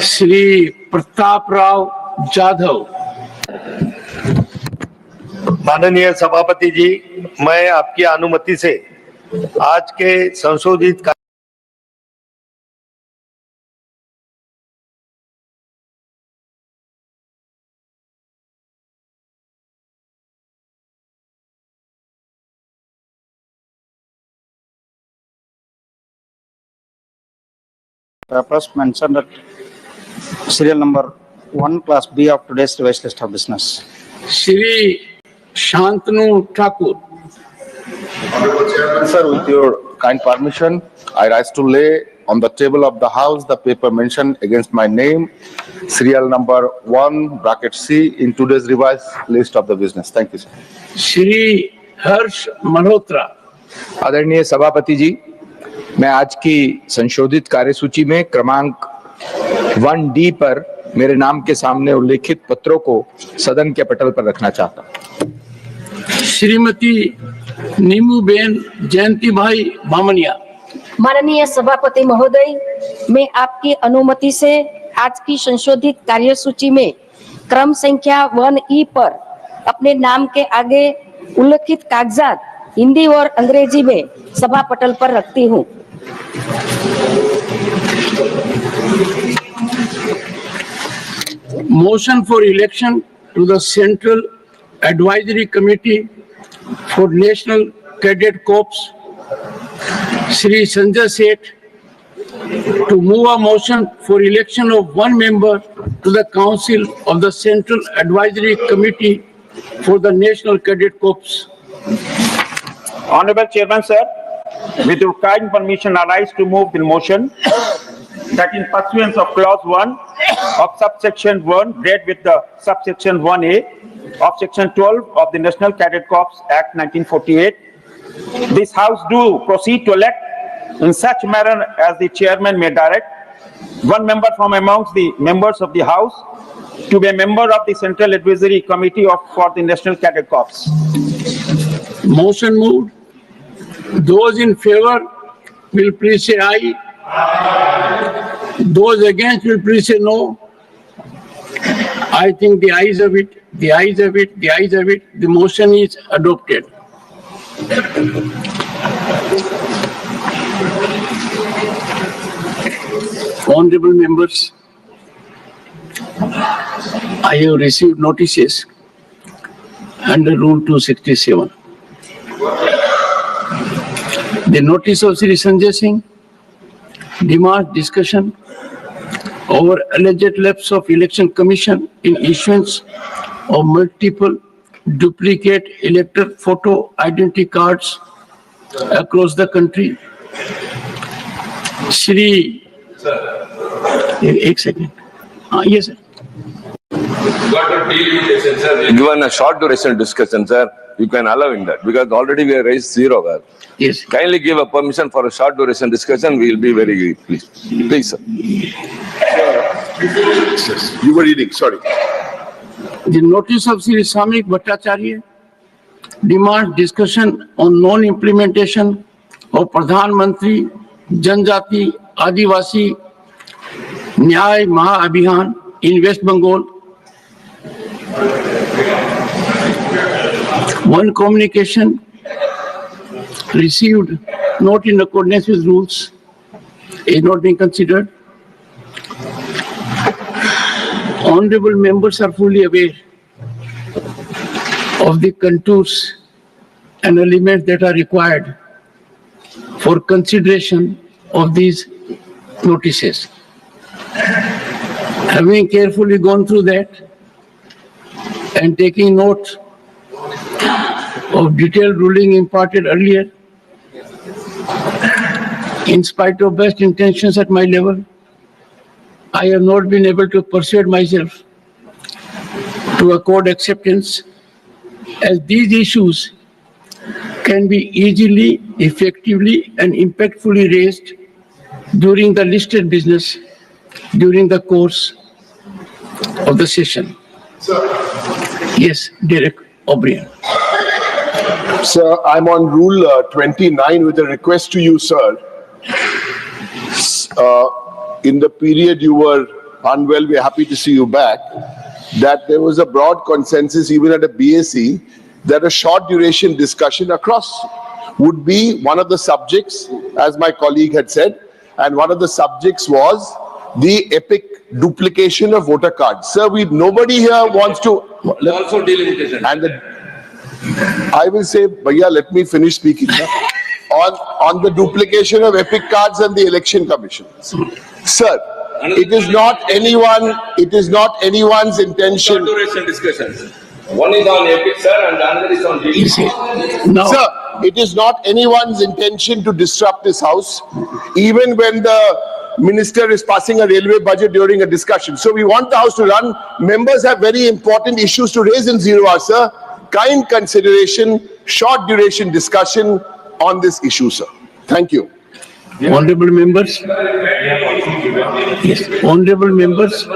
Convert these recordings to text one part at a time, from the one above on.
श्री प्रताप राव जाधव। माननीय सभापति जी, मैं आपकी अनुमति से आज के संशोधित First mentioned that serial number 1 class B of today's revised list of business. Shri Shantanu Thakur. Sir, with your kind permission, I rise to lay on the table of the House the paper mentioned against my name, serial number 1 bracket C in today's revised list of the business. Thank you, sir. Shri Harsh Malhotra. आदरणीय सभापति जी, मैं आज की संशोधित कार्यसूची में क्रमांक 1D पर मेरे नाम के सामने उल्लेखित पत्रों को सदन के पटल पर रखना चाहता हूं। श्रीमती नीमूबेन जयंती भाई बामनिया। माननीय सभापति महोदय, मैं आपकी अनुमति से आज की संशोधित कार्यसूची में क्रम संख्या 1E पर अपने नाम के आगे उल्लेखित कागजात हिंदी और अंग्रेजी में सभा पटल पर रखती हूँ। Motion for election to the Central Advisory Committee for National Cadet Corps, Shri Sanjay Seth, to move a motion for election of one member to the Council of the Central Advisory Committee for the National Cadet Corps. Honorable Chairman, sir, with your kind permission, I rise to move the motion that in pursuance of clause 1 of subsection 1 read with the subsection 1A of section 12 of the National Cadet Corps Act 1948, this House do proceed to elect in such manner as the chairman may direct one member from amongst the members of the House to be a member of the Central Advisory Committee for the National Cadet Corps. Motion moved. Those in favor will please say aye. Those against will please say no. I think the ayes have it, the ayes have it, the ayes have it. The motion is adopted. Honorable members, I have received notices under Rule 267. The notice of Shri Sanjay Singh demands discussion over alleged lapse of Election Commission in issuance of multiple duplicate elector photo identity cards across the country. Shri, एक second. Yes, sir. Given a short duration discussion, sir, you can allow in that because already we have raised 0. Yes. Kindly give a permission for a short duration discussion. We will be very pleased. Please, sir. You were reading, sorry. The notice of Shri Samik Bhattacharya demands discussion on non-implementation of Pradhan Mantri Janjati Adivasi Nyay Maha Abhiyan in West Bengal. One communication received not in accordance with rules is not being considered. Honorable members are fully aware of the contours and elements that are required for consideration of these notices. Having carefully gone through that and taking note of detailed ruling imparted earlier, in spite of best intentions at my level, I have not been able to persuade myself to accord acceptance, as these issues can be easily, effectively, and impactfully raised during the listed business during the course of the session. Sir. Yes, Derek O'Brien. Sir, I'm on Rule 29 with a request to you, sir. In the period you were unwell, we're happy to see you back, that there was a broad consensus even at a BAC that a short duration discussion across would be one of the subjects, as my colleague had said, and one of the subjects was the epic duplication of voter cards. Sir, nobody here wants to... Also delimitation. And I will say, Bhaiya, let me finish speaking. On the duplication of epic cards and the election commission. Sir, it is not anyone's intention. Duration discussions. One is on epic, sir, and the other is on delimitation. Now, Sir, it is not anyone's intention to disrupt this house, even when the minister is passing a railway budget during a discussion. So we want the house to run. Members have very important issues to raise in 0 hour, sir. Kind consideration, short duration discussion on this issue, sir. Thank you. honorable members, yes, honorable members,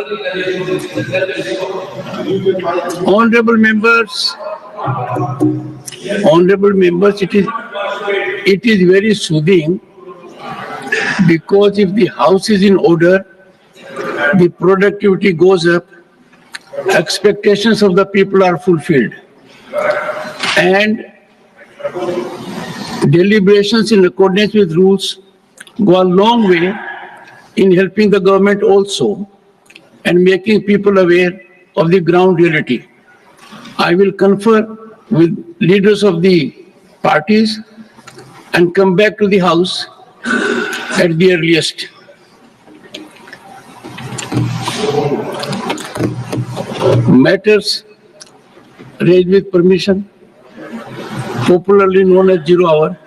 it is very soothing, because if the house is in order, the productivity goes up, expectations of the people are fulfilled, and deliberations in accordance with rules go a long way in helping the government also and making people aware of the ground reality. I will confer with leaders of the parties and come back to the House at the earliest. Matters raised with permission, popularly known as 0 hour.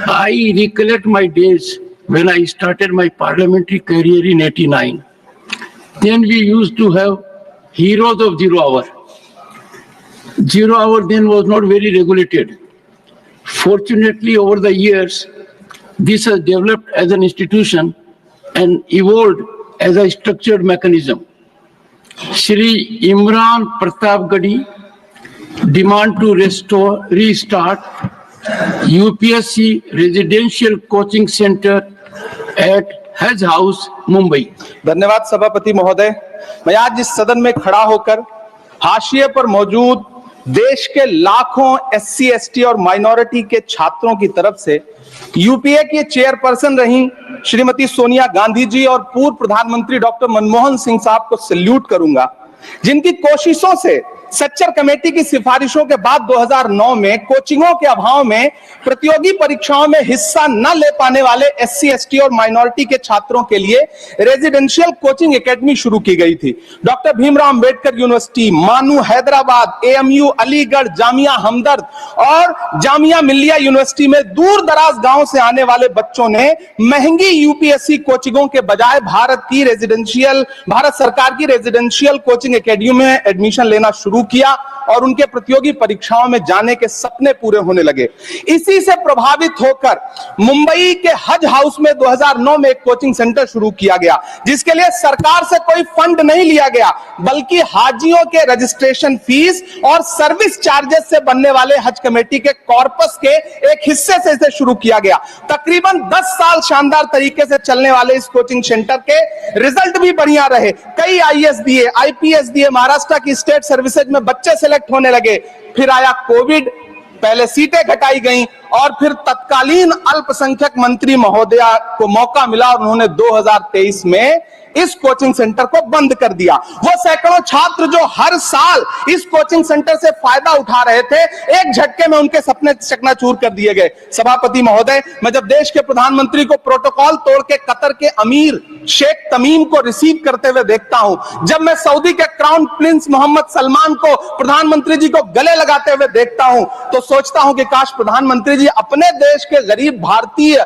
I recollect my days when I started my parliamentary career in '89. Then we used to have heroes of 0 hour. 0 hour then was not very regulated. Fortunately, over the years, this has developed as an institution and evolved as a structured mechanism. Shri Imran Pratap Gadi demand to restart UPSC residential coaching center at Hajj House, Mumbai. धन्यवाद सभापति महोदय। मैं आज इस सदन में खड़ा होकर हाशिए पर मौजूद देश के लाखों SC, ST और माइनॉरिटी के छात्रों की तरफ से यूपीए की चेयरपर्सन रही श्रीमती सोनिया गांधी जी और पूर्व प्रधानमंत्री डॉक्टर मनमोहन सिंह साहब को सैल्यूट करूंगा, जिनकी कोशिशों से सच्चर कमेटी की सिफारिशों के बाद 2009 में कोचिंगों के अभाव में प्रतियोगी परीक्षाओं में हिस्सा न ले पाने वाले SC, ST और माइनॉरिटी के छात्रों के लिए रेजिडेंशियल कोचिंग एकेडमी शुरू की गई थी। डॉक्टर भीमराव अंबेडकर यूनिवर्सिटी, मानू हैदराबाद, AMU अलीगढ़, जामिया हमदर्द और जामिया मिल्लिया यूनिवर्सिटी में दूर दराज गांव से आने वाले बच्चों ने महंगी यूपीएससी कोचिंगों के बजाय भारत सरकार की रेजिडेंशियल कोचिंग एकेडमी में एडमिशन लेना शुरू किया और उनके प्रतियोगी परीक्षाओं में जाने के सपने पूरे होने लगे। इसी से प्रभावित होकर मुंबई के हज हाउस में 2009 में एक कोचिंग सेंटर शुरू किया गया, जिसके लिए सरकार से कोई फंड नहीं लिया गया, बल्कि हाजियों के रजिस्ट्रेशन फीस और सर्विस चार्जेस से बनने वाले हज कमेटी के कॉर्पस के एक हिस्से से इसे शुरू किया गया। तकरीबन 10 साल शानदार तरीके से चलने वाले इस कोचिंग सेंटर के रिजल्ट भी बढ़िया रहे। कई IAS दिए, IPS दिए, महाराष्ट्र की स्टेट सर्विसेज में बच्चे सेलेक्ट होने लगे। फिर आया कोविड, पहले सीटें घटाई गईं और फिर तत्कालीन अल्पसंख्यक मंत्री महोदया को मौका मिला और उन्होंने 2023 में इस कोचिंग सेंटर को बंद कर दिया। वो सैकड़ों छात्र जो हर साल इस कोचिंग सेंटर से फायदा उठा रहे थे, एक झटके में उनके सपने चकनाचूर कर दिए गए। सभापति महोदय, मैं जब देश के प्रधानमंत्री को प्रोटोकॉल तोड़ के कतर के अमीर शेख तमीम को रिसीव करते हुए देखता हूं, जब मैं सऊदी के क्राउन प्रिंस मोहम्मद सलमान को प्रधानमंत्री जी को गले लगाते हुए देखता हूं, तो सोचता हूं कि काश प्रधानमंत्री जी अपने देश के गरीब भारतीय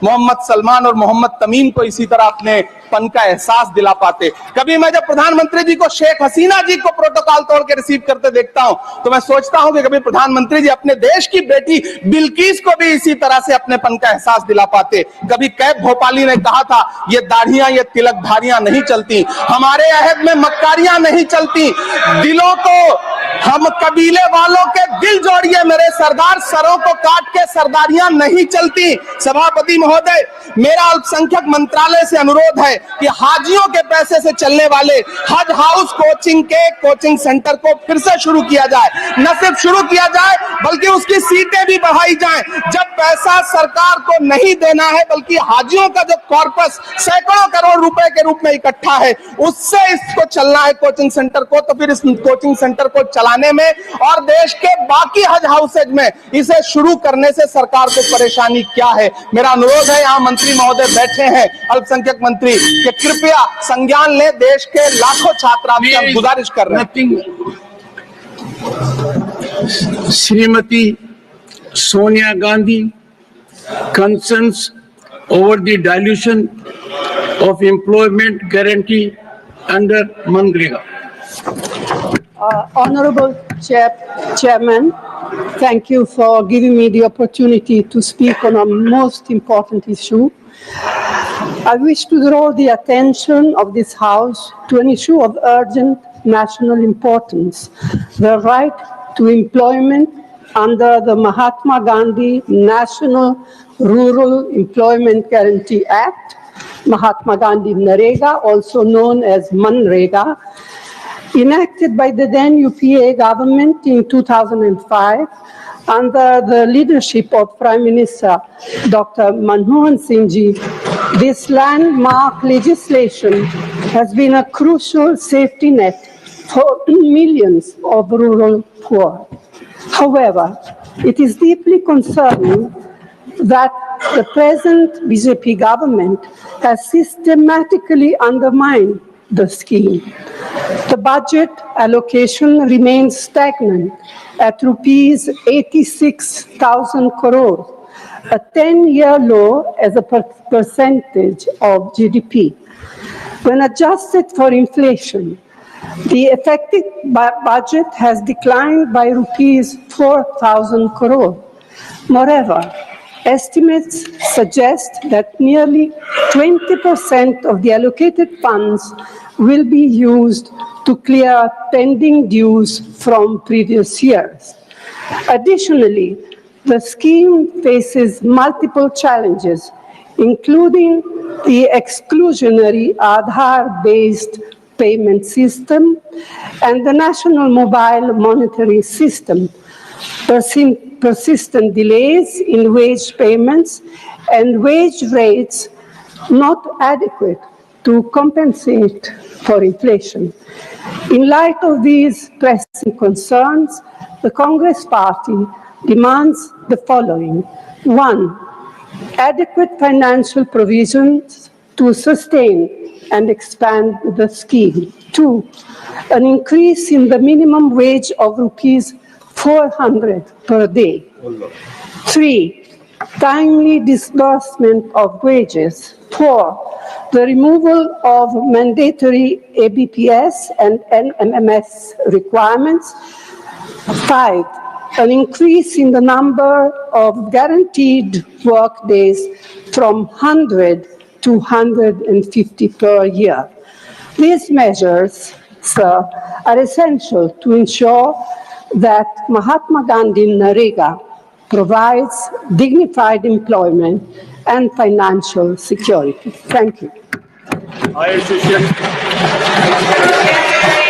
मोहम्मद सलमान और मोहम्मद तमीम को इसी तरह अपने पन का एहसास दिला पाते। कभी मैं जब प्रधानमंत्री जी को शेख हसीना जी को प्रोटोकॉल तोड़ के रिसीव करते देखता हूं, तो मैं सोचता हूं कि कभी प्रधानमंत्री जी अपने देश की बेटी बिल्किस को भी इसी तरह से अपने पन का एहसास दिला पाते। कभी कैब भोपाली ने कहा था, ये दाढ़ियां, ये तिलकधारियां नहीं चलती, हमारे अहद में मक्कारियां नहीं चलती, दिलों को हम कबीले वालों के दिल जोड़िए, मेरे सरदार, सरों को काट के सरदारियां नहीं चलती। सभापति महोदय, मेरा अल्पसंख्यक मंत्रालय से अनुरोध है कि हाजियों के पैसे से चलने वाले हज हाउस कोचिंग के कोचिंग सेंटर को फिर से शुरू किया जाए। न सिर्फ शुरू किया जाए बल्कि उसकी सीटें भी बढ़ाई जाएं। जब पैसा सरकार को नहीं देना है बल्कि हाजियों का जो कॉर्पस सैकड़ों करोड़ रुपए के रूप में इकट्ठा है, उससे इसको चलना है कोचिंग सेंटर को, तो फिर इस कोचिंग सेंटर को चलाने में और देश के बाकी हज हाउसेज में इसे शुरू करने से सरकार को परेशानी क्या है। मेरा अनुरोध है, यहाँ मंत्री महोदय बैठे हैं, अल्पसंख्यक मंत्री, कि कृपया संज्ञान लें। देश के लाखों छात्र आपसे हम गुजारिश कर रहे हैं। Shrimati Sonia Gandhi concerns over the dilution of employment guarantee under MNREGA. Honorable Chairman, thank you for giving me the opportunity to speak on a most important issue. I wish to draw the attention of this House to an issue of urgent national importance, the right to employment under the Mahatma Gandhi National Rural Employment Guarantee Act, Mahatma Gandhi MNREGA, also known as MNREGA, enacted by the then UPA government in 2005 under the leadership of Prime Minister Dr. Manmohan Singh Ji. This landmark legislation has been a crucial safety net for millions of rural poor. However, it is deeply concerning that the present BJP government has systematically undermined the scheme. The budget allocation remains stagnant at rupees 86,000 crore, a 10-year low as a percentage of GDP. When adjusted for inflation, the effective budget has declined by rupees 4,000 crore. Moreover, estimates suggest that nearly 20% of the allocated funds will be used to clear pending dues from previous years. Additionally, the scheme faces multiple challenges, including the exclusionary Aadhaar-based payment system and the national mobile monitoring system, persistent delays in wage payments and wage rates not adequate to compensate for inflation. In light of these pressing concerns, the Congress Party demands the following. 1. Adequate financial provisions to sustain and expand the scheme. 2. An increase in the minimum wage of rupees 400 per day. 3. Timely disbursement of wages. 4. The removal of mandatory ABPS and NMS requirements. 5. An increase in the number of guaranteed work days from 100 to 150 per year. These measures, sir, are essential to ensure that Mahatma Gandhi MNREGA provides dignified employment and financial security. Thank you.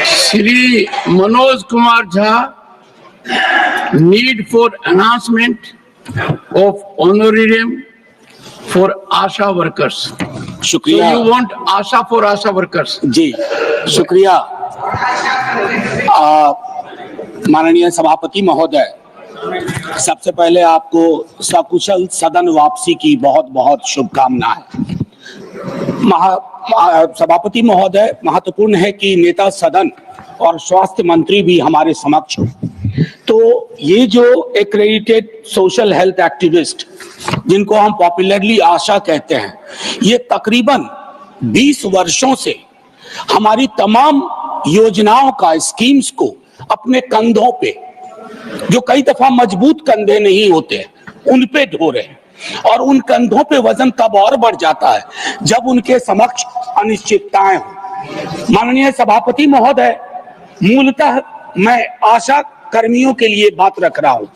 Shri Manoj Kumar Jha, need for enhancement of honorarium for Asha workers. So शुक्रिया you want Asha for Asha workers? जी, शुक्रिया माननीय सभापति महोदय, सबसे पहले आपको सकुशल सदन वापसी की बहुत बहुत शुभकामनाएं। सभापति महोदय, महत्वपूर्ण है कि नेता सदन और स्वास्थ्य मंत्री भी हमारे समक्ष हो। तो ये जो एक्रेडिटेड सोशल हेल्थ एक्टिविस्ट, जिनको हम पॉपुलरली आशा कहते हैं, ये तकरीबन 20 वर्षों से हमारी तमाम योजनाओं का, स्कीम्स को अपने कंधों पे, जो कई दफा मजबूत कंधे नहीं होते, उन पे ढो रहे हैं। और उन कंधों पे वजन तब और बढ़ जाता है जब उनके समक्ष अनिश्चितताएं हो। माननीय सभापति महोदय, मूलतः मैं आशा कर्मियों के लिए बात रख रहा हूं,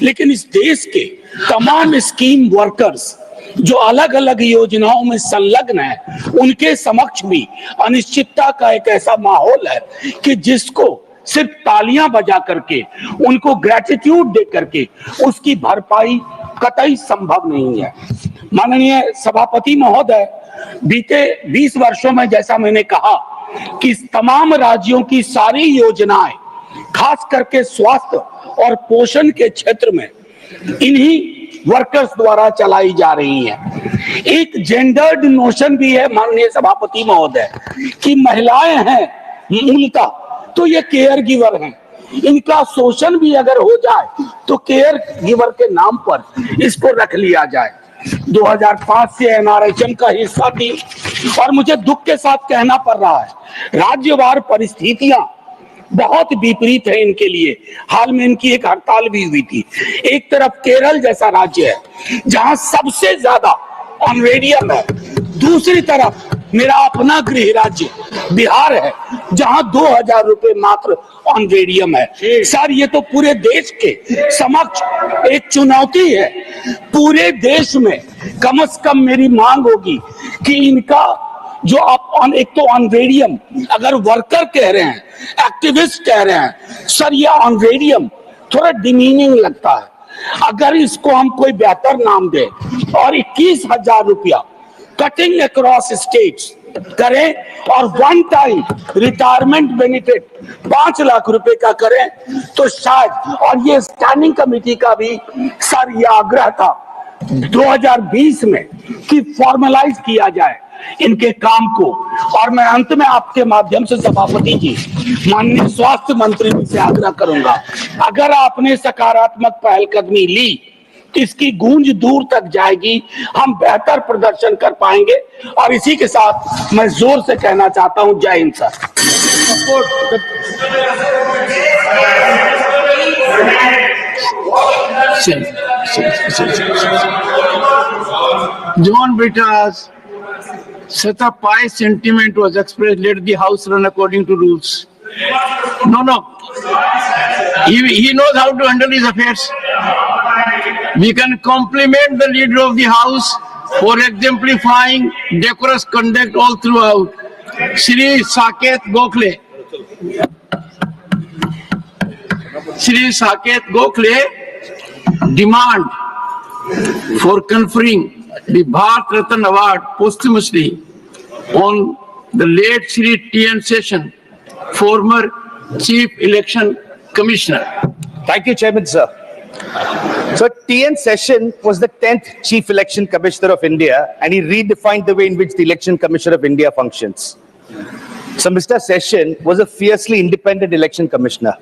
लेकिन इस देश के तमाम स्कीम वर्कर्स जो अलग अलग योजनाओं में संलग्न है, उनके समक्ष भी अनिश्चितता का एक ऐसा माहौल है कि जिसको सिर्फ तालियां बजा करके, उनको ग्रेटिट्यूड दे करके उसकी भरपाई कतई संभव नहीं है। माननीय सभापति महोदय, बीते 20 वर्षों में जैसा मैंने कहा कि तमाम राज्यों की सारी योजनाएं खास करके स्वास्थ्य और पोषण के क्षेत्र में इन्हीं वर्कर्स द्वारा चलाई जा रही हैं। एक जेंडर्ड नोशन भी है माननीय सभापति महोदय कि महिलाएं हैं मूलतः तो ये केयर गिवर हैं, इनका शोषण भी अगर हो जाए तो केयर गिवर के नाम पर इसको रख लिया जाए। 2005 से एनआरएचएम का हिस्सा थी और मुझे दुख के साथ कहना पड़ रहा है राज्यवार परिस्थितियां बहुत विपरीत है इनके लिए। हाल में इनकी एक हड़ताल भी हुई थी। एक तरफ केरल जैसा राज्य है जहां सबसे ज्यादा ऑनरेडियम है, दूसरी तरफ मेरा अपना गृह राज्य बिहार है जहां 2000 रुपए मात्र ऑनरेडियम है। सर, ये तो पूरे देश के समक्ष एक चुनौती है। पूरे देश में कम से कम मेरी मांग होगी कि इनका जो आप एक तो ऑनरेडियम अगर वर्कर कह रहे हैं, एक्टिविस्ट कह रहे हैं, सर ये ऑनरेडियम थोड़ा डिमीनिंग लगता है। अगर इसको हम कोई बेहतर नाम दे और 21,000 रुपया कटिंग अक्रॉस स्टेट्स करें और one time retirement benefit 5 lakh रुपए का करें तो शायद, और ये स्टैंडिंग कमेटी का भी सर ये आग्रह था 2020 में कि फॉर्मलाइज किया जाए इनके काम को। और मैं अंत में आपके माध्यम से सभापति जी, माननीय स्वास्थ्य मंत्री जी से आग्रह करूंगा, अगर आपने सकारात्मक पहलकदमी ली इसकी गूंज दूर तक जाएगी, हम बेहतर प्रदर्शन कर पाएंगे। और इसी के साथ मैं जोर से कहना चाहता हूं, जय Hind sir. John Britta's such a pious sentiment was expressed, let the house run according to rules. No. He knows how to handle his affairs. We can compliment the leader of the house for exemplifying decorous conduct all throughout. Shri Saket Gokhale. Shri Saket Gokhale demand for conferring the Bharat Ratna Award posthumously on the late Shri T.N. Seshan, former Chief Election Commissioner. Thank you, Chairman, sir. So T.N. Seshan was the 10th Chief Election Commissioner of India, and he redefined the way in which the Election Commission of India functions. So Mr. Seshan was a fiercely independent election commissioner.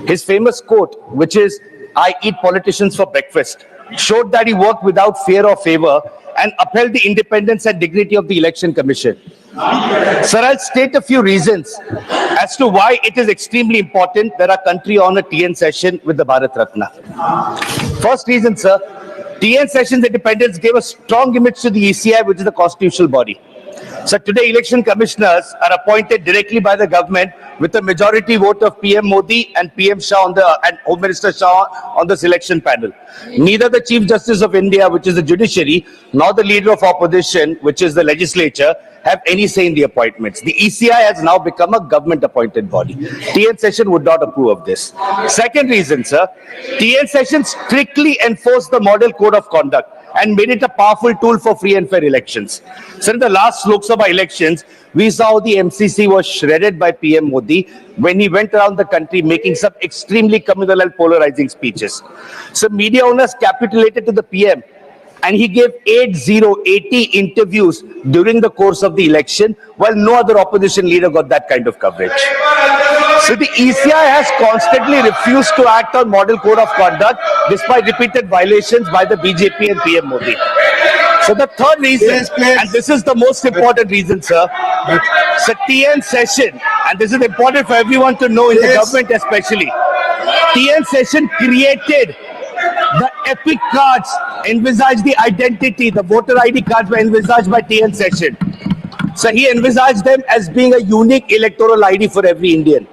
His famous quote, which is, "I eat politicians for breakfast," showed that he worked without fear or favor and upheld the independence and dignity of the Election Commission. Sir, I'll state a few reasons as to why it is extremely important that our country honor T.N. Seshan with the Bharat Ratna. First reason, sir, T.N. Seshan's independence gave a strong image to the ECI, which is the constitutional body. So today, election commissioners are appointed directly by the government with a majority vote of PM Modi and PM Shah and Home Minister Shah on the selection panel. Neither the Chief Justice of India, which is the judiciary, nor the leader of opposition, which is the legislature, have any say in the appointments. The ECI has now become a government-appointed body. T.N. Seshan would not approve of this. Second reason, sir, T.N. Seshan strictly enforced the model code of conduct and made it a powerful tool for free and fair elections. So in the last Lok Sabha elections, we saw how the MCC was shredded by PM Modi when he went around the country making some extremely communal and polarizing speeches. So media owners capitulated to the PM, and he gave 80 interviews during the course of the election, while no other opposition leader got that kind of coverage. So the ECI has constantly refused to act on model code of conduct despite repeated violations by the BJP and PM Modi. So the third reason, and this is the most important reason, sir, so T.N. Seshan, and this is important for everyone to know in the government especially, T.N. Seshan created the epic cards, envisaged the identity, the voter ID cards were envisaged by T.N. Seshan. So he envisaged them as being a unique electoral ID for every Indian.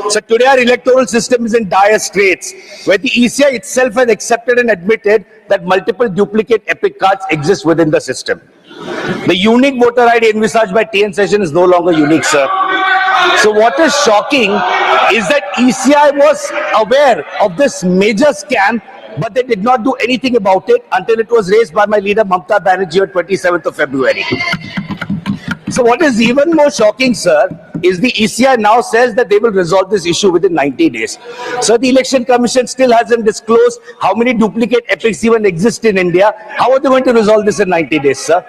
So today our electoral system is in dire straits, where the ECI itself has accepted and admitted that multiple duplicate epic cards exist within the system. The unique voter ID envisaged by TN Session is no longer unique, sir. So what is shocking is that ECI was aware of this major scam, but they did not do anything about it until it was raised by my leader Mamata Banerjee on 27th of February. So what is even more shocking, sir, is the ECI now says that they will resolve this issue within 90 days. So the Election Commission still hasn't disclosed how many duplicate epics even exist in India. How are they going to resolve this in 90 days, sir?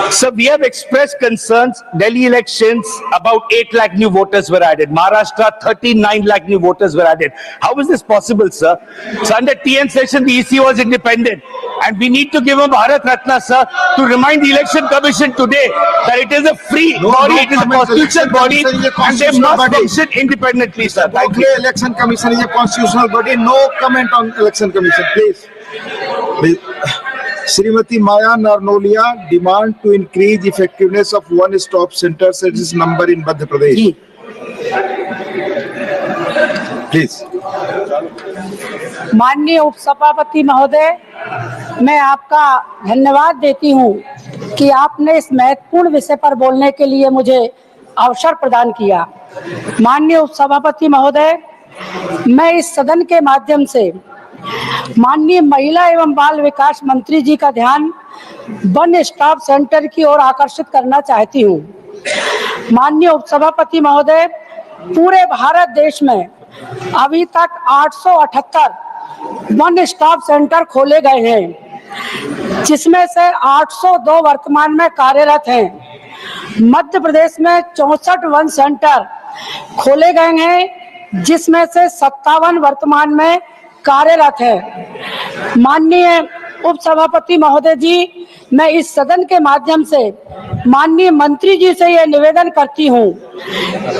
So we have expressed concerns. Delhi elections, about 8 lakh new voters were added. Maharashtra, 39 lakh new voters were added. How is this possible, sir? So under TN Session, the EC was independent. And we need to give him Bharat Ratna, sir, to remind the Election Commission today that it is a free body, it is a constitutional body, and they must function independently, sir. Thank you. Election Commission is a constitutional body. No comment on Election Commission, please. Srimati Maya Narnolia demand to increase effectiveness of one-stop center service number in Madhya Pradesh. Please. माननीय उपसभापति महोदय, मैं आपका धन्यवाद देती हूं कि आपने इस महत्वपूर्ण विषय पर बोलने के लिए मुझे अवसर प्रदान किया। माननीय उपसभापति महोदय, मैं इस सदन के माध्यम से माननीय महिला एवं बाल विकास मंत्री जी का ध्यान वन स्टॉप सेंटर की ओर आकर्षित करना चाहती हूँ। माननीय उपसभापति महोदय, पूरे भारत देश में अभी तक 878 वन स्टॉप सेंटर खोले गए हैं, जिसमें से 802 वर्तमान में कार्यरत हैं। मध्य प्रदेश में 64 वन सेंटर खोले गए हैं, जिसमें से 57 वर्तमान में कार्यरत है। माननीय उपसभापति महोदय जी, मैं इस सदन के माध्यम से माननीय मंत्री जी से यह निवेदन करती हूं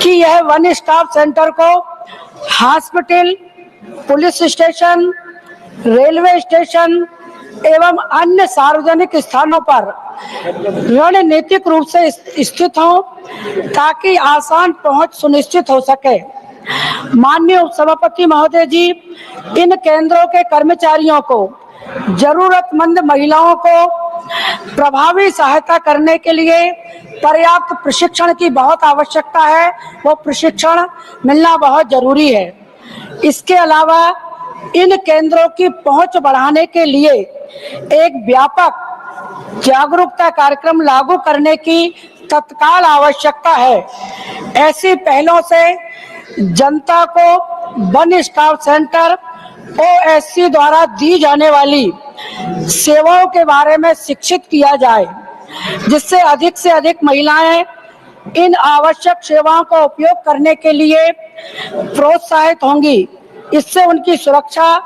कि यह वन स्टॉप सेंटर को hospital, police station, railway station एवं अन्य सार्वजनिक स्थानों पर रणनीतिक रूप से स्थित हो, ताकि आसान पहुंच सुनिश्चित हो सके। माननीय उपसभापति महोदय जी, इन केंद्रों के कर्मचारियों को, जरूरतमंद महिलाओं को प्रभावी सहायता करने के लिए पर्याप्त प्रशिक्षण की बहुत आवश्यकता है। वो प्रशिक्षण मिलना बहुत जरूरी है। इसके अलावा इन केंद्रों की पहुंच बढ़ाने के लिए एक व्यापक जागरूकता कार्यक्रम लागू करने की तत्काल आवश्यकता है। ऐसी पहलों से जनता को वन स्टॉप सेंटर OSC द्वारा दी जाने वाली सेवाओं के बारे में शिक्षित किया जाए, जिससे अधिक से अधिक महिलाएं इन आवश्यक सेवाओं का उपयोग करने के लिए प्रोत्साहित होंगी। इससे उनकी सुरक्षा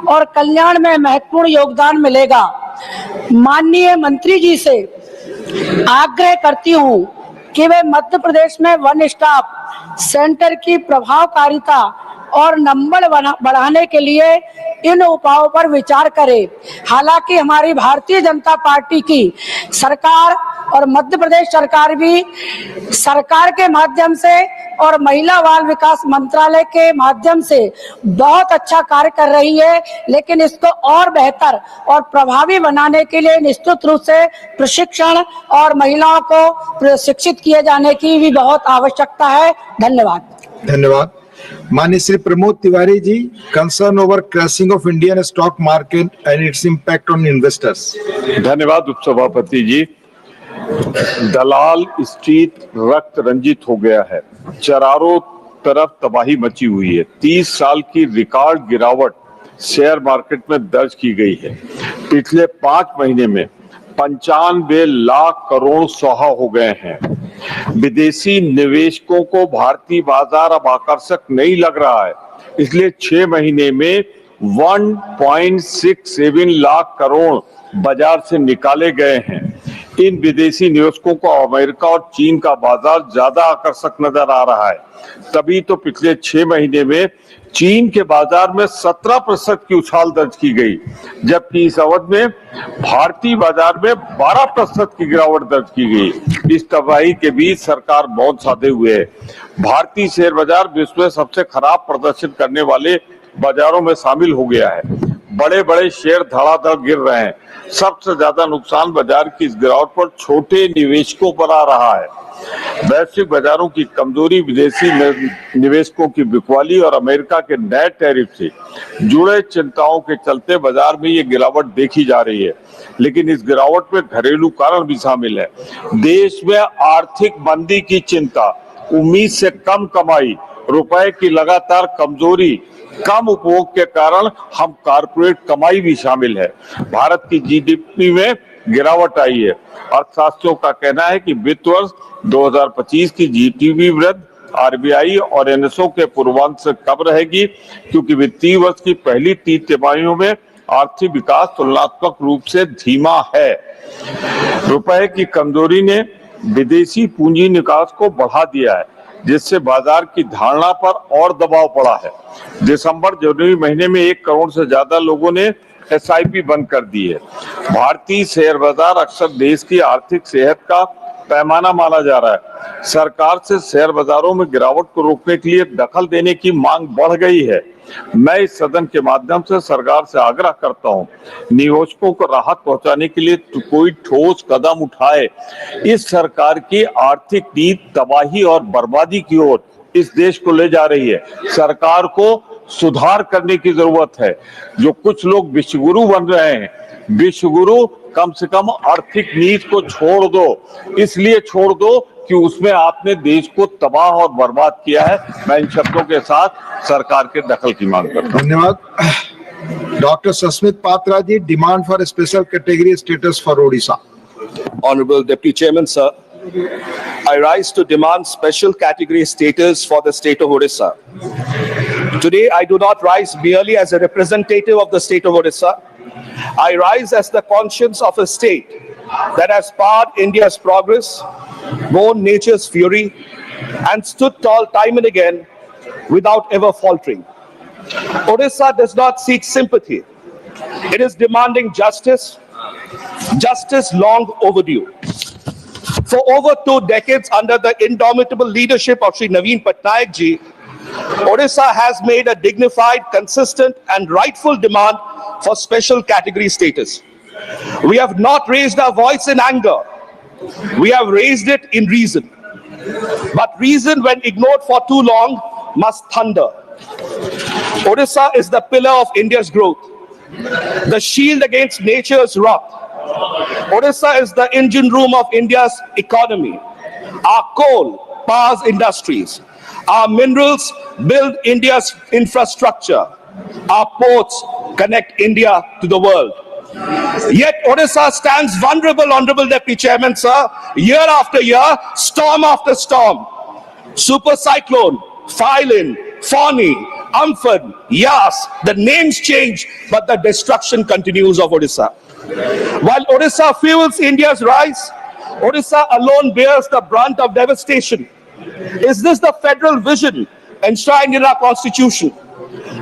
और कल्याण में महत्वपूर्ण योगदान मिलेगा। माननीय मंत्री जी से आग्रह करती हूँ कि वे मध्य प्रदेश में वन स्टॉप सेंटर की प्रभावकारिता और नंबर बढ़ाने के लिए इन उपायों पर विचार करें। हालांकि हमारी भारतीय जनता पार्टी की सरकार और मध्य प्रदेश सरकार भी सरकार के माध्यम से और महिला बाल विकास मंत्रालय के माध्यम से बहुत अच्छा कार्य कर रही है, लेकिन इसको और बेहतर और प्रभावी बनाने के लिए निश्चित रूप से प्रशिक्षण और महिलाओं को प्रशिक्षित किए जाने की भी बहुत आवश्यकता है। धन्यवाद। धन्यवाद। माननीय Shri Pramod Tiwari ji, concern over crashing of Indian stock market and its impact on investors. धन्यवाद उपसभापति जी। दलाल स्ट्रीट रक्त रंजित हो गया है, चारों तरफ तबाही मची हुई है। 30 साल की रिकॉर्ड गिरावट शेयर मार्केट में दर्ज की गई है। पिछले 5 महीने में 95 लाख करोड़ स्वाहा हो गए हैं। विदेशी निवेशकों को भारतीय बाजार अब आकर्षक नहीं लग रहा है, इसलिए 6 महीने में 1.67 लाख करोड़ बाजार से निकाले गए हैं। इन विदेशी निवेशकों को अमेरिका और चीन का बाजार ज्यादा आकर्षक नजर आ रहा है, तभी तो पिछले 6 महीने में चीन के बाजार में 17% की उछाल दर्ज की गई, जबकि इस अवधि में भारतीय बाजार में 12% की गिरावट दर्ज की गई। इस तबाही के बीच सरकार बहुत साधे हुए है। भारतीय शेयर बाजार विश्व में सबसे खराब प्रदर्शन करने वाले बाजारों में शामिल हो गया है। बड़े बड़े शेयर धड़ाधड़ गिर रहे हैं। सबसे ज्यादा नुकसान बाजार की इस गिरावट पर छोटे निवेशकों पर आ रहा है। वैश्विक बाजारों की कमजोरी, विदेशी निवेशकों की बिकवाली और अमेरिका के नए टैरिफ से जुड़े चिंताओं के चलते बाजार में ये गिरावट देखी जा रही है। लेकिन इस गिरावट में घरेलू कारण भी शामिल है। देश में आर्थिक मंदी की चिंता, उम्मीद से कम कमाई, रुपए की लगातार कमजोरी, कम उपभोग के कारण हम कारपोरेट कमाई भी शामिल है। भारत की जीडीपी में गिरावट आई है। अर्थशास्त्रियों का कहना है कि वित्त वर्ष 2025 की जीडीपी वृद्धि आरबीआई और एनएसओ के पूर्वानुमान से कम रहेगी, क्योंकि वित्तीय वर्ष की पहली 3 तिमाहियों में आर्थिक विकास तुलनात्मक रूप से धीमा है। रुपए की कमजोरी ने विदेशी पूंजी निकास को बढ़ा दिया है, जिससे बाजार की धारणा पर और दबाव पड़ा है। दिसंबर जनवरी महीने में 1 करोड़ से ज्यादा लोगों ने एसआईपी बंद कर दी है। भारतीय शेयर बाजार अक्सर देश की आर्थिक सेहत का पैमाना माना जा रहा है। सरकार से शेयर बाजारों में गिरावट को रोकने के लिए दखल देने की मांग बढ़ गई है। मैं इस सदन के माध्यम से सरकार से आग्रह करता हूं, निवेशकों को राहत पहुंचाने के लिए कोई ठोस कदम उठाए। इस सरकार की आर्थिक नीति तबाही और बर्बादी की ओर इस देश को ले जा रही है। सरकार को सुधार करने की जरूरत है। जो कुछ लोग विश्वगुरु बन रहे हैं, विश्वगुरु कम से कम आर्थिक नीति को छोड़ दो। इसलिए छोड़ दो कि उसमें आपने देश को तबाह और बर्बाद किया है। मैं इन शब्दों के साथ सरकार के दखल की मांग करता हूं। धन्यवाद। Doctor Sasmit Patra ji, demand for special category status for Odisha. Honorable Deputy Chairman, sir, I rise to demand special category status for the state of Orissa. Today, I do not rise merely as a representative of the state of Orissa. I rise as the conscience of a state that has powered India's progress, borne nature's fury, and stood tall time and again without ever faltering. Orissa does not seek sympathy. It is demanding justice, justice long overdue. For over 2 decades, under the indomitable leadership of Shri Naveen Patnaik ji, Orissa has made a dignified, consistent, and rightful demand for special category status. We have not raised our voice in anger. We have raised it in reason. But reason, when ignored for too long, must thunder. Orissa is the pillar of India's growth, the shield against nature's wrath. Orissa is the engine room of India's economy. Our coal powers industries. Our minerals build India's infrastructure. Our ports connect India to the world. Yet Orissa stands vulnerable, Honorable Deputy Chairman, sir, year after year, storm after storm. Super cyclone, Phylin, Fani, Amphan, Yas, the names change, but the destruction continues of Orissa. While Orissa fuels India's rise, Orissa alone bears the brunt of devastation. Is this the federal vision enshrined in our constitution?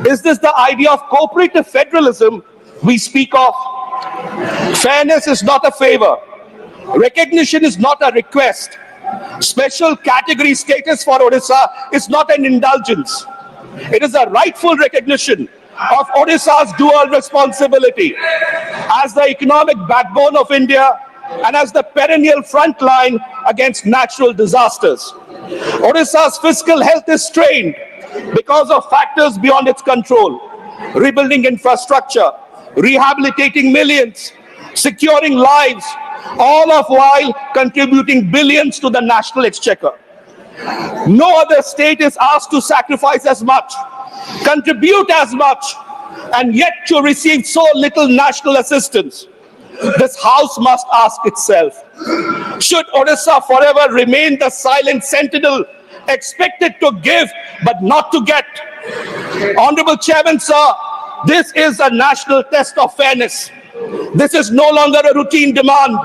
Is this the idea of cooperative federalism we speak of? Fairness is not a favor. Recognition is not a request. Special category status for Orissa is not an indulgence. It is a rightful recognition of Odisha's dual responsibility as the economic backbone of India and as the perennial front line against natural disasters. Odisha's fiscal health is strained because of factors beyond its control. Rebuilding infrastructure, rehabilitating millions, securing lives, all of while contributing billions to the national exchequer. No other state is asked to sacrifice as much, contribute as much, and yet to receive so little national assistance. This house must ask itself, should Orissa forever remain the silent sentinel, expected to give but not to get? Honorable Chairman, sir, this is a national test of fairness. This is no longer a routine demand.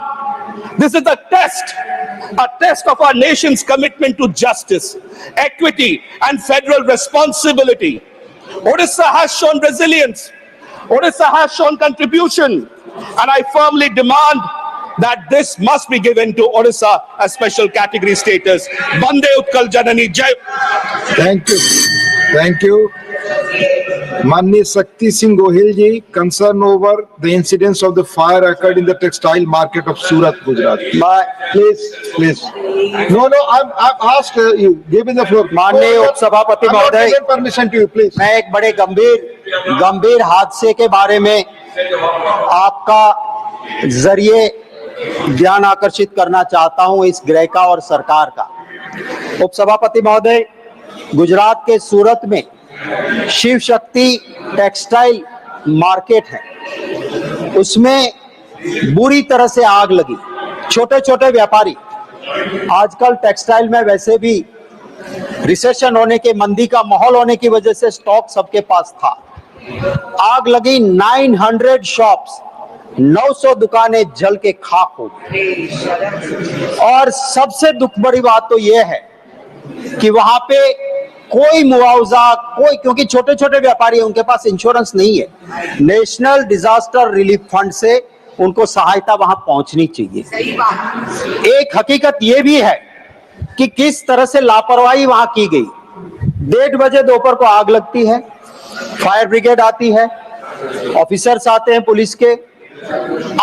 This is a test of our nation's commitment to justice, equity, and federal responsibility. Orissa has shown resilience. Orissa has shown contribution. And I firmly demand that this must be given to Orissa as special category status. Bande Utkal Janani Jai. Thank you. Mani Sakti Singh Gohil ji, concern over the incidents of the fire occurred in the textile market of Surat, Gujarat. Please. No, I've asked you. Give me the floor. माननीय उपसभापति I'm not महोदय, giving permission to you, please. मैं एक बड़े गंभीर हादसे के बारे में आपका जरिए ध्यान आकर्षित करना चाहता हूं, इस गृह का और सरकार का। उपसभापति महोदय, गुजरात के सूरत में शिव शक्ति टेक्सटाइल मार्केट है, उसमें बुरी तरह से आग लगी। छोटे छोटे व्यापारी, आजकल टेक्सटाइल में वैसे भी रिसेशन होने के, मंदी का माहौल होने की वजह से स्टॉक सबके पास था। आग लगी, 900 शॉप्स, 900 दुकानें जल के खाक हो गई। और सबसे दुख बड़ी बात तो यह है कि वहां पे कोई मुआवजा, क्योंकि छोटे छोटे व्यापारी हैं, उनके पास इंश्योरेंस नहीं है। नेशनल डिजास्टर रिलीफ फंड से उनको सहायता वहां पहुंचनी चाहिए। एक हकीकत यह भी है कि किस तरह से लापरवाही वहां की गई। 1:30 बजे दोपहर को आग लगती है, फायर ब्रिगेड आती है, ऑफिसर्स आते हैं पुलिस के,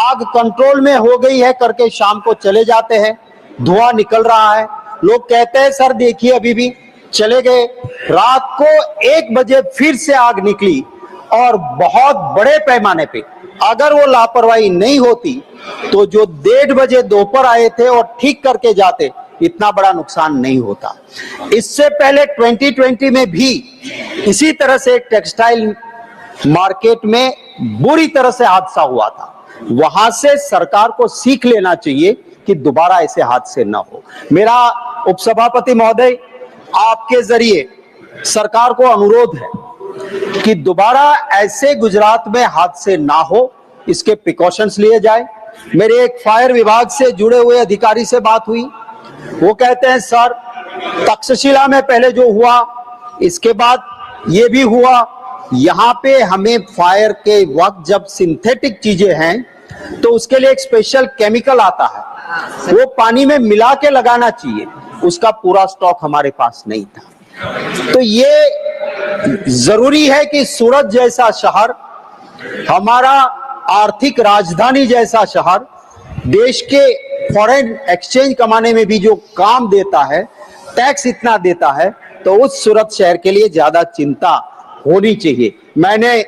आग कंट्रोल में हो गई है करके शाम को चले जाते हैं, धुआं निकल रहा है। लोग कहते हैं सर देखिए अभी भी, चले गए। रात को 1 बजे फिर से आग निकली और बहुत बड़े पैमाने पे। अगर वो लापरवाही नहीं होती तो जो 1:30 बजे दोपहर आए थे और ठीक करके जाते, इतना बड़ा नुकसान नहीं होता। इससे पहले 2020 में भी इसी तरह से एक टेक्सटाइल मार्केट में बुरी तरह से हादसा हुआ था। वहां से सरकार को सीख लेना चाहिए कि दोबारा ऐसे हादसे न हो। मेरा उपसभापति महोदय, आपके जरिए सरकार को अनुरोध है कि दोबारा ऐसे गुजरात में हादसे ना हो, इसके प्रिकॉशंस लिए जाए। मेरे एक फायर विभाग से जुड़े हुए अधिकारी से बात हुई, वो कहते हैं सर तक्षशिला में पहले जो हुआ, इसके बाद ये भी हुआ। यहाँ पे हमें फायर के वक्त जब सिंथेटिक चीजें हैं तो उसके लिए एक स्पेशल केमिकल आता है, वो पानी में मिला के लगाना चाहिए। उसका पूरा स्टॉक हमारे पास नहीं था। तो ये जरूरी है कि सूरत जैसा शहर, हमारा आर्थिक राजधानी जैसा शहर, देश के फॉरेन एक्सचेंज कमाने में भी जो काम देता है, टैक्स इतना देता है, तो उस सूरत शहर के लिए ज्यादा चिंता होनी चाहिए। मैंने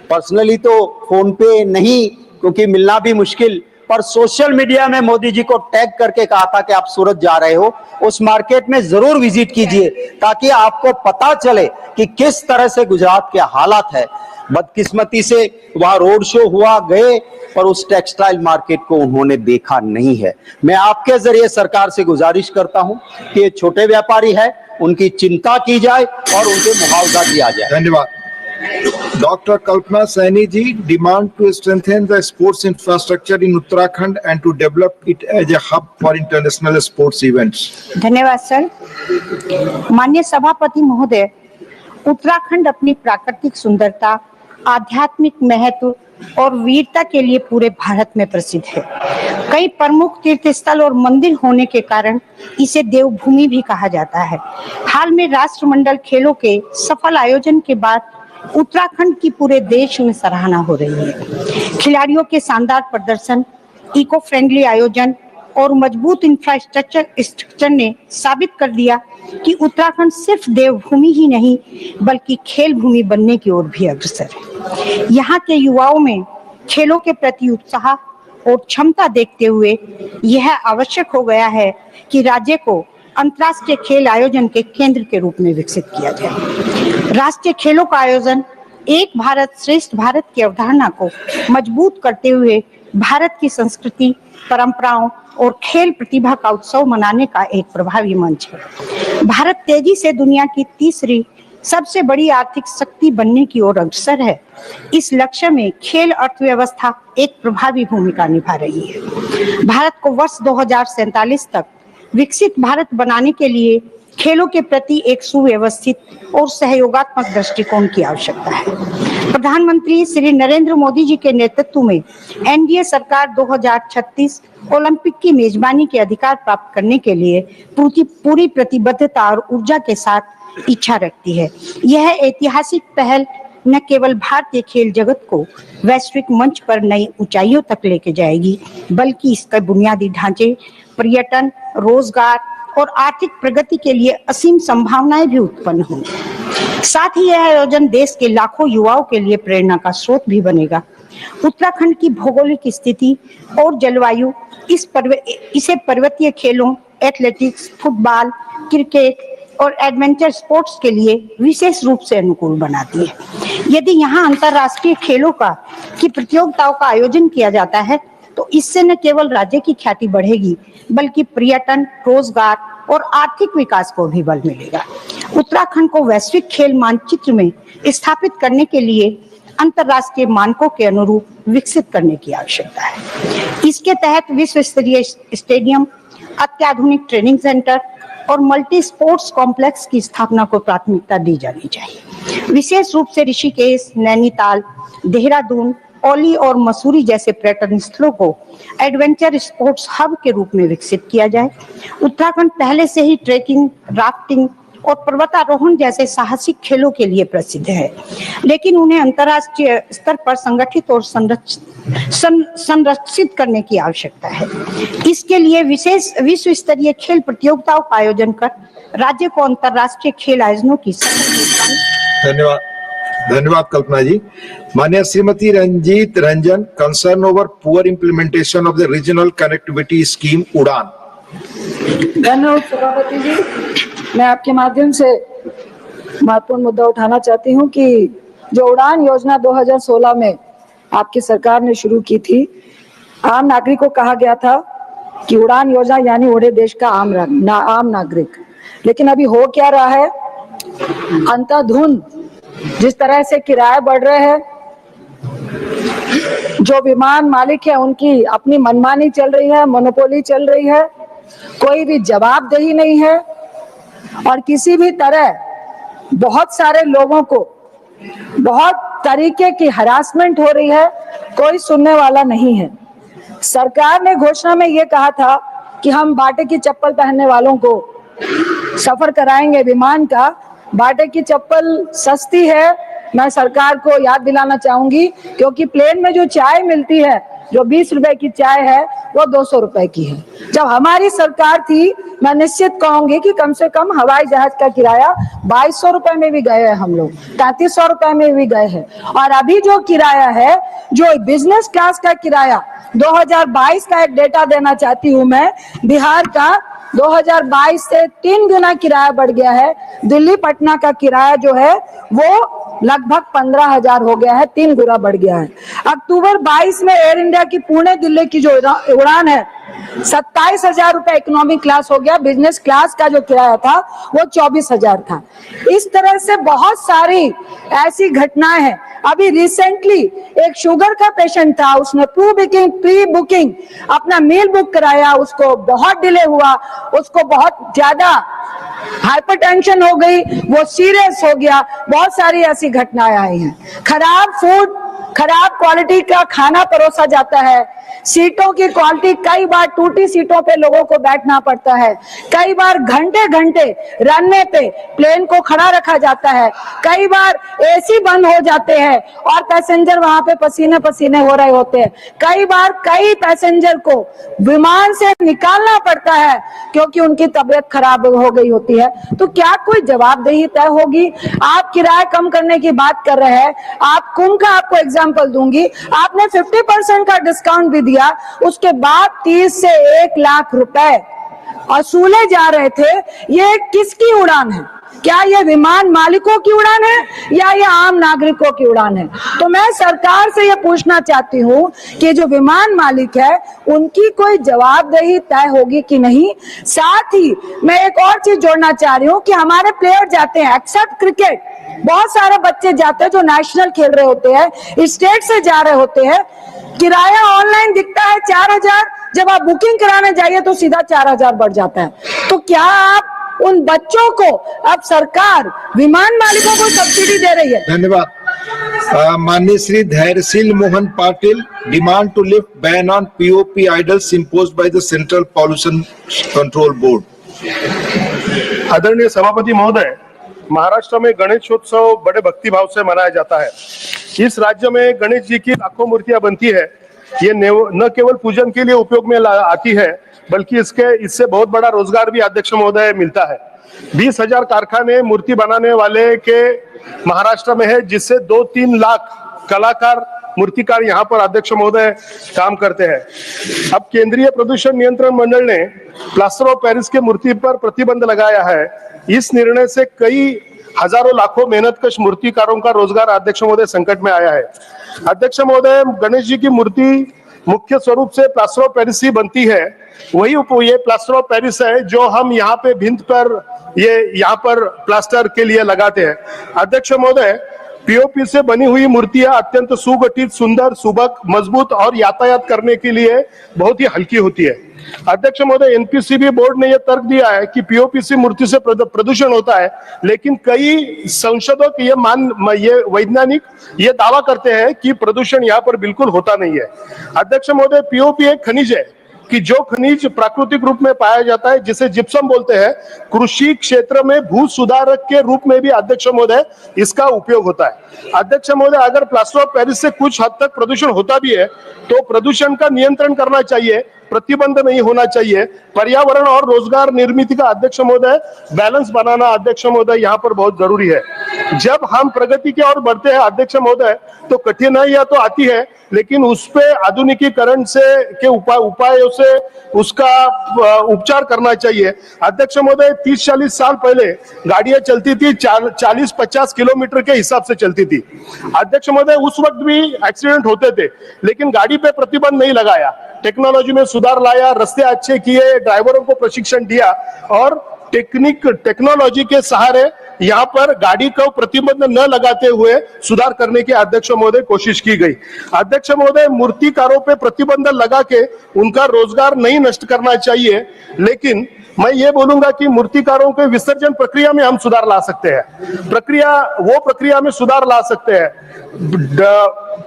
पर्सनली तो फोन पे नहीं, क्योंकि मिलना भी मुश्किल, पर सोशल मीडिया में मोदी जी को टैग करके कहा था कि आप सूरत जा रहे हो, उस मार्केट में जरूर विजिट कीजिए ताकि आपको पता चले कि किस तरह से गुजरात के हालात है। बदकिस्मती से वहां रोड शो हुआ, गए, पर उस टेक्सटाइल मार्केट को उन्होंने देखा नहीं है। मैं आपके जरिए सरकार से गुजारिश करता हूं कि ये छोटे व्यापारी है, उनकी चिंता की जाए और उनके मुआवजा दिया जाए। धन्यवाद। Dr. Kalpana Saini ji, demand to strengthen the sports infrastructure in Uttarakhand and to develop it as a hub for international sports events. धन्यवाद सर। माननीय सभापति महोदय, उत्तराखंड अपनी प्राकृतिक सुंदरता, आध्यात्मिक महत्व और वीरता के लिए पूरे भारत में प्रसिद्ध है। कई प्रमुख तीर्थ स्थल और मंदिर होने के कारण इसे देवभूमि भी कहा जाता है। हाल में राष्ट्रमंडल खेलों के सफल आयोजन के बाद उत्तराखंड की पूरे देश में सराहना हो रही है। खिलाड़ियों के शानदार प्रदर्शन, इको फ्रेंडली आयोजन और मजबूत इंफ्रास्ट्रक्चर ने साबित कर दिया कि उत्तराखंड सिर्फ देवभूमि ही नहीं बल्कि खेल भूमि बनने की ओर भी अग्रसर है। यहाँ के युवाओं में खेलों के प्रति उत्साह और क्षमता देखते हुए यह आवश्यक हो गया है कि राज्य को अंतर्राष्ट्रीय खेल आयोजन के केंद्र के रूप में विकसित किया जाए। राष्ट्रीय खेलों का आयोजन एक भारत श्रेष्ठ भारत की अवधारणा को मजबूत करते हुए भारत की संस्कृति, परंपराओं और खेल प्रतिभा का उत्सव मनाने का एक प्रभावी मंच है। भारत तेजी से दुनिया की तीसरी सबसे बड़ी आर्थिक शक्ति बनने की ओर अग्रसर है। इस लक्ष्य में खेल अर्थव्यवस्था एक प्रभावी भूमिका निभा रही है। भारत को वर्ष 2047 तक विकसित भारत बनाने के लिए खेलों के प्रति एक सुव्यवस्थित और सहयोगात्मक दृष्टिकोण की आवश्यकता है। प्रधानमंत्री श्री नरेंद्र मोदी जी के नेतृत्व में एनडीए सरकार 2036 ओलंपिक की मेजबानी के अधिकार प्राप्त करने के लिए पूरी प्रतिबद्धता और ऊर्जा के साथ इच्छा रखती है। यह ऐतिहासिक पहल न केवल भारतीय खेल जगत को वैश्विक मंच पर नई ऊंचाइयों तक लेके जाएगी, बल्कि इसका बुनियादी ढांचे, पर्यटन, रोजगार और आर्थिक प्रगति के लिए असीम संभावनाएं भी उत्पन्न होंगी। साथ ही यह आयोजन देश के लाखों युवाओं के लिए प्रेरणा का स्रोत भी बनेगा। उत्तराखंड की भौगोलिक स्थिति और जलवायु इसे पर्वतीय खेलों, एथलेटिक्स, फुटबॉल, क्रिकेट और एडवेंचर स्पोर्ट्स के लिए विशेष रूप से अनुकूल बनाती है। यदि यहाँ अंतर्राष्ट्रीय खेलों की प्रतियोगिताओं का आयोजन किया जाता है तो इससे न केवल राज्य की ख्याति बढ़ेगी, बल्कि पर्यटन, रोजगार और आर्थिक विकास को भी बल मिलेगा। उत्तराखंड को वैश्विक खेल मानचित्र में स्थापित करने के लिए अंतर्राष्ट्रीय मानकों के अनुरूप विकसित करने की आवश्यकता है। इसके तहत विश्व स्तरीय स्टेडियम, अत्याधुनिक ट्रेनिंग सेंटर और मल्टी स्पोर्ट्स कॉम्प्लेक्स की स्थापना को प्राथमिकता दी जानी चाहिए। विशेष रूप से ऋषिकेश, नैनीताल, देहरादून, औली और मसूरी जैसे पर्यटन स्थलों को एडवेंचर स्पोर्ट्स हब के रूप में विकसित किया जाए। उत्तराखंड पहले से ही ट्रैकिंग, राफ्टिंग और पर्वतारोहण जैसे साहसिक खेलों के लिए प्रसिद्ध है, लेकिन उन्हें अंतर्राष्ट्रीय स्तर पर संगठित और संरक्षित करने की आवश्यकता है। इसके लिए विशेष विश्व स्तरीय खेल प्रतियोगिताओं का आयोजन कर राज्य को अंतर्राष्ट्रीय खेल आयोजनों की धन्यवाद कल्पना जी। माननीय Shrimati Ranjeet Ranjan, concern over poor implementation of the regional connectivity scheme Udan. धन्यवाद सभापति जी। मैं आपके माध्यम से महत्वपूर्ण मुद्दा उठाना चाहती हूं कि जो उड़ान योजना 2016 में आपकी सरकार ने शुरू की थी, आम नागरिक को कहा गया था कि उड़ान योजना यानी उड़े देश का आम नागरिक। लेकिन अभी हो क्या रहा है, अंधाधुंध जिस तरह से किराए बढ़ रहे हैं, जो विमान मालिक है उनकी अपनी मनमानी चल रही है, मोनोपोली चल रही है, कोई भी जवाबदेही नहीं है और किसी भी तरह बहुत सारे लोगों को बहुत तरीके की हरासमेंट हो रही है, कोई सुनने वाला नहीं है। सरकार ने घोषणा में ये कहा था कि हम बाटे की चप्पल पहनने वालों को सफर कराएंगे विमान का। बाटे की चप्पल सस्ती है, मैं सरकार को याद दिलाना चाहूंगी, क्योंकि प्लेन में जो चाय मिलती है, जो 20 रुपए की चाय है, वो 200 रुपए की है। जब हमारी सरकार थी, मैं निश्चित कहूंगी कि कम से कम हवाई जहाज का किराया 2200 रुपए में भी गए हैं हम लोग, 3300 रुपए में भी गए हैं। और अभी जो किराया है, जो बिजनेस क्लास का किराया, 2022 का एक डेटा देना चाहती हूँ मैं, बिहार का 2022 से 3 गुना किराया बढ़ गया है। दिल्ली पटना का किराया जो है वो लगभग 15,000 हो गया है, 3 गुना बढ़ गया है। अक्टूबर 22 में एयर इंडिया की पुणे दिल्ली की जो उड़ान है 27,000 रुपए इकोनॉमिक क्लास हो गया, बिजनेस क्लास का जो किराया था वो 24,000 था। इस तरह से बहुत सारी ऐसी घटनाएं हैं। अभी रिसेंटली एक शुगर का पेशेंट था, उसने प्री बुकिंग अपना मील बुक कराया, उसको बहुत डिले हुआ, उसको बहुत ज्यादा हाइपरटेंशन हो गई, वो सीरियस हो गया। बहुत सारी ऐसी घटनाएं आई हैं। खराब फूड, खराब क्वालिटी का खाना परोसा जाता है, सीटों की क्वालिटी, कई बार टूटी सीटों पे लोगों को बैठना पड़ता है, कई बार घंटे घंटे रनवे पे प्लेन को खड़ा रखा जाता है, कई बार एसी बंद हो जाते हैं और पैसेंजर वहां पे पसीने पसीने हो रहे होते हैं, कई बार कई पैसेंजर को विमान से निकालना पड़ता है क्योंकि उनकी तबीयत खराब हो गई होती है। तो क्या कोई जवाबदेही तय होगी? आप किराया कम करने की बात कर रहे हैं, आप कुंभ का आपको एग्जाम्पल दूंगी, आपने 50% का डिस्काउंट भी दिया, उसके बाद 30 से 1 लाख रुपए वसूले जा रहे थे। ये किसकी उड़ान है? क्या ये विमान मालिकों की उड़ान है या ये आम नागरिकों की उड़ान है? तो मैं सरकार से ये पूछना चाहती हूँ कि जो विमान मालिक है उनकी कोई जवाबदेही तय होगी कि नहीं। साथ ही मैं एक और चीज जोड़ना चाह रही हूँ कि हमारे प्लेयर जाते हैं, एक्सेप्ट क्रिकेट, बहुत सारे बच्चे जाते हैं जो नेशनल खेल रहे होते हैं, स्टेट से जा रहे होते हैं, किराया ऑनलाइन दिखता है 4,000, जब आप बुकिंग कराने जाइए तो सीधा 4,000 बढ़ जाता है। तो क्या आप उन बच्चों को, अब सरकार विमान मालिकों को सब्सिडी दे रही है? धन्यवाद माननीय Shri Dhairyasheel Mohan Patil demand to lift ban on POP idols imposed by the Central Pollution Control Board. आदरणीय सभापति महोदय, महाराष्ट्र में गणेशोत्सव बड़े भक्तिभाव से मनाया जाता है। इस राज्य में गणेश जी की लाखों मूर्तियां बनती है। ये न केवल पूजन के लिए उपयोग में आती है, बल्कि इससे बहुत बड़ा रोजगार भी अध्यक्ष महोदय मिलता है। 20,000 कारखाने मूर्ति बनाने वाले के महाराष्ट्र में है, जिससे 2-3 लाख कलाकार मूर्तिकार यहाँ पर अध्यक्ष महोदय काम करते हैं। अब केंद्रीय प्रदूषण नियंत्रण मंडल ने प्लास्टर ऑफ पेरिस के मूर्ति पर प्रतिबंध लगाया है। इस निर्णय से कई हजारों लाखों मेहनतकश मूर्तिकारों का रोजगार अध्यक्ष महोदय संकट में आया है। अध्यक्ष महोदय, गणेश जी की मूर्ति मुख्य स्वरूप से प्लास्टर ऑफ पेरिस ही बनती है। वही ये प्लास्टर ऑफ पेरिस है जो हम यहाँ पे भिंत पर यहाँ पर प्लास्टर के लिए लगाते हैं। अध्यक्ष महोदय, पीओपी से बनी हुई मूर्तियां अत्यंत सुगठित, सुंदर, सुबक, मजबूत और यातायात करने के लिए बहुत ही हल्की होती है। अध्यक्ष महोदय, एनपीसीबी बोर्ड ने यह तर्क दिया है कि पीओपीसी मूर्ति से प्रदूषण होता है, लेकिन कई संशोधक ये वैज्ञानिक ये दावा करते हैं कि प्रदूषण यहाँ पर बिल्कुल होता नहीं है। अध्यक्ष महोदय, पीओपी एक खनिज है कि जो खनिज प्राकृतिक रूप में पाया जाता है, जिसे जिप्सम बोलते हैं। कृषि क्षेत्र में भू सुधारक के रूप में भी अध्यक्ष महोदय इसका उपयोग होता है। अध्यक्ष महोदय, अगर प्लास्टर ऑफ पेरिस से कुछ हद तक प्रदूषण होता भी है, तो प्रदूषण का नियंत्रण करना चाहिए, प्रतिबंध नहीं होना चाहिए। पर्यावरण और रोजगार निर्मित का अध्यक्ष महोदय बैलेंस बनाना अध्यक्ष महोदय यहाँ पर बहुत जरूरी है। जब हम प्रगति की ओर बढ़ते हैं अध्यक्ष महोदय, तो कठिनाइयां तो आती है, लेकिन उस पे आधुनिकीकरण से के उपायों से उसका उपचार करना चाहिए। अध्यक्ष महोदय, 30-40 साल पहले गाड़ियां चलती थी 40-50 किलोमीटर के हिसाब से चलती थी। अध्यक्ष महोदय, उस वक्त भी एक्सीडेंट होते थे, लेकिन गाड़ी पे प्रतिबंध नहीं लगाया। टेक्नोलॉजी में सुधार लाया, रास्ते अच्छे किए, ड्राइवरों को प्रशिक्षण दिया और टेक्नोलॉजी के सहारे यहाँ पर गाड़ी को प्रतिबंध न लगाते हुए सुधार करने की अध्यक्ष महोदय कोशिश की गई। अध्यक्ष महोदय, मूर्तिकारों पे प्रतिबंध लगा के उनका रोजगार नहीं नष्ट करना चाहिए, लेकिन मैं ये बोलूंगा कि मूर्तिकारों के विसर्जन प्रक्रिया में हम सुधार ला सकते हैं। प्रक्रिया में सुधार ला सकते हैं।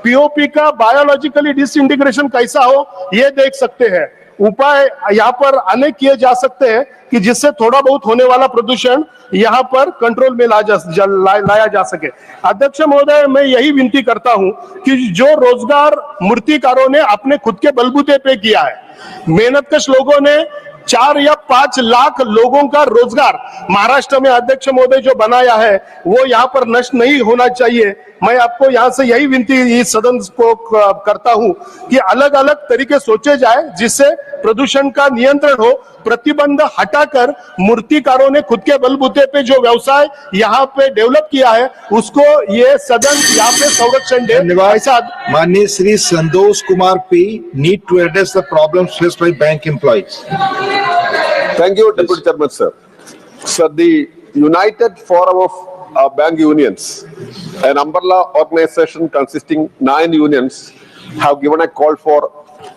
पीओपी का बायोलॉजिकली डिसइंटीग्रेशन कैसा हो ये देख सकते हैं। उपाय यहाँ पर अनेक किए जा सकते हैं कि जिससे थोड़ा बहुत होने वाला प्रदूषण यहाँ पर कंट्रोल में लाया जा सके। अध्यक्ष महोदय, मैं यही विनती करता हूं कि जो रोजगार मूर्तिकारों ने अपने खुद के बलबूते पे किया है, मेहनतकश लोगों ने 4 या 5 लाख लोगों का रोजगार महाराष्ट्र में अध्यक्ष महोदय जो बनाया है, वो यहाँ पर नष्ट नहीं होना चाहिए। मैं आपको यहाँ से यही विनती इस सदन को करता हूँ कि अलग अलग तरीके सोचे जाए जिससे प्रदूषण का नियंत्रण हो। प्रतिबंध हटाकर मूर्तिकारों ने खुद के बलबूते पे जो व्यवसाय यहाँ पे डेवलप किया है, उसको ये सदन यहाँ पे संरक्षण दे। धन्यवाद। माननीय Shri Santosh Kumar P need to address the problems faced by bank employees. Thank you, Deputy Chairman, sir. Sir, the United Forum of Bank Unions, an umbrella organization consisting 9 unions, have given a call for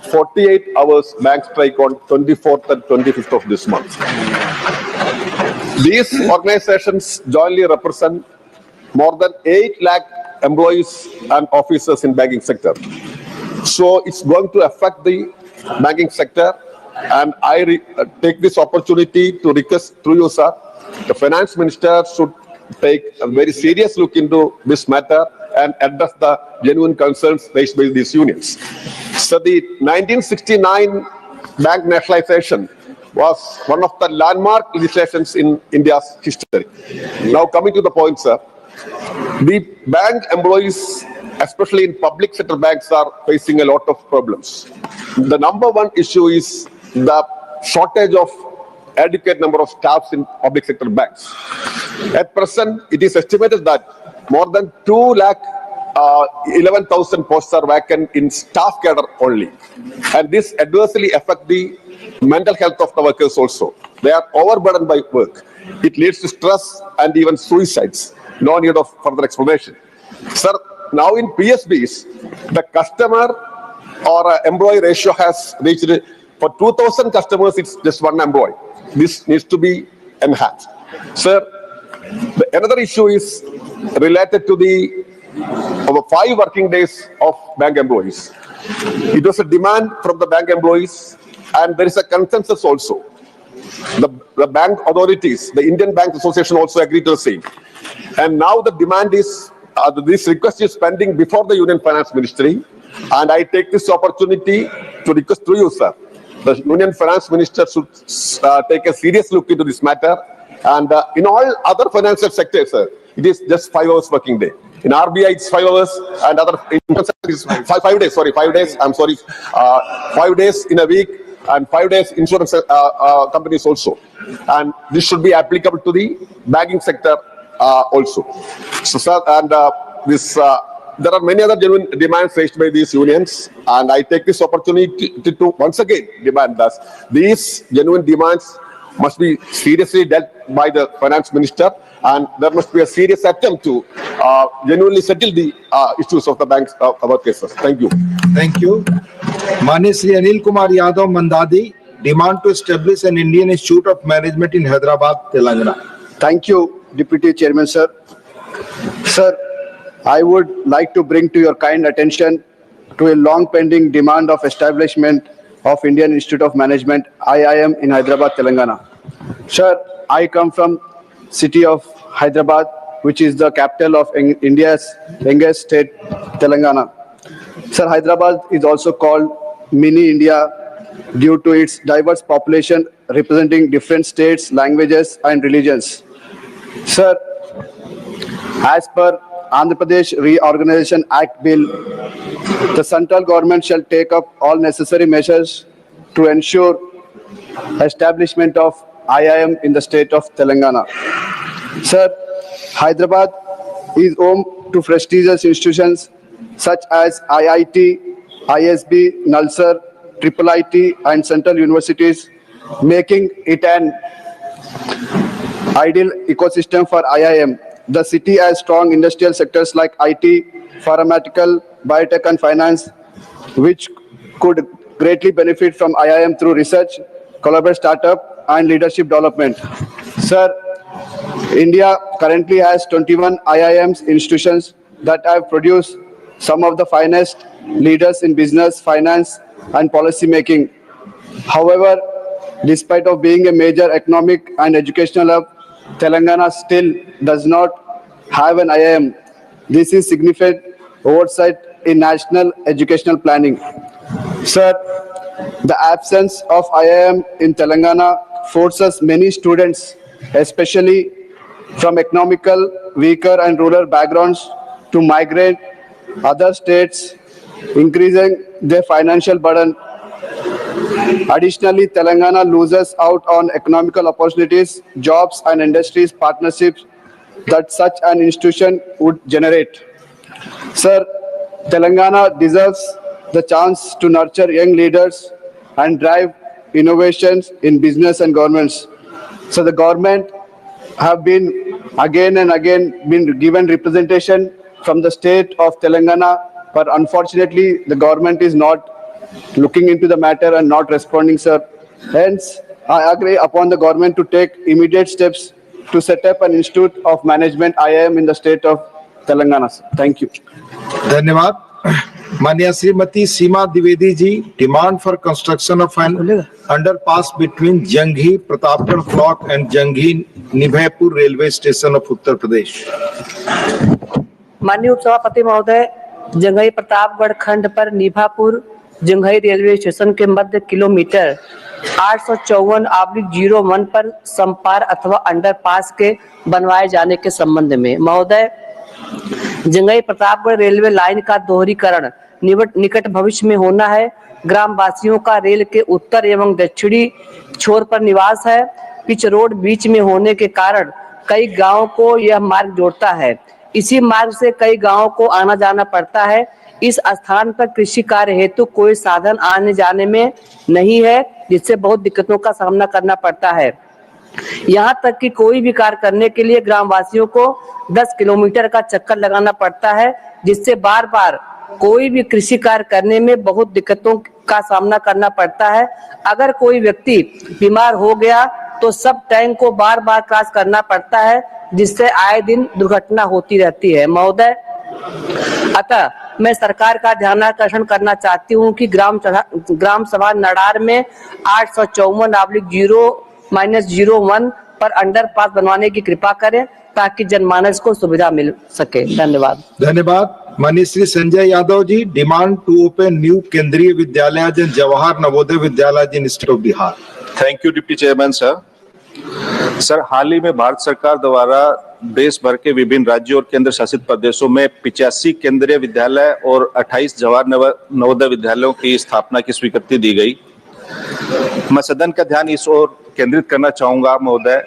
48 hours bank strike on 24th and 25th of this month. These organizations jointly represent more than 8 lakh employees and officers in banking sector. So it's going to affect the banking sector. And I take this opportunity to request through you, sir, the finance minister should take a very serious look into this matter and address the genuine concerns raised by these unions. So the 1969 bank nationalization was one of the landmark legislations in India's history. Now coming to the point, sir, the bank employees, especially in public sector banks, are facing a lot of problems. The number one issue is the shortage of adequate number of staffs in public sector banks. At present, it is estimated that more than 2,11,000 posts are vacant in staff cadre only. And this adversely affects the mental health of the workers also. They are overburdened by work. It leads to stress and even suicides. No need of further explanation. Sir, now in PSBs, the customer or employee ratio has reached, for 2,000 customers, it's just 1 employee. This needs to be enhanced. Sir, another issue is related to the over 5 working days of bank employees. It was a demand from the bank employees, and there is a consensus also. The bank authorities, the Indian Bank Association also agreed to the same. And now the demand is, this request is pending before the Union Finance Ministry. And I take this opportunity to request through you, sir. The Union Finance Minister should take a serious look into this matter. And in all other financial sectors, sir, it is just 5 hours working day. In RBI, it's 5 hours, and other is 5 days. Sorry, 5 days. I'm sorry, 5 days in a week, and 5 days insurance companies also. And this should be applicable to the banking sector also. So, sir, and there are many other genuine demands raised by these unions, and I take this opportunity to once again demand that these genuine demands must be seriously dealt by the finance minister, and there must be a serious attempt to genuinely settle the issues of the banks of our cases. Thank you. Thank you. Mane Shri Anil Kumar Yadav Mandadi, demand to establish an Indian Institute of Management in Hyderabad, Telangana. Thank you, Deputy Chairman, sir. Sir, I would like to bring to your kind attention to a long pending demand of establishment of Indian Institute of Management, IIM, in Hyderabad, Telangana. Sir, I come from city of Hyderabad, which is the capital of India's youngest state, Telangana. Sir, Hyderabad is also called Mini India due to its diverse population representing different states, languages, and religions. Sir, as per Andhra Pradesh Reorganization Act Bill, the central government shall take up all necessary measures to ensure establishment of IIM in the state of Telangana. Sir, Hyderabad is home to prestigious institutions such as IIT, ISB, Nalsar, IIIT, and central universities, making it an ideal ecosystem for IIM. The city has strong industrial sectors like IT, pharmaceutical, biotech, and finance, which could greatly benefit from IIM through research, collaborative startup, and leadership development. Sir, India currently has 21 IIMs institutions that have produced some of the finest leaders in business, finance, and policy making. However, despite of being a major economic and educational hub, Telangana still does not have an IIM. This is significant oversight in national educational planning. Sir, the absence of IIM in Telangana forces many students, especially from economical, weaker and rural backgrounds, to migrate other states, increasing their financial burden. Additionally, Telangana loses out on economical opportunities, jobs, and industries partnerships that such an institution would generate. Sir, Telangana deserves the chance to nurture young leaders and drive innovations in business and governments. So the government have been again and again been given representation from the state of Telangana, but unfortunately the government is not looking into the matter and not responding, sir. Hence, I agree upon the government to take immediate steps to set up an Institute of Management IIM in the state of Telangana. Sir. Thank you. धन्यवाद. माननीय श्रीमती सीमा Dwivedi ji, demand for construction of an underpass between Janghi Pratapgarh block and Janghi Nibhaipur railway station of Uttar Pradesh. माननीय उपसभापति महोदय, जंघई प्रतापगढ़ खंड पर निभापुर Janghai railway station के मध्य kilometre 854/01 पर संपार अथवा अंडरपास के बनवाए जाने के संबंध में महोदय, जंघई प्रतापगढ़ रेलवे लाइन का दोहरीकरण निकट भविष्य में होना है। ग्राम वासियों का रेल के उत्तर एवं दक्षिणी छोर पर निवास है। पिच रोड बीच में होने के कारण कई गांवों को यह मार्ग जोड़ता है। इसी मार्ग से कई गांवों को आना जाना पड़ता है। इस स्थान पर कृषि कार्य हेतु कोई साधन आने जाने में नहीं है, जिससे बहुत दिक्कतों का सामना करना पड़ता है। यहाँ तक कि कोई भी कार्य करने के लिए ग्रामवासियों को 10 किलोमीटर का चक्कर लगाना पड़ता है, जिससे बार बार कोई भी कृषि कार्य करने में बहुत दिक्कतों का सामना करना पड़ता है। अगर कोई व्यक्ति बीमार हो गया तो सब टैंक को बार बार क्रॉस करना पड़ता है, जिससे आए दिन दुर्घटना होती रहती है। महोदय, अतः मैं सरकार का ध्यानाकर्षण करना चाहती हूँ कि ग्राम सभा नडार में 854/0-01 पर अंडरपास बनवाने की कृपा करें ताकि जनमानस को सुविधा मिल सके। धन्यवाद। धन्यवाद। माननीय Shri Sanjay Yadav ji, demand to open new Kendriya Vidyalaya and Jawahar Navodaya Vidyalaya in state of Bihar. Thank you deputy chairman sir. Sir, हाल ही में भारत सरकार द्वारा देश भर के विभिन्न राज्यों और केंद्र शासित प्रदेशों में 85 केंद्रीय विद्यालय और 28 जवाहर नवोदय विद्यालयों की स्थापना की स्वीकृति दी गई। मैं सदन का ध्यान इस ओर केंद्रित करना चाहूंगा महोदय,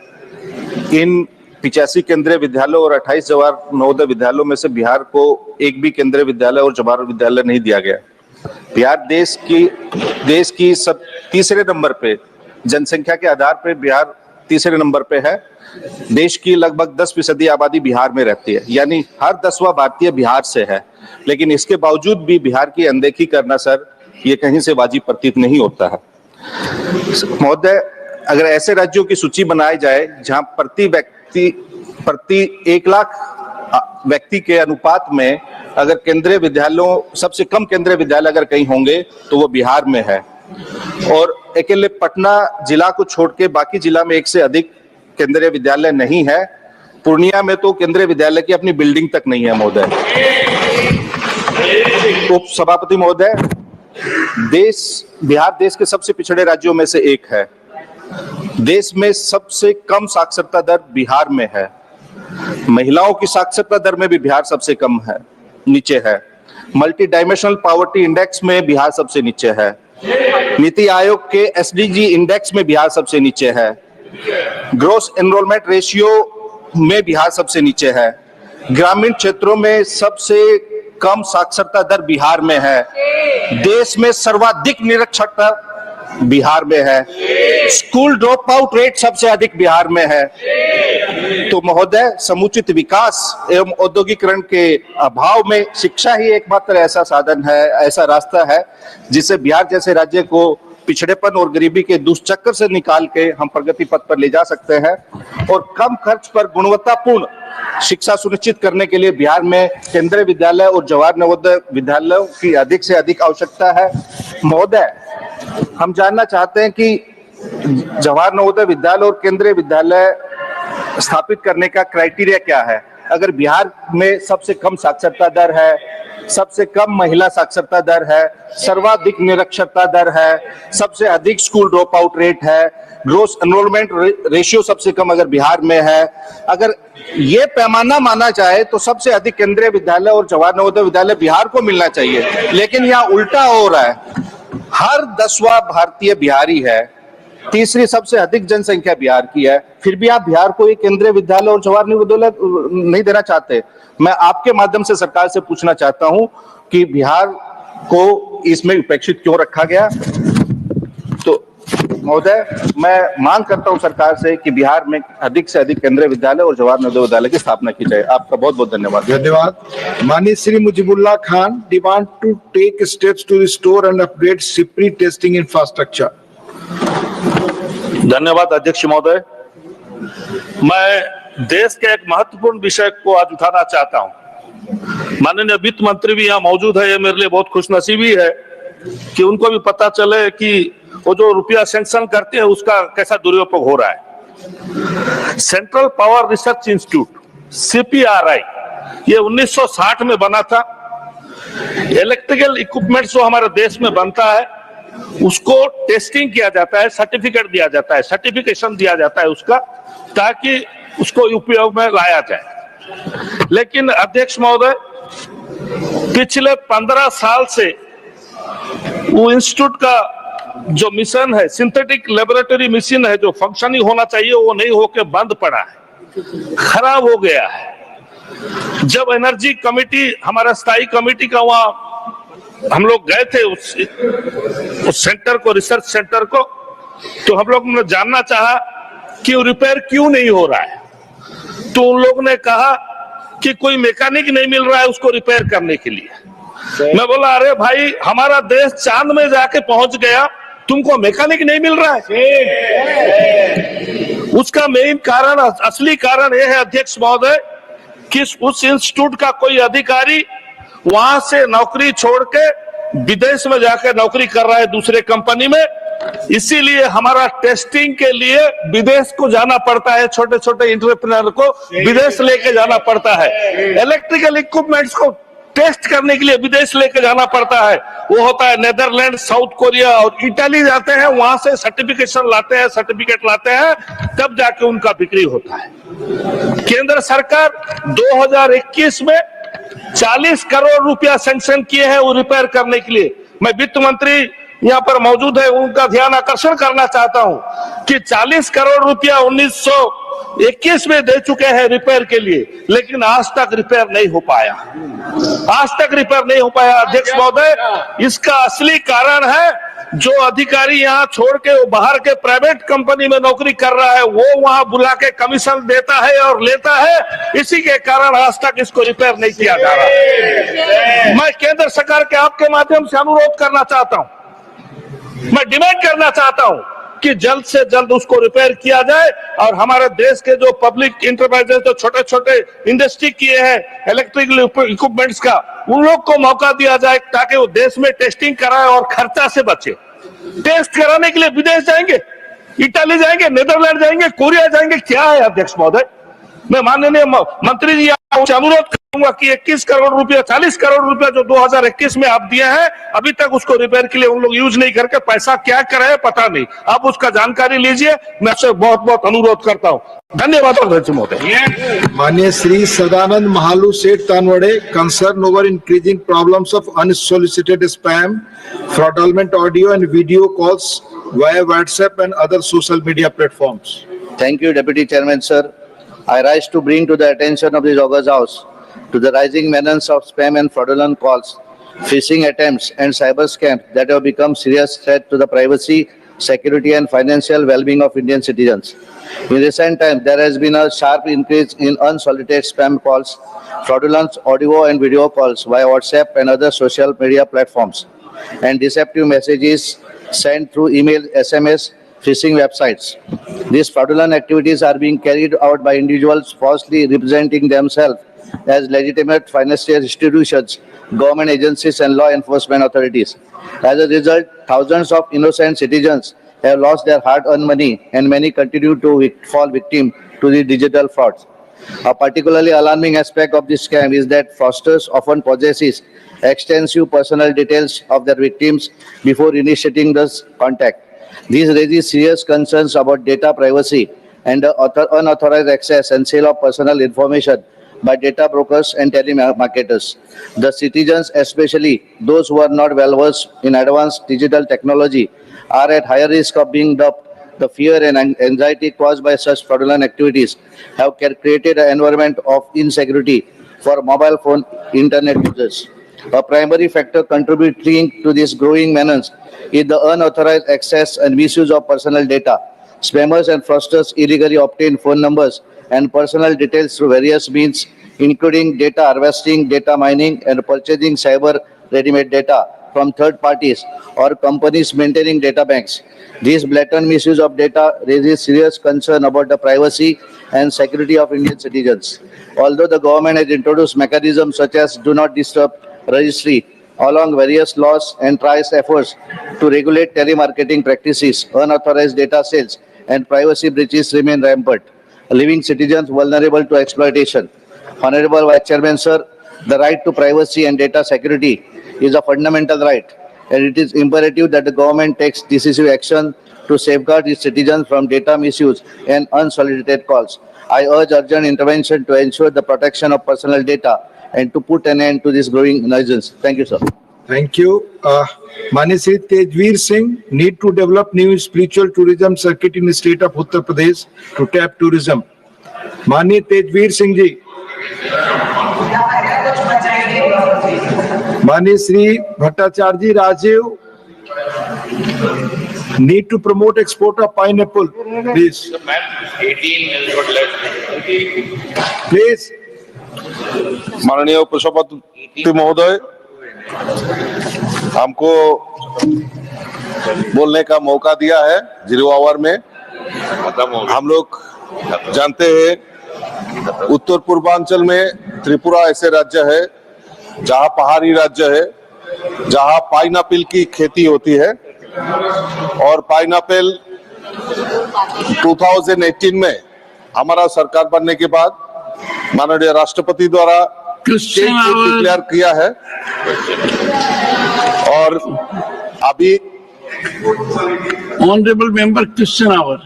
इन 85 केंद्रीय विद्यालयों और 28 जवाहर नवोदय विद्यालयों में से बिहार को एक भी केंद्रीय विद्यालय और जवाहर विद्यालय नहीं दिया गया। बिहार देश की सब तीसरे नंबर पे, जनसंख्या के आधार पर बिहार तीसरे नंबर पे है। देश की लगभग 10% आबादी बिहार में रहती है, यानी हर 10वां भारतीय बिहार से है। लेकिन इसके बावजूद भी बिहार की अनदेखी करना सर, ये कहीं से वाजिब प्रतीत नहीं होता है। महोदय, अगर ऐसे राज्यों की सूची बनाई जाए जहां प्रति 1 लाख व्यक्ति के अनुपात में अगर केंद्रीय विद्यालयों, सबसे कम केंद्रीय विद्यालय अगर कहीं होंगे तो वो बिहार में है। और अकेले पटना जिला को छोड़ के बाकी जिला में 1 से अधिक केंद्रीय विद्यालय नहीं है। पूर्णिया में तो केंद्रीय विद्यालय की अपनी बिल्डिंग तक नहीं है महोदय। उप सभापति महोदय, बिहार देश के सबसे पिछड़े राज्यों में से एक है। देश में सबसे कम साक्षरता दर बिहार में है। महिलाओं की साक्षरता दर में भी बिहार सबसे कम है, नीचे है। मल्टी डायमेंशनल पॉवर्टी इंडेक्स में बिहार सबसे नीचे है। नीति आयोग के एसडीजी इंडेक्स में बिहार सबसे नीचे है। ग्रोस एनरोलमेंट रेशियो में बिहार सबसे नीचे है। ग्रामीण क्षेत्रों में सबसे कम साक्षरता दर बिहार में है। देश में सर्वाधिक निरक्षरता बिहार में है। स्कूल ड्रॉप आउट रेट सबसे अधिक बिहार में है। तो महोदय, समुचित विकास एवं औद्योगिकरण के अभाव में शिक्षा ही एकमात्र ऐसा साधन है, ऐसा रास्ता है जिससे बिहार जैसे राज्य को पिछड़ेपन और गरीबी के दुष्चक्र से निकाल के हम प्रगति पथ पर ले जा सकते हैं। और कम खर्च पर गुणवत्तापूर्ण शिक्षा सुनिश्चित करने के लिए बिहार में केंद्रीय विद्यालय और जवाहर नवोदय विद्यालयों की अधिक से अधिक आवश्यकता है। महोदय, हम जानना चाहते हैं कि जवाहर नवोदय विद्यालय और केंद्रीय विद्यालय स्थापित करने का क्राइटेरिया क्या है। अगर बिहार में सबसे कम साक्षरता दर है, सबसे कम महिला साक्षरता दर है, सर्वाधिक निरक्षरता दर है, सबसे अधिक स्कूल ड्रॉप आउट रेट है, ग्रोस एनरोलमेंट रेशियो सबसे कम अगर बिहार में है, अगर ये पैमाना माना जाए तो सबसे अधिक केंद्रीय विद्यालय और जवाहर नवोदय विद्यालय बिहार को मिलना चाहिए। लेकिन यहाँ उल्टा हो रहा है। हर 10वां भारतीय बिहारी है। तीसरी सबसे अधिक जनसंख्या बिहार की है, फिर भी आप बिहार को एक केंद्रीय विद्यालय और जवाहर नवोदय नहीं देना चाहते। मैं आपके माध्यम से सरकार से पूछना चाहता हूं कि बिहार को इसमें उपेक्षित क्यों रखा गया। तो महोदय, मैं मांग करता हूं सरकार से कि बिहार में अधिक से अधिक केंद्रीय विद्यालय और जवाहर नवोदय विद्यालय की स्थापना की जाए। आपका बहुत बहुत धन्यवाद। धन्यवाद। माननीय Shri Mujibullah Khan, demand to take steps to restore and upgrade Sipri testing infrastructure. धन्यवाद अध्यक्ष महोदय। मैं देश के एक महत्वपूर्ण विषय को आज उठाना चाहता हूं। माननीय वित्त मंत्री भी यहाँ मौजूद है, ये मेरे लिए बहुत खुशनसीबी है कि उनको भी पता चले कि वो जो रुपया सैंक्शन करते हैं उसका कैसा दुरुपयोग हो रहा है। Central power research institute CPRI ये 1960 में बना था। इलेक्ट्रिकल इक्विपमेंट जो हमारे देश में बनता है उसको टेस्टिंग किया जाता है, सर्टिफिकेट दिया जाता है, सर्टिफिकेशन दिया जाता है उसका, ताकि उसको उपयोग में लाया जाए। लेकिन अध्यक्ष महोदय, पिछले 15 साल से वो इंस्टीट्यूट का जो मिशन है, सिंथेटिक लेबोरेटरी मिशन है, जो फंक्शनिंग होना चाहिए वो नहीं होके बंद पड़ा है, खराब हो गया है। जब एनर्जी कमेटी, हमारा स्थायी कमेटी का वहां हम लोग गए थे उस सेंटर को, रिसर्च सेंटर को, तो हम लोग ने जानना चाहा कि रिपेयर क्यों नहीं हो रहा है। तो उन लोगों ने कहा कि कोई मैकेनिक नहीं मिल रहा है उसको रिपेयर करने के लिए। मैं बोला, अरे भाई, हमारा देश चांद में जाके पहुंच गया, तुमको मैकेनिक नहीं मिल रहा है। उसका मेन कारण, असली कारण यह है अध्यक्ष महोदय कि उस इंस्टीट्यूट का कोई अधिकारी वहां से नौकरी छोड़ के विदेश में जाकर नौकरी कर रहा है दूसरे कंपनी में, इसीलिए हमारा टेस्टिंग के लिए विदेश को जाना पड़ता है। छोटे छोटे एंटरप्रेन्योर को विदेश लेके जाना पड़ता है। इलेक्ट्रिकल इक्विपमेंट्स को टेस्ट करने के लिए विदेश लेके जाना पड़ता है। वो होता है नेदरलैंड, साउथ कोरिया और इटली जाते हैं, वहां से सर्टिफिकेशन लाते हैं, सर्टिफिकेट लाते हैं, तब जाके उनका बिक्री होता है। केंद्र सरकार 2021 में 40 करोड़ रुपया सैंक्शन किए हैं वो रिपेयर करने के लिए। मैं वित्त मंत्री यहाँ पर मौजूद है, उनका ध्यान आकर्षण करना चाहता हूं कि 40 करोड़ रुपया 1921 में दे चुके हैं रिपेयर के लिए, लेकिन आज तक रिपेयर नहीं हो पाया। आज तक रिपेयर नहीं हो पाया। अध्यक्ष महोदय, इसका असली कारण है जो अधिकारी यहाँ छोड़ के वो बाहर के प्राइवेट कंपनी में नौकरी कर रहा है, वो वहां बुला के कमीशन देता है और लेता है। इसी के कारण आज तक इसको रिपेयर नहीं किया जा रहा। मैं केंद्र सरकार के आपके माध्यम से अनुरोध करना चाहता हूं, मैं डिमांड करना चाहता हूं कि जल्द से जल्द उसको रिपेयर किया जाए और हमारे देश के जो पब्लिक इंटरप्राइजेस जो छोटे छोटे इंडस्ट्री किए हैं इलेक्ट्रिकल इक्विपमेंट्स का, उन लोग को मौका दिया जाए ताकि वो देश में टेस्टिंग कराए और खर्चा से बचे। टेस्ट कराने के लिए विदेश जाएंगे, इटली जाएंगे, नेदरलैंड जाएंगे, कोरिया जाएंगे, क्या है अध्यक्ष महोदय? मैं माननीय मंत्री जी आपसे अनुरोध करूंगा कि 21 करोड़ रुपया 40 करोड़ रुपया जो 2021 में आप दिए हैं, अभी तक उसको रिपेयर के लिए उन लोग यूज नहीं करके पैसा क्या करे पता नहीं। आप उसका जानकारी लीजिए, मैं आपसे बहुत बहुत अनुरोध करता हूं। धन्यवाद अध्यक्ष महोदय। माननीय Shri Sadanand Mahalu Shet Tanavade, concern over increasing problems of unsolicited spam, fraudulent audio and video calls via WhatsApp and other social media platforms. Thank you, Deputy Chairman, sir. I rise to bring to the attention of this August House to the rising menace of spam and fraudulent calls, phishing attempts, and cyber scams that have become serious threat to the privacy, security, and financial well-being of Indian citizens. In recent times, there has been a sharp increase in unsolicited spam calls, fraudulent audio and video calls via WhatsApp and other social media platforms, and deceptive messages sent through email, SMS, phishing websites. These fraudulent activities are being carried out by individuals falsely representing themselves as legitimate financial institutions, government agencies, and law enforcement authorities. As a result, thousands of innocent citizens have lost their hard-earned money, and many continue to fall victim to the digital frauds. A particularly alarming aspect of this scam is that fraudsters often possess extensive personal details of their victims before initiating this contact. These raises serious concerns about data privacy and the unauthorized access and sale of personal information by data brokers and telemarketers. The citizens, especially those who are not well versed in advanced digital technology, are at higher risk of being duped. The fear and anxiety caused by such fraudulent activities have created an environment of insecurity for mobile phone internet users. A primary factor contributing to this growing menace is the unauthorized access and misuse of personal data. Spammers and fraudsters illegally obtain phone numbers and personal details through various means, including data harvesting, data mining, and purchasing cyber ready-made data from third parties or companies maintaining data banks. This blatant misuse of data raises serious concern about the privacy and security of Indian citizens. Although the government has introduced mechanisms such as Do Not Disturb registry along various laws and tries efforts to regulate telemarketing practices, unauthorized data sales, and privacy breaches remain rampant, leaving citizens vulnerable to exploitation. Honorable Vice Chairman, sir, the right to privacy and data security is a fundamental right, and it is imperative that the government takes decisive action to safeguard its citizens from data misuse and unsolicited calls. I urge urgent intervention to ensure the protection of personal data and to put an end to this growing nuisance. Thank you, sir. Thank you. Mani Sri Tejveer Singh, need to develop new spiritual tourism circuit in the state of Uttar Pradesh to tap tourism. Mani Tejveer Singh ji. Mani Sri Bhattacharya Rajiv, need to promote export of pineapple. Please. Please. माननीय उपसभापति महोदय, हमको बोलने का मौका दिया है 0 our में। हम लोग जानते हैं उत्तर पूर्वांचल में त्रिपुरा ऐसे राज्य है जहां पहाड़ी राज्य है, जहां पाइनएप्पल की खेती होती है और पाइनएप्पल 2018 में हमारा सरकार बनने के बाद माननीय राष्ट्रपति द्वारा स्टेट फूड डिक्लेयर किया है और अभी Honorable member question hour.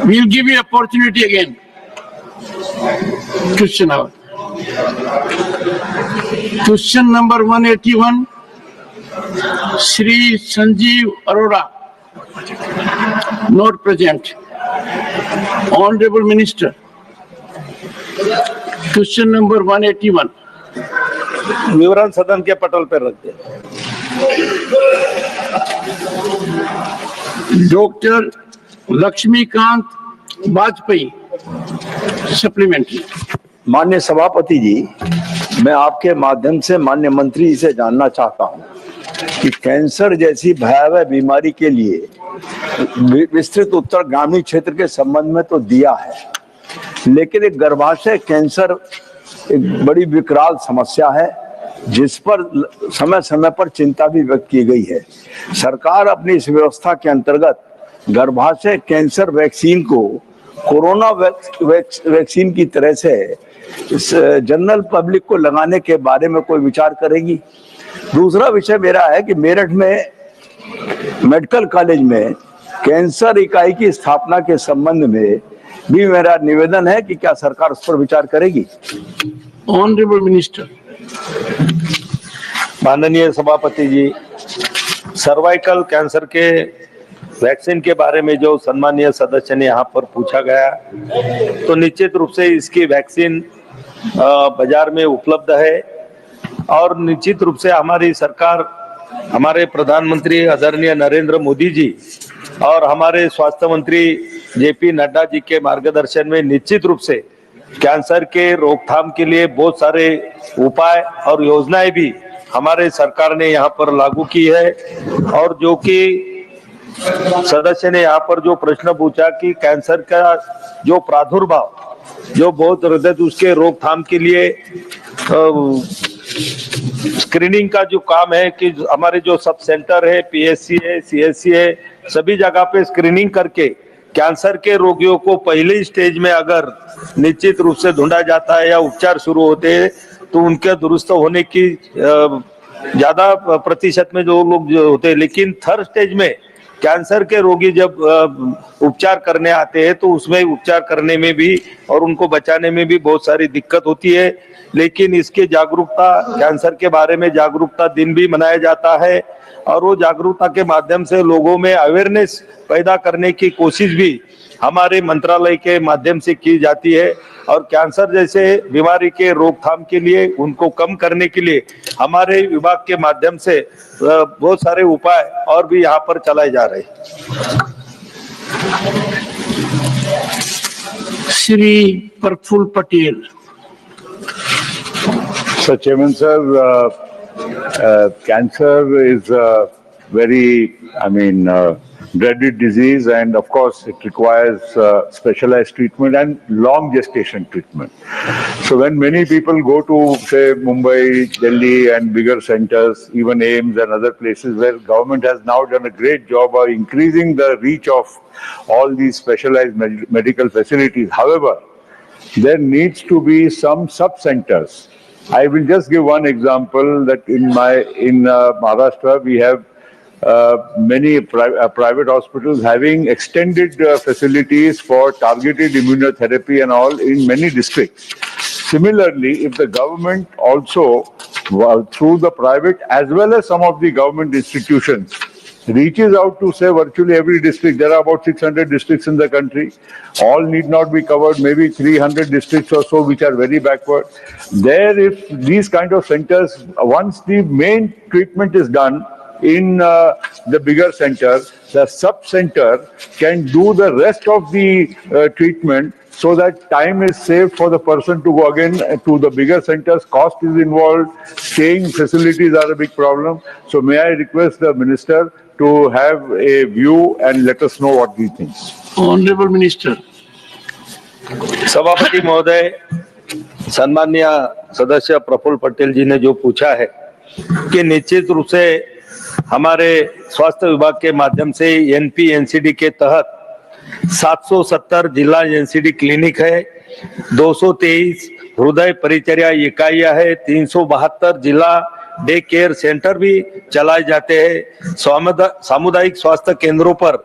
We'll give you opportunity again. Question hour. Question number 181. Shri Sanjeev Arora. Not present. Honorable Minister. Question number 181. विवरण सदन के पटल पर रख दे। Doctor Laxmikant Vajpayee supplementary. माननीय सभापति जी, मैं आपके माध्यम से माननीय मंत्री जी से जानना चाहता हूं कि कैंसर जैसी भयावह बीमारी के लिए विस्तृत उत्तर ग्रामीण क्षेत्र के संबंध में तो दिया है, लेकिन एक गर्भाशय कैंसर एक बड़ी विकराल समस्या है जिस पर समय समय पर चिंता भी व्यक्त की गई है। सरकार अपनी इस व्यवस्था के अंतर्गत गर्भाशय कैंसर वैक्सीन को कोरोना वैक्सीन की तरह से इस जनरल पब्लिक को लगाने के बारे में कोई विचार करेगी। दूसरा विषय मेरा है कि मेरठ में मेडिकल कॉलेज में कैंसर इकाई की स्थापना के संबंध में भी मेरा निवेदन है कि क्या सरकार उस पर विचार करेगी। Honourable minister. माननीय सभापति जी, सर्वाइकल कैंसर के वैक्सीन के बारे में जो सम्मानीय सदस्य ने यहाँ पर पूछा गया, तो निश्चित रूप से इसकी वैक्सीन बाजार में उपलब्ध है और निश्चित रूप से हमारी सरकार, हमारे प्रधानमंत्री आदरणीय नरेंद्र मोदी जी और हमारे स्वास्थ्य मंत्री जेपी नड्डा जी के मार्गदर्शन में निश्चित रूप से कैंसर के रोकथाम के लिए बहुत सारे उपाय और योजनाएं भी हमारे सरकार ने यहाँ पर लागू की है। और जो कि सदस्य ने यहाँ पर जो प्रश्न पूछा कि कैंसर का जो प्रादुर्भाव जो बहुत हृदय, उसके रोकथाम के लिए स्क्रीनिंग का जो काम है कि हमारे जो सब सेंटर है, पीएससी है, सीएससी है, सभी जगह पे स्क्रीनिंग करके कैंसर के रोगियों को पहले स्टेज में अगर निश्चित रूप से ढूंढा जाता है या उपचार शुरू होते हैं तो उनके दुरुस्त होने की ज्यादा प्रतिशत में जो लोग जो होते हैं, लेकिन थर्ड स्टेज में कैंसर के रोगी जब उपचार करने आते हैं तो उसमें उपचार करने में भी और उनको बचाने में भी बहुत सारी दिक्कत होती है। लेकिन इसके जागरूकता, कैंसर के बारे में जागरूकता दिन भी मनाया जाता है और वो जागरूकता के माध्यम से लोगों में अवेयरनेस पैदा करने की कोशिश भी हमारे मंत्रालय के माध्यम से की जाती है। और कैंसर जैसे बीमारी के रोकथाम के लिए, उनको कम करने के लिए हमारे विभाग के माध्यम से बहुत सारे उपाय और भी यहाँ पर चलाए जा रहे हैं। Shri Praful Patel. So, Chairman sir, cancer is a very, dreaded disease, and of course it requires specialized treatment and long gestation treatment. So when many people go to, say, Mumbai, Delhi and bigger centers, even AIIMS and other places where government has now done a great job of increasing the reach of all these specialized medical facilities. However, there needs to be some sub-centers. I will just give one example that in Maharashtra we have many private hospitals having extended facilities for targeted immunotherapy and all in many districts. Similarly, if the government also, through the private as well as some of the government institutions, reaches out to, say, virtually every district. There are about 600 districts in the country. All need not be covered, maybe 300 districts or so which are very backward. There, if these kind of centers, once the main treatment is done in the bigger center, the sub-center can do the rest of the treatment so that time is saved for the person to go again to the bigger centers. Cost is involved. Staying facilities are a big problem. So may I request the minister to have a view and let us know what he thinks. Honorable Minister. सभापति महोदय, सम्मानीय सदस्य प्रफुल्ल पटेल जी ने जो पूछा है कि निश्चित रूप से हमारे स्वास्थ्य विभाग के माध्यम से एनपी एनसीडी के तहत 770 जिला एनसीडी क्लिनिक है, 223 हृदय परिचर्या इकाइयां है, 372 जिला डे केयर सेंटर भी चलाए जाते हैं। सामुदायिक स्वास्थ्य केंद्रों पर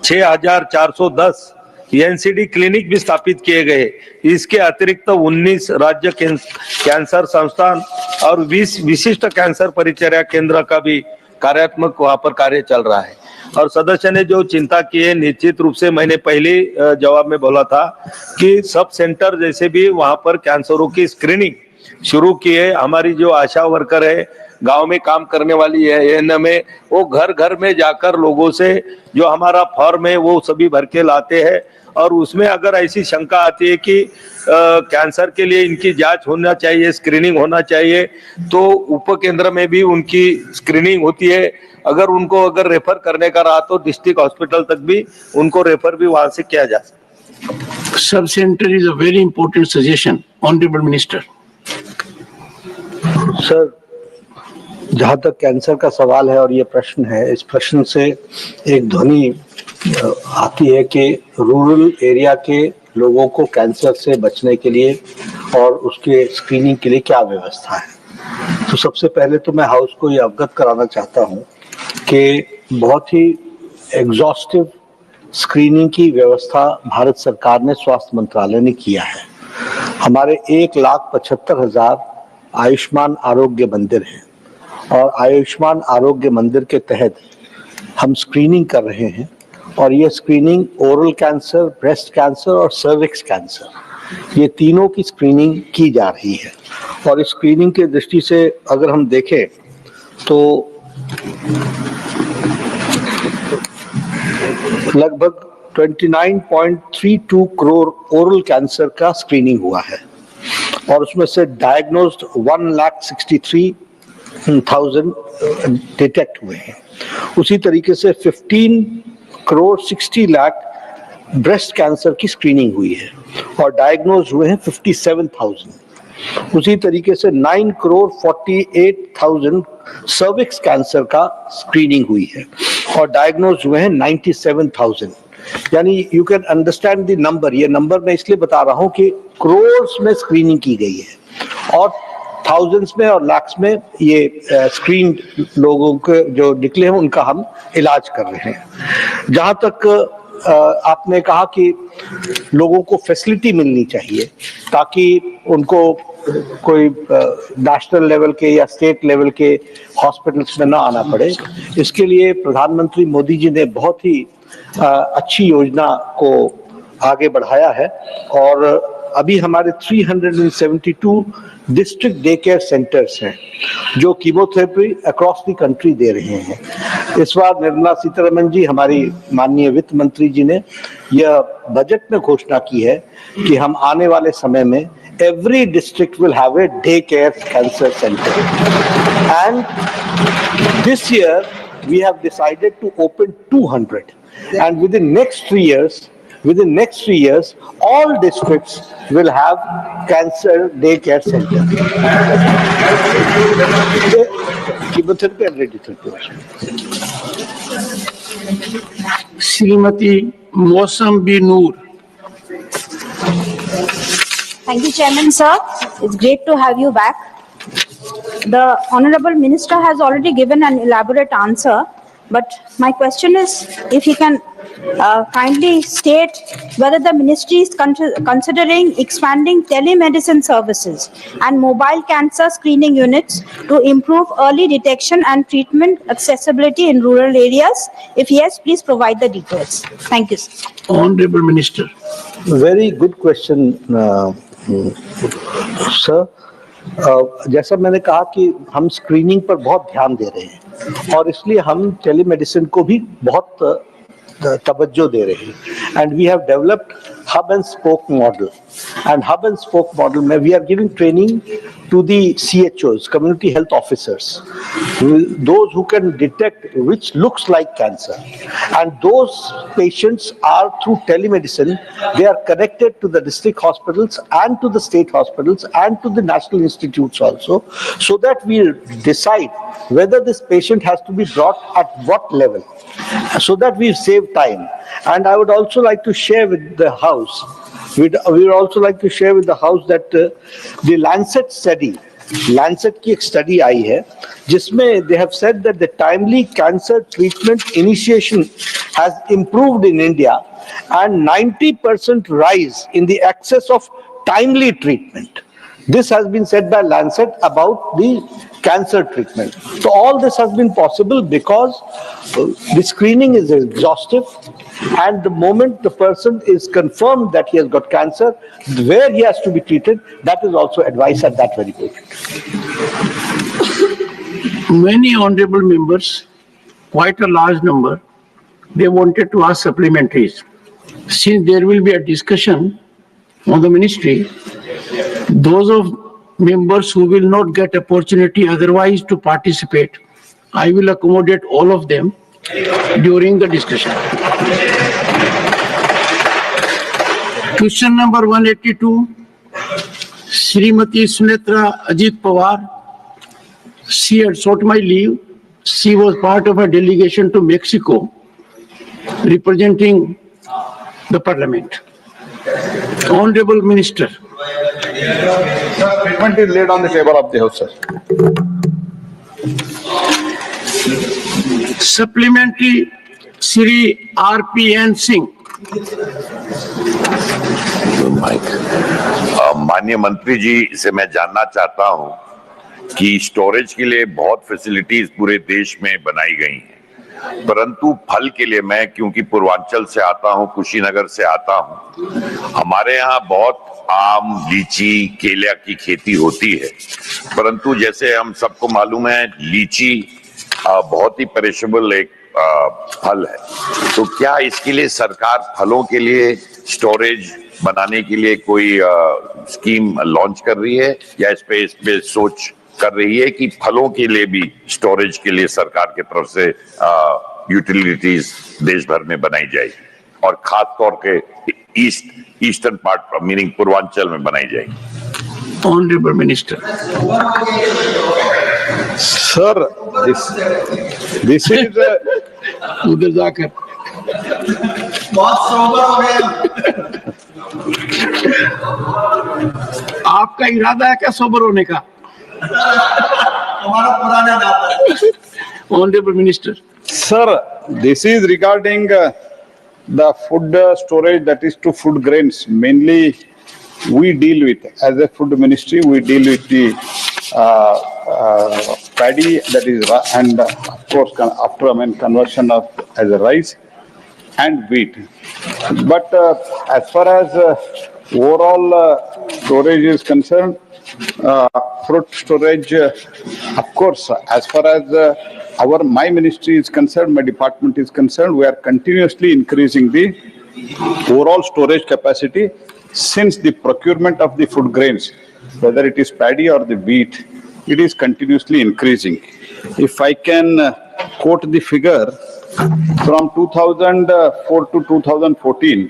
6410 एनसीडी क्लिनिक भी स्थापित किए गए। इसके अतिरिक्त 19 राज्य कैंसर संस्थान और 20 विशिष्ट कैंसर परिचर्या केंद्र का भी कार्यात्मक वहां पर कार्य चल रहा है। और सदस्य ने जो चिंता की है, निश्चित रूप से मैंने पहले जवाब में बोला था कि सब सेंटर जैसे भी वहां पर कैंसरों की स्क्रीनिंग शुरू की है। हमारी जो आशा वर्कर है, गांव में काम करने वाली है एएनएम है, वो घर घर में जाकर लोगों से जो हमारा फॉर्म है वो सभी भर के लाते हैं। और उसमें अगर ऐसी शंका आती है कि कैंसर के लिए इनकी जांच होना चाहिए, स्क्रीनिंग होना चाहिए, तो उप केंद्र में भी उनकी स्क्रीनिंग होती है। अगर रेफर करने का रहा तो डिस्ट्रिक्ट हॉस्पिटल तक भी उनको रेफर भी वहां से किया जा सकता। Sub center is a very important suggestion, Honorable Minister. Sir, जहाँ तक कैंसर का सवाल है और ये प्रश्न है, इस प्रश्न से एक ध्वनि आती है कि रूरल एरिया के लोगों को कैंसर से बचने के लिए और उसके स्क्रीनिंग के लिए क्या व्यवस्था है। तो सबसे पहले तो मैं हाउस को ये अवगत कराना चाहता हूँ कि बहुत ही एग्जॉस्टिव स्क्रीनिंग की व्यवस्था भारत सरकार ने, स्वास्थ्य मंत्रालय ने किया है। हमारे 1,75,000 आयुष्मान आरोग्य मंदिर हैं और आयुष्मान आरोग्य मंदिर के तहत हम स्क्रीनिंग कर रहे हैं। और ये screening oral cancer, breast cancer और सर्विक्स कैंसर, ये तीनों की स्क्रीनिंग की जा रही है। और इस स्क्रीनिंग के दृष्टि से अगर हम देखें तो लगभग 29.32 करोड़ ओरल कैंसर का स्क्रीनिंग हुआ है और उसमें से डायग्नोज्ड 1,63,000 डिटेक्ट हुए हैं। उसी तरीके से 15 करोड़ 60 लाख ब्रेस्ट कैंसर की स्क्रीनिंग हुई है और डायग्नोज हुए हैं 57,000। उसी तरीके से 9 करोड़ 48,000 सर्विक्स कैंसर का स्क्रीनिंग हुई है और डायग्नोज हुए हैं 97,000। यानी you can understand the number. ये नंबर मैं इसलिए बता रहा हूं कि करोड़ में स्क्रीनिंग की गई है और थाउजेंड्स में और लाख्स में ये स्क्रीन लोगों के जो निकले हैं उनका हम इलाज कर रहे हैं। जहां तक आपने कहा कि लोगों को फैसिलिटी मिलनी चाहिए ताकि उनको कोई नेशनल लेवल के या स्टेट लेवल के हॉस्पिटल्स में ना आना पड़े, इसके लिए प्रधानमंत्री मोदी जी ने बहुत ही अच्छी योजना को आगे बढ़ाया है और अभी हमारे 372 डिस्ट्रिक्ट डे केयर सेंटर्स हैं जो कीमोथेरेपी अक्रॉस द कंट्री दे रहे हैं। इस बार निर्मला सीतारमण जी, हमारी माननीय वित्त मंत्री जी ने यह बजट में घोषणा की है कि हम आने वाले समय में every district will have a day care cancer center, and this year we have decided to open 200, and within next 3 years all districts will have cancer day care center, chemotherapy and radiotherapy. Srimati Mosam B. Noor. Thank you, Chairman, sir. It's great to have you back. The Honorable Minister has already given an elaborate answer, but my question is if he can kindly state whether the ministry is considering expanding telemedicine services and mobile cancer screening units to improve early detection and treatment accessibility in rural areas. If yes, please provide the details. Thank you, sir. Honorable Minister. Very good question, sir. जैसा मैंने कहा कि हम screening पर बहुत ध्यान दे रहे हैं और इसलिए हम टेलीमेडिसिन को भी बहुत तवज्जो दे रहे हैं। And we have developed hub and spoke model, and hub and spoke model में we are giving training to the CHOs, community health officers, those who can detect which looks like cancer. And those patients are through telemedicine, they are connected to the district hospitals and to the state hospitals and to the national institutes also, so that we decide whether this patient has to be brought at what level, so that we save time. And I would also like to share with the House, we would also like to share with the House that the Lancet study, Lancet की एक study आई है, जिसमें they have said that the timely cancer treatment initiation has improved in India and 90% rise in the access of timely treatment. This has been said by Lancet about the cancer treatment. So all this has been possible because the screening is exhaustive, and the moment the person is confirmed that he has got cancer, where he has to be treated, that is also advised at that very point. Many honorable members, quite a large number, they wanted to ask supplementaries. Since there will be a discussion on the ministry, those of members who will not get opportunity otherwise to participate, I will accommodate all of them during the discussion. Question number 182, Srimati Sunetra Ajit Pawar. She had sought my leave. She was part of a delegation to Mexico representing the parliament. Honorable Minister. Statement is laid on the table of the House, sir. Supplementary, Shri R.P.N. Singh. माननीय मंत्री जी से मैं जानना चाहता हूं कि storage के लिए बहुत फैसिलिटीज पूरे देश में बनाई गई हैं, परंतु फल के लिए मैं क्योंकि पूर्वांचल से आता हूं, कुशीनगर से आता हूं, हमारे यहाँ बहुत आम, लीची, केला की खेती होती है, परंतु जैसे हम सबको मालूम है लीची बहुत ही पेरिशेबल एक फल है, तो क्या इसके लिए सरकार फलों के लिए स्टोरेज बनाने के लिए कोई स्कीम लॉन्च कर रही है या इस पे सोच कर रही है कि फलों के लिए भी स्टोरेज के लिए सरकार की तरफ से यूटिलिटीज देश भर में बनाई जाएगी और खास तौर के ईस्टर्न पार्ट मीनिंग पूर्वांचल में बनाई जाएगी? Honorable Minister. Sir, this is उधर जाकर बहुत सोबर हो गए। आपका इरादा है क्या सोबर होने का? हमारा पुराना नाता है। Honorable Minister. Sir, this is regarding the food storage, that is to food grains. Mainly, we deal with, as a food ministry, we deal with the paddy, that is, and of course, after conversion of as a rice and wheat. But as far as overall storage is concerned, fruit storage, of course, as far as my ministry is concerned, my department is concerned, we are continuously increasing the overall storage capacity since the procurement of the food grains, whether it is paddy or the wheat, it is continuously increasing. If I can quote the figure, from 2004 to 2014,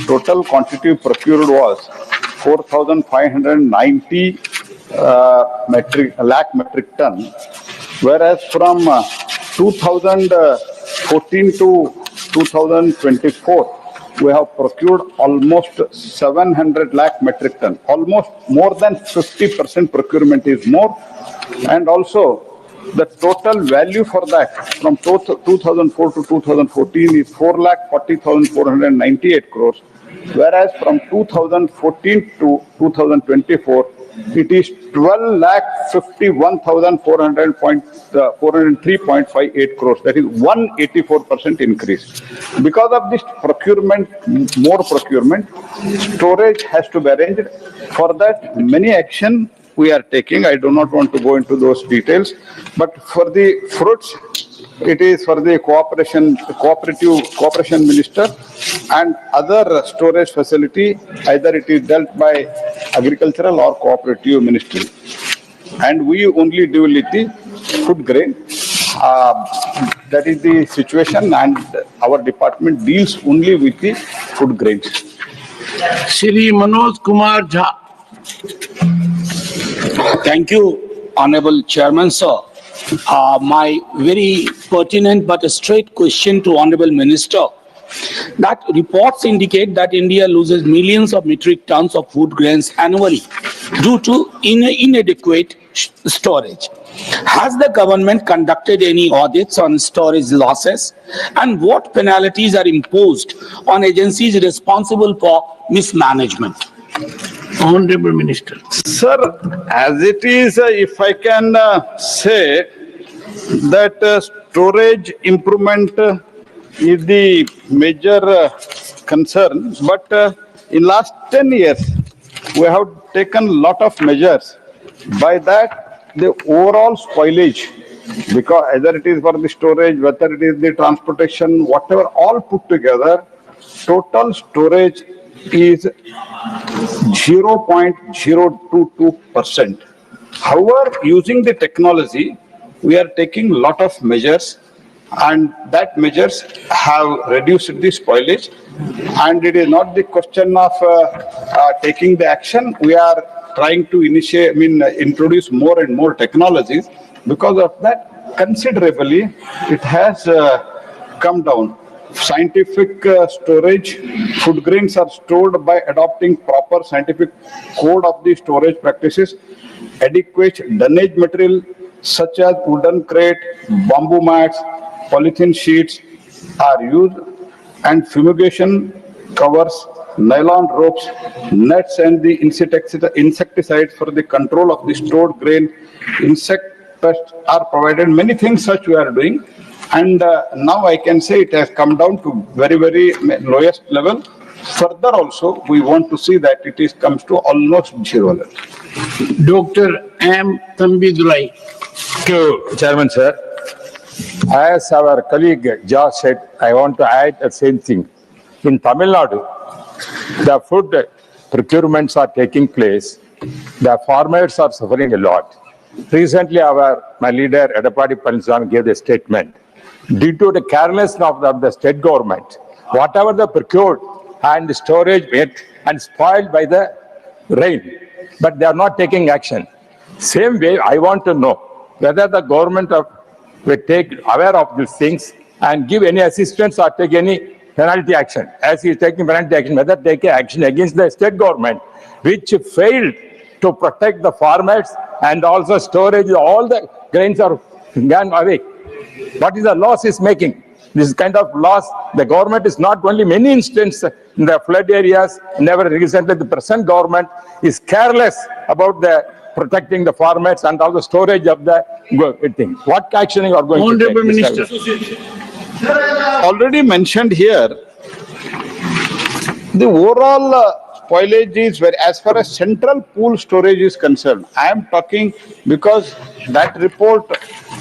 total quantity procured was 4,590 lakh metric ton, whereas from 2014 to 2024, we have procured almost 700 lakh metric ton. Almost more than 50% procurement is more, and also the total value for that from 2004 to 2014 is 4,40,498 crores, whereas from 2014 to 2024 it is 12,51,403.58 crores. That is 184% increase. Because of this procurement, more procurement, storage has to be arranged. For that, many action we are taking. I do not want to go into those details, but for the fruits, it is for the cooperation minister and other storage facility, either it is dealt by agricultural or cooperative ministry. and we only deal with the food grain. That is the situation, and our department deals only with the food grains. Shri Manoj Kumar Jha. Thank you, Honorable Chairman, sir. My very pertinent but a straight question to Honorable Minister. That reports indicate that India loses millions of metric tons of food grains annually due to inadequate storage. Has the government conducted any audits on storage losses, and what penalties are imposed on agencies responsible for mismanagement? Honorable Minister. Sir, as it is, if I can say that storage improvement is the major concern, but in last 10 years, we have taken a lot of measures. By that, the overall spoilage, because either it is for the storage, whether it is the transportation, whatever, all put together, total storage is 0.022%. However, using the technology, we are taking a lot of measures, and that measures have reduced the spoilage. And it is not the question of taking the action. We are trying to introduce more and more technologies. Because of that, considerably, it has come down. Scientific storage, food grains are stored by adopting proper scientific code of the storage practices. Adequate dunnage material such as wooden crate, bamboo mats, polythene sheets are used, and fumigation covers, nylon ropes, nets, and the insecticides for the control of the stored grain. Insect pests are provided. Many things such we are doing. And now I can say it has come down to very, very lowest level. Further also, we want to see that it comes to almost zero level. Dr. M. Tambidulai. Thank you, Chairman, sir. As our colleague just said, I want to add the same thing. In Tamil Nadu, the food procurements are taking place. The farmers are suffering a lot. Recently, my leader, Edappadi Palaniswamy, gave a statement. Due to the carelessness of the state government, whatever they procured and storage it and spoiled by the rain, but they are not taking action. Same way, I want to know whether the government will take aware of these things and give any assistance or take any penalty action. As he is taking penalty action, whether take action against the state government, which failed to protect the farmers and also storage, all the grains are gone away. What is the loss is making? This kind of loss, the government is not only many instances in the flood areas, never recently the present government is careless about the protecting the farmers and all the storage of the thing. What action you are going Honorable to take? Minister. Already mentioned here, the overall spoilage is very, as far as central pool storage is concerned. I am talking because that report,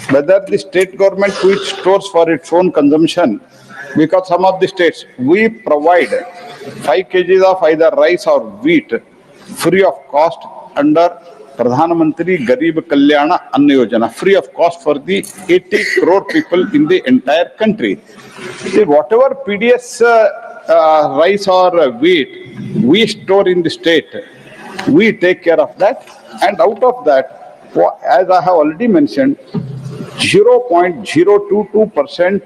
whether the state government which stores for its own consumption, because some of the states, we provide 5 kgs of either rice or wheat free of cost under Pradhan Mantri Garib Kalyana Anna Yojana, free of cost for the 80 crore people in the entire country. See, whatever PDS rice or wheat we store in the state, we take care of that, and out of that, as I have already mentioned, 0.022%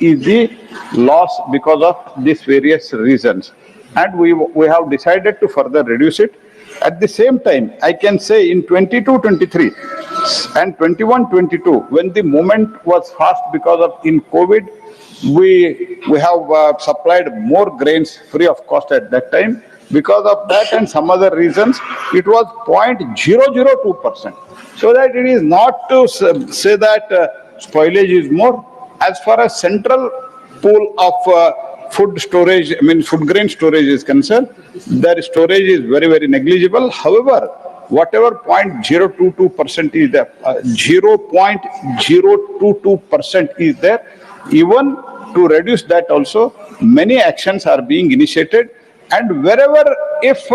is the loss because of these various reasons, and we have decided to further reduce it. At the same time, I can say in 22-23 and 21-22, when the movement was fast because of in COVID, we have supplied more grains free of cost at that time. Because of that and some other reasons, it was 0.002%. So that it is not to say that spoilage is more. As far as central pool of food storage, food grain storage is concerned, their storage is very, very negligible. However, whatever 0.022% is there, 0.022% is there, even to reduce that also, many actions are being initiated. And wherever, if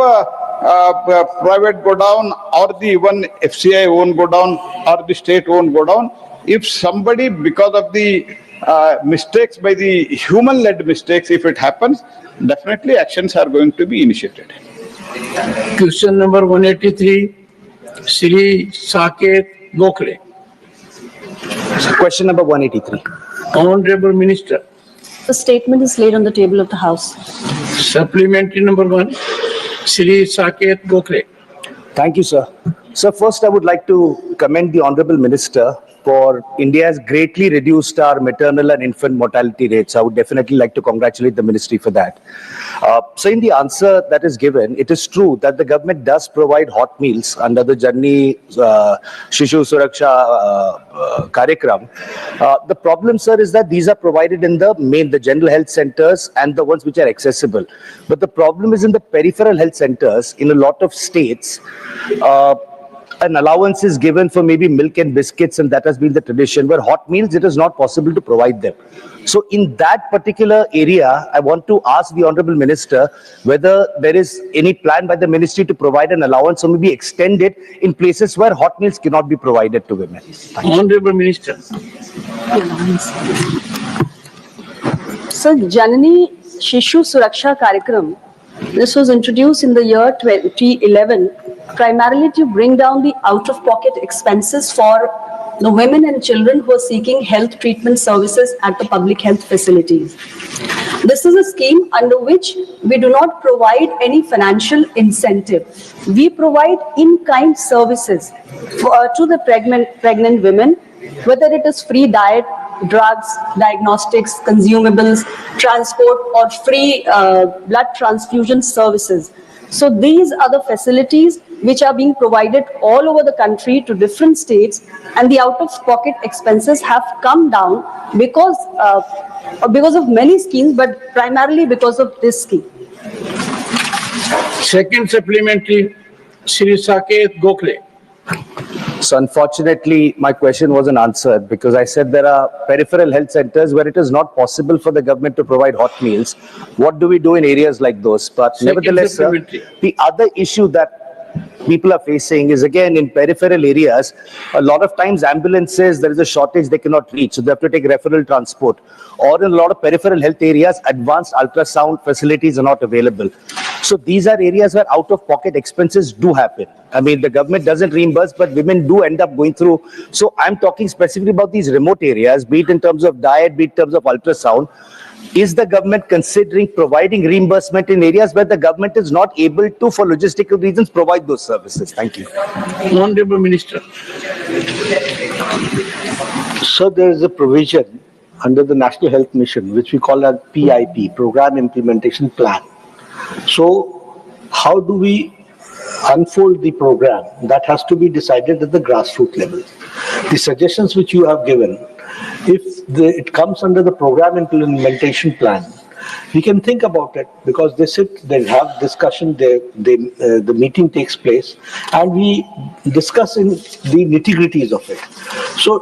private go down or the even FCI own go down or the state own go down. If somebody, because of the mistakes by the human-led mistakes, if it happens, definitely actions are going to be initiated. Question number 183, Shri Saket Gokhale. Question number 183. Honorable Minister. The statement is laid on the table of the House. Supplementary number 1, Shri Saket Gokhale. Thank you, sir. So first, I would like to commend the Honorable Minister for India has greatly reduced our maternal and infant mortality rates. I would definitely like to congratulate the ministry for that. So in the answer that is given, it is true that the government does provide hot meals under the Janni Shishu Suraksha Karyakram. The problem, sir, is that these are provided in the general health centers and the ones which are accessible. But the problem is in the peripheral health centers in a lot of states, an allowance is given for maybe milk and biscuits, and that has been the tradition, where hot meals, it is not possible to provide them. So in that particular area, I want to ask the Honorable Minister whether there is any plan by the ministry to provide an allowance or maybe extend it in places where hot meals cannot be provided to women. Honorable Minister. So, Janani Shishu Suraksha Karyakram, this was introduced in the year 2011, primarily to bring down the out-of-pocket expenses for the women and children who are seeking health treatment services at the public health facilities. This is a scheme under which we do not provide any financial incentive. We provide in-kind services to the pregnant women, whether it is free diet, drugs, diagnostics, consumables, transport, or free blood transfusion services. So these are the facilities which are being provided all over the country to different states, and the out-of-pocket expenses have come down because of many schemes, but primarily because of this scheme. Second supplementary, Shri Saket Gokhale. So unfortunately, my question wasn't answered because I said there are peripheral health centers where it is not possible for the government to provide hot meals. What do we do in areas like those? But nevertheless, sir, the other issue that people are facing is again in peripheral areas, a lot of times ambulances, there is a shortage, they cannot reach. So they have to take referral transport. Or in a lot of peripheral health areas, advanced ultrasound facilities are not available. So these are areas where out-of-pocket expenses do happen. I mean, the government doesn't reimburse, but women do end up going through. So I'm talking specifically about these remote areas, be it in terms of diet, be it in terms of ultrasound. Is the government considering providing reimbursement in areas where the government is not able to, for logistical reasons, provide those services? Thank you. Honorable Minister. So there is a provision under the National Health Mission, which we call a PIP, Program Implementation Plan. So how do we unfold the program? That has to be decided at the grassroots level. The suggestions which you have given, if it comes under the program implementation plan, we can think about it because they sit, they have discussion, the meeting takes place, and we discuss in the nitty-gritties of it. So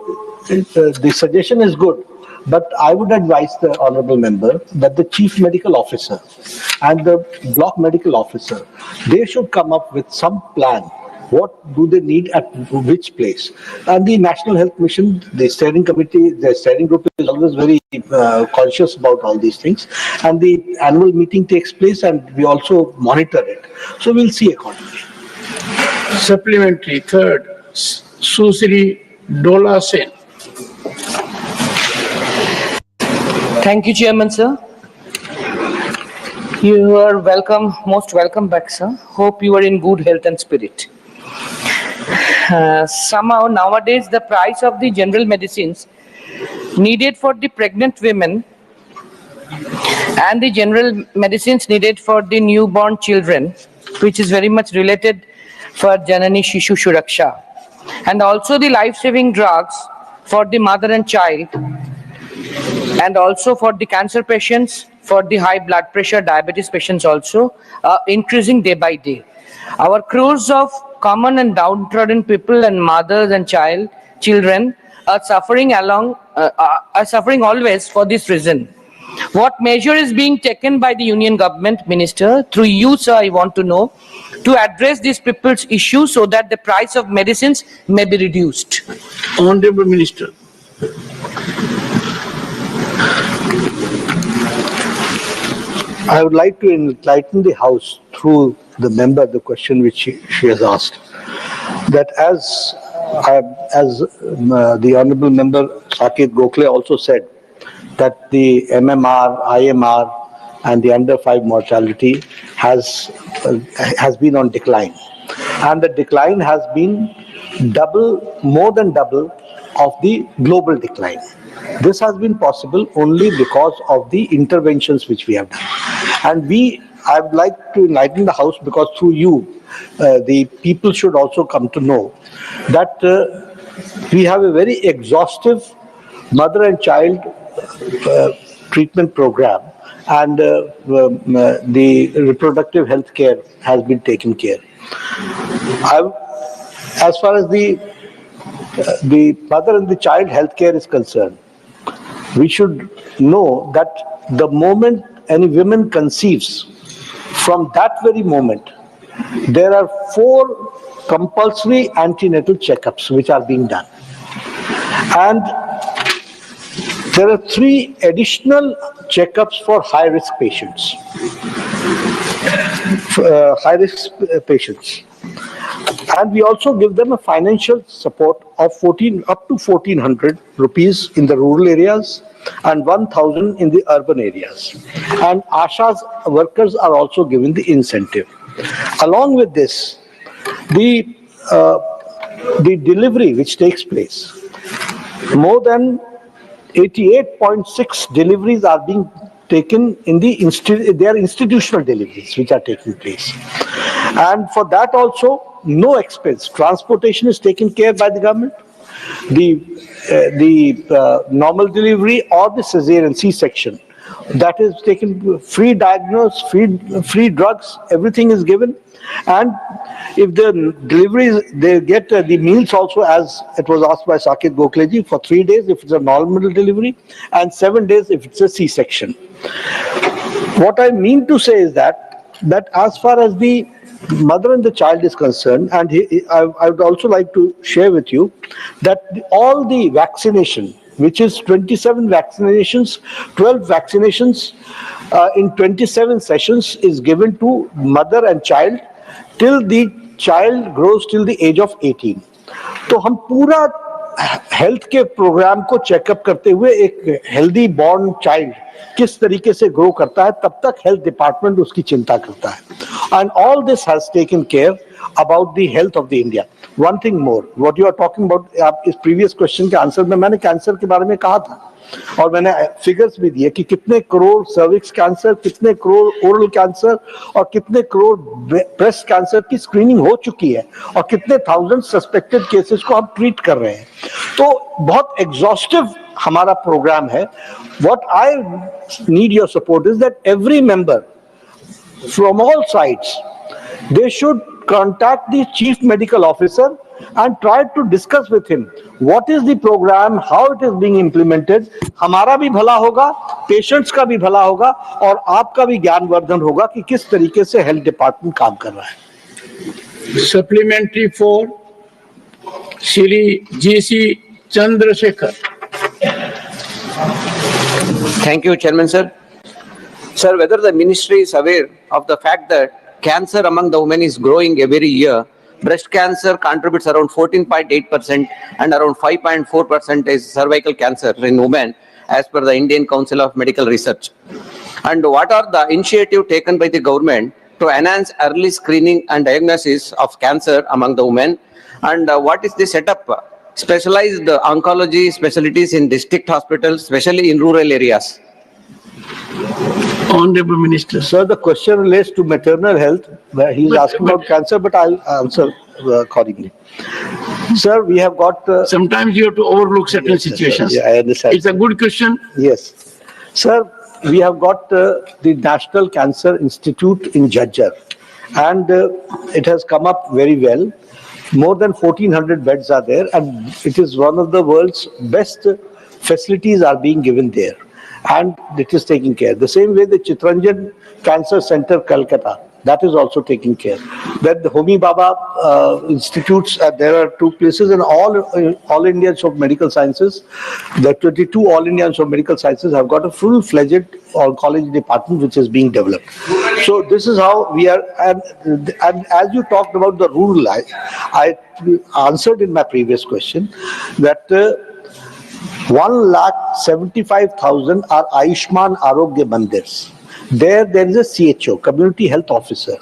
the suggestion is good, but I would advise the honorable member that the chief medical officer and the block medical officer, they should come up with some plan. What do they need at which place? And the National Health Mission, the steering committee, the steering group is always very conscious about all these things. And the annual meeting takes place and we also monitor it. So we'll see accordingly. Supplementary, third, Susri Dola Sen. Thank you, Chairman, sir. You are welcome, most welcome back, sir. Hope you are in good health and spirit. Somehow nowadays the price of the general medicines needed for the pregnant women and the general medicines needed for the newborn children, which is very much related for Janani Shishu Suraksha, and also the life-saving drugs for the mother and child, and also for the cancer patients, for the high blood pressure, diabetes patients also, increasing day by day. Our crores of common and downtrodden people and mothers and children are suffering always for this reason. What measure is being taken by the Union Government, Minister, through you, sir, I want to know, to address these people's issues so that the price of medicines may be reduced? Honorable Minister. I would like to enlighten the House through the member, the question which she has asked, that as the Honorable Member Saket Gokhale also said, that the MMR, IMR and the under 5 mortality has been on decline. And the decline has been more than double of the global decline. This has been possible only because of the interventions which we have done. And I would like to enlighten the House, because through you, the people should also come to know that we have a very exhaustive mother and child treatment program, and the reproductive health care has been taken care. As far as the mother and the child health care is concerned, we should know that the moment any woman conceives, from that very moment, there are 4 compulsory antenatal checkups which are being done. And there are 3 additional checkups for high-risk patients. And we also give them a financial support of up to 1,400 rupees in the rural areas and 1,000 in the urban areas. And Asha's workers are also given the incentive. Along with this, the delivery which takes place, more than 88.6 deliveries are being taken in they are institutional deliveries which are taking place. And for that also, no expense. Transportation is taken care by the government. The normal delivery or the cesarean C-section, that is taken, free diagnosis, free drugs, everything is given. And if the deliveries, they get the meals also, as it was asked by Saket Gokhale ji, for 3 days if it's a normal delivery and 7 days if it's a C-section. What I mean to say is that as far as the mother and the child is concerned, and I would also like to share with you that all the vaccination, which is 27 vaccinations, 12 vaccinations in 27 sessions is given to mother and child till the child grows till the age of 18. तो हम पूरा health के programme को checkup करते हुए एक healthy born child किस तरीके से ग्रो करता है, तब तक हेल्थ डिपार्टमेंट उसकी चिंता करता है. And all this has taken care about the health of the India. One thing more, what you are talking about, इस previous question के आंसर में मैंने कैंसर के बारे में कहा था और मैंने फिगर्स भी दिए कि कितने करोड़ सर्विक्स कैंसर, कितने करोड़ ओरल कैंसर और कितने करोड़ ब्रेस्ट कैंसर की स्क्रीनिंग हो चुकी है और कितने थाउजेंड सस्पेक्टेड केसेस को हम ट्रीट कर रहे हैं. तो बहुत एग्जॉस्टिव हमारा प्रोग्राम है. What I need your support is that every member from all sides, they should contact the chief medical officer and try to discuss with him what is the program, how it is being implemented. हमारा भी भला होगा, patients का भी भला होगा और आपका भी ज्ञानवर्धन होगा कि किस तरीके से हेल्थ डिपार्टमेंट काम कर रहा है. Supplementary for Shri G.C. Chandrasekhar. Thank you, Chairman, sir. Sir, whether the ministry is aware of the fact that cancer among the women is growing every year. Breast cancer contributes around 14.8% and around 5.4% is cervical cancer in women as per the Indian Council of Medical Research. And what are the initiatives taken by the government to enhance early screening and diagnosis of cancer among the women? And what is the setup? Specialized oncology specialties in district hospitals, especially in rural areas. Honorable Minister. Sir, the question relates to maternal health. He is asking about cancer, but I'll answer accordingly. Sir, we have got... Sometimes you have to overlook certain situations. Yeah, I understand. It's a good question. Yes. Sir, we have got the National Cancer Institute in Jhajjar, and it has come up very well. More than 1,400 beds are there, and it is one of the world's best facilities are being given there. and it is taking care. The same way the Chitranjan Cancer Center, Calcutta, that is also taking care. Then the Homi Baba institutes, there are 2 places in all Indians of medical sciences. The 22 all Indians of medical sciences have got a full-fledged oncology department which is being developed. So this is how we are, and as you talked about the rural life, I answered in my previous question that 1,75,000 are Ayushman Arogya Mandirs. There is a CHO, Community Health Officer.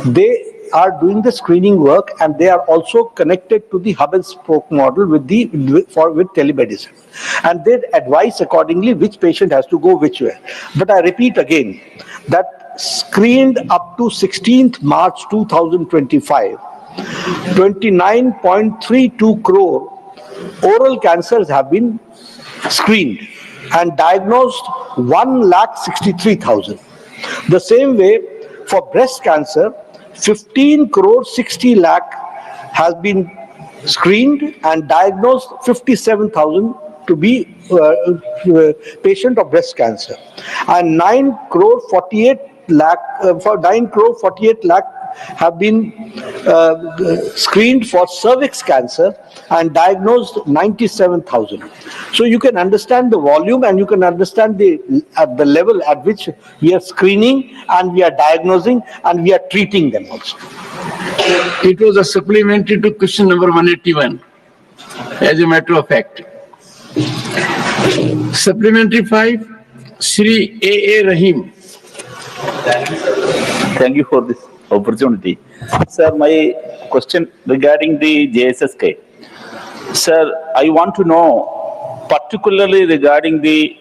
They are doing the screening work, and they are also connected to the hub and spoke model with telemedicine. And they advise accordingly which patient has to go which way. But I repeat again that screened up to 16th March 2025, 29.32 crore oral cancers have been screened and diagnosed 1,63,000. The same way for breast cancer, 15 crore 60 lakh has been screened and diagnosed 57,000 to be patient of breast cancer, and 9 crore 48 lakh have been screened for cervix cancer and diagnosed 97,000. So you can understand the volume, and you can understand the level at which we are screening and we are diagnosing and we are treating them also. It was a supplementary to question number 181, as a matter of fact. Supplementary 5, Shri A.A. Rahim. Thank you for this opportunity. Sir, my question regarding the JSSK. Sir, I want to know particularly regarding the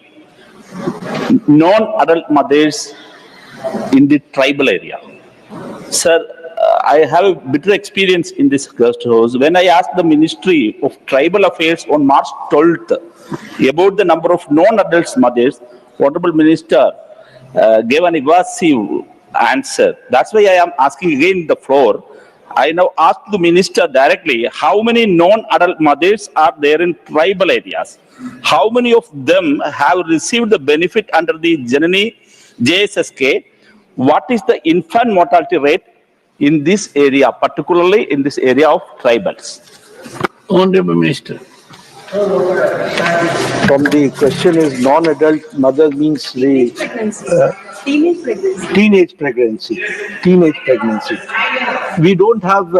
non-adult mothers in the tribal area. Sir, I have a bitter experience in this guest house. When I asked the Ministry of Tribal Affairs on March 12th about the number of non-adult mothers, Honorable Minister gave an evasive answer. That's why I am asking again the floor. I now ask the Minister directly, how many non-adult mothers are there in tribal areas? How many of them have received the benefit under the Janani JSSK? What is the infant mortality rate in this area, particularly in this area of tribals? Honorable Minister. From the question is non-adult mother means the teenage pregnancy. We don't have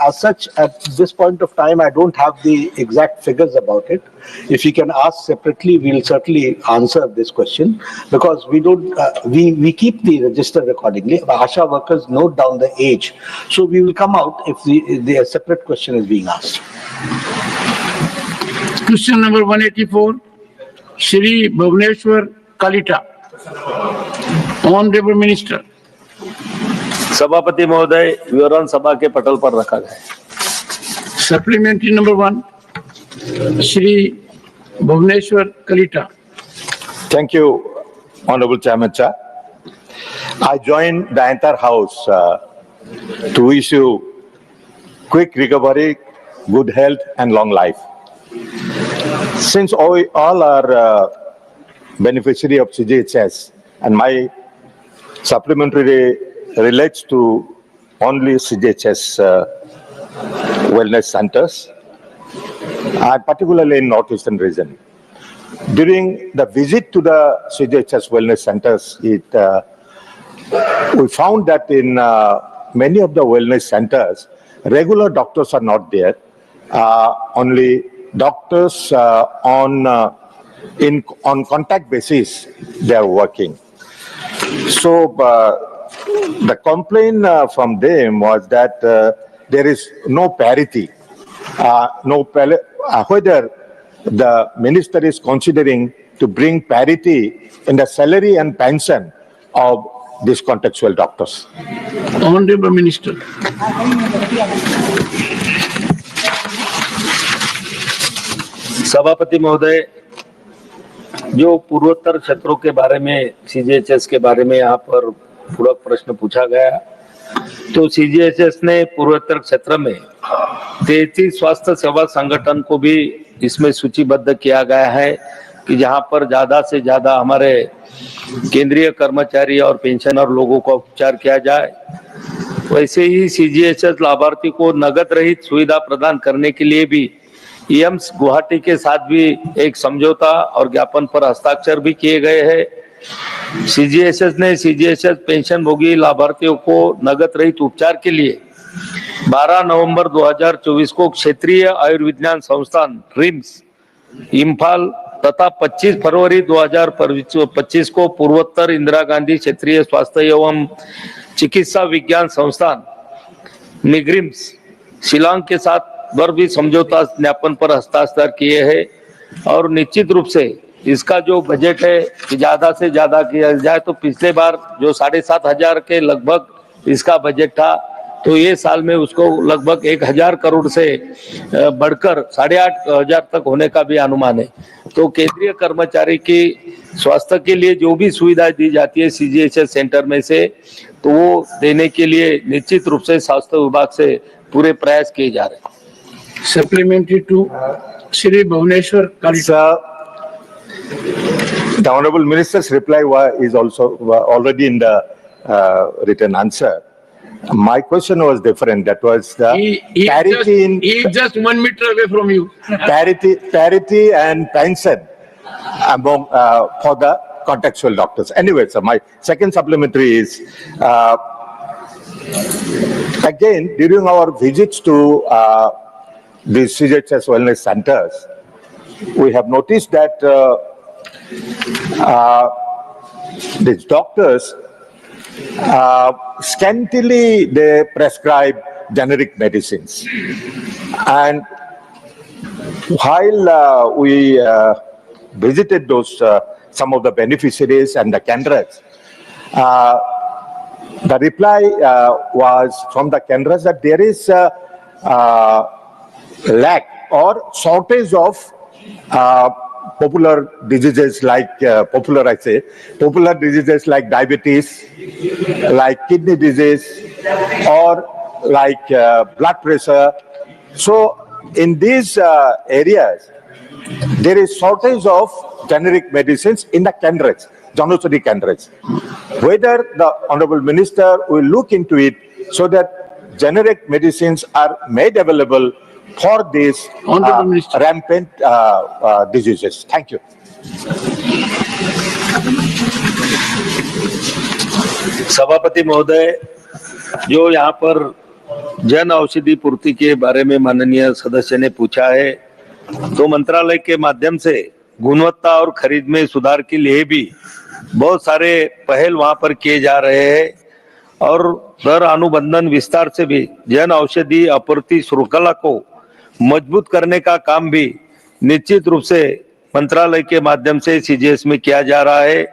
as such at this point of time. I don't have the exact figures about it. If you can ask separately, we'll certainly answer this question, because we don't. We keep the register accordingly. Asha workers note down the age, so we will come out if the separate question is being asked. Question number 184, Shri Bhuvaneshwar Kalita. Honorable Minister. सभापति महोदय, विवरण सभा के पटल पर रखा गया है. Supplementary number 1, Shri Bhuvaneshwar Kalita. Thank you, Honorable Chairman, sir. I join the entire House to wish you quick recovery, good health, and long life. Since all are beneficiary of CGHS, and my supplementary relates to only CGHS wellness centers, and particularly in Northeastern region. During the visit to the CGHS wellness centers, we found that in many of the wellness centers, regular doctors are not there. Only doctors on contact basis they are working. So the complaint from them was that there is no parity, whether the minister is considering to bring parity in the salary and pension of these contextual doctors. Honorable Minister. सभापति महोदय, जो पूर्वोत्तर क्षेत्रों के बारे में CGHS के बारे में यहाँ पर पूरक प्रश्न पूछा गया, तो सीजीएचएस ने पूर्वोत्तर क्षेत्र में 33 स्वास्थ्य सेवा संगठन को भी इसमें सूचीबद्ध किया गया है, कि जहां पर ज्यादा से ज्यादा हमारे केंद्रीय कर्मचारी और पेंशनर लोगों का उपचार किया जाए। वैसे ही CGHS लाभार्थी को नगद रहित सुविधा प्रदान करने के लिए भी एम्स गुवाहाटी के साथ भी एक समझौता और ज्ञापन पर हस्ताक्षर भी किए गए हैं। CGHS ने CGHS पेंशन भोगी लाभार्थियों को नगद रहित उपचार के लिए 12 नवंबर 2024 को क्षेत्रीय आयुर्विज्ञान संस्थान रिम्स इम्फाल तथा 25 फरवरी 2025 को पूर्वोत्तर इंदिरा गांधी क्षेत्रीय स्वास्थ्य एवं चिकित्सा विज्ञान संस्थान निग्रिम्स शिलांग के साथ पर भी समझौता ज्ञापन पर हस्ताक्षर किए हैं। और निश्चित रूप से इसका जो बजट है कि ज्यादा से ज्यादा किया जाए, तो पिछले बार जो 7,500 के लगभग इसका बजट था, तो ये साल में उसको लगभग 1,000 करोड़ से बढ़कर 8,500 तक होने का भी अनुमान है। तो केंद्रीय कर्मचारी की स्वास्थ्य के लिए जो भी सुविधा दी जाती है CGHS सेंटर में से, तो वो देने के लिए निश्चित रूप से स्वास्थ्य विभाग से पूरे प्रयास किए जा रहे हैं। Supplementary to Shri Bhubaneswar Kalita. The Honorable Minister's reply is also already in the written answer. My question was different. That was the parity in... He is just 1 meter away from you. parity and pension among for the contextual doctors. Anyway, so my second supplementary is again during our visits to the CGHS wellness centers, we have noticed that these doctors scantily they prescribe generic medicines, and while we visited those some of the beneficiaries and the Kendras, the reply was from the Kendras that there is lack or shortage of popular diseases like popular diseases like diabetes, like kidney disease, or like blood pressure. So in these areas, there is shortage of generic medicines in the Kendras, Janusari Kendras. Whether the Honorable Minister will look into it so that generic medicines are made available for these rampant diseases. Thank you. सभापति महोदय, जो यहाँ पर जन औषधि पूर्ति के बारे में माननीय सदस्य ने पूछा है, तो मंत्रालय के माध्यम से गुणवत्ता और खरीद में सुधार के लिए भी बहुत सारे पहल वहां पर किए जा रहे हैं और दर अनुबंधन विस्तार से भी जन औषधि आपूर्ति श्रृंखला को मजबूत करने का काम भी निश्चित रूप से मंत्रालय के माध्यम से CGHS में किया जा रहा है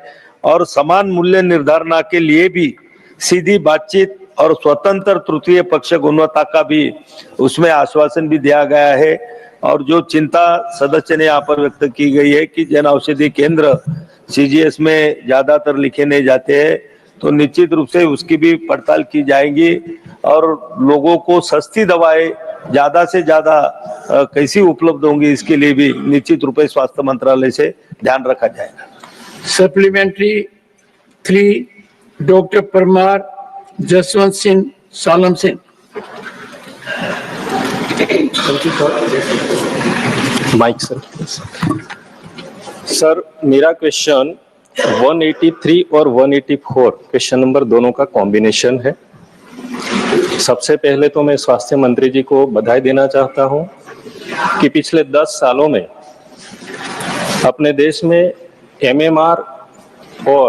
और समान मूल्य निर्धारण के लिए भी सीधी बातचीत और स्वतंत्र तृतीय पक्ष गुणवत्ता का भी उसमें आश्वासन भी दिया गया है। और जो चिंता सदस्य ने यहाँ पर व्यक्त की गई है कि जन औषधि केंद्र CGHS में ज्यादातर लिखे नहीं जाते हैं, तो निश्चित रूप से उसकी भी पड़ताल की जाएगी और लोगों को सस्ती दवाएं ज्यादा से ज्यादा कैसी उपलब्ध होंगी इसके लिए भी निश्चित रूप से स्वास्थ्य मंत्रालय से ध्यान रखा जाएगा। Supplementary 3, Dr. Parmar, Jaswant Singh, Salam Singh. Mike sir, मेरा क्वेश्चन 183 और 184 क्वेश्चन नंबर दोनों का कॉम्बिनेशन है। सबसे पहले तो मैं स्वास्थ्य मंत्री जी को बधाई देना चाहता हूं कि पिछले 10 सालों में अपने देश में MMR और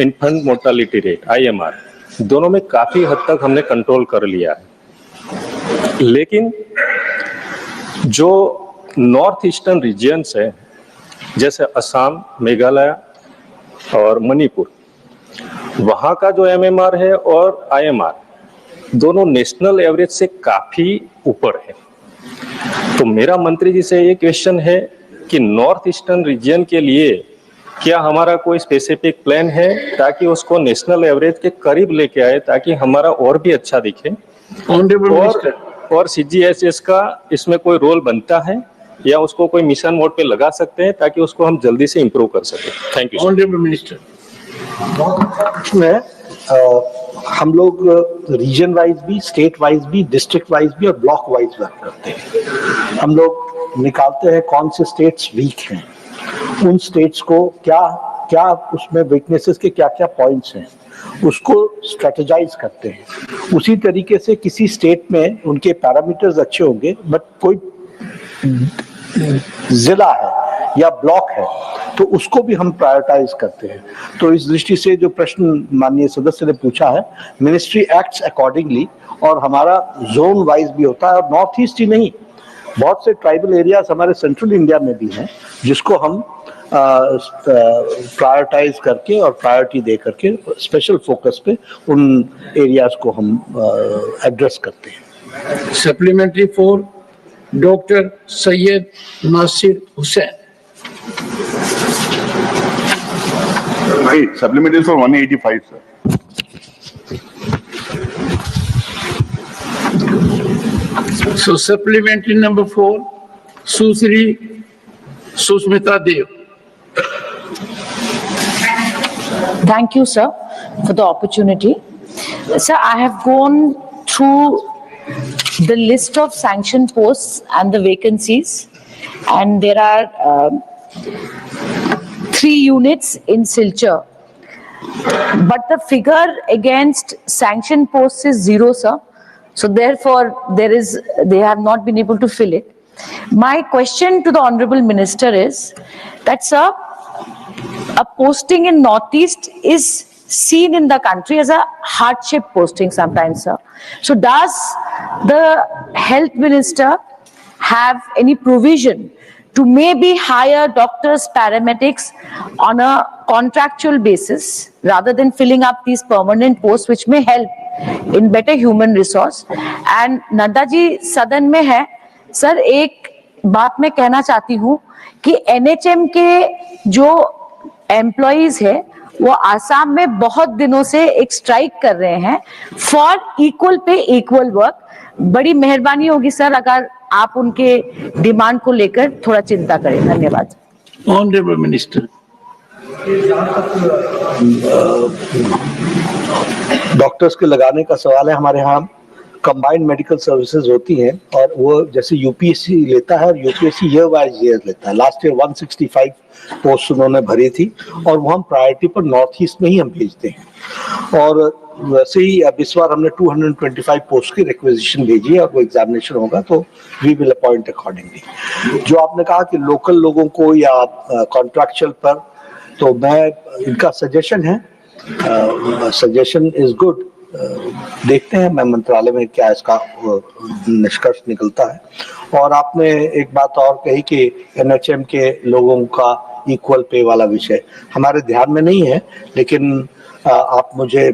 इन्फेंट मोर्टालिटी रेट IMR दोनों में काफी हद तक हमने कंट्रोल कर लिया है, लेकिन जो नॉर्थ ईस्टर्न रीजियंस है जैसे असम, मेघालय और मणिपुर, वहां का जो MMR है और IMR दोनों नेशनल एवरेज से काफी ऊपर है। तो मेरा मंत्री जी से ये क्वेश्चन है कि नॉर्थ ईस्टर्न रीजन के लिए क्या हमारा कोई स्पेसिफिक प्लान है ताकि उसको नेशनल एवरेज के करीब लेके आए ताकि हमारा और भी अच्छा दिखे, और CGHS का इसमें कोई रोल बनता है या उसको कोई मिशन मोड पे लगा सकते हैं ताकि उसको हम जल्दी से इम्प्रूव कर सकें? Thank you. Honourable minister. में हम लोग रीजन वाइज भी, स्टेट वाइज भी, डिस्ट्रिक्ट वाइज भी और ब्लॉक वाइज वर्क करते हैं। हम लोग निकालते हैं कौन से स्टेट्स वीक हैं, उन स्टेट्स को क्या क्या उसमें वीकनेसेस के क्या क्या पॉइंट्स हैं, उसको स्ट्रेटेजाइज करते हैं। उसी तरीके से किसी स्टेट में उनके पैरामीटर्स अच्छे होंगे, बट कोई जिला है या ब्लॉक है तो उसको भी हम प्रायोरिटाइज करते हैं। तो इस दृष्टि से जो प्रश्न माननीय सदस्य ने पूछा है, मिनिस्ट्री एक्ट्स अकॉर्डिंगली, और हमारा जोन वाइज भी होता है। और नॉर्थ ईस्ट ही नहीं, बहुत से ट्राइबल एरियाज हमारे सेंट्रल इंडिया में भी हैं जिसको हम प्रायोरिटाइज करके और प्रायोरिटी दे करके स्पेशल फोकस पे उन एरियाज को हम एड्रेस करते हैं। Supplementary 4, doctor Syed Nasir Hussain. भाई supplementary for 185 sir. So supplementary number 4, Susri Susmita Dev. Thank you, sir, for the opportunity. Sir, I have gone through the list of sanctioned posts and the vacancies, and there are 3 units in Silchar. But the figure against sanctioned posts is 0, sir. So therefore, they have not been able to fill it. My question to the Honorable Minister is that, sir, a posting in Northeast is seen in the country as a hardship posting sometimes, sir. So does the Health Minister have any provision to maybe hire doctors, paramedics on a contractual basis rather than filling up these permanent posts, which may help in better human resource? And Nadda ji सदन में है, sir एक बात मैं कहना चाहती हूँ कि NHM के जो एम्प्लॉइज है वो आसाम में बहुत दिनों से एक स्ट्राइक कर रहे हैं for equal pay equal work. बड़ी मेहरबानी होगी सर अगर आप उनके डिमांड को लेकर थोड़ा चिंता करें। धन्यवाद। Honourable minister. डॉक्टर्स के लगाने का सवाल है। हमारे यहाँ कंबाइंड मेडिकल सर्विसेज होती हैं और वो जैसे यूपीएससी लेता है और यूपीएससी ईयर वाइज ईयर लेता है। लास्ट ईयर 165 पोस्ट उन्होंने भरी थी और वो हम प्रायोरिटी पर नॉर्थ ईस्ट में ही हम भेजते हैं। और वैसे ही अब इस बार हमने 225 पोस्ट की रिक्वेजिशन भेजी है और वो एग्जामिनेशन होगा तो वी विल अपॉइंट अकॉर्डिंगली। जो आपने कहा कि लोकल लोगों को या कॉन्ट्रैक्चुअल पर, तो मैं इनका सजेशन है, सजेशन इज गुड। देखते हैं मैं मंत्रालय में क्या इसका निष्कर्ष निकलता है। और आपने एक बात और कही कि एनएचएम के लोगों का इक्वल पे वाला विषय हमारे ध्यान में नहीं है, लेकिन आप मुझे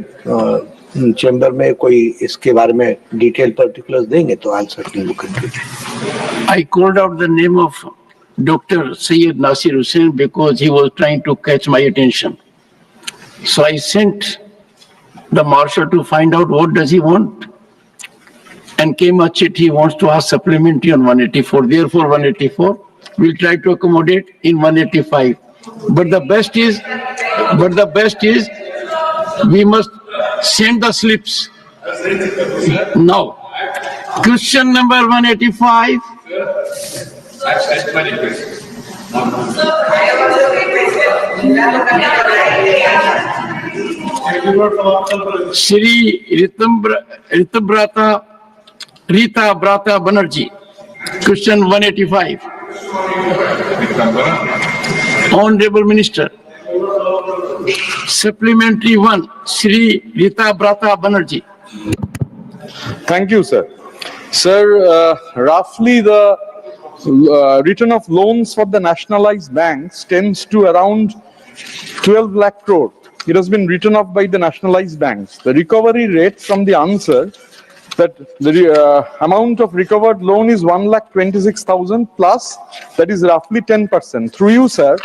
चेंबर में कोई इसके बारे में डिटेल पर्टिकुलर्स देंगे तो I certainly look into it. I called out the name of Dr. Syed Nasir Hussain because he was trying to catch my attention. So I sent the marshal to find out what does he want, and came a chit he wants to ask supplementary on 184. Therefore 184 we'll try to accommodate in 185. But the best is we must send the slips now. Question number 185. Shri Rita Brata Banerjee. Question 185. Honorable Minister. Supplementary 1, Shri Rita Brata Banerjee. Thank you, sir. Sir, roughly the return of loans for the nationalized banks tends to around 12 lakh crore. It has been written off by the nationalized banks. The recovery rate from the answer that the amount of recovered loan is 1,26,000 plus, that is roughly 10%. Through you, sir,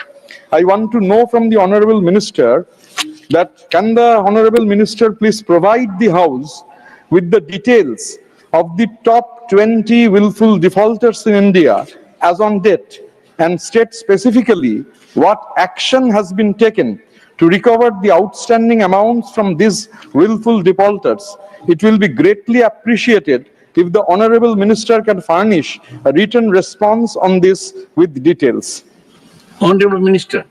I want to know from the Honorable Minister that can the Honorable Minister please provide the House with the details of the top 20 willful defaulters in India as on date and state specifically what action has been taken to recover the outstanding amounts from these willful defaulters, it will be greatly appreciated if the Honorable Minister can furnish a written response on this with details. Honorable Minister.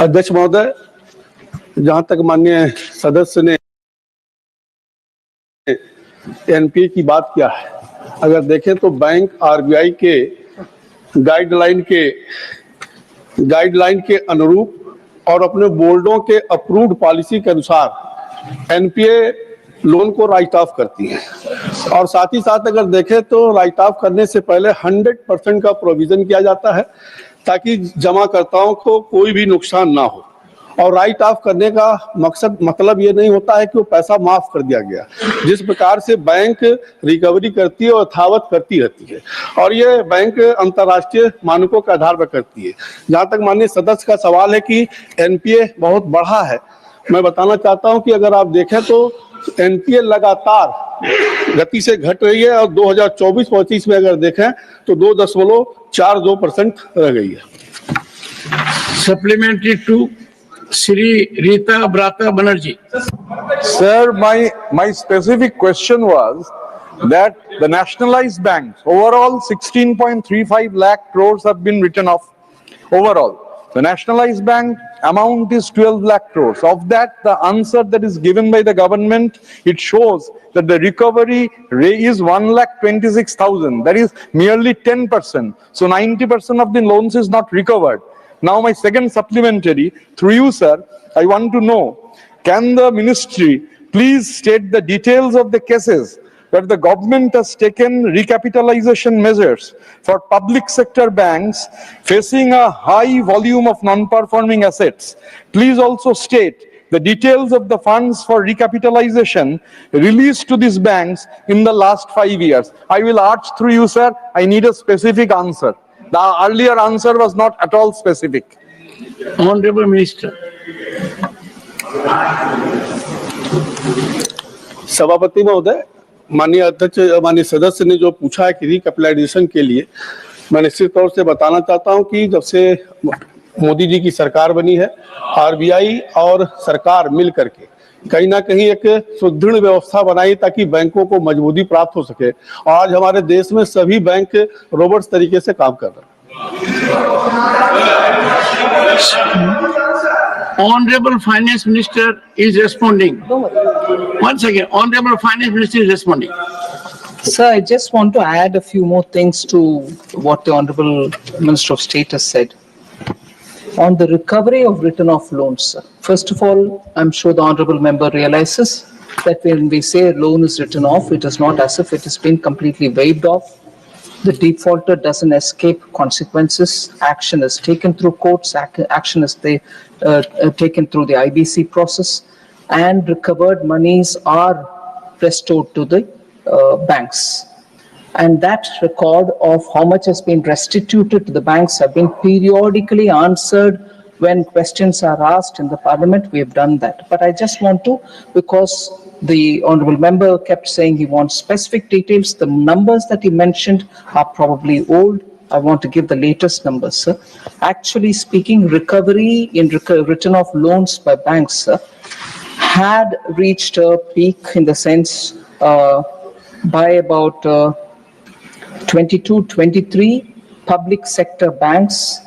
अध्यक्ष महोदय, जहां तक माननीय सदस्य ने NPA की बात किया है, अगर देखें तो बैंक आरबीआई के गाइडलाइन के अनुरूप और अपने बोर्डों के अप्रूव्ड पॉलिसी के अनुसार एनपीए लोन को राइट ऑफ करती है। और साथ ही साथ अगर देखें तो राइट ऑफ करने से पहले 100% का प्रोविजन किया जाता है ताकि जमाकर्ताओं को कोई भी नुकसान ना हो। और राइट ऑफ करने का मतलब ये नहीं होता है कि वो पैसा माफ कर दिया गया। जिस प्रकार से बैंक रिकवरी करती है और यथावत करती रहती है, और ये बैंक अंतर्राष्ट्रीय मानकों के आधार पर करती है। जहां तक माननीय सदस्य का सवाल है कि एनपीए बहुत बढ़ा है, मैं बताना चाहता हूं कि अगर आप देखें तो एनपीए लगातार गति से घट रही है और 2024-25 में अगर देखें तो 2.42% रह गई है। Supplementary to Sri Rita Brata Banerjee. Sir, my specific question was that the nationalized banks, overall 16.35 lakh crores have been written off. Overall, the nationalized bank amount is 12 lakh crores. Of that, the answer that is given by the government, it shows that the recovery rate is 1,26,000. That is merely 10%. So 90% of the loans is not recovered. Now my second supplementary, through you sir, I want to know, can the ministry please state the details of the cases where the government has taken recapitalization measures for public sector banks facing a high volume of non-performing assets? Please also state the details of the funds for recapitalization released to these banks in the last 5 years. I will urge through you sir, I need a specific answer. The earlier answer was not at all specific. Honorable Minister. सभापति महोदय, माननीय अध्यक्ष, माननीय सदस्य ने जो पूछा है कि रिकैपिटलाइजेशन के लिए, मैं निश्चित तौर से बताना चाहता हूं कि जब से मोदी जी की सरकार बनी है, आरबीआई और सरकार मिल करके कहीं ना कहीं एक सुदृढ़ व्यवस्था बनाई ताकि बैंकों को मजबूती प्राप्त हो सके। और आज हमारे देश में सभी बैंक रोबोट्स तरीके से काम कर रहे हैं। Honorable Finance Minister is responding. Once again, Honorable Finance Minister is responding. Sir, I just want to add a few more things to what the Honorable Minister of State has said. On the recovery of written off loans, sir. First of all, I'm sure the Honorable Member realizes that when we say a loan is written off, it is not as if it has been completely waived off. The defaulter doesn't escape consequences. Action is taken through courts, action is taken through the IBC process, and recovered monies are restored to the banks. And that record of how much has been restituted to the banks have been periodically answered when questions are asked in the parliament. We have done that. But I just want to, because the honorable member kept saying he wants specific details, the numbers that he mentioned are probably old. I want to give the latest numbers, sir. Actually speaking, recovery in written off loans by banks, sir, had reached a peak in the sense by about 22-23 public sector banks,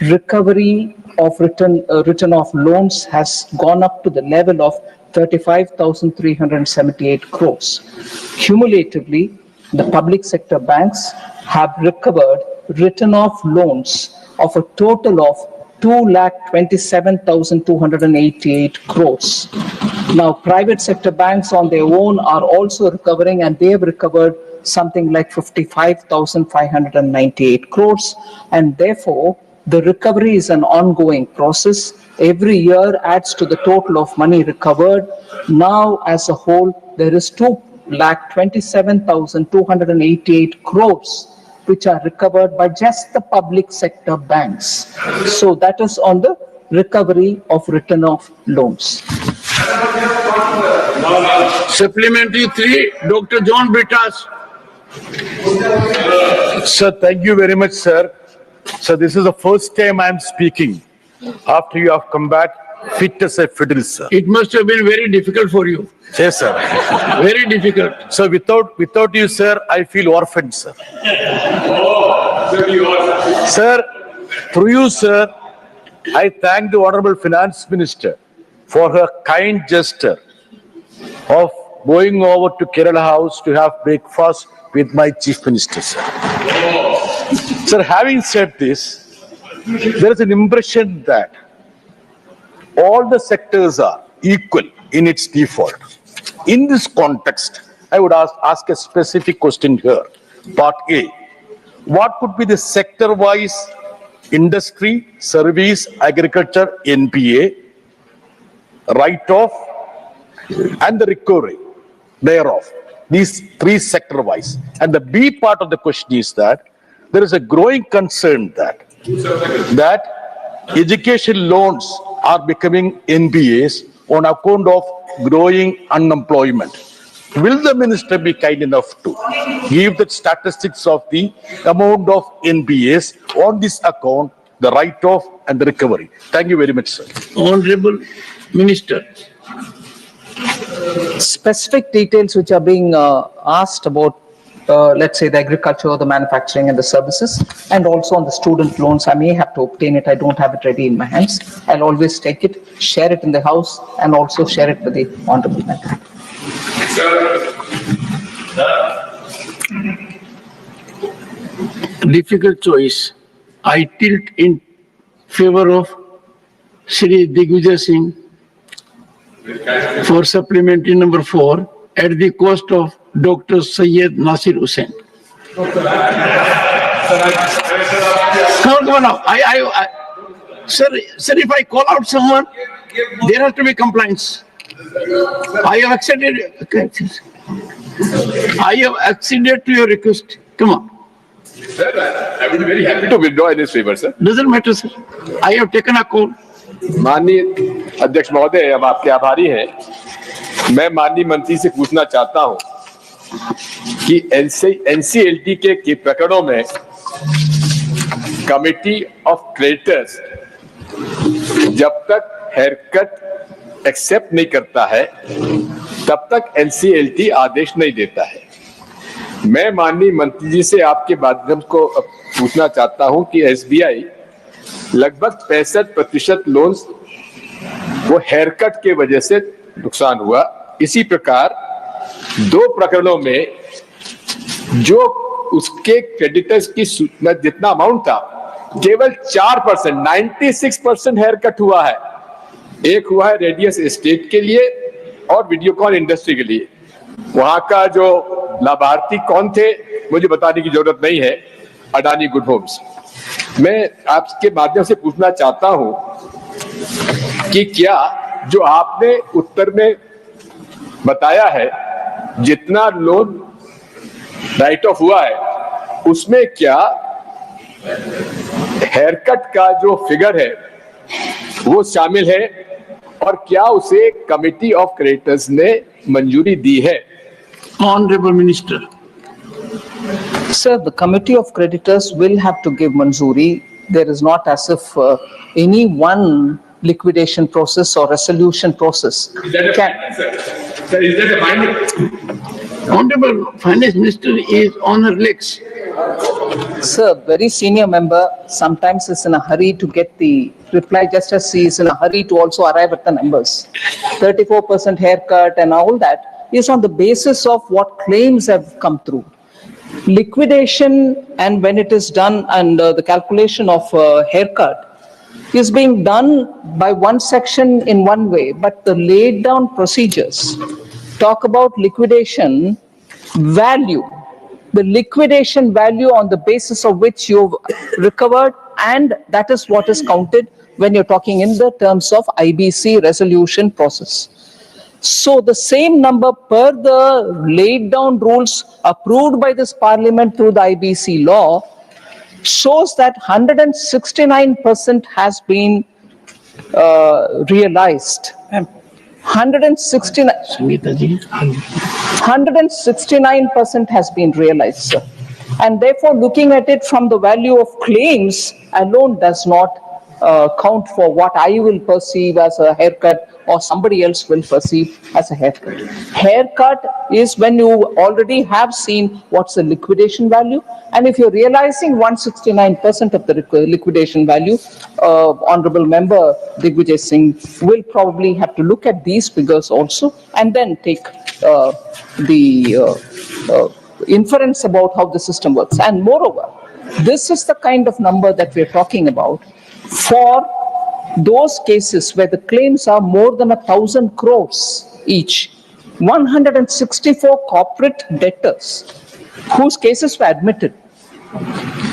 recovery of written off loans has gone up to the level of 35,378 crores. Cumulatively, the public sector banks have recovered written off loans of a total of 2,27,288 crores. Now, private sector banks on their own are also recovering, and they have recovered something like 55,598 crores, and therefore the recovery is an ongoing process. Every year adds to the total of money recovered. Now, as a whole, there is 2,27,288 crores which are recovered by just the public sector banks. So that is on the recovery of written off loans. Supplementary 3, Dr. John Brittas. Sir, thank you very much, sir. So this is the first time I am speaking after you have come back fit as a fiddle, sir. It must have been very difficult for you. Yes, sir. Very difficult. So without you, sir, I feel orphaned, sir. Sir, through you, sir, I thank the Honorable Finance Minister for her kind gesture of going over to Kerala House to have breakfast with my Chief Minister, sir. Sir, having said this, there is an impression that all the sectors are equal in its default. In this context, I would ask a specific question here. Part A, what could be the sector-wise industry, service, agriculture, NPA, write-off, and the recovery thereof? These three sector-wise. And the B part of the question is that there is a growing concern that education loans are becoming NPAs on account of growing unemployment. Will the minister be kind enough to give the statistics of the amount of NPAs on this account, the write-off and the recovery? Thank you very much, sir. Honorable Minister. Specific details which are being asked about, let's say, the agriculture, the manufacturing and the services, and also on the student loans, I may have to obtain it. I don't have it ready in my hands. I'll always take it, share it in the House, and also share it with the Honorable Member. Difficult choice. I tilt in favor of Shri Digvijay Singh for supplementary number 4 at the cost of Dr. Syed Nasir Hussain. Come on now. Sir, if I call out someone, there has to be compliance. I have acceded to your request. Come on. Sir, I will be very happy to withdraw in his favor, sir. Doesn't matter, sir. I have taken a call. माननीय अध्यक्ष महोदय, हम आपके आभारी हैं। मैं माननीय मंत्री से पूछना चाहता हूं कि एनसीएलटी के प्रकरणों में कमिटी ऑफ क्रेडिटर्स जब तक हेयरकट एक्सेप्ट नहीं करता है तब तक एनसीएलटी आदेश नहीं देता है। मैं माननीय मंत्री जी से आपके माध्यम को पूछना चाहता हूं कि एसबीआई लगभग 65% लोन्स वो हेयरकट के वजह से नुकसान हुआ। इसी प्रकार 2 प्रकरणों में जो उसके क्रेडिटर्स की जितना अमाउंट था केवल 4%, 96% हेयरकट हुआ है। एक हुआ है रेडियस एस्टेट के लिए और वीडियोकॉन इंडस्ट्री के लिए। वहां का जो लाभार्थी कौन थे मुझे बताने की जरूरत नहीं है, अडानी गुड होम्स। मैं आपके माध्यम से पूछना चाहता हूं कि क्या जो आपने उत्तर में बताया है जितना लोन राइट ऑफ हुआ है उसमें क्या हेयरकट का जो फिगर है वो शामिल है और क्या उसे कमिटी ऑफ क्रेडिटर्स ने मंजूरी दी है? Honorable Minister. Sir, the committee of creditors will have to give manzoori. There is not as if any one liquidation process or resolution process can. Sir, is that a binding? Honorable Finance Minister is on her legs. Sir, very senior member sometimes is in a hurry to get the reply, just as he is in a hurry to also arrive at the numbers. 34% haircut and all that is on the basis of what claims have come through. Liquidation, and when it is done, and the calculation of haircut is being done by one section in one way, but the laid down procedures talk about liquidation value, the liquidation value on the basis of which you've recovered, and that is what is counted when you're talking in the terms of IBC resolution process. So the same number per the laid down rules approved by this parliament through the IBC law shows that 169% has been realized. 169. 169% has been realized, sir. And therefore, looking at it from the value of claims alone does not count for what I will perceive as a haircut or somebody else will perceive as a haircut. Haircut is when you already have seen what's the liquidation value, and if you're realizing 169% of the liquidation value, Honorable Member Digvijay Singh will probably have to look at these figures also and then take the inference about how the system works. And moreover, this is the kind of number that we're talking about for those cases where the claims are more than 1,000 crores each. 164 corporate debtors whose cases were admitted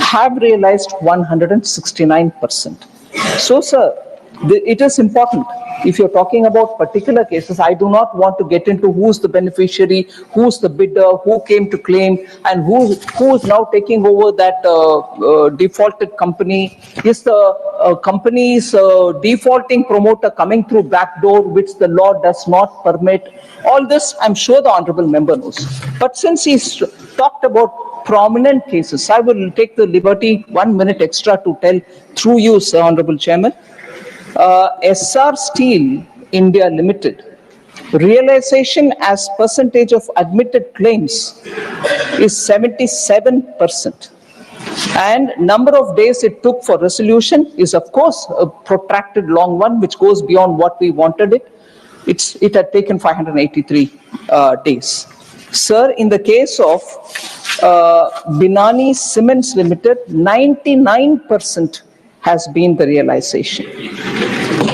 have realized 169%. So, sir, it is important. If you're talking about particular cases, I do not want to get into who's the beneficiary, who's the bidder, who came to claim, and who is now taking over that defaulted company. Is the company's defaulting promoter coming through back door, which the law does not permit? All this, I'm sure the honorable member knows. But since he's talked about prominent cases, I will take the liberty 1 minute extra to tell through you, Sir Honorable Chairman. SR Steel India Limited, realization as percentage of admitted claims is 77%. And number of days it took for resolution is of course a protracted long one which goes beyond what we wanted it. It had taken 583 days. Sir, in the case of Binani Cements Limited, 99% has been the realization.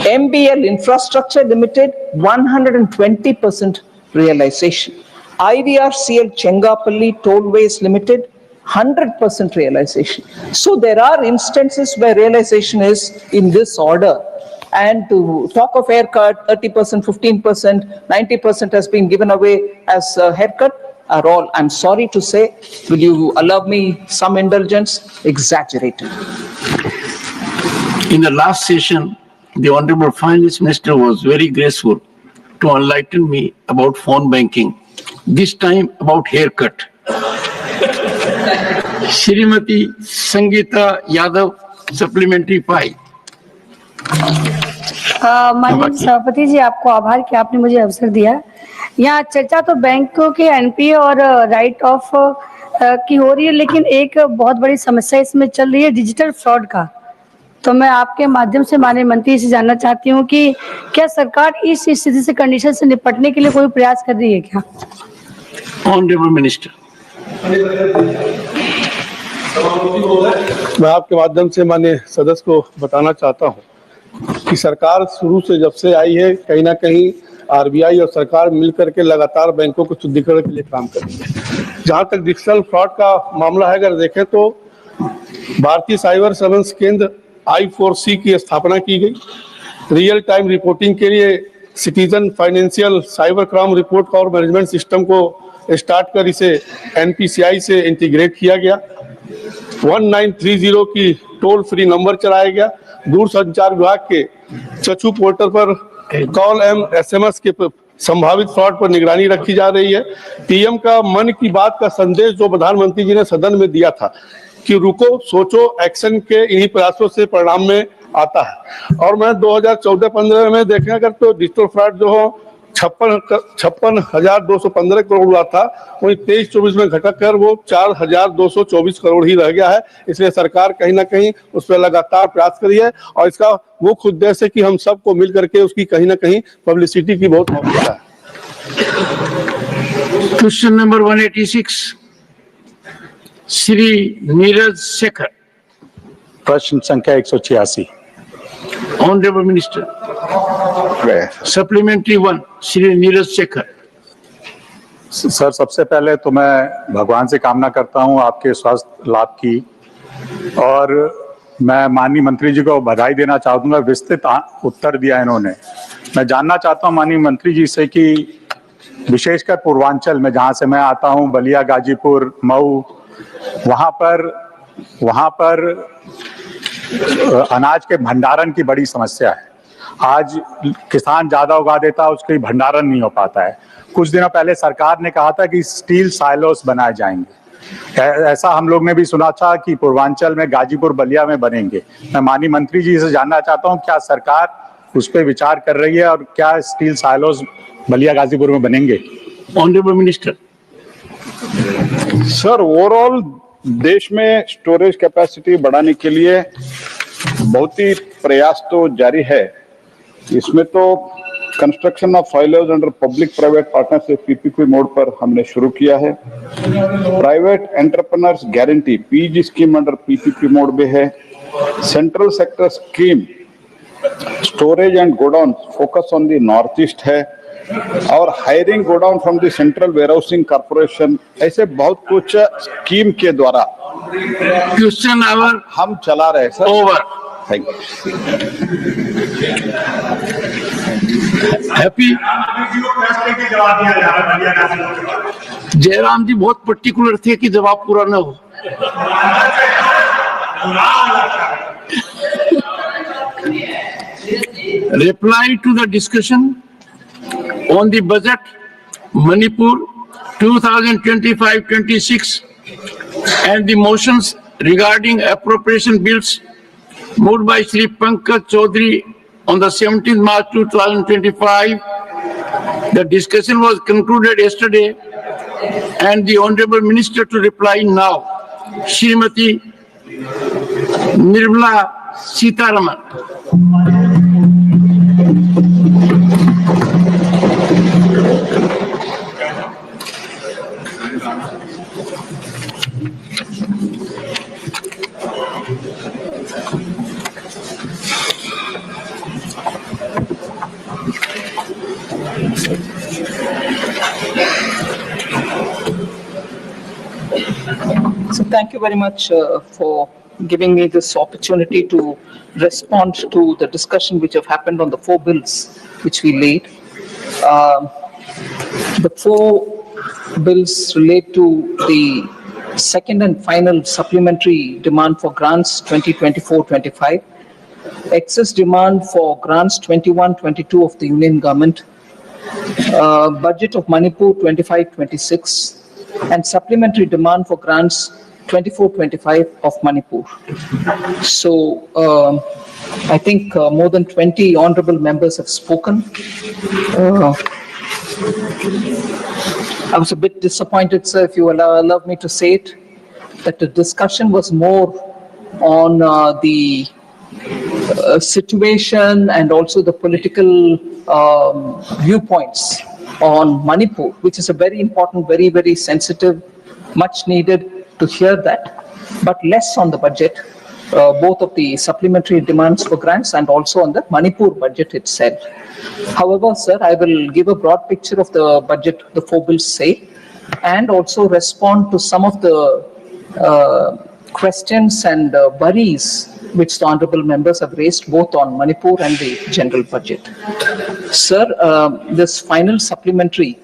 MBL Infrastructure Limited, 120% realization. IVRCL Chengapalli Tollways Limited, 100% realization. So there are instances where realization is in this order. And to talk of haircut, 30%, 15%, 90% has been given away as a haircut are all, I'm sorry to say, will you allow me some indulgence, exaggerated. In the last session, the Honorable Finance Minister was very graceful to enlighten me about phone banking, this time about haircut. Srimati Sangeeta Yadav, supplementary 5. माननीय सभापति जी, आपको आभार कि आपने मुझे अवसर दिया। यहाँ चर्चा तो बैंकों के एनपीए और राइट ऑफ की हो रही है, लेकिन एक बहुत बड़ी समस्या इसमें चल रही है डिजिटल फ्रॉड का। तो मैं आपके माध्यम से माननीय मंत्री से जानना चाहती हूँ कि क्या सरकार इस स्थिति से कंडीशन से निपटने के लिए कोई प्रयास कर रही है क्या? Honourable minister. मैं आपके माध्यम से माननीय सदस्य को बताना चाहता हूँ कि सरकार शुरू से जब से आई है, कहीं ना कहीं आरबीआई और सरकार मिलकर के लगातार बैंकों को शुद्धिकरण के लिए काम कर रही है। जहां तक डिजिटल फ्रॉड का मामला है, अगर देखें तो भारतीय साइबर सर्वेलेंस केंद्र I4C की स्थापना की गई। रियल टाइम रिपोर्टिंग के लिए citizen financial cyber crime report और मैनेजमेंट सिस्टम को स्टार्ट कर इसे NPCI से इंटीग्रेट किया गया। 1930 की टोल फ्री नंबर चलाया गया। दूरसंचार विभाग के चचू पोर्टल पर कॉल एवं SMS के संभावित फ्रॉड पर निगरानी रखी जा रही है। पीएम का मन की बात का संदेश जो प्रधानमंत्री जी ने सदन में दिया था कि रुको सोचो एक्शन के इन्हीं प्रयासों से परिणाम में आता है। और मैं 2014-15 में देखें अगर तो डिजिटल फ्रॉड जो हो 56,215 करोड़ हुआ था, वहीं 23-24 में घटक कर वो 4,224 करोड़ ही रह गया है। इसलिए सरकार कहीं ना कहीं उस पर लगातार प्रयास करी है और इसका मुख्य उद्देश्य है कि हम सबको मिल करके उसकी कहीं ना कहीं पब्लिसिटी की बहुत आवश्यकता है। Question number 186, Shri Neeraj Shekhar. प्रश्न संख्या 186। Honourable minister. Supplementary 1, Shri Neeraj Shekhar. Sir, सबसे पहले तो मैं भगवान से कामना करता हूं आपके स्वास्थ्य लाभ की, और मैं माननीय मंत्री जी को बधाई देना चाहूंगा। विस्तृत उत्तर दिया इन्होंने। मैं जानना चाहता हूं माननीय मंत्री जी से कि विशेषकर पूर्वांचल में जहां से मैं आता हूं, बलिया, गाजीपुर, मऊ, वहां पर अनाज के भंडारण की बड़ी समस्या है। आज किसान ज्यादा उगा देता है, उसके भंडारण नहीं हो पाता है। कुछ दिनों पहले सरकार ने कहा था कि स्टील साइलोस बनाए जाएंगे। ऐसा हम लोग ने भी सुना था कि पूर्वांचल में गाजीपुर बलिया में बनेंगे। मैं माननीय मंत्री जी से जानना चाहता हूं, क्या सरकार उस पर विचार कर रही है और क्या स्टील साइलोस बलिया गाजीपुर में बनेंगे? Honourable minister. सर, ओवरऑल देश में स्टोरेज कैपेसिटी बढ़ाने के लिए बहुत ही प्रयास तो जारी है। इसमें तो construction of silos under public private partnership PPP mode पर हमने शुरू किया है। Private entrepreneurs guarantee PG scheme under PPP mode में है। Central sector scheme storage and godown focus on the north east है, और hiring godown from the central warehousing corporation, ऐसे बहुत कुछ स्कीम के द्वारा क्वेश्चन आवर हम चला रहे हैं sir. Over. Thank you. Happy. Jairam ji बहुत पर्टिकुलर थे कि जवाब पूरा ना हो। Reply to the discussion on the budget Manipur 2025-26 and the motions regarding appropriation bills moved by Shri Pankaj Chaudhary on the 17th March 2025. The discussion was concluded yesterday and the Honorable Minister to reply now, Srimati Nirmala Sitharaman. So thank you very much for giving me this opportunity to respond to the discussion which have happened on the 4 bills which we laid. The 4 bills relate to the second and final supplementary demand for grants 2024-25, excess demand for grants 21-22 of the Union Government, budget of Manipur 25-26, and supplementary demand for grants 24-25 of Manipur. So I think more than 20 honorable members have spoken. I was a bit disappointed, sir, if you allow me to say it, that the discussion was more on the situation and also the political viewpoints on Manipur, which is a very important, very, very sensitive, much needed to hear that, but less on the budget, both of the supplementary demands for grants and also on the Manipur budget itself. However, sir, I will give a broad picture of the budget the 4 bills say, and also respond to some of the questions and worries which the honorable members have raised both on Manipur and the general budget. Sir, this final supplementary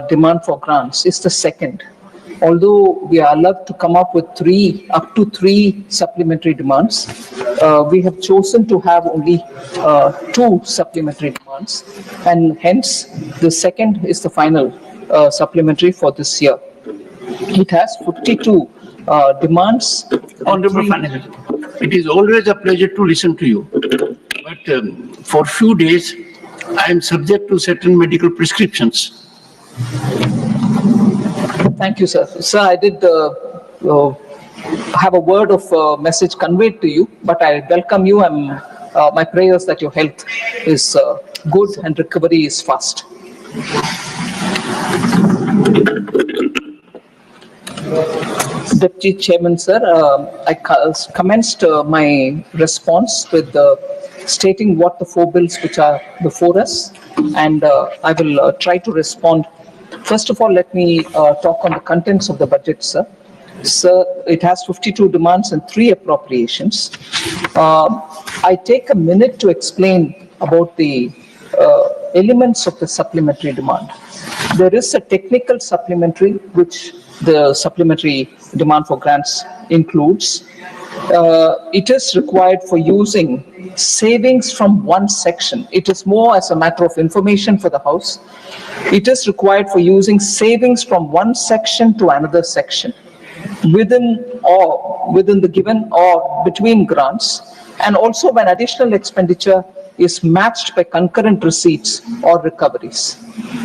demand for grants is the second. Although we are allowed to come up with up to three supplementary demands, we have chosen to have only 2 supplementary demands, and hence the second is the final supplementary for this year. It has 52 demands. Honorable Panel, it is always a pleasure to listen to you, but for few days I am subject to certain medical prescriptions. Thank you, sir. Sir, I did have a word of message conveyed to you, but I welcome you, and my prayers that your health is good and recovery is fast. Deputy Chairman, sir, I commenced my response with stating what the 4 bills which are before us, and I will try to respond. First of all, let me talk on the contents of the budget, sir. Sir, it has 52 demands and 3 appropriations. I take a minute to explain about the elements of the supplementary demand. There is a technical supplementary which the supplementary demand for grants includes. It is required for using savings from one section. It is more as a matter of information for the House. It is required for using savings from one section to another section within the given or between grants, and also when additional expenditure is matched by concurrent receipts or recoveries.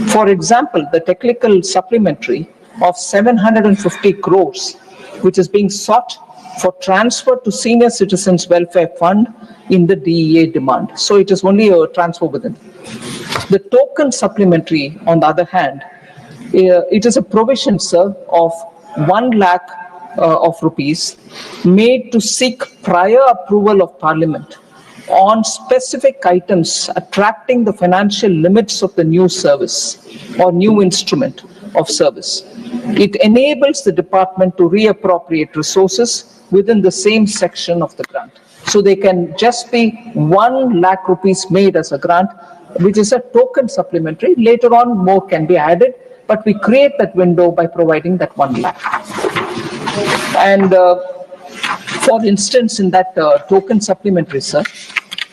For example, the technical supplementary of 750 crores, which is being sought for transfer to Senior Citizens Welfare Fund in the DEA demand. So it is only a transfer within. The token supplementary, on the other hand, it is a provision, sir, of 1 lakh of rupees made to seek prior approval of Parliament on specific items attracting the financial limits of the new service or new instrument of service. It enables the department to reappropriate resources within the same section of the grant. So they can just be 1 lakh rupees made as a grant, which is a token supplementary. Later on, more can be added, but we create that window by providing that 1 lakh. And for instance, in that token supplementary, sir,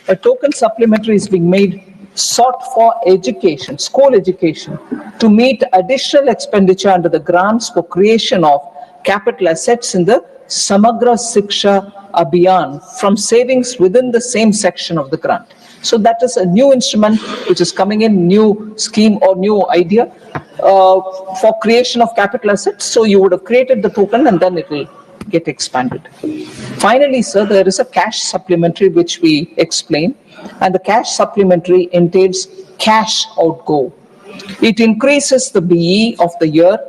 a token supplementary is being made sought for education, school education, to meet additional expenditure under the grants for creation of capital assets in the Samagra Shiksha Abhiyan from savings within the same section of the grant. So that is a new instrument which is coming in, new scheme or new idea for creation of capital assets. So you would have created the token and then it will get expanded. Finally, sir, there is a cash supplementary which we explain, and the cash supplementary entails cash outgo. It increases the BE of the year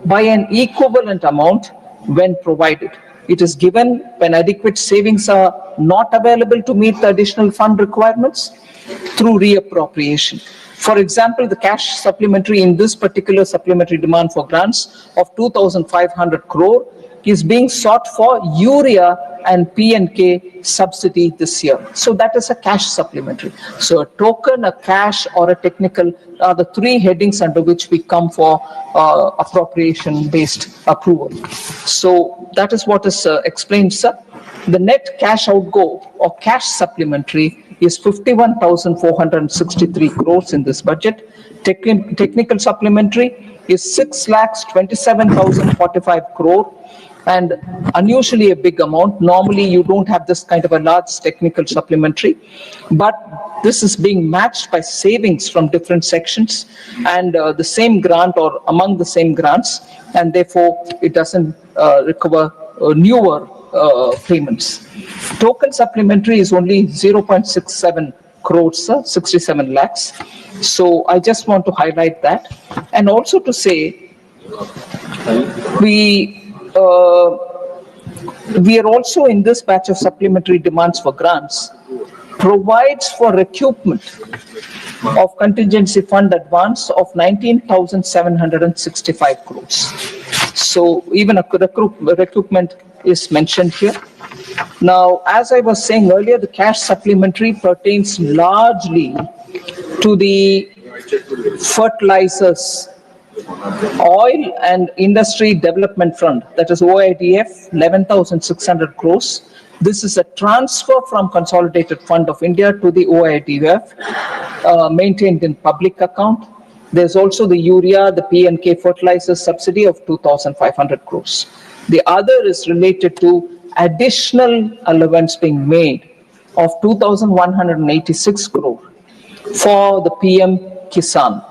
by an equivalent amount when provided. It is given when adequate savings are not available to meet the additional fund requirements through reappropriation. For example, the cash supplementary in this particular supplementary demand for grants of 2,500 crore is being sought for urea and P&K subsidy this year. So that is a cash supplementary. So a token, a cash, or a technical are the three headings under which we come for appropriation-based approval. So that is what is explained, sir. The net cash outgo or cash supplementary is 51,463 crores in this budget. Technical supplementary is 6,27,045 crore. And unusually a big amount. Normally you don't have this kind of a large technical supplementary, but this is being matched by savings from different sections and the same grant or among the same grants, and therefore it doesn't recover newer payments. Token supplementary is only 0.67 crores, 67 lakhs. So I just want to highlight that, and also to say we are also in this batch of supplementary demands for grants provides for recoupment of contingency fund advance of 19,765 crores. So even a recoupment is mentioned here. Now, as I was saying earlier, the cash supplementary pertains largely to the fertilizers, Oil and Industry Development Fund, that is OIDF, 11,600 crores. This is a transfer from Consolidated Fund of India to the OIDF, maintained in public account. There's also the urea, the P&K fertilizer subsidy of 2,500 crores. The other is related to additional allowance being made of 2,186 crore for the PM Kisan.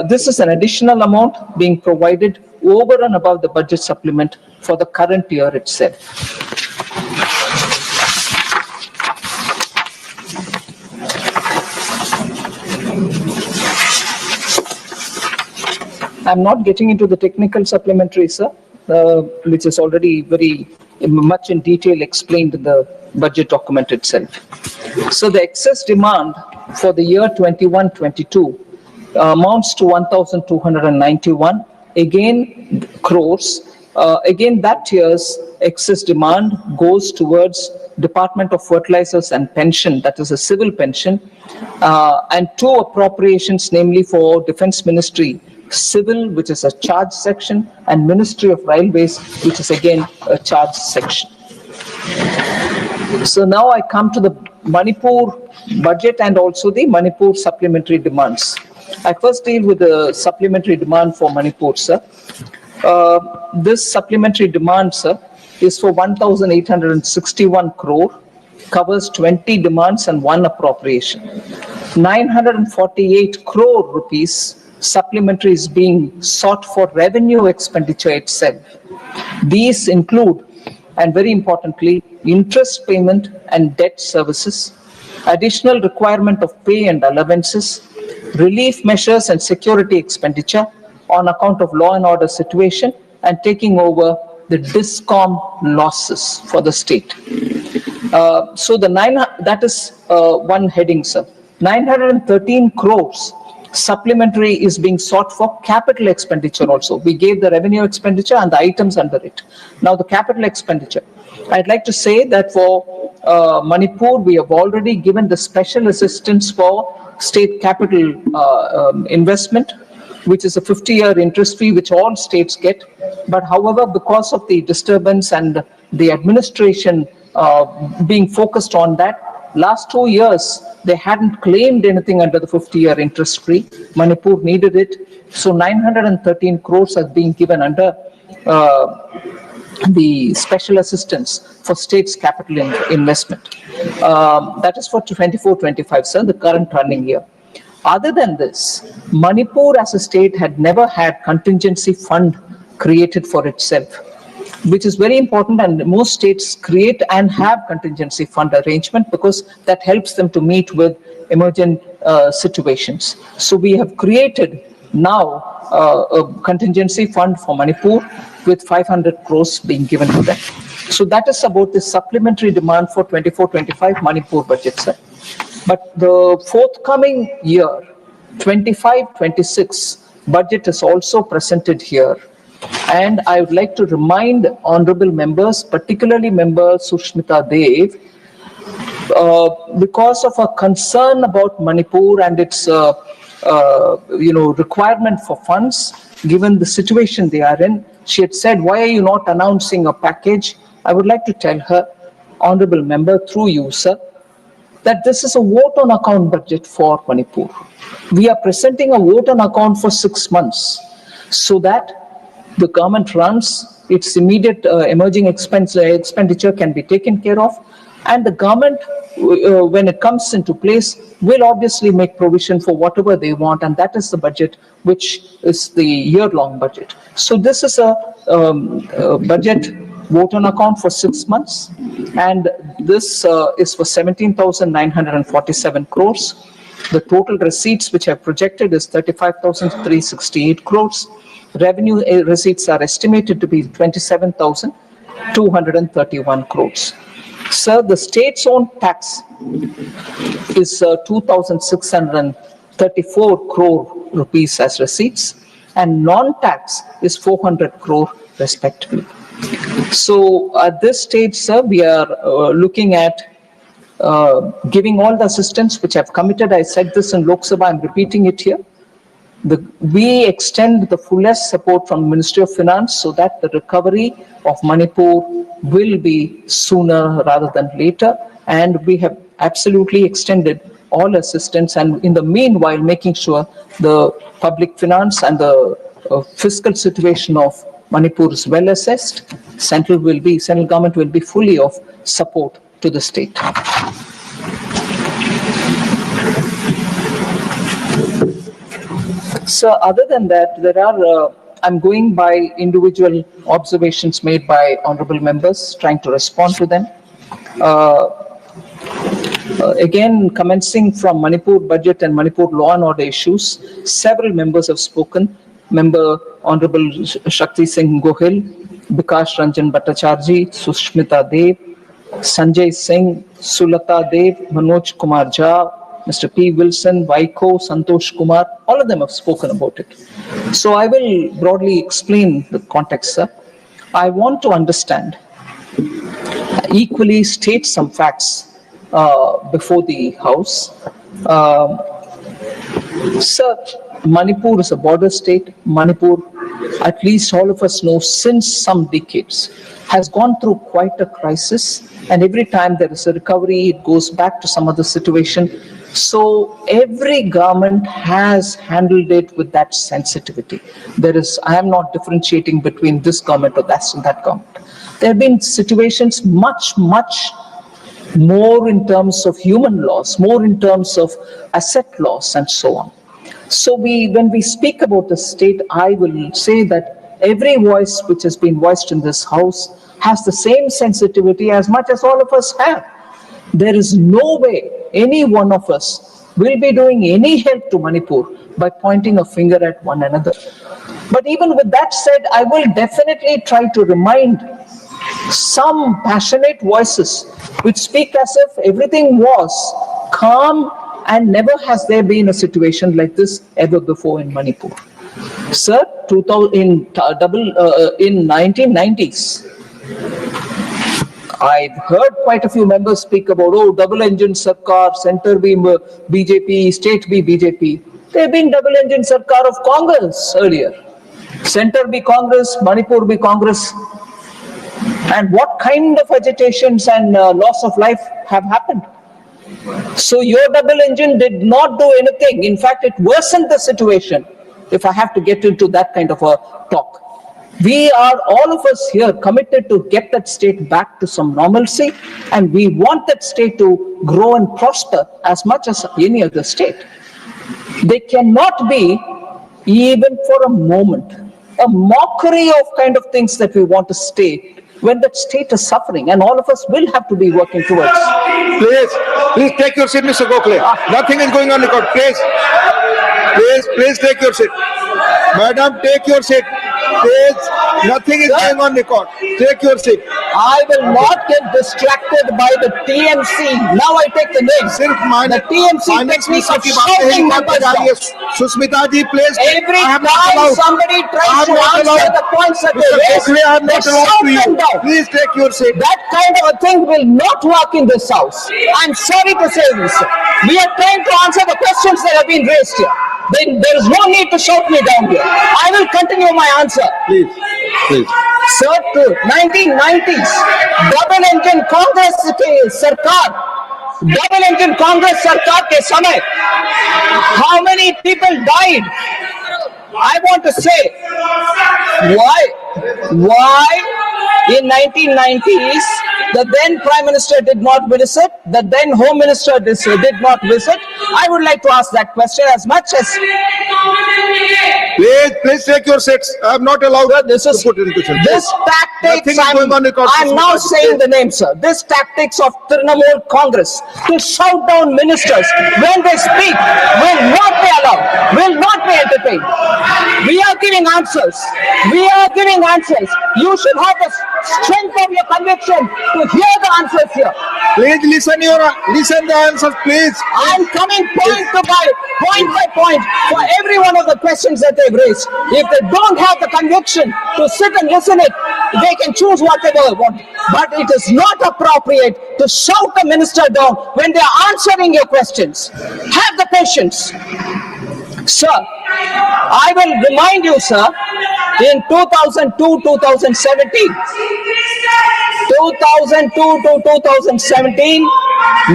This is an additional amount being provided over and above the budget supplement for the current year itself. I'm not getting into the technical supplementary, sir, which is already very much in detail explained in the budget document itself. So the excess demand for the year 21-22 amounts to 1,291 crores. Again, that year's excess demand goes towards Department of Fertilizers and Pension, that is a civil pension, and two appropriations, namely for Defense Ministry, civil, which is a charge section, and Ministry of Railways, which is again a charge section. So now I come to the Manipur budget and also the Manipur supplementary demands. I first deal with the supplementary demand for Manipur, sir. This supplementary demand, sir, is for 1,861 crore, covers 20 demands and 1 appropriation. 948 crore rupees supplementary is being sought for revenue expenditure itself. These include, and very importantly, interest payment and debt services, additional requirement of pay and allowances, relief measures and security expenditure on account of law and order situation, and taking over the DISCOM losses for the state. That is one heading, sir. 913 crores supplementary is being sought for capital expenditure also. We gave the revenue expenditure and the items under it. Now the capital expenditure. I'd like to say that for Manipur, we have already given the special assistance for state capital investment, which is a 50-year interest fee, which all states get. But however, because of the disturbance and the administration being focused on that, last 2 years, they hadn't claimed anything under the 50-year interest free. Manipur needed it. So 913 crores are being given under the special assistance for states capital investment. That is for 24-25, sir, the current running year. Other than this, Manipur as a state had never had contingency fund created for itself, which is very important, and most states create and have contingency fund arrangement because that helps them to meet with emergent situations. So we have created now a contingency fund for Manipur with 500 crores being given to them. So that is about the supplementary demand for 24-25 Manipur budget, sir. But the forthcoming year, 25-26 budget is also presented here. And I would like to remind honorable members, particularly member Sushmita Dev, because of a concern about Manipur and its requirement for funds, given the situation they are in, she had said, why are you not announcing a package? I would like to tell her, honorable member, through you, sir, that this is a vote on account budget for Manipur. We are presenting a vote on account for 6 months so that the government runs, its immediate emerging expenditure can be taken care of, and the government, when it comes into place, will obviously make provision for whatever they want, and that is the budget, which is the year-long budget. So this is a budget vote on account for 6 months, and this is for 17,947 crores. The total receipts which I projected is 35,368 crores. Revenue receipts are estimated to be 27,231 crores. Sir, the state's own tax is 2,634 crore rupees as receipts, and non-tax is 400 crore respectively. So at this stage, sir, we are looking at giving all the assistance which I've committed. I said this in Lok Sabha, I'm repeating it here. We extend the fullest support from Ministry of Finance so that the recovery of Manipur will be sooner rather than later. And we have absolutely extended all assistance, and in the meanwhile, making sure the public finance and the fiscal situation of Manipur is well assessed. Central government will be fully of support to the state. So other than that, there are, I'm going by individual observations made by honorable members, trying to respond to them. Again, commencing from Manipur budget and Manipur law and order issues, several members have spoken. Member Honorable Shakti Singh Gohil, Bikash Ranjan Bhattacharjee, Sushmita Dev, Sanjay Singh, Sulata Dev, Manoj Kumar Jha, Mr. P. Wilson, Vaiko, Santosh Kumar, all of them have spoken about it. So I will broadly explain the context, sir. I want to understand, equally state some facts before the House. Sir, Manipur is a border state. Manipur, at least all of us know, since some decades, has gone through quite a crisis. And every time there is a recovery, it goes back to some other situation. So every government has handled it with that sensitivity. I am not differentiating between this government or that government. There have been situations much more in terms of human loss, more in terms of asset loss and so on. So when we speak about the state, I will say that every voice which has been voiced in this house has the same sensitivity as much as all of us have. There is no way any one of us will be doing any help to Manipur by pointing a finger at one another. But even with that said, I will definitely try to remind some passionate voices which speak as if everything was calm and never has there been a situation like this ever before in Manipur. Sir, in 1990s, I've heard quite a few members speak about, double-engine sarkar, center be BJP, state be BJP. There have been double-engine sarkar of Congress earlier. Center be Congress, Manipur be Congress. And what kind of agitations and loss of life have happened? So your double engine did not do anything. In fact, it worsened the situation, if I have to get into that kind of a talk. We are, all of us here, committed to get that state back to some normalcy, and we want that state to grow and prosper as much as any other state. They cannot be, even for a moment, a mockery of kind of things that we want to state when that state is suffering, and all of us will have to be working towards. Please take your seat, Mr. Gokhale. Nothing is going on record. Please take your seat. Madam, take your seat. Please, nothing is going on record. Take your seat. I will not get distracted by the TMC. Now I take the name. The TMC technique of shouting numbers down. Susmita ji, please. Every time somebody tries to answer the points that they raise, they shout them down. Please take your seat. That kind of a thing will not work in this house. I'm sorry to say this. We are trying to answer the questions that have been raised here. Then there is no need to shout me down here. I will continue my answer. Please. Sir, to 1990s, double-engine Congress के सरकार, double-engine Congress सरकार के समय, how many people died? I want to say, why in 1990s, the then Prime Minister did not visit, the then Home Minister did not visit. I would like to ask that question as much as... Please take your seats. I am not allowed to put into question. This tactics, I'm now saying the name, sir. This tactics of Trinamool Congress to shout down ministers when they speak will not be allowed, will not be entertained. We are giving answers. You should have the strength of your conviction to hear the answers here. Please listen the answers, please. I'm coming point by point for every one of the questions that they've raised. If they don't have the conviction to sit and listen it, they can choose whatever they want. But it is not appropriate to shout the minister down when they are answering your questions. Have the patience. Sir, I will remind you, sir, in 2002-2017,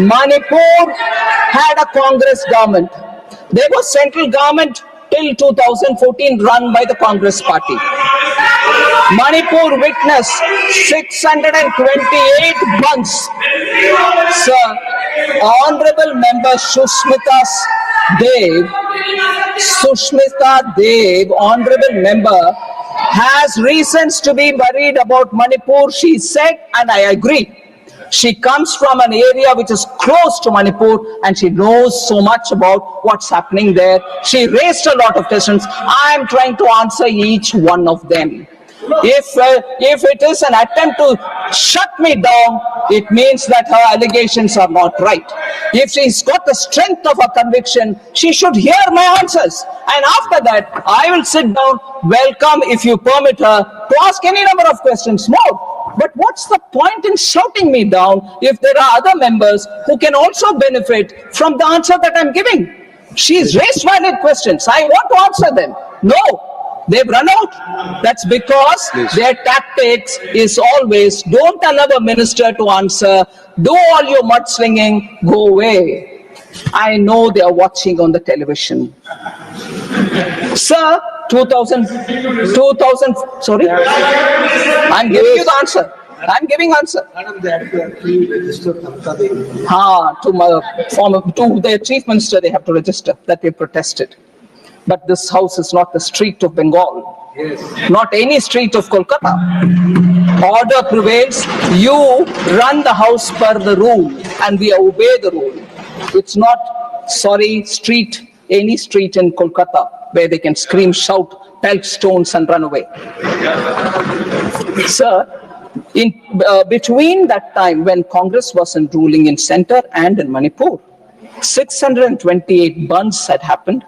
Manipur had a Congress government. There was central government till 2014 run by the Congress party. Manipur witnessed 628 months. Sir, Honorable Member Sushmita Dev, Honorable Member, has reasons to be worried about Manipur, she said, and I agree. She comes from an area which is close to Manipur and she knows so much about what's happening there. She raised a lot of questions. I am trying to answer each one of them. If it is an attempt to shut me down, it means that her allegations are not right. If she's got the strength of her conviction, she should hear my answers. And after that, I will sit down, welcome, if you permit her, to ask any number of questions more. But what's the point in shouting me down if there are other members who can also benefit from the answer that I'm giving? She's raised valid questions. I want to answer them. No. They've run out. That's because their tactics is always, don't allow a minister to answer, do all your mudslinging, go away. I know they are watching on the television. Sir, 2000, sorry? I'm giving you the answer. I'm giving answer. To their chief minister, they have to register that they protested. But this house is not the street of Bengal. Not any street of Kolkata. Order prevails. You run the house per the rule and we obey the rule. It's not, any street in Kolkata where they can scream, shout, pelt stones and run away. Sir, between that time when Congress was ruling in center and in Manipur, 628 bunds had happened.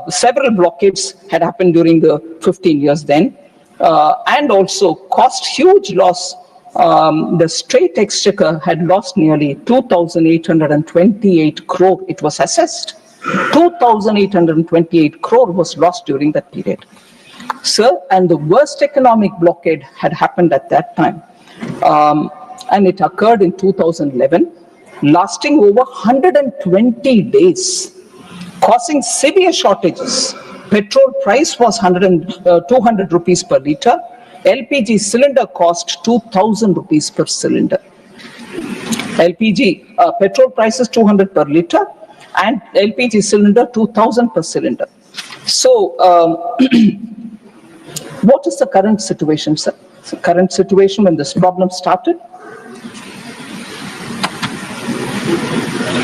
Several blockades had happened during the 15 years then, and also cost huge loss. The state exchequer had lost nearly 2,828 crore. It was assessed. 2,828 crore was lost during that period. Sir, and the worst economic blockade had happened at that time. And it occurred in 2011, lasting over 120 days. Causing severe shortages. Petrol price was 200 rupees per litre. LPG cylinder cost 2,000 rupees per cylinder. Petrol price is 200 per litre and LPG cylinder 2,000 per cylinder. So, what is the current situation, sir? The current situation when this problem started?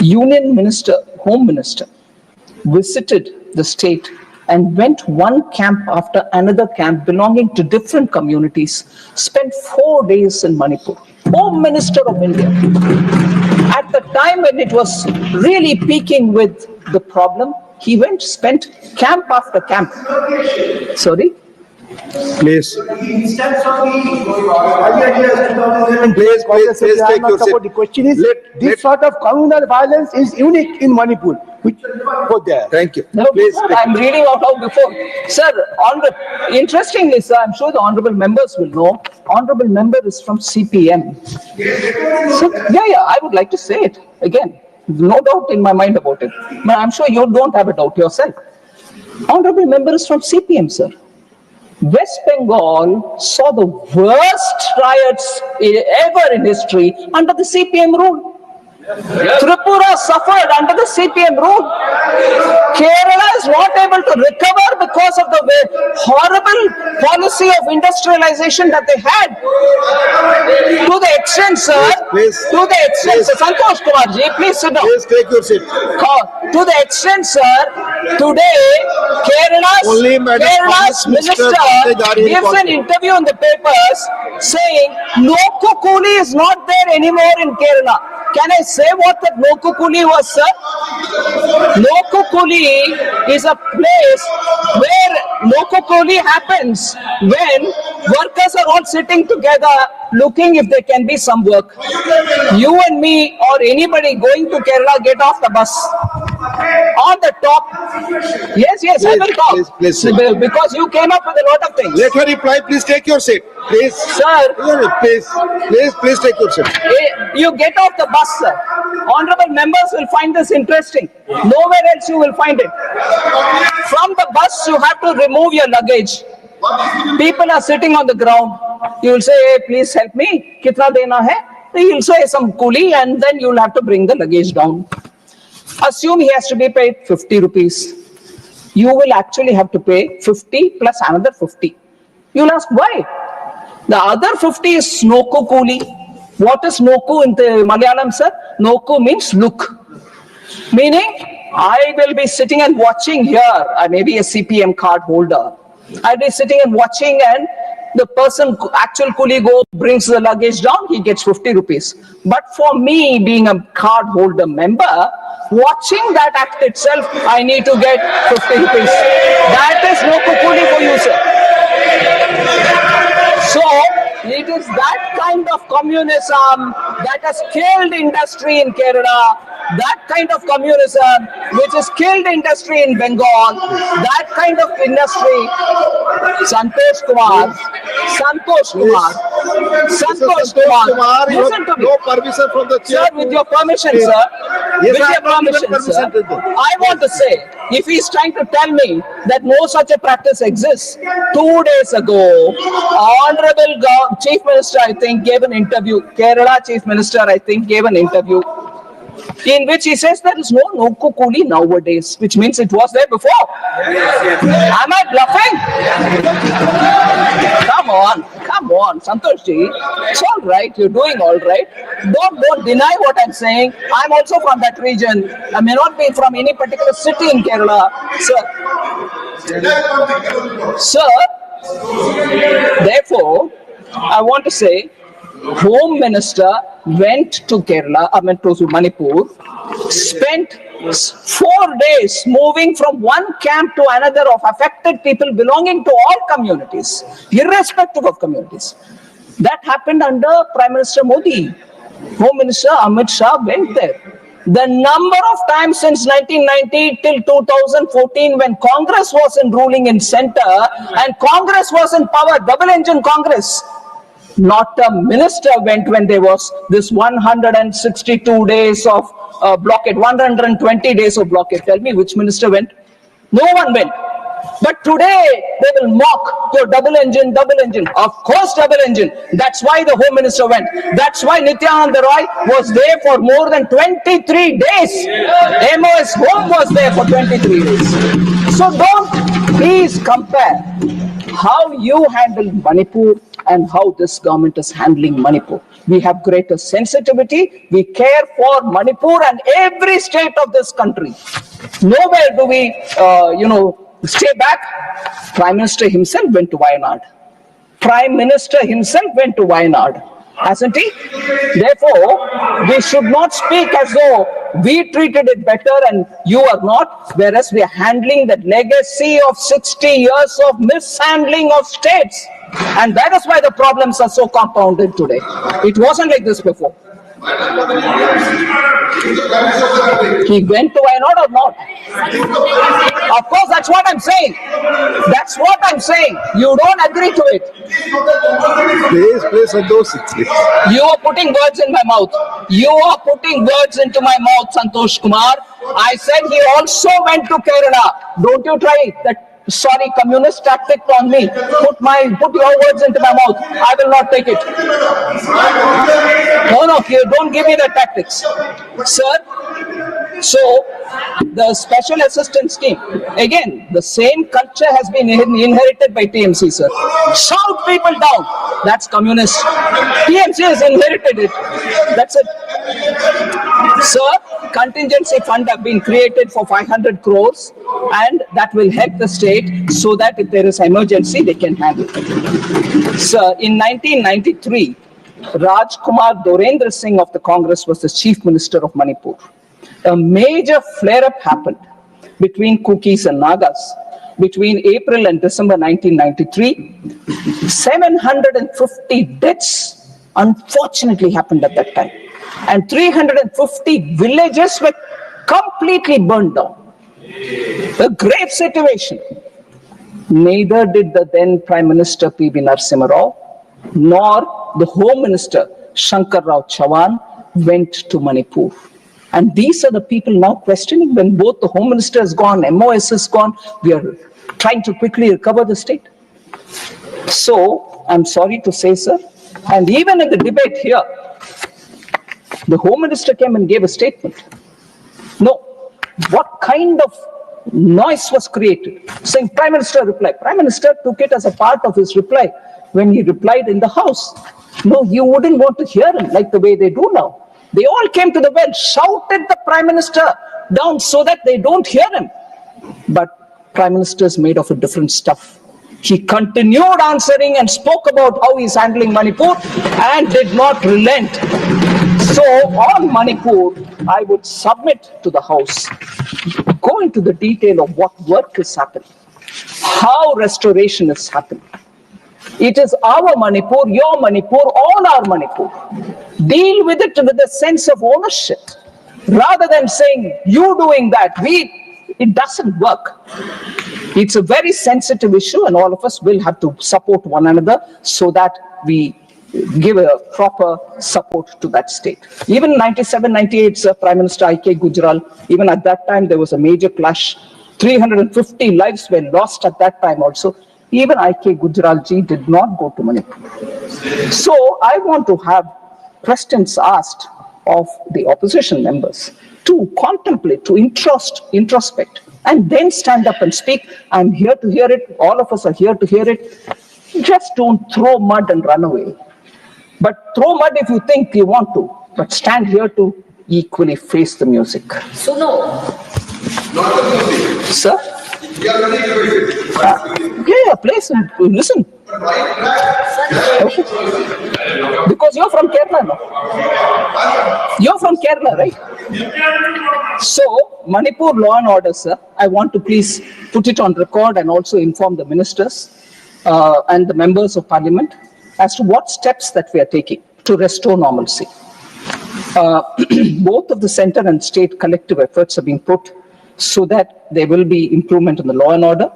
Union Minister, Home Minister, visited the state and went one camp after another camp belonging to different communities, spent 4 days in Manipur. Home Minister of India. At the time when it was really peaking with the problem, he spent camp after camp. Sorry? Please. Please take your seat. The question is, this sort of communal violence is unique in Manipur. Which go there. Thank you. No, I'm reading out loud before. Sir, interestingly, sir, I'm sure the honorable members will know, honorable member is from CPM. So, yeah, I would like to say it again. No doubt in my mind about it. But I'm sure you don't have a doubt yourself. Honorable member is from CPM, sir. West Bengal saw the worst riots ever in history under the CPM rule. Tripura suffered under the CPM rule. Kerala is not able to recover because of the horrible policy of industrialization that they had. To the extent, sir, Santosh Kumar ji, please sit down. Please take your seat. To the extent, sir, today Kerala's minister gives an interview in the papers saying Loku Kuli is not there anymore in Kerala. Can I say what that Loku Kuli was, sir? Loku Kuli is a place where Loku Kuli happens when workers are all sitting together looking if there can be some work. You and me or anybody going to Kerala, get off the bus. On the top. Yes, I will talk. Please. Because you came up with a lot of things. Let her reply. Please take your seat. Please. Sir. Please take your seat. You get off the bus, sir. Honorable members will find this interesting. Nowhere else you will find it. From the bus, you have to remove your luggage. People are sitting on the ground. You will say, hey, please help me. Kitna dena hai? You will say some coolie and then you will have to bring the luggage down. Assume he has to be paid 50 rupees. You will actually have to pay 50 plus another 50. You will ask why? The other 50 is Noku coolie. What is Noku in the Malayalam, sir? Noku means look. Meaning, I will be sitting and watching here. I may be a CPM card holder. I'll be sitting and watching and the person, actual coolie brings the luggage down, he gets 50 rupees. But for me, being a card holder member, watching that act itself, I need to get 50 rupees. That is no kukuli for you, sir. So, it is that kind of communism that has killed industry in Kerala, that kind of communism which has killed industry in Bengal, that kind of industry. Santosh Kumar, Santosh Kumar, listen to me. No permission from the chair. Sir, with your permission, sir. With your permission, sir. I want to say, if he's trying to tell me that no such a practice exists, 2 days ago, Honorable Chief Minister, I think, gave an interview. Kerala Chief Minister, I think, gave an interview in which he says there is no Nokku Kuli nowadays, which means it was there before. Am I bluffing? Come on, Santosh ji. It's all right, you're doing all right. Don't deny what I'm saying. I'm also from that region. I may not be from any particular city in Kerala. Sir, therefore, I want to say, Home Minister went to Kerala, to Manipur, spent 4 days moving from one camp to another of affected people belonging to all communities, irrespective of communities. That happened under Prime Minister Modi. Home Minister Amit Shah went there. The number of times since 1990 till 2014, when Congress was ruling in center and Congress was in power, double engine Congress, not a minister went when there was this 162 days of blockade, 120 days of blockade. Tell me which minister went? No one went. But today they will mock your double engine. Of course, double engine. That's why the Home Minister went. That's why Nityananda Roy was there for more than 23 days. MOS Home was there for 23 days. So don't please compare how you handle Manipur and how this government is handling Manipur. We have greater sensitivity. We care for Manipur and every state of this country. Nowhere do we, stay back. Prime Minister himself went to Wayanad. Prime Minister himself went to Wayanad, hasn't he? Therefore, we should not speak as though we treated it better and you are not, whereas we are handling that legacy of 60 years of mishandling of states. And that is why the problems are so compounded today. It wasn't like this before. He went to Wayanad or not? Of course, that's what I'm saying. That's what I'm saying. You don't agree to it. Please, you are putting words in my mouth. You are putting words into my mouth, Santosh Kumar. I said he also went to Kerala. Don't you try that. Sorry, communist tactic on me. Put your words into my mouth. I will not take it. No, you don't give me the tactics. Sir, so the special assistance scheme, again, the same culture has been inherited by TMC, sir. Shout people down. That's communist. TMC has inherited it. That's it. Sir, contingency fund have been created for 500 crores and that will help the state so that if there is emergency, they can handle it. Sir, in 1993, Rajkumar Dorendra Singh of the Congress was the Chief Minister of Manipur. A major flare-up happened between Kukis and Nagas between April and December 1993. 750 deaths unfortunately happened at that time. And 350 villages were completely burned down. A grave situation. Neither did the then Prime Minister P.V. Narasimha Rao nor the Home Minister Shankar Rao Chavan went to Manipur. And these are the people now questioning when both the Home Minister is gone, MOS is gone, we are trying to quickly recover the state. So, I'm sorry to say, sir, and even in the debate here, the Home Minister came and gave a statement. No, what kind of noise was created? Saying Prime Minister replied. Prime Minister took it as a part of his reply when he replied in the House. No, you wouldn't want to hear him like the way they do now. They all came to the well, shouted the Prime Minister down so that they don't hear him. But Prime Minister is made of a different stuff. He continued answering and spoke about how he's handling Manipur and did not relent. So on Manipur, I would submit to the House, go into the detail of what work is happening, how restoration is happening. It is our Manipur, your Manipur, all our Manipur. Deal with it with a sense of ownership. Rather than saying, you doing that, it doesn't work. It's a very sensitive issue and all of us will have to support one another so that we give a proper support to that state. Even 97, 98, Prime Minister I.K. Gujral, even at that time there was a major clash. 350 lives were lost at that time also. Even I.K. Gujral ji did not go to Manipur. So I want to have questions asked of the opposition members to contemplate, to introspect, and then stand up and speak. I'm here to hear it. All of us are here to hear it. Just don't throw mud and run away. But throw mud if you think you want to, but stand here to equally face the music. So no. Sir? Yeah, please listen. Okay. Because you're from Kerala, no? You're from Kerala, right? So, Manipur law and order, sir, I want to please put it on record and also inform the ministers and the members of parliament as to what steps that we are taking to restore normalcy. Both of the center and state collective efforts have been put so that there will be improvement in the law and order,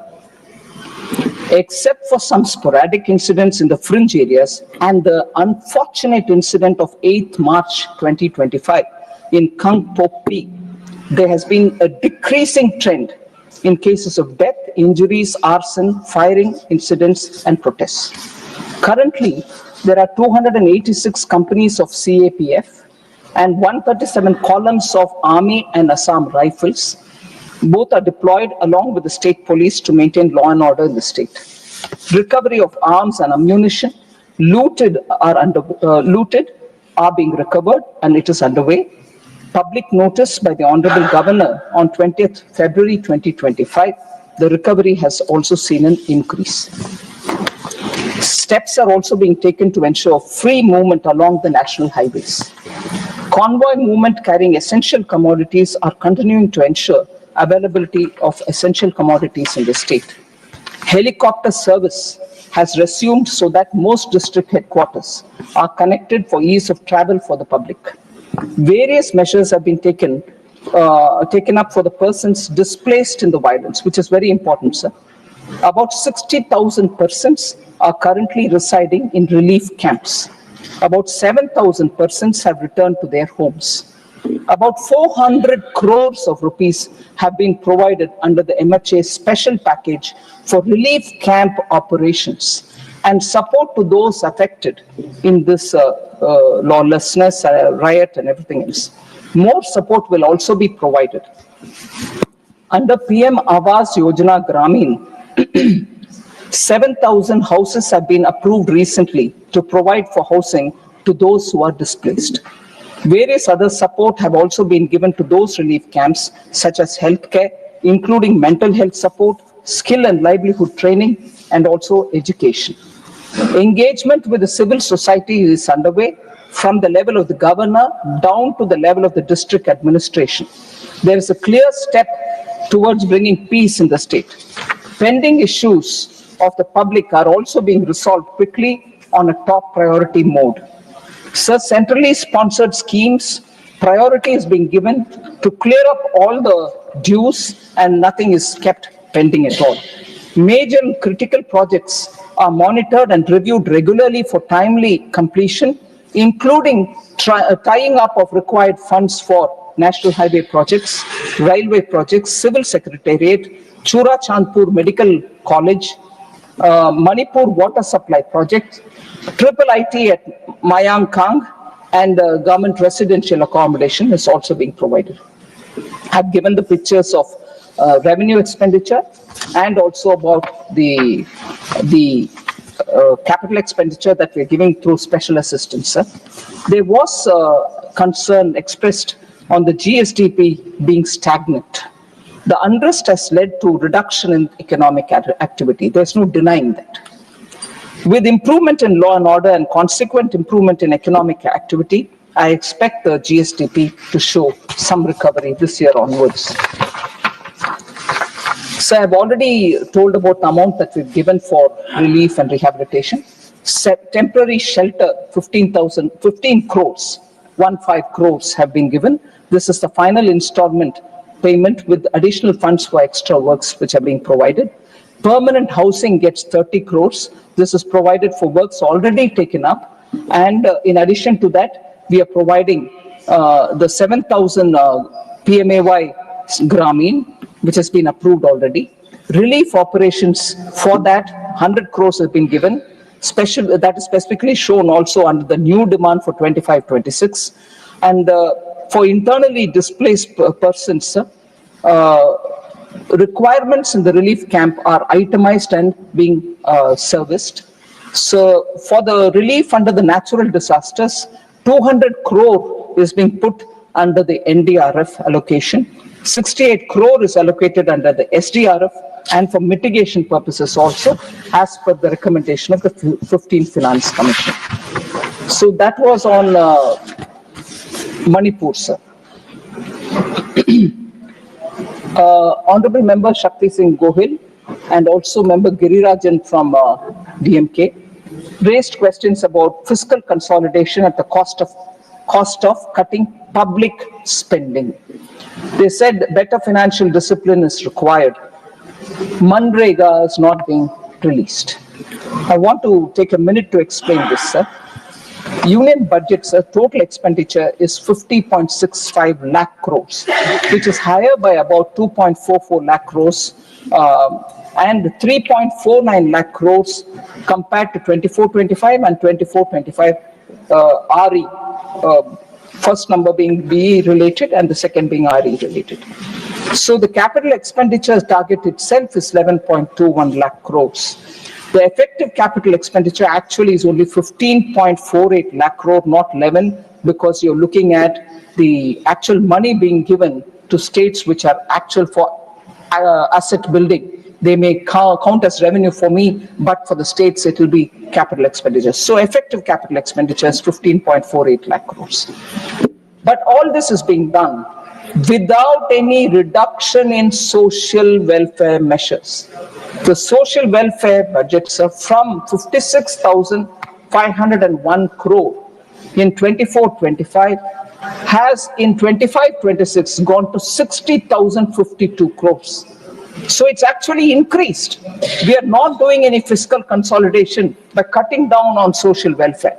except for some sporadic incidents in the fringe areas and the unfortunate incident of 8th March 2025 in Kangpokpi. There has been a decreasing trend in cases of death, injuries, arson, firing incidents, and protests. Currently, there are 286 companies of CAPF and 137 columns of Army and Assam Rifles. Both are deployed along with the state police to maintain law and order in the state. Recovery of arms and ammunition looted are being recovered, and it is underway. Public notice by the Honorable Governor on 20th February 2025, the recovery has also seen an increase. Steps are also being taken to ensure free movement along the national highways. Convoy movement carrying essential commodities are continuing to ensure availability of essential commodities in the state. Helicopter service has resumed so that most district headquarters are connected for ease of travel for the public. Various measures have been taken up for the persons displaced in the violence, which is very important, sir. About 60,000 persons are currently residing in relief camps. About 7,000 persons have returned to their homes. About 400 crores of rupees have been provided under the MHA special package for relief camp operations and support to those affected in this lawlessness, riot and everything else. More support will also be provided. Under PM Awas Yojana Gramin, 7,000 houses have been approved recently to provide for housing to those who are displaced. Various other support have also been given to those relief camps, such as healthcare, including mental health support, skill and livelihood training, and also education. Engagement with the civil society is underway from the level of the governor down to the level of the district administration. There is a clear step towards bringing peace in the state. Pending issues of the public are also being resolved quickly on a top priority mode. Such centrally sponsored schemes, priority is being given to clear up all the dues and nothing is kept pending at all. Major and critical projects are monitored and reviewed regularly for timely completion, including tying up of required funds for national highway projects, railway projects, civil secretariat, Chura Chandpur Medical College, Manipur water supply project, triple IT at Mayang Kang, and government residential accommodation is also being provided. I've given the pictures of revenue expenditure and also about the capital expenditure that we're giving through special assistance. There was concern expressed on the GSDP being stagnant. The unrest has led to reduction in economic activity. There's no denying that. With improvement in law and order and consequent improvement in economic activity, I expect the GSDP to show some recovery this year onwards. So I've already told about the amount that we've given for relief and rehabilitation. Temporary shelter, 15 crores, 15 crores have been given. This is the final installment payment with additional funds for extra works which are being provided. Permanent housing gets 30 crores. This is provided for works already taken up And in addition to that, we are providing the 7,000 PMAY Grameen, which has been approved already. Relief operations for that, 100 crores have been given. Special, that is specifically shown also under the new demand for 25-26. And for internally displaced persons, requirements in the relief camp are itemized and being serviced. So for the relief under the natural disasters, 200 crore is being put under the NDRF allocation. 68 crore is allocated under the SDRF and for mitigation purposes also, as per the recommendation of the 15th Finance Commission. So that was on Manipur, sir. Honorable Member Shakti Singh Gohil and also Member Girirajan from DMK raised questions about fiscal consolidation at the cost of cutting public spending. They said better financial discipline is required. MNREGA is not being released. I want to take a minute to explain this, sir. Union budget's total expenditure is 50.65 lakh crores, which is higher by about 2.44 lakh crores and 3.49 lakh crores compared to 24-25 and 24-25 RE. First number being BE related and the second being RE related. So the capital expenditure target itself is 11.21 lakh crores. The effective capital expenditure actually is only 15.48 lakh crore, not 11, because you're looking at the actual money being given to states which are actual for asset building. They may count as revenue for me, but for the states it will be capital expenditure. So effective capital expenditure is 15.48 lakh crores. But all this is being done without any reduction in social welfare measures. The social welfare budgets are from 56,501 crore in 24-25 has in 25-26 gone to 60,052 crores. So it's actually increased. We are not doing any fiscal consolidation by cutting down on social welfare.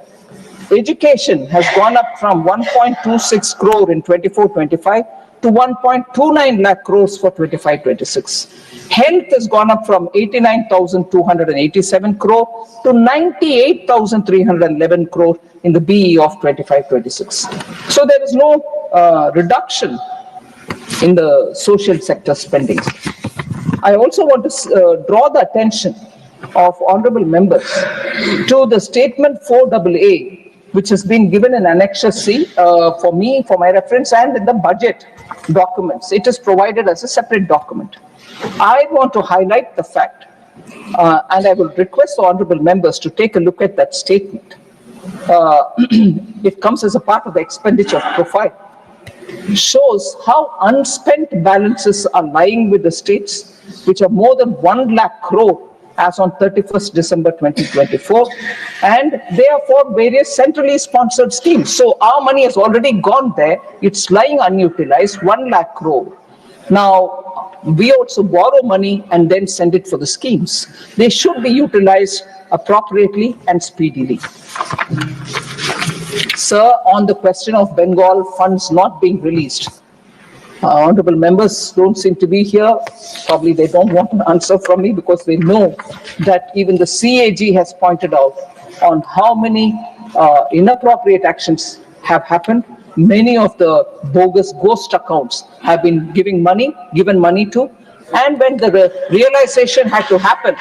Education has gone up from 1.26 crore in 24-25 to 1.29 lakh crores for 25-26. Health has gone up from 89,287 crore to 98,311 crore in the BE of 25-26. So there is no reduction in the social sector spending. I also want to draw the attention of honorable members to the statement 4AA, which has been given in Annexure C for me, for my reference, and in the budget documents. It is provided as a separate document. I want to highlight the fact, and I will request the honorable members to take a look at that statement. It comes as a part of the expenditure profile. Shows how unspent balances are lying with the states, which are more than 1 lakh crore as on 31st December 2024, and they are for various centrally sponsored schemes. So our money has already gone there. It's lying unutilized, 1 lakh crore. Now, we also borrow money and then send it for the schemes. They should be utilized appropriately and speedily. Sir, on the question of Bengal funds not being released, honorable members don't seem to be here. Probably they don't want an answer from me because they know that even the CAG has pointed out on how many inappropriate actions have happened. Many of the bogus ghost accounts have been given money to, and when the realization had to happen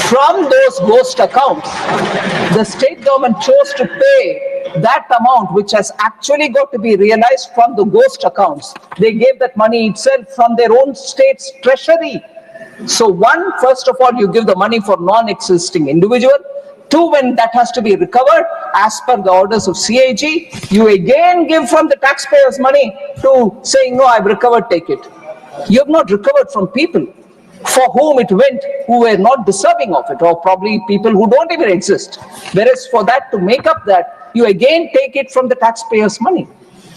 from those ghost accounts, the state government chose to pay that amount which has actually got to be realized from the ghost accounts. They gave that money itself from their own state's treasury. So one, first of all, you give the money for non-existing individual. Two, when that has to be recovered as per the orders of CAG, you again give from the taxpayers' money to saying, no, I've recovered, take it. You have not recovered from people for whom it went, who were not deserving of it, or probably people who don't even exist. Whereas for that, to make up that, you again take it from the taxpayers' money.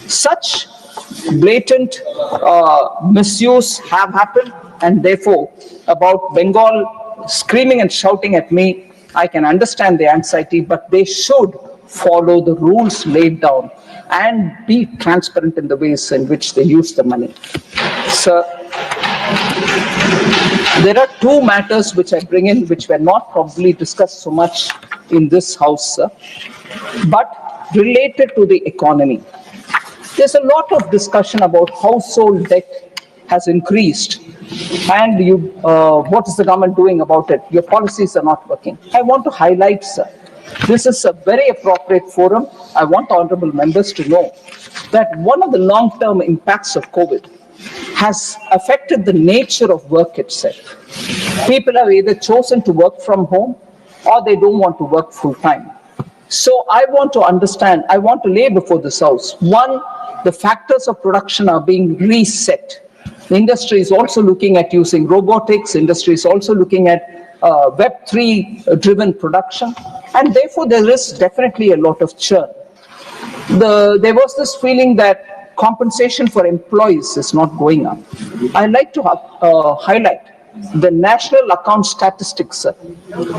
Such blatant misuse have happened, and therefore, about Bengal screaming and shouting at me, I can understand the anxiety, but they should follow the rules laid down and be transparent in the ways in which they use the money. Sir, there are two matters which I bring in which were not probably discussed so much in this house, sir, but related to the economy. There's a lot of discussion about household debt has increased and what is the government doing about it? Your policies are not working. I want to highlight, sir, this is a very appropriate forum. I want the honorable members to know that one of the long-term impacts of COVID has affected the nature of work itself. People have either chosen to work from home or they don't want to work full-time. So I want to understand, I want to lay before this House, one, the factors of production are being reset. The industry is also looking at using robotics, industry is also looking at Web3 driven production, and therefore there is definitely a lot of churn. There was this feeling that compensation for employees is not going up. I'd like to highlight the national account statistics.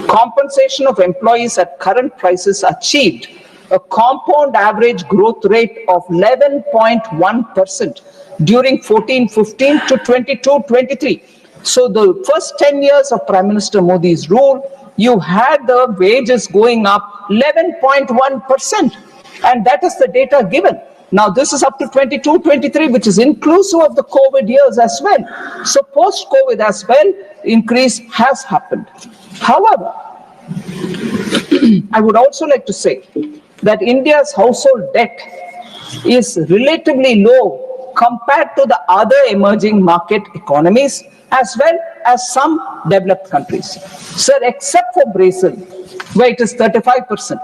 Compensation of employees at current prices achieved a compound average growth rate of 11.1% during 14-15 to 22-23. So the first 10 years of Prime Minister Modi's rule, you had the wages going up 11.1%, and that is the data given. Now this is up to 22-23, which is inclusive of the COVID years as well. So post-COVID as well, increase has happened. However, I would also like to say that India's household debt is relatively low compared to the other emerging market economies as well as some developed countries. Sir, except for Brazil, where it is 35%,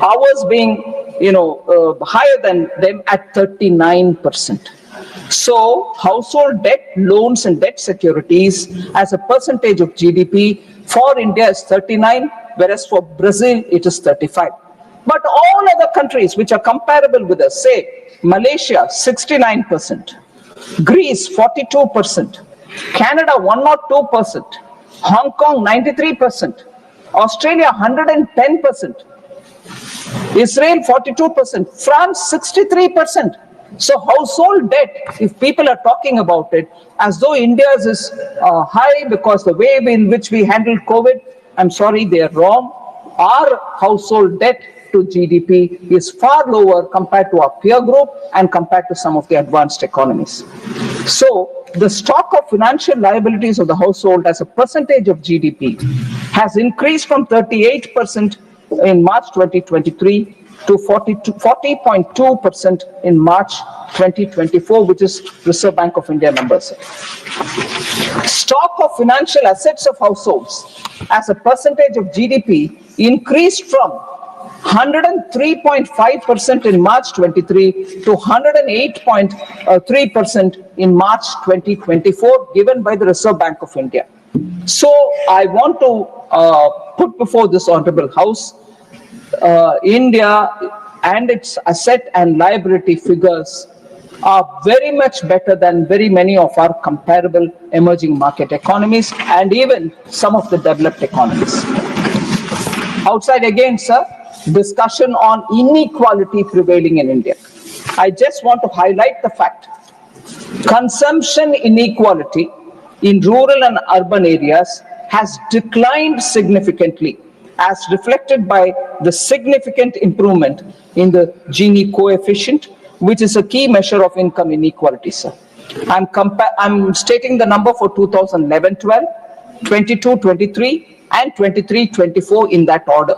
ours being, higher than them at 39%. So household debt, loans and debt securities as a percentage of GDP for India is 39, whereas for Brazil it is 35. But all other countries which are comparable with us, say Malaysia 69%, Greece 42%, Canada 102%, Hong Kong 93%, Australia 110%, Israel 42%, France 63%. So household debt, if people are talking about it as though India's is high because the way in which we handled COVID, I'm sorry, they are wrong. Our household debt to GDP is far lower compared to our peer group and compared to some of the advanced economies. So the stock of financial liabilities of the household as a percentage of GDP has increased from 38% in March 2023 to 40.2% in March 2024, which is Reserve Bank of India numbers. Stock of financial assets of households as a percentage of GDP increased from 103.5% in March 23 to 108.3% in March 2024, given by the Reserve Bank of India. So I want to put before this honorable House, India and its asset and liability figures are very much better than very many of our comparable emerging market economies and even some of the developed economies. Outside again, sir, discussion on inequality prevailing in India. I just want to highlight the fact, consumption inequality in rural and urban areas has declined significantly, as reflected by the significant improvement in the Gini coefficient, which is a key measure of income inequality, sir. I'm stating the number for 2011-12, 22-23, and 23-24 in that order.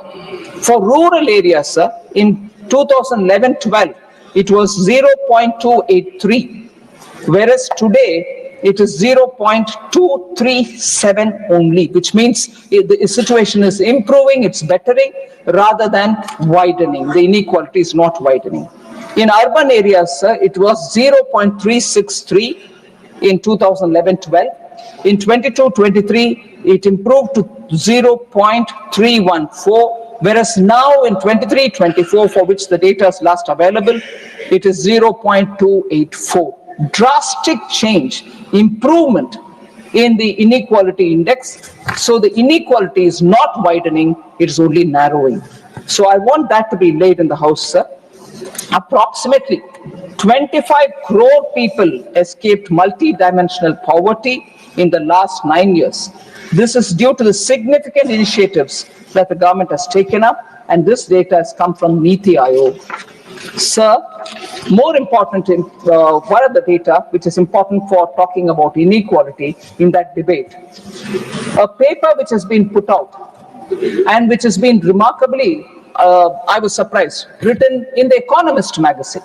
For rural areas, sir, in 2011-12, it was 0.283, whereas today it is 0.237 only, which means the situation is improving, it's bettering rather than widening. The inequality is not widening. In urban areas, sir, it was 0.363 in 2011-12. In 22-23, it improved to 0.314, whereas now in 23-24, for which the data is last available, it is 0.284. Drastic change, improvement in the inequality index. So the inequality is not widening, it's only narrowing. So I want that to be laid in the House, sir. Approximately 25 crore people escaped multi-dimensional poverty in the last 9 years. This is due to the significant initiatives that the government has taken up, and this data has come from Niti Aayog. Sir, more important, one of the data which is important for talking about inequality in that debate, a paper which has been put out and which has been remarkably, I was surprised, written in the Economist magazine,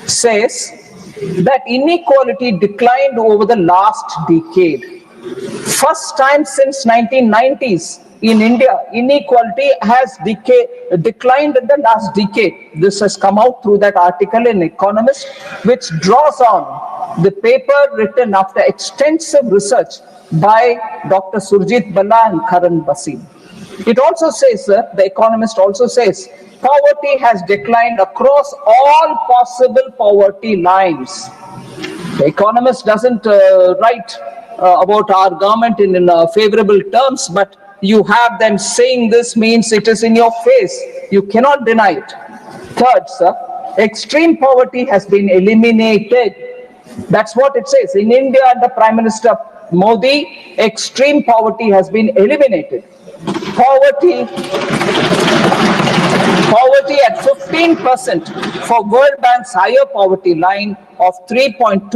says that inequality declined over the last decade. First time since 1990s in India, inequality has declined in the last decade. This has come out through that article in Economist, which draws on the paper written after extensive research by Dr. Surjit Balla and Karan Basim. It also says, the Economist also says, poverty has declined across all possible poverty lines. The Economist doesn't write about our government in favorable terms, but you have them saying this means it is in your face. You cannot deny it. Third, sir, extreme poverty has been eliminated. That's what it says. In India, under Prime Minister Modi, extreme poverty has been eliminated. Poverty at 15% for World Bank's higher poverty line of $3.2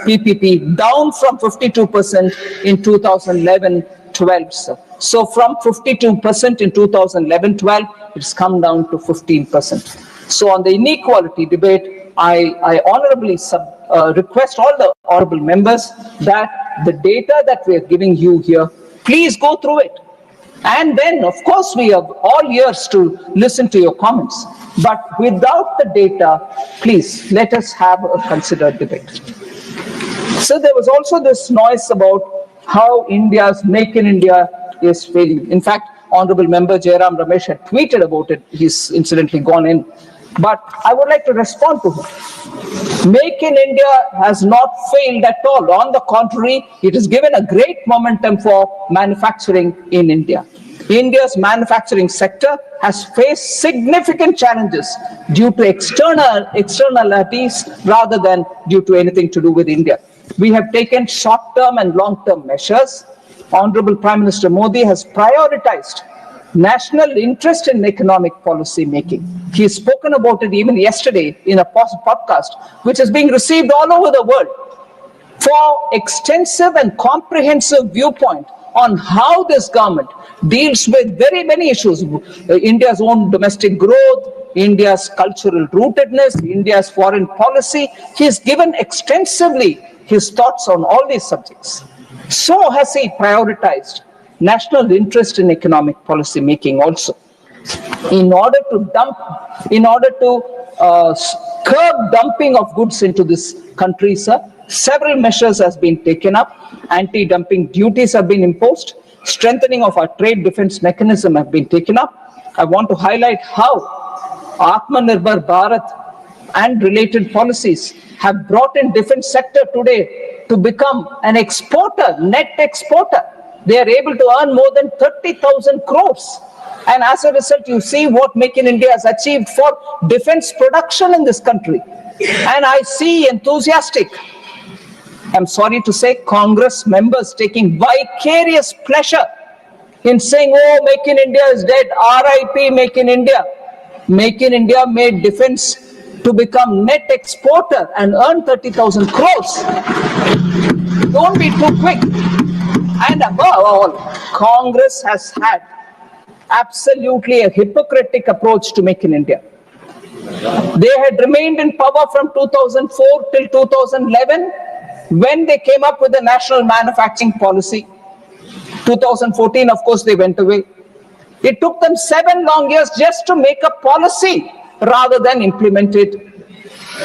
PPP, down from 52% in 2011-12. So from 52% in 2011-12, it's come down to 15%. So on the inequality debate, I honorably request all the honorable members that the data that we are giving you here, please go through it. And then, of course, we have all ears to listen to your comments. But without the data, please, let us have a considered debate. So there was also this noise about how India's Make in India is failing. In fact, Honorable Member Jairam Ramesh had tweeted about it. He's incidentally gone in. But I would like to respond to him. Make in India has not failed at all. On the contrary, it has given a great momentum for manufacturing in India. India's manufacturing sector has faced significant challenges due to externalities rather than due to anything to do with India. We have taken short-term and long-term measures. Honorable Prime Minister Modi has prioritized national interest in economic policy making. He has spoken about it even yesterday in a podcast, which is being received all over the world, for extensive and comprehensive viewpoint on how this government deals with very many issues. India's own domestic growth, India's cultural rootedness, India's foreign policy. He has given extensively his thoughts on all these subjects. So has he prioritized national interest in economic policy making also. In order to curb dumping of goods into this country, sir, several measures has been taken up. Anti-dumping duties have been imposed. Strengthening of our trade defense mechanism have been taken up. I want to highlight how Atmanirbhar Bharat and related policies have brought in defense sector today to become an exporter, net exporter. They are able to earn more than 30,000 crores. And as a result, you see what Make in India has achieved for defense production in this country. And I see enthusiastic, I'm sorry to say, Congress members taking vicarious pleasure in saying, oh, Make in India is dead, RIP Make in India. Make in India made defense to become net exporter and earn 30,000 crores. Don't be too quick. And above all, Congress has had absolutely a hypocritical approach to Make in India. They had remained in power from 2004 till 2011 when they came up with the national manufacturing policy. 2014, of course, they went away. It took them 7 long years just to make a policy rather than implement it.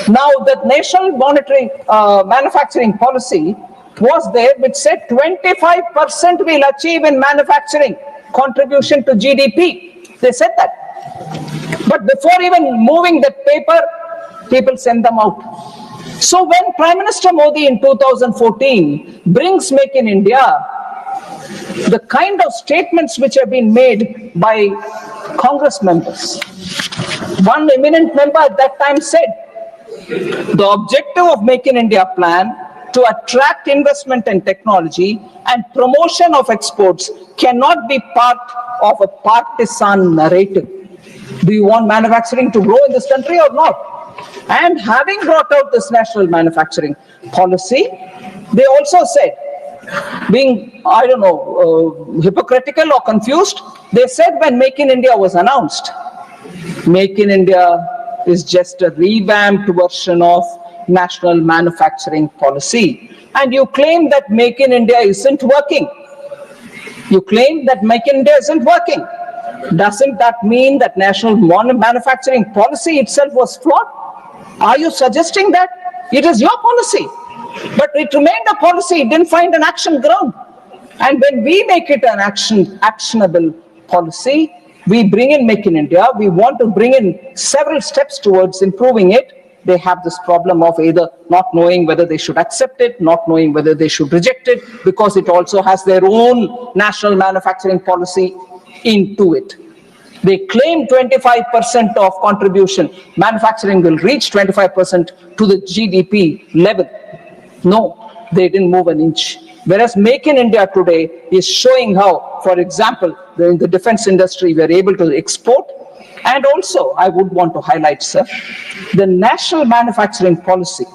Now, the national monetary manufacturing policy was there, which said 25% we'll achieve in manufacturing contribution to GDP. They said that. But before even moving the paper, people send them out. So when Prime Minister Modi in 2014 brings Make in India, the kind of statements which have been made by Congress members, one eminent member at that time said, the objective of Make in India plan to attract investment and technology and promotion of exports cannot be part of a partisan narrative. Do you want manufacturing to grow in this country or not? And having brought out this national manufacturing policy, they also said, being, I don't know, hypocritical or confused, they said when Make in India was announced, Make in India is just a revamped version of national manufacturing policy. And you claim that Make in India isn't working. You claim that Make in India isn't working. Doesn't that mean that national manufacturing policy itself was flawed? Are you suggesting that it is your policy? But it remained a policy, it didn't find an action ground. And when we make it an actionable policy, we bring in Make in India, we want to bring in several steps towards improving it. They have this problem of either not knowing whether they should accept it, not knowing whether they should reject it, because it also has their own national manufacturing policy into it. They claim 25% of contribution, manufacturing will reach 25% to the GDP level. No, they didn't move an inch. Whereas Make in India today is showing how, for example, in the defense industry, we are able to export. And also, I would want to highlight, sir, the national manufacturing policy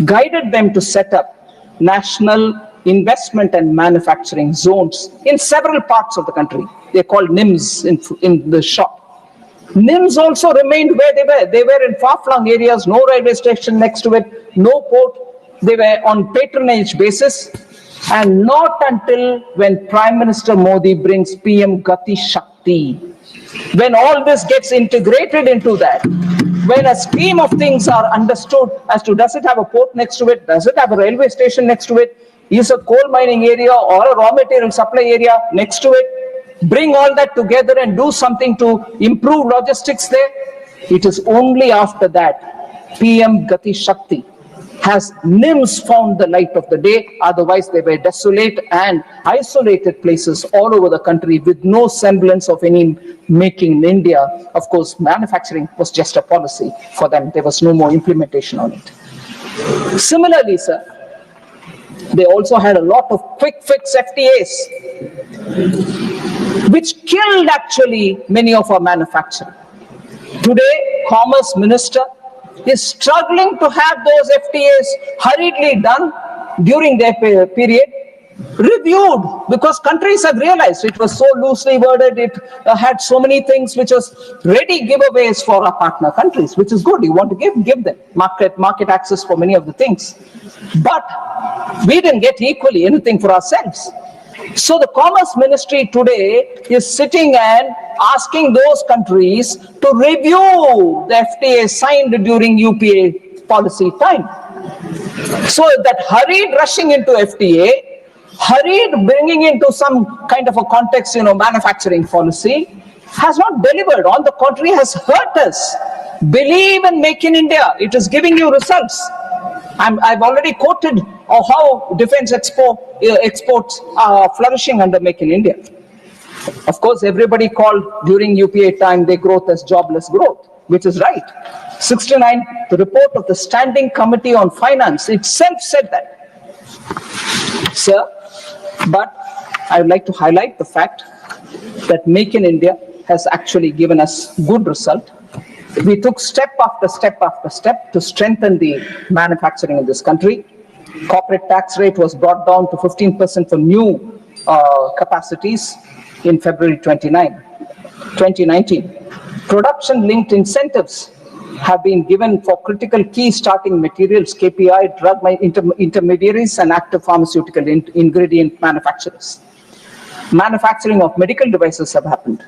guided them to set up national investment and manufacturing zones in several parts of the country. They're called NIMS in the shop. NIMS also remained where they were. They were in far-flung areas, no railway station next to it, no port. They were on patronage basis. And not until when Prime Minister Modi brings PM Gati Shakti, when all this gets integrated into that, when a scheme of things are understood as to does it have a port next to it, does it have a railway station next to it, is a coal mining area or a raw material supply area next to it, bring all that together and do something to improve logistics there. It is only after that PM Gati Shakti has NIMS found the light of the day. Otherwise they were desolate and isolated places all over the country with no semblance of any making in India. Of course, manufacturing was just a policy for them. There was no more implementation on it. Similarly, sir, they also had a lot of quick fix FTAs, which killed actually many of our manufacturing. Today, Commerce Minister is struggling to have those FTAs hurriedly done during their period, reviewed, because countries have realized it was so loosely worded, it had so many things which was ready giveaways for our partner countries, which is good. You want to give them market access for many of the things. But we didn't get equally anything for ourselves. So the Commerce Ministry today is sitting and asking those countries to review the FTA signed during UPA policy time. So that hurried rushing into FTA, hurried bringing into some kind of a context, manufacturing policy, has not delivered. On the contrary, has hurt us. Believe in Make in India. It is giving you results. I've already quoted how defense exports are flourishing under Make in India. Of course, everybody called during UPA time their growth as jobless growth, which is right. 69, the report of the Standing Committee on Finance itself said that. Sir, but I would like to highlight the fact that Make in India has actually given us good result. We took step after step after step to strengthen the manufacturing in this country. Corporate tax rate was brought down to 15% for new capacities in February 2019. Production-linked incentives have been given for critical key starting materials, KPI, drug intermediaries, and active pharmaceutical ingredient manufacturers. Manufacturing of medical devices have happened.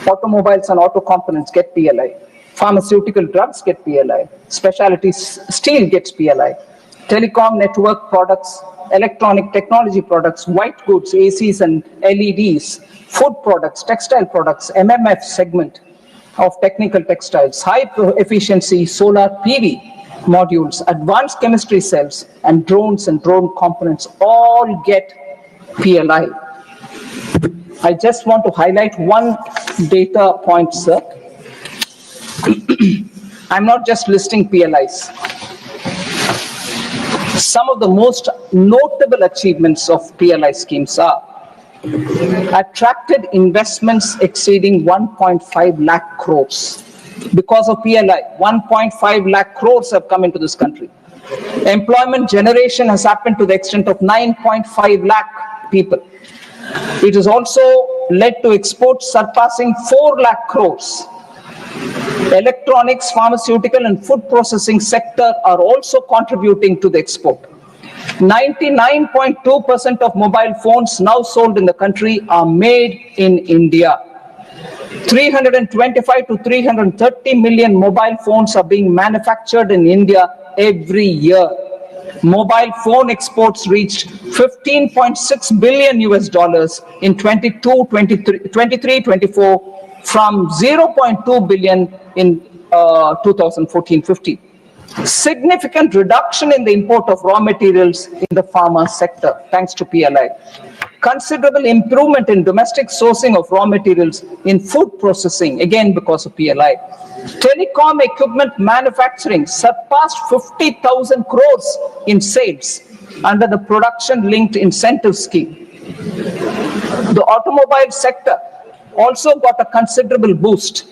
Automobiles and auto components get PLI. Pharmaceutical drugs get PLI. Specialty steel gets PLI. Telecom network products, electronic technology products, white goods, ACs and LEDs, food products, textile products, MMF segment of technical textiles, high efficiency solar PV, modules, advanced chemistry cells, and drones and drone components all get PLI. I just want to highlight one data point, sir. I'm not just listing PLIs. Some of the most notable achievements of PLI schemes are attracted investments exceeding 1.5 lakh crores. Because of PLI, 1.5 lakh crores have come into this country. Employment generation has happened to the extent of 9.5 lakh people. It has also led to exports surpassing 4 lakh crores. Electronics, pharmaceutical and food processing sector are also contributing to the export. 99.2% of mobile phones now sold in the country are made in India. 325 to 330 million mobile phones are being manufactured in India every year. Mobile phone exports reached 15.6 billion US dollars in 23-24 from 0.2 billion in 2014-15. Significant reduction in the import of raw materials in the pharma sector thanks to PLI. Considerable improvement in domestic sourcing of raw materials in food processing, again because of PLI. Telecom equipment manufacturing surpassed 50,000 crores in sales under the production-linked incentive scheme. The automobile sector also got a considerable boost,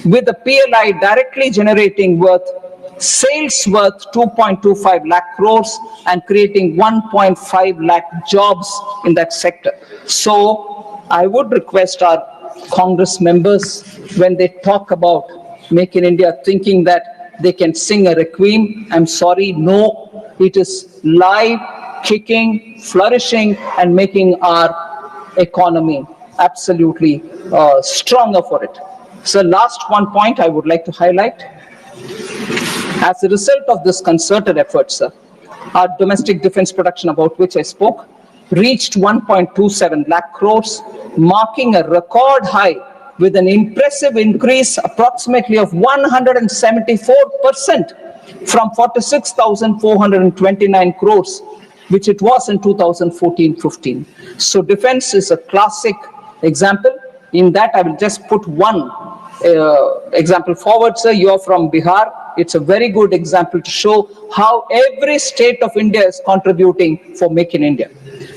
with the PLI directly generating sales worth 2.25 lakh crores and creating 1.5 lakh jobs in that sector. So I would request our Congress members, when they talk about Make in India, thinking that they can sing a requiem, I'm sorry, no, it is live, kicking, flourishing, and making our economy absolutely stronger for it. So last one point I would like to highlight. As a result of this concerted effort, sir, our domestic defense production, about which I spoke, reached 1.27 lakh crores, marking a record high with an impressive increase approximately of 174% from 46,429 crores, which it was in 2014-15. So defense is a classic example. In that, I will just put one example forward, sir. You are from Bihar. It's a very good example to show how every state of India is contributing for Make in India.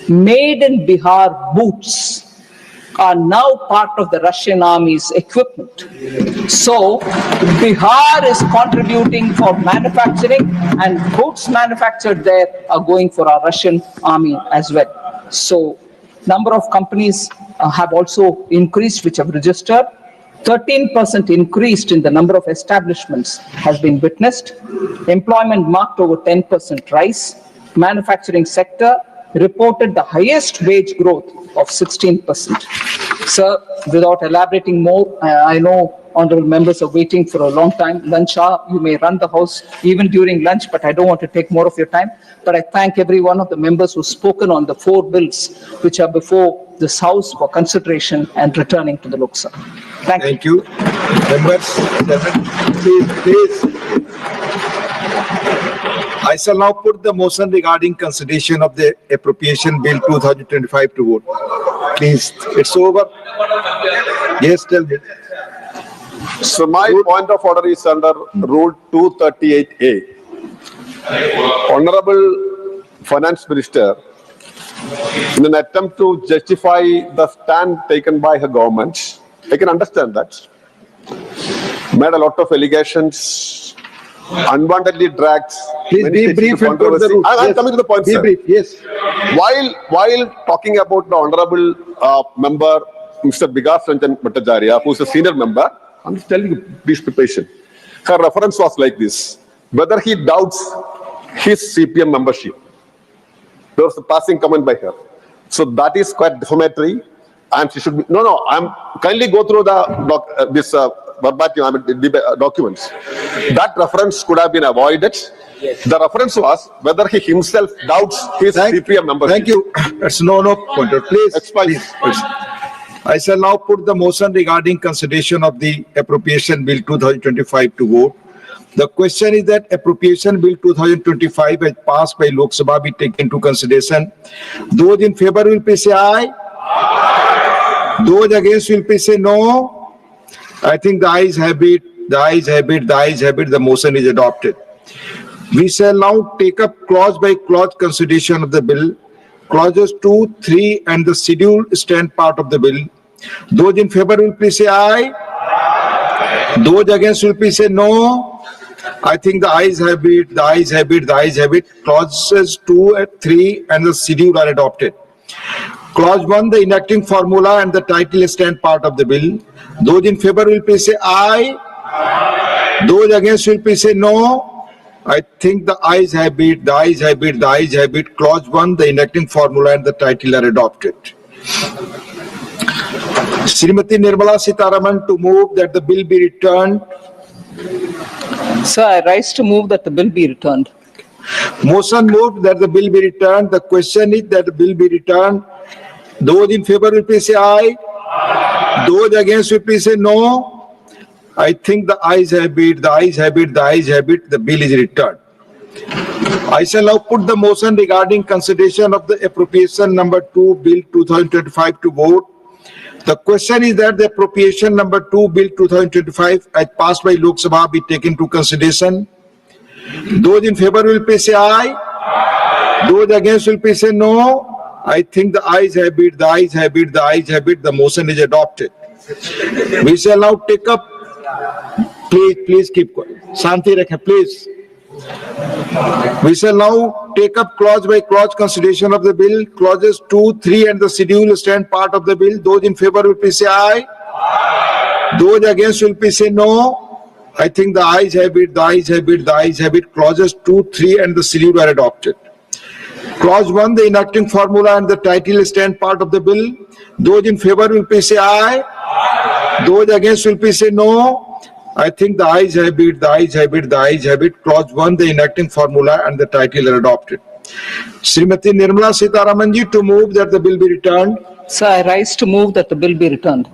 Made in Bihar boots are now part of the Russian army's equipment. So Bihar is contributing for manufacturing, and boots manufactured there are going for our Russian army as well. So number of companies have also increased, which have registered. 13% increased in the number of establishments has been witnessed. Employment marked over 10% rise. Manufacturing sector reported the highest wage growth of 16%. Sir, without elaborating more, I know honorable members are waiting for a long time. Lunch hour, you may run the house even during lunch, but I don't want to take more of your time. But I thank every one of the members who've spoken on the 4 bills which are before this house for consideration and returning to the Lok Sabha. Thank you. Members, please. I shall now put the motion regarding consideration of the Appropriation Bill 2025 to vote. Please, it's over. Yes, tell me. So my point of order is under Rule 238A. Honorable Finance Minister, in an attempt to justify the stand taken by her government, I can understand that, made a lot of allegations, unwantedly dragged. Please be brief and put the rules. I'm coming to the point, sir. Be brief, yes. While talking about the honorable member, Mr. Vikas Ranjan Bhattacharya, who is a senior member, I'm just telling you, please be patient. Her reference was like this: whether he doubts his CPM membership. There was a passing comment by her. So that is quite defamatory, and she should be. No, I'm kindly go through the verbatim documents. That reference could have been avoided. Yes. The reference was whether he himself doubts his CPM membership. Thank you. That's no pointer. Please. Please. I shall now put the motion regarding consideration of the Appropriation Bill 2025 to vote. The question is that Appropriation Bill 2025 as passed by Lok Sabha be taken into consideration. Those in favor will please say aye. Those against will please say no. I think the ayes have it, the ayes have it, the ayes have it, the motion is adopted. We shall now take up clause by clause consideration of the bill. Clauses 2, 3 and the scheduled stand part of the bill. Those in favor will please say aye. Those against will please say no. I think the ayes have it, the ayes have it, the ayes have it. Clauses 2, 3 and the schedule are adopted. Clause 1, the enacting formula and the title stand part of the bill. Those in favor will please say aye. Those against will please say no. I think the ayes have it, the ayes have it, the ayes have it. Clause 1, the enacting formula and the title are adopted. Srimati Nirmala Sitharaman to move that the bill be returned. Sir, I rise to move that the bill be returned. Motion moved that the bill be returned. The question is that the bill be returned. Those in favor will please say aye. Those against will please say no. I think the ayes have it, the ayes have it, the ayes have it. The bill is returned. I shall now put the motion regarding consideration of the appropriation number 2 bill 2025 to vote. The question is that the appropriation number 2 bill 2025 as passed by Lok Sabha be taken to consideration. Those in favor will please say aye. Those against will please say no. I think the ayes have it, the ayes have it, the ayes have it. The motion is adopted. We shall now take up. Please keep quiet. Shanti rakhe, please. We shall now take up clause by clause consideration of the bill. Clauses 2, 3 and the schedule stand part of the bill. Those in favor will please say aye. Those against will please say no. I think the ayes have it, the ayes have it, the ayes have it. Clauses 2, 3 and the schedule are adopted. Clause 1, the enacting formula and the title stand part of the bill. Those in favor will please say aye. Those against will please say no. I think the ayes have it, the ayes have it, the ayes have it. Clause 1, the enacting formula and the title are adopted. Srimati Nirmala Sitharaman ji to move that the bill be returned. Sir, I rise to move that the bill be returned.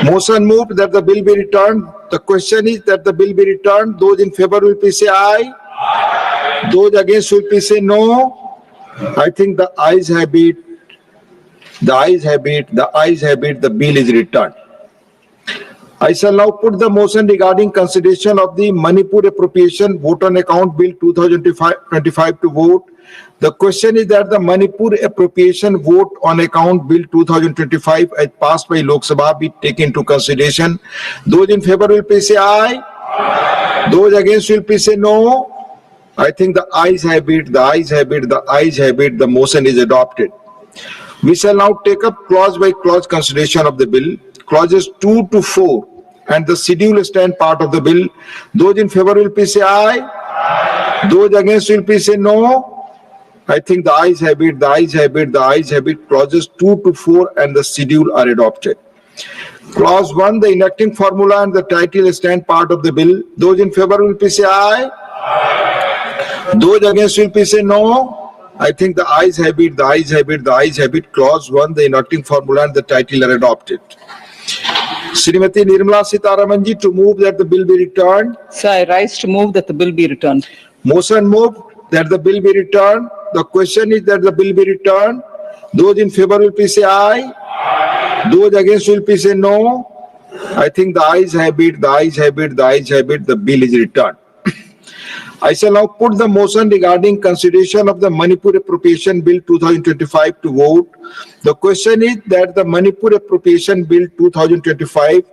Motion moved that the bill be returned. The question is that the bill be returned. Those in favor will please say aye. Those against will please say no. I think the ayes have it, the ayes have it, the ayes have it. The bill is returned. I shall now put the motion regarding consideration of the Manipur Appropriation Vote on Account Bill 2025 to vote. The question is that the Manipur Appropriation Vote on Account Bill 2025 as passed by Lok Sabha be taken into consideration. Those in favor will please say aye. Those against will please say no. I think the ayes have it, the ayes have it, the ayes have it. The motion is adopted. We shall now take up clause by clause consideration of the bill. Clauses 2 to 4 and the schedule stand part of the bill. Those in favor will please say aye. Those against will please say no. I think the ayes have it, the ayes have it, the ayes have it. Clauses 2 to 4 and the schedule are adopted. Clause 1, the enacting formula and the title stand part of the bill. Those in favor will please say aye. Those against will please say no. I think the ayes have it, the ayes have it, the ayes have it. Clause 1, the enacting formula and the title are adopted. Srimati Nirmala Sitharaman ji to move that the bill be returned. Sir, I rise to move that the bill be returned. Motion moved that the bill be returned. The question is that the bill be returned. Those in favor will please say aye. Those against will please say no. I think the ayes have it, the ayes have it, the ayes have it. The bill is returned. I shall now put the motion regarding consideration of the Manipur Appropriation Bill 2025 to vote. The question is that the Manipur Appropriation Bill 2025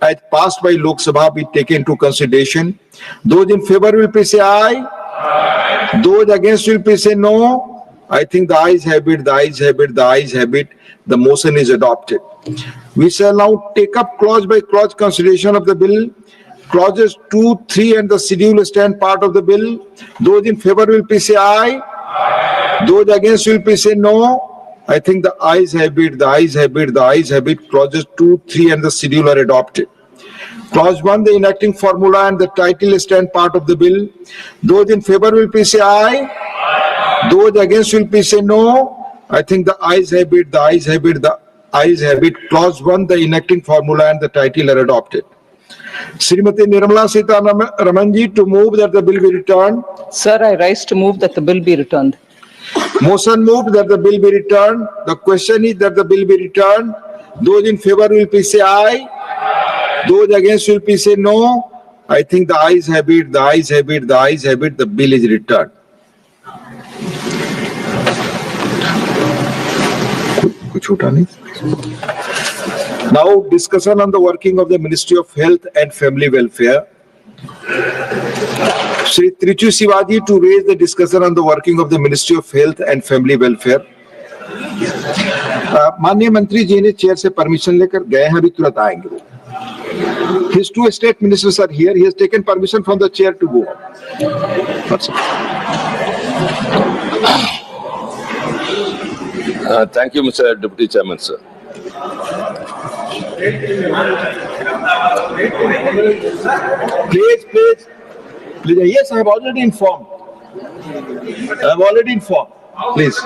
as passed by Lok Sabha be taken into consideration. Those in favor will please say aye. Those against will please say no. I think the ayes have it, the ayes have it, the ayes have it. The motion is adopted. We shall now take up clause by clause consideration of the bill. Clauses 2, 3 and the schedule stand part of the bill. Those in favor will please say aye. Those against will please say no. I think the ayes have it, the ayes have it, the ayes have it. Clauses 2, 3 and the schedule are adopted. Clause 1, the enacting formula and the title stand part of the bill. Those in favor will please say aye. Those against will please say no. I think the ayes have it, the ayes have it, the ayes have it. Clause 1, the enacting formula and the title are adopted. Srimati Nirmala Sitharaman ji to move that the bill be returned. Sir, I rise to move that the bill be returned. Motion moved that the bill be returned. The question is that the bill be returned. Those in favor will please say aye. Those against will please say no. I think the ayes have it, the ayes have it, the ayes have it. The bill is returned. कुछ छूटा नहीं? Now discussion on the working of the Ministry of Health and Family Welfare. Shri Trichu Shivaji to raise the discussion on the working of the Ministry of Health and Family Welfare. माननीय मंत्री जी ने chair से permission लेकर गए हैं, अभी तुरंत आएंगे वो. His two state ministers are here. He has taken permission from the chair to go. Thank you, Mr. Deputy Chairman, sir. Please. Yes, I have already informed. Please,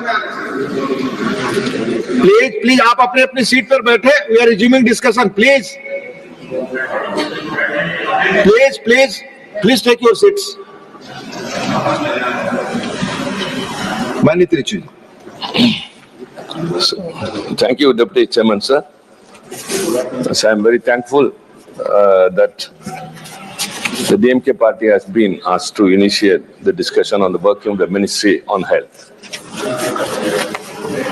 आप अपने सीट पर बैठे. We are resuming discussion. Please take your seats. Manipur. Thank you, Deputy Chairman, sir. So I am very thankful that the DMK party has been asked to initiate the discussion on the working of the Ministry on Health.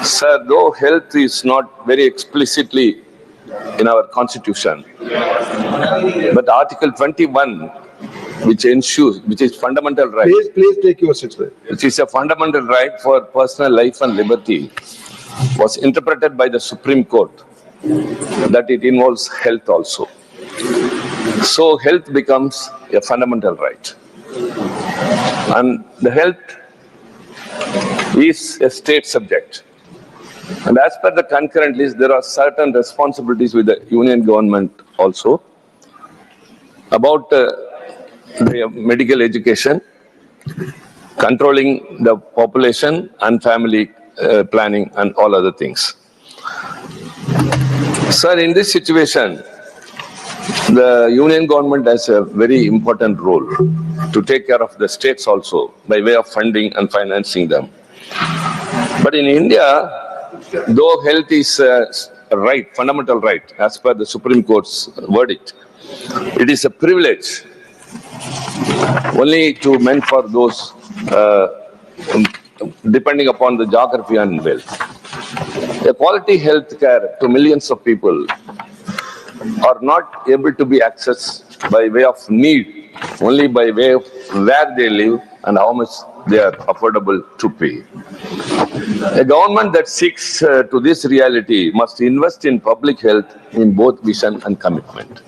Sir, though health is not very explicitly in our constitution, but Article 21, which is fundamental right. Please take your seats. Which is a fundamental right for personal life and liberty, was interpreted by the Supreme Court that it involves health also. So health becomes a fundamental right. And the health is a state subject. And as per the concurrent list, there are certain responsibilities with the union government also about the medical education, controlling the population and family planning and all other things. Sir, in this situation, the union government has a very important role to take care of the states also by way of funding and financing them. But in India, though health is a right, fundamental right, as per the Supreme Court's verdict, it is a privilege only meant for those depending upon the geography and wealth. A quality health care to millions of people are not able to be accessed by way of need, only by way of where they live and how much they are affordable to pay. A government that seeks to this reality must invest in public health in both vision and commitment.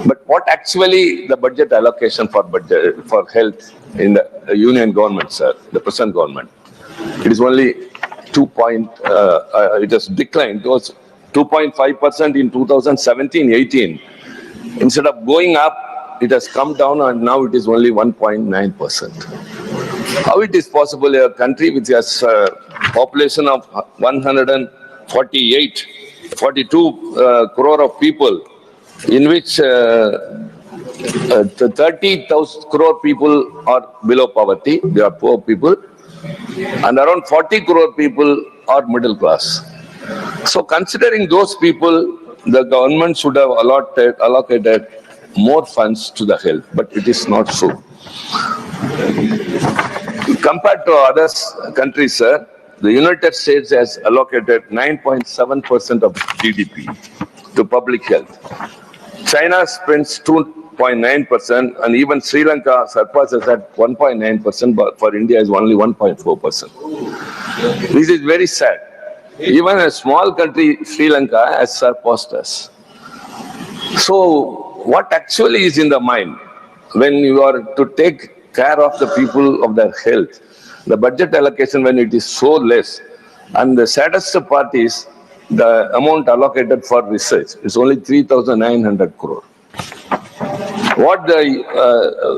But what actually the budget allocation for health in the union government, sir, the present government, it is only it has declined. It was 2.5% in 2017-18. Instead of going up, it has come down and now it is only 1.9%. How it is possible a country which has a population of 42 crore of people, in which 30,000 crore people are below poverty, they are poor people, and around 40 crore people are middle class. So considering those people, the government should have allocated more funds to the health, but it is not so. Compared to other countries, sir, the United States has allocated 9.7% of GDP to public health. China spends 2.9%, and even Sri Lanka surpasses at 1.9%, but for India is only 1.4%. This is very sad. Even a small country, Sri Lanka, has surpassed us. So what actually is in the mind when you are to take care of the people of their health, the budget allocation when it is so less, and the saddest part is the amount allocated for research is only 3,900 crore. What the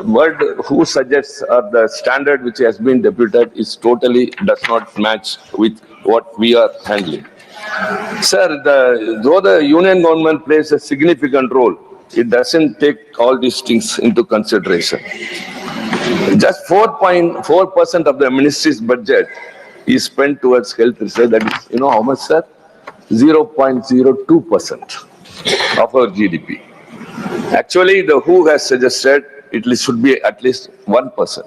word who suggests or the standard which has been deputed is totally does not match with what we are handling. Sir, though the union government plays a significant role it doesn't take all these things into consideration. Just 4.4% of the ministry's budget is spent towards health research. That is, you know how much, sir? 0.02% of our GDP. Actually, the WHO has suggested it should be at least 1%.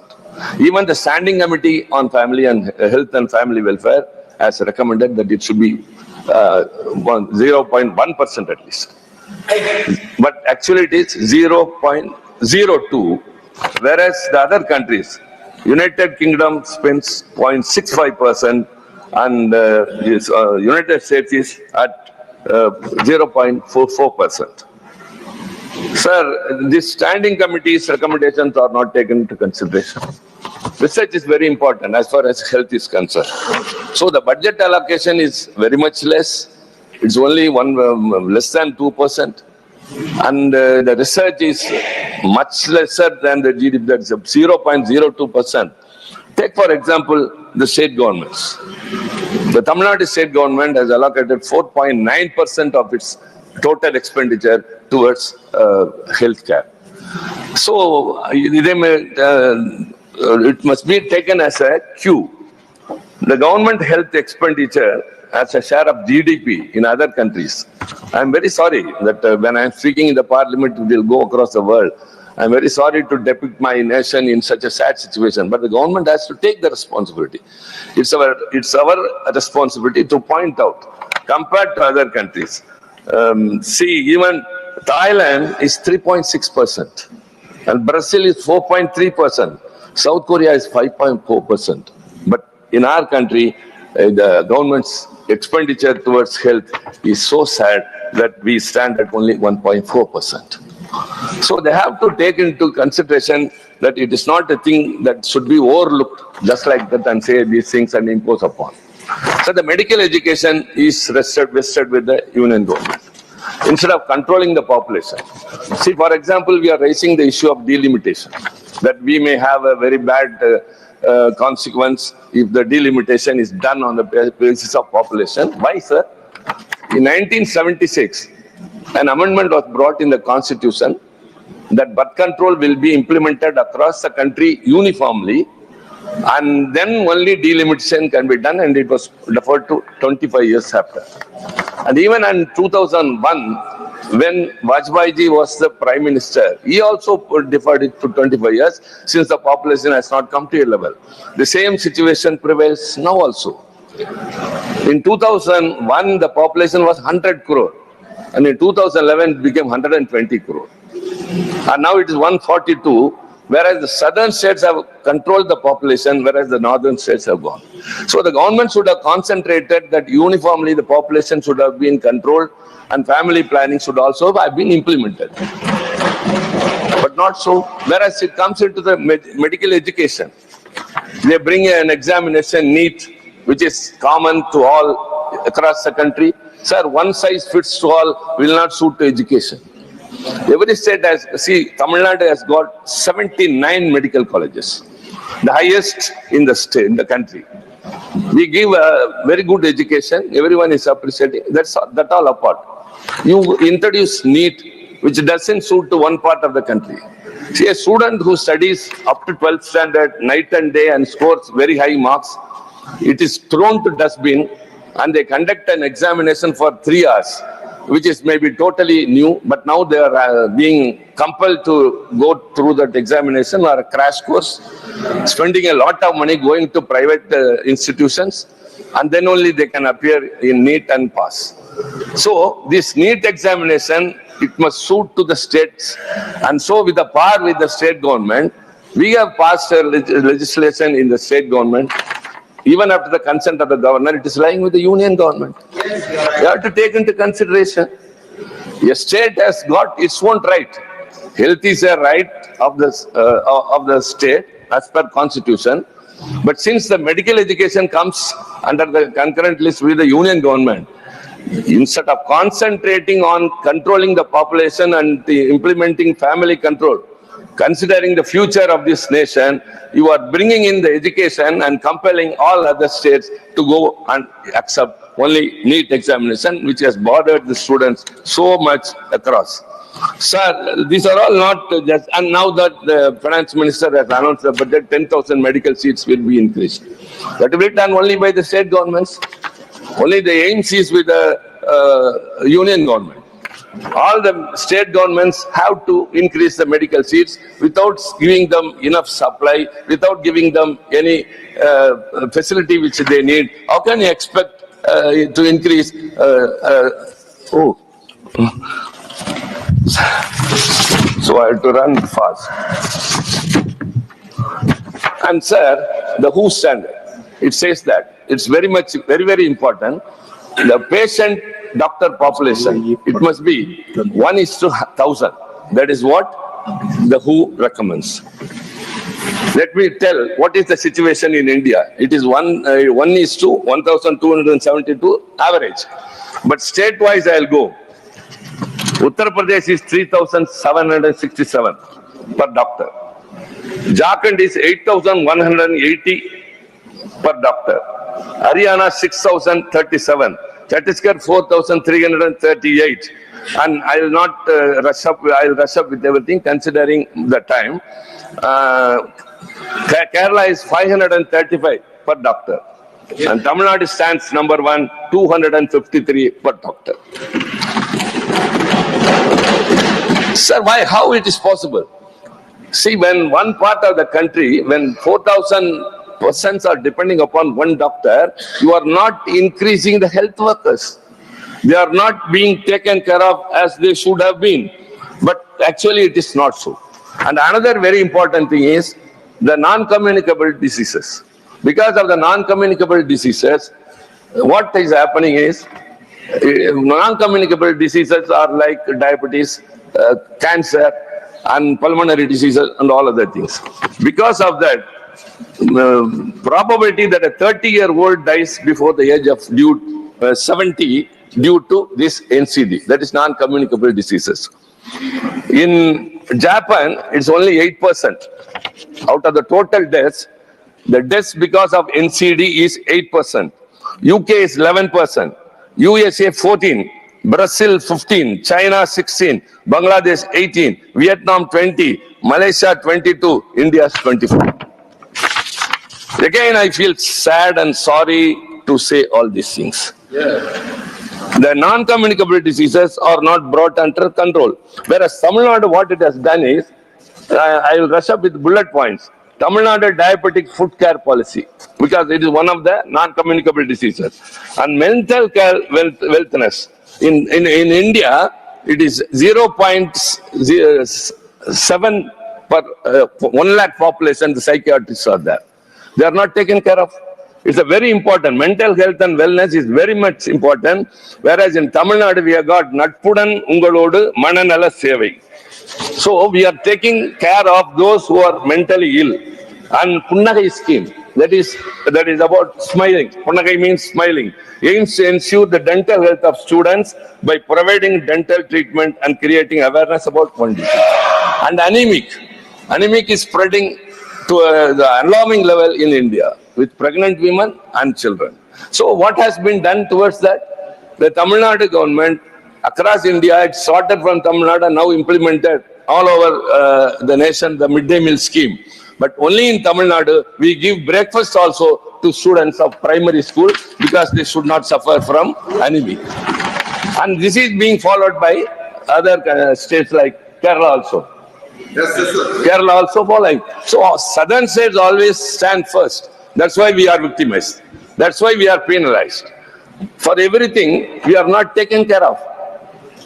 Even the Standing Committee on Family and Health and Family Welfare has recommended that it should be 0.1% at least. But actually it is 0.02, whereas the other countries, United Kingdom spends 0.65% and United States is at 0.44%. Sir, this standing committee's recommendations are not taken into consideration. Research is very important as far as health is concerned. So the budget allocation is very much less. It's only less than 2%. And the research is much lesser than the GDP, that's 0.02%. Take, for example, the state governments. The Tamil Nadu state government has allocated 4.9% of its total expenditure towards healthcare. So it must be taken as a cue. The government health expenditure as a share of GDP in other countries. I'm very sorry that when I'm speaking in the parliament, it will go across the world. I'm very sorry to depict my nation in such a sad situation, but the government has to take the responsibility. It's our responsibility to point out, compared to other countries. See, even Thailand is 3.6%, and Brazil is 4.3%. South Korea is 5.4%. But in our country, the government's expenditure towards health is so sad that we stand at only 1.4%. So they have to take into consideration that it is not a thing that should be overlooked just like that and say these things and impose upon. So the medical education is vested with the union government instead of controlling the population. See, for example, we are raising the issue of delimitation, that we may have a very bad consequence if the delimitation is done on the basis of population. Why, sir? In 1976, an amendment was brought in the constitution that birth control will be implemented across the country uniformly, and then only delimitation can be done, and it was deferred to 25 years after. And even in 2001, when Vajpayee ji was the Prime Minister, he also deferred it to 25 years since the population has not come to a level. The same situation prevails now also. In 2001, the population was 100 crore. And in 2011, it became 120 crore. And now it is 142, whereas the southern states have controlled the population, whereas the northern states have gone. So the government should have concentrated that uniformly the population should have been controlled and family planning should also have been implemented. But not so. Whereas it comes into the medical education, they bring an examination NEET, which is common to all across the country. Sir, one size fits to all will not suit to education. Every state has, see, Tamil Nadu has got 79 medical colleges, the highest in the state, in the country. We give a very good education, everyone is appreciating, that all apart. You introduce NEET, which doesn't suit to one part of the country. See, a student who studies up to 12th standard, night and day, and scores very high marks, it is thrown to dustbin, and they conduct an examination for 3 hours, which is maybe totally new, but now they are being compelled to go through that examination or a crash course, spending a lot of money going to private institutions, and then only they can appear in NEET and pass. So this NEET examination, it must suit to the states, and so with the par with the state government, we have passed a legislation in the state government. Even after the consent of the governor, it is lying with the union government. You have to take into consideration. A state has got its own right. Health is a right of the state as per constitution. But since the medical education comes under the concurrent list with the union government, instead of concentrating on controlling the population and implementing family control, considering the future of this nation, you are bringing in the education and compelling all other states to go and accept only NEET examination, which has bothered the students so much across. Sir, these are all not just, and now that the finance minister has announced the budget, 10,000 medical seats will be increased. That will be done only by the state governments. Only the aims is with the union government. All the state governments have to increase the medical seats without giving them enough supply, without giving them any facility which they need. How can you expect to increase? So I have to run fast. And sir, the WHO standard, it says that it's very very important. The patient-doctor population, it must be 1:1,000. That is what the WHO recommends. Let me tell what is the situation in India. It is 1:1,272 average. But state-wise, I'll go. Uttar Pradesh is 3,767 per doctor. Jharkhand is 8,180 per doctor. Haryana 6,037. Chhattisgarh 4,338. And I will not rush up. I'll rush up with everything considering the time. Kerala is 535 per doctor. And Tamil Nadu stands number 1, 253 per doctor. Sir, why? How it is possible? See, when one part of the country, when 4,000 persons are depending upon one doctor, you are not increasing the health workers. They are not being taken care of as they should have been. But actually it is not so. And another very important thing is the non-communicable diseases. Because of the non-communicable diseases, what is happening is, non-communicable diseases are like diabetes, cancer, and pulmonary diseases and all other things. Because of that, probability that a 30-year-old dies before the age of 70 due to this NCD, that is non-communicable diseases. In Japan, it's only 8%. Out of the total deaths, the deaths because of NCD is 8%. UK is 11%. USA 14%. Brazil 15%, China 16%, Bangladesh 18%, Vietnam 20%, Malaysia 22%, India 24%. Again, I feel sad and sorry to say all these things. The non-communicable diseases are not brought under control. Whereas Tamil Nadu, what it has done is, I will rush up with bullet points. Tamil Nadu diabetic foot care policy, because it is one of the non-communicable diseases. And mental care wellness. In India, it is 0.07 per 1 lakh population, the psychiatrists are there. They are not taken care of. It's a very important. Mental health and wellness is very much important. Whereas in Tamil Nadu, we have got Natpudan Ungalodu Mananala Sevai. So we are taking care of those who are mentally ill. And Punnagai scheme, that is about smiling. Punnagai means smiling. Aims to ensure the dental health of students by providing dental treatment and creating awareness about condition. And anemic. Anemic is spreading to the alarming level in India with pregnant women and children. So what has been done towards that? The Tamil Nadu government across India, it started from Tamil Nadu and now implemented all over the nation the midday meal scheme. But only in Tamil Nadu, we give breakfast also to students of primary school because they should not suffer from anemia. And this is being followed by other states like Kerala also. Yes, sir. Kerala also following. So southern states always stand first. That's why we are victimized. That's why we are penalized. For everything, we are not taken care of.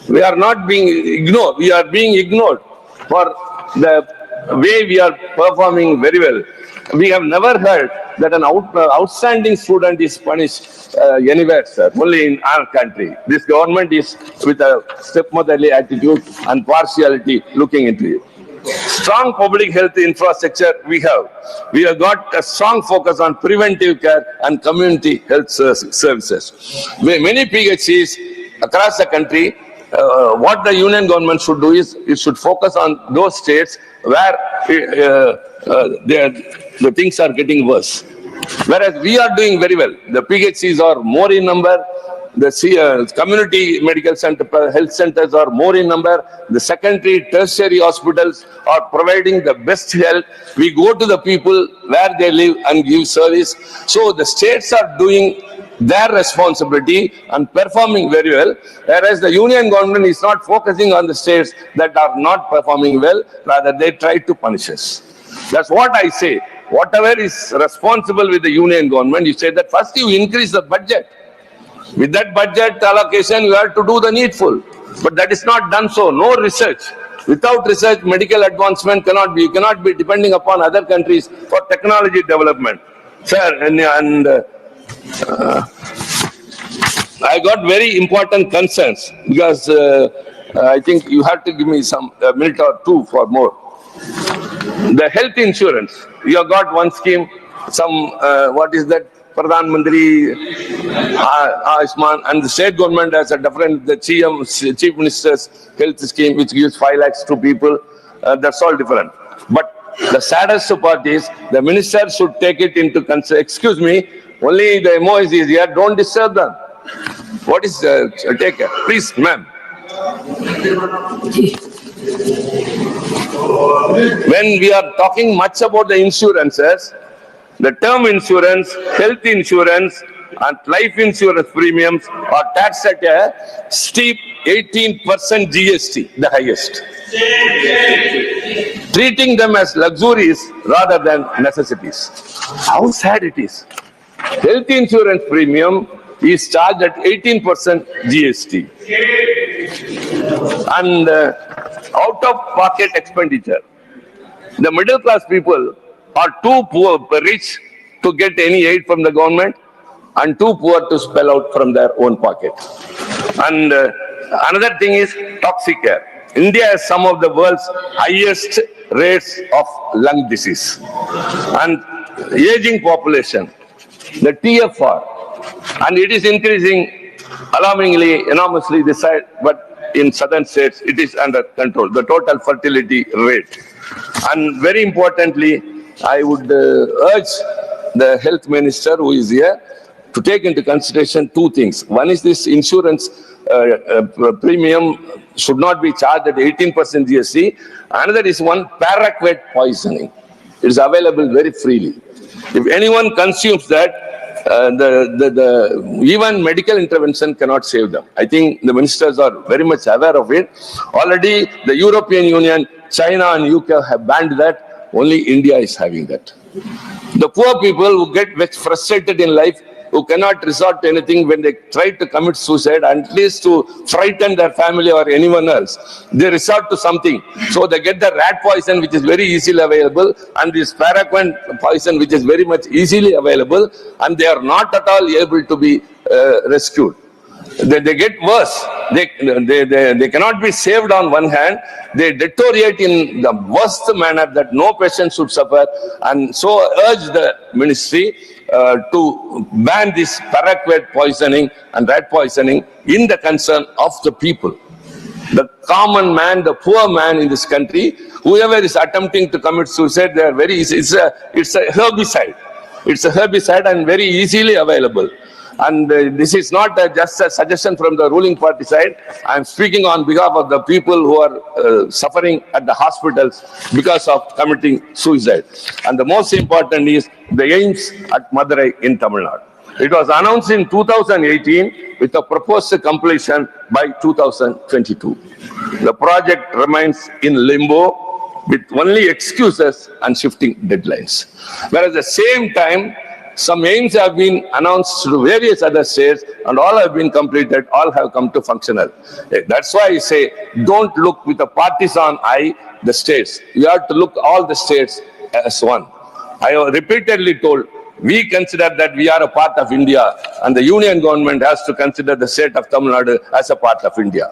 We are not being ignored. We are being ignored for the way we are performing very well. We have never heard that an outstanding student is punished anywhere, sir, only in our country. This government is with a stepmotherly attitude and partiality looking into it. Strong public health infrastructure we have. We have got a strong focus on preventive care and community health services. Many PHCs across the country, what the union government should do is it should focus on those states where the things are getting worse. Whereas we are doing very well. The PHCs are more in number. The community medical center, health centers are more in number. The secondary, tertiary hospitals are providing the best health. We go to the people where they live and give service. So the states are doing their responsibility and performing very well, whereas the union government is not focusing on the states that are not performing well, rather they try to punish us. That's what I say. Whatever is responsible with the union government, you say that first you increase the budget. With that budget allocation, you have to do the needful. But that is not done so. No research. Without research, medical advancement cannot be. You cannot be depending upon other countries for technology development. Sir, I got very important concerns because I think you have to give me some minute or two for more. The health insurance. You have got one scheme, some, what is that? Pradhan Mantri, Ayushman, and the state government has a different, the Chief Minister's health scheme, which gives 5 lakhs to people. That's all different. But the saddest part is the minister should take it into consideration. Excuse me, only the MOs is here, don't disturb them. What is take care? Please, ma'am. When we are talking much about the insurances, the term insurance, health insurance, and life insurance premiums are taxed at a steep 18% GST, the highest. Treating them as luxuries rather than necessities. How sad it is. Health insurance premium is charged at 18% GST. And out-of-pocket expenditure. The middle class people are too rich to get any aid from the government and too poor to spell out from their own pocket. And another thing is toxic air. India has some of the world's highest rates of lung disease. And aging population, the TFR, and it is increasing alarmingly, enormously this side, but in southern states it is under control, the total fertility rate. And very importantly, I would urge the health minister who is here to take into consideration 2 things. One is this insurance premium should not be charged at 18% GST. Another is one paraquat poisoning. It is available very freely. If anyone consumes that, even medical intervention cannot save them. I think the ministers are very much aware of it. Already the European Union, China and UK have banned that. Only India is having that. The poor people who get very frustrated in life, who cannot resort to anything when they try to commit suicide, at least to frighten their family or anyone else, they resort to something. So they get the rat poison, which is very easily available, and this paraquat poison, which is very much easily available, and they are not at all able to be rescued. They get worse. They cannot be saved on one hand. They deteriorate in the worst manner that no patient should suffer. And so I urge the ministry to ban this paraquat poisoning and rat poisoning in the concern of the people. The common man, the poor man in this country, whoever is attempting to commit suicide, they are very easy. It's a herbicide. It's a herbicide and very easily available. And this is not just a suggestion from the ruling party side. I am speaking on behalf of the people who are suffering at the hospitals because of committing suicide. And the most important is the AIIMS at Madurai in Tamil Nadu. It was announced in 2018 with a proposed completion by 2022. The project remains in limbo with only excuses and shifting deadlines. Whereas at the same time, some aims have been announced to various other states and all have been completed, all have come to functional. That's why I say, don't look with a partisan eye the states. You have to look all the states as one. I have repeatedly told, we consider that we are a part of India and the union government has to consider the state of Tamil Nadu as a part of India.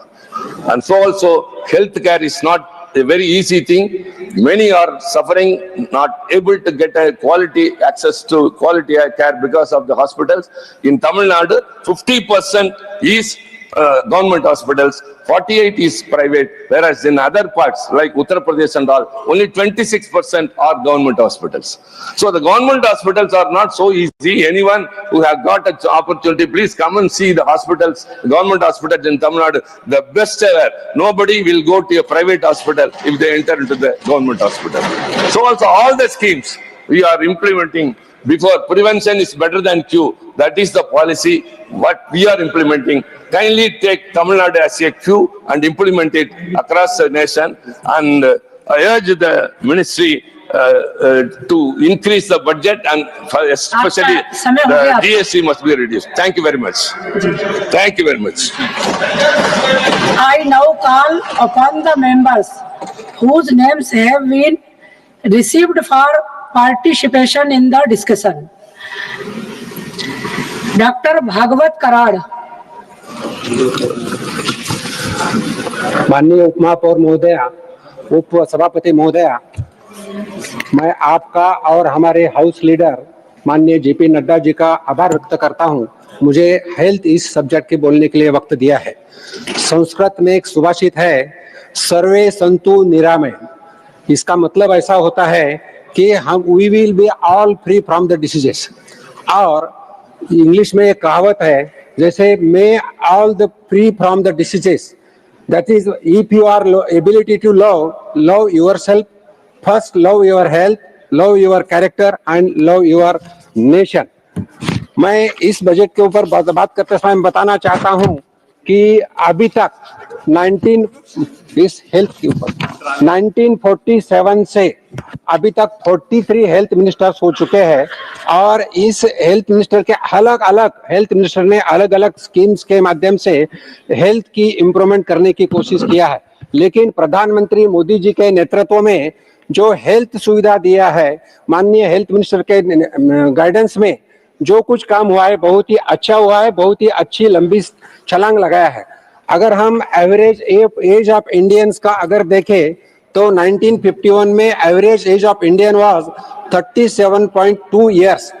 And so also, healthcare is not a very easy thing. Many are suffering, not able to get a quality access to quality care because of the hospitals. In Tamil Nadu, 50% is government hospitals, 48 is private, whereas in other parts like Uttar Pradesh and all, only 26% are government hospitals. So the government hospitals are not so easy. Anyone who has got an opportunity, please come and see the hospitals, government hospitals in Tamil Nadu, the best ever. Nobody will go to a private hospital if they enter into the government hospital. So also all the schemes we are implementing before. Prevention is better than cure. That is the policy what we are implementing. Kindly take Tamil Nadu as a cue and implement it across the nation. And I urge the ministry to increase the budget and especially the GST must be reduced. Thank you very much. Thank you very much. I now call upon the members whose names have been received for participation in the discussion. Dr. Bhagwat Karad. माननीय उपमहापौर महोदया, उप सभापति महोदया, मैं आपका और हमारे हाउस लीडर माननीय जेपी नड्डा जी का आभार व्यक्त करता हूं। मुझे हेल्थ इस सब्जेक्ट के बोलने के लिए वक्त दिया है। संस्कृत में एक सुभाषित है, सर्वे सन्तु निरामय। इसका मतलब ऐसा होता है कि हम we will be all free from the diseases. और इंग्लिश में एक कहावत है, जैसे may all the free from the diseases, that is if you are ability to love yourself, first love your health, love your character and love your nation. मैं इस budget के ऊपर बात करते समय बताना चाहता हूं कि अभी तक 1947 से अभी तक 43 हेल्थ मिनिस्टर्स हो चुके हैं और इस हेल्थ मिनिस्टर के हेल्थ मिनिस्टर ने अलग अलग स्कीम्स के माध्यम से हेल्थ की इम्प्रूवमेंट करने की कोशिश किया है। लेकिन प्रधानमंत्री मोदी जी के नेतृत्व में जो हेल्थ सुविधा दिया है, माननीय हेल्थ मिनिस्टर के गाइडेंस में जो कुछ काम हुआ है बहुत ही अच्छा हुआ है, बहुत ही अच्छी लंबी छलांग लगाया है। अगर हम एवरेज एज ऑफ इंडियंस का अगर देखें तो 1951 में average age of Indian was 37.2 years.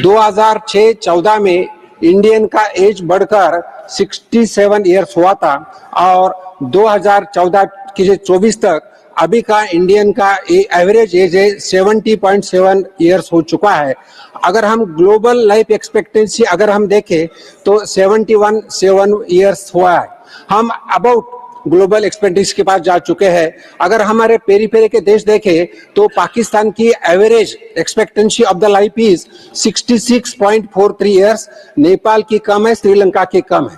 2006-14 में इंडियन का एज बढ़कर 67 इयर्स हुआ था और 2014 के 24 तक अभी का इंडियन का एवरेज एज 70.7 इयर्स हो चुका है। अगर हम ग्लोबल लाइफ एक्सपेक्टेंसी अगर हम देखें तो 71.7 इयर्स हुआ है। हम अबाउट ग्लोबल एक्सपेक्टेंसी के पास जा चुके हैं। अगर हमारे पेरीफेरी के देश देखें तो पाकिस्तान की average expectancy of the life is 66.43 years, Nepal की कम है, श्रीलंका की कम है।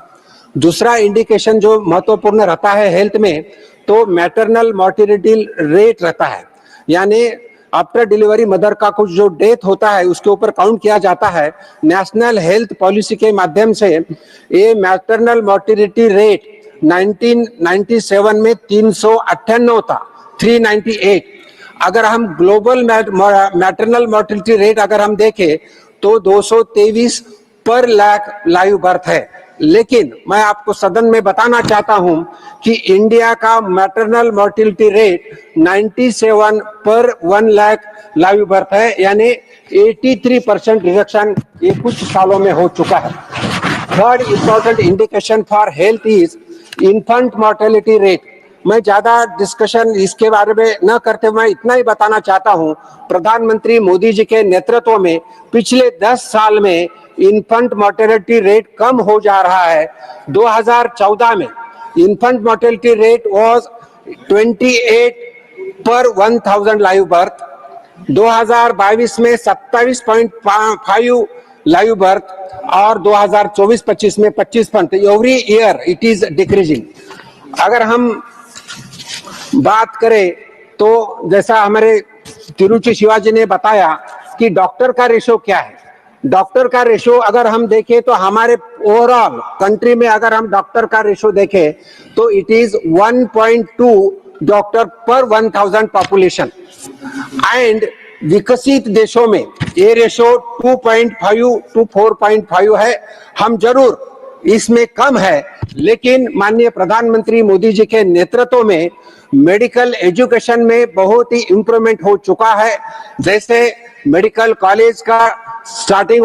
दूसरा इंडिकेशन जो महत्वपूर्ण रहता है हेल्थ में तो मैटरनल मॉर्टिलिटी रेट रहता है, यानी आफ्टर डिलीवरी मदर का कुछ जो डेथ होता है उसके ऊपर काउंट किया जाता है। नेशनल हेल्थ पॉलिसी के माध्यम से ये मैटरनल मॉर्टिलिटी रेट 1997 में 398 था, 398। अगर हम ग्लोबल मैटरनल मॉर्टिलिटी रेट अगर हम देखें तो 223 पर लाख लाइव बर्थ है। लेकिन मैं आपको सदन में बताना चाहता हूं कि इंडिया का मैटरनल मॉर्टिलिटी रेट 97 पर 1 लाख लाइव बर्थ है, यानी 83% रिडक्शन ये कुछ सालों में हो चुका है। Third important indication for health is infant mortality rate. मैं ज्यादा डिस्कशन इसके बारे में न करते मैं इतना ही बताना चाहता हूं, प्रधानमंत्री मोदी जी के नेतृत्व में पिछले 10 साल में इन्फेंट मॉर्टेलिटी रेट कम हो जा रहा है। 2014 में इन्फेंट मॉर्टेलिटी रेट वाज 28 पर 1000 लाइव बर्थ, 2022 में 27.5 लाइव बर्थ और 2024-25 में 25 every year it is decreasing. अगर हम बात करें तो जैसा हमारे तिरुचि शिवाजी ने बताया कि डॉक्टर का रेशो क्या है। डॉक्टर का रेशो अगर हम देखें तो हमारे ओवरऑल कंट्री में अगर हम डॉक्टर का रेशो देखें तो इट इज 1.2 डॉक्टर पर 1000 पॉपुलेशन एंड विकसित देशों में ये रेशो 2.5 to 4.5 है। हम जरूर इसमें कम है, लेकिन माननीय प्रधानमंत्री मोदी जी के नेतृत्व में मेडिकल एजुकेशन में बहुत ही इम्प्रूवमेंट हो चुका है। जैसे मेडिकल कॉलेज का स्टार्टिंग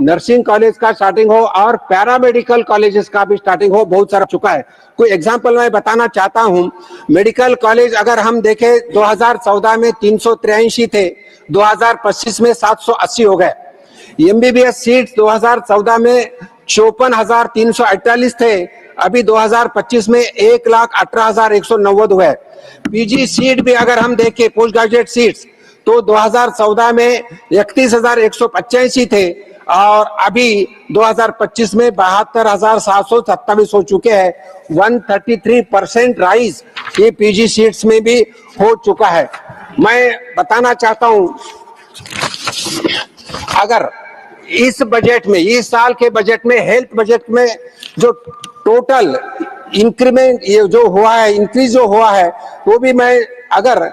नर्सिंग कॉलेज का स्टार्टिंग हो और पैरामेडिकल कॉलेजेस का भी स्टार्टिंग हो, बहुत सारा चुका है। कोई एग्जांपल मैं बताना चाहता हूं, मेडिकल कॉलेज अगर हम देखें 2014 में 383 थे, 2025 में 780 हो गए। एमबीबीएस सीट 2014 में 54,348 थे, अभी 2025 में 1,18,190 हुए। पीजी सीट भी अगर हम देखें पोस्ट ग्रेजुएट सीट्स तो 2014 में 31,185 थे और अभी 2025 में 72,727 हो चुके हैं। 133% राइज ये पीजी सीट्स में भी हो चुका है। मैं बताना चाहता हूं, अगर इस बजट में, इस साल के बजट में, हेल्थ बजट में जो टोटल इंक्रीमेंट ये जो हुआ है, इंक्रीज जो हुआ है, वो भी मैं अगर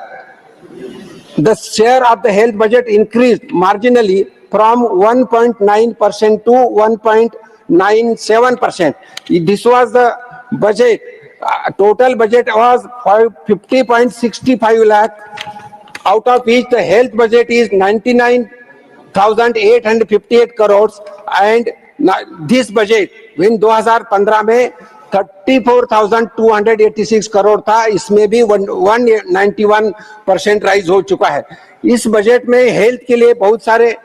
the share of the health budget increased marginally from 1.9% to 1.97%. This was the budget. Total budget was 50.65 lakh, out of which the health budget is 99,858 crores, and this budget in 2015 में 34,286 करोड़ था, इसमें भी 191% राइज हो चुका है। इस budget में health के लिए बहुत सारे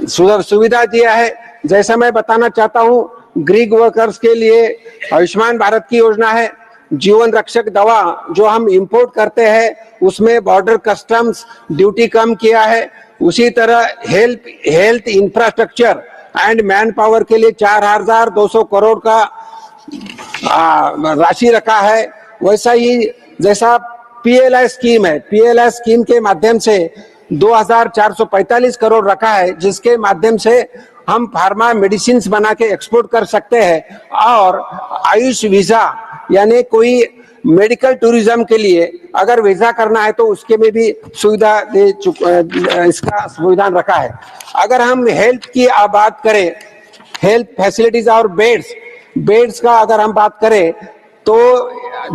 सुविधा दिया है। जैसा मैं बताना चाहता हूं, गिग वर्कर्स के लिए आयुष्मान भारत की योजना है, जीवन रक्षक दवा जो हम इंपोर्ट करते हैं उसमें बॉर्डर कस्टम्स ड्यूटी कम किया है। उसी तरह health infrastructure and man power के लिए 4,200 करोड़ का राशि रखा है। वैसा ही जैसा पीएलआई स्कीम है, पीएलआई स्कीम के माध्यम से 2,445 करोड़ रखा है, जिसके माध्यम से हम फार्मा मेडिसिन बना के एक्सपोर्ट कर सकते हैं। और आयुष वीजा यानी कोई मेडिकल टूरिज्म के लिए अगर वीजा करना है तो उसके में भी सुविधा इसका संविधान रखा है। अगर हम हेल्थ की बात करें, हेल्थ फैसिलिटीज और बेड्स का अगर हम बात करें तो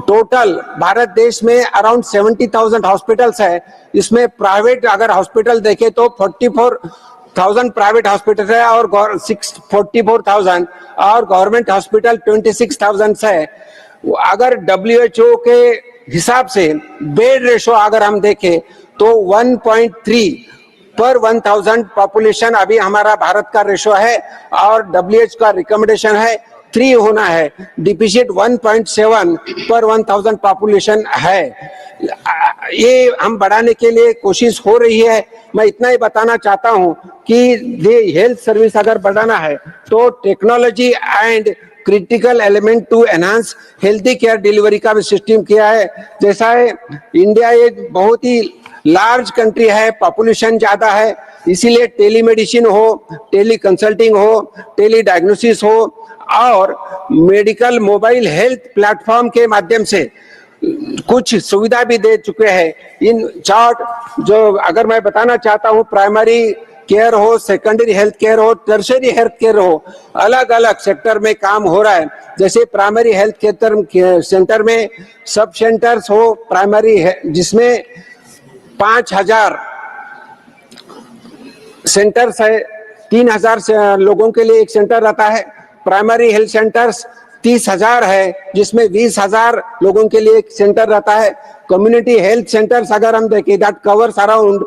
टोटल भारत देश में अराउंड 70,000 हॉस्पिटल्स है। इसमें प्राइवेट अगर हॉस्पिटल देखें तो 44,000 प्राइवेट हॉस्पिटल है और 44,000 और गवर्नमेंट हॉस्पिटल 26,000 है। अगर WHO के हिसाब से बेड रेशो अगर हम देखें तो 1.3 पर 1000 पॉपुलेशन अभी हमारा भारत का रेशो है और WHO का रिकमेंडेशन है 3 होना है। डिफिसिट 1.7 पर 1000 पॉपुलेशन है। ये हम बढ़ाने के लिए कोशिश हो रही है। मैं इतना ही बताना चाहता हूं कि ये हेल्थ सर्विस अगर बढ़ाना है तो technology and critical element to enhance healthy care delivery का भी सिस्टम किया है। जैसा है इंडिया एक बहुत ही लार्ज कंट्री है, पॉपुलेशन ज्यादा है, इसीलिए टेलीमेडिसिन हो, टेली कंसल्टिंग हो, टेली डायग्नोसिस हो और मेडिकल मोबाइल हेल्थ प्लेटफॉर्म के माध्यम से कुछ सुविधा भी दे चुके हैं। इन चार्ट जो अगर मैं बताना चाहता हूं, प्राइमरी केयर हो, सेकेंडरी हेल्थ केयर हो, टर्शियरी हेल्थ केयर हो, अलग अलग सेक्टर में काम हो रहा है। जैसे प्राइमरी हेल्थ केयर सेंटर में सब सेंटर्स हो प्राइमरी जिसमें 5,000 सेंटर्स है, 3,000 लोगों के लिए एक सेंटर रहता है। प्राइमरी हेल्थ सेंटर्स 30,000 है, जिसमें 20,000 लोगों के लिए एक सेंटर रहता है। कम्युनिटी हेल्थ सेंटर्स अगर हम देखें दैट कवर्स अराउंड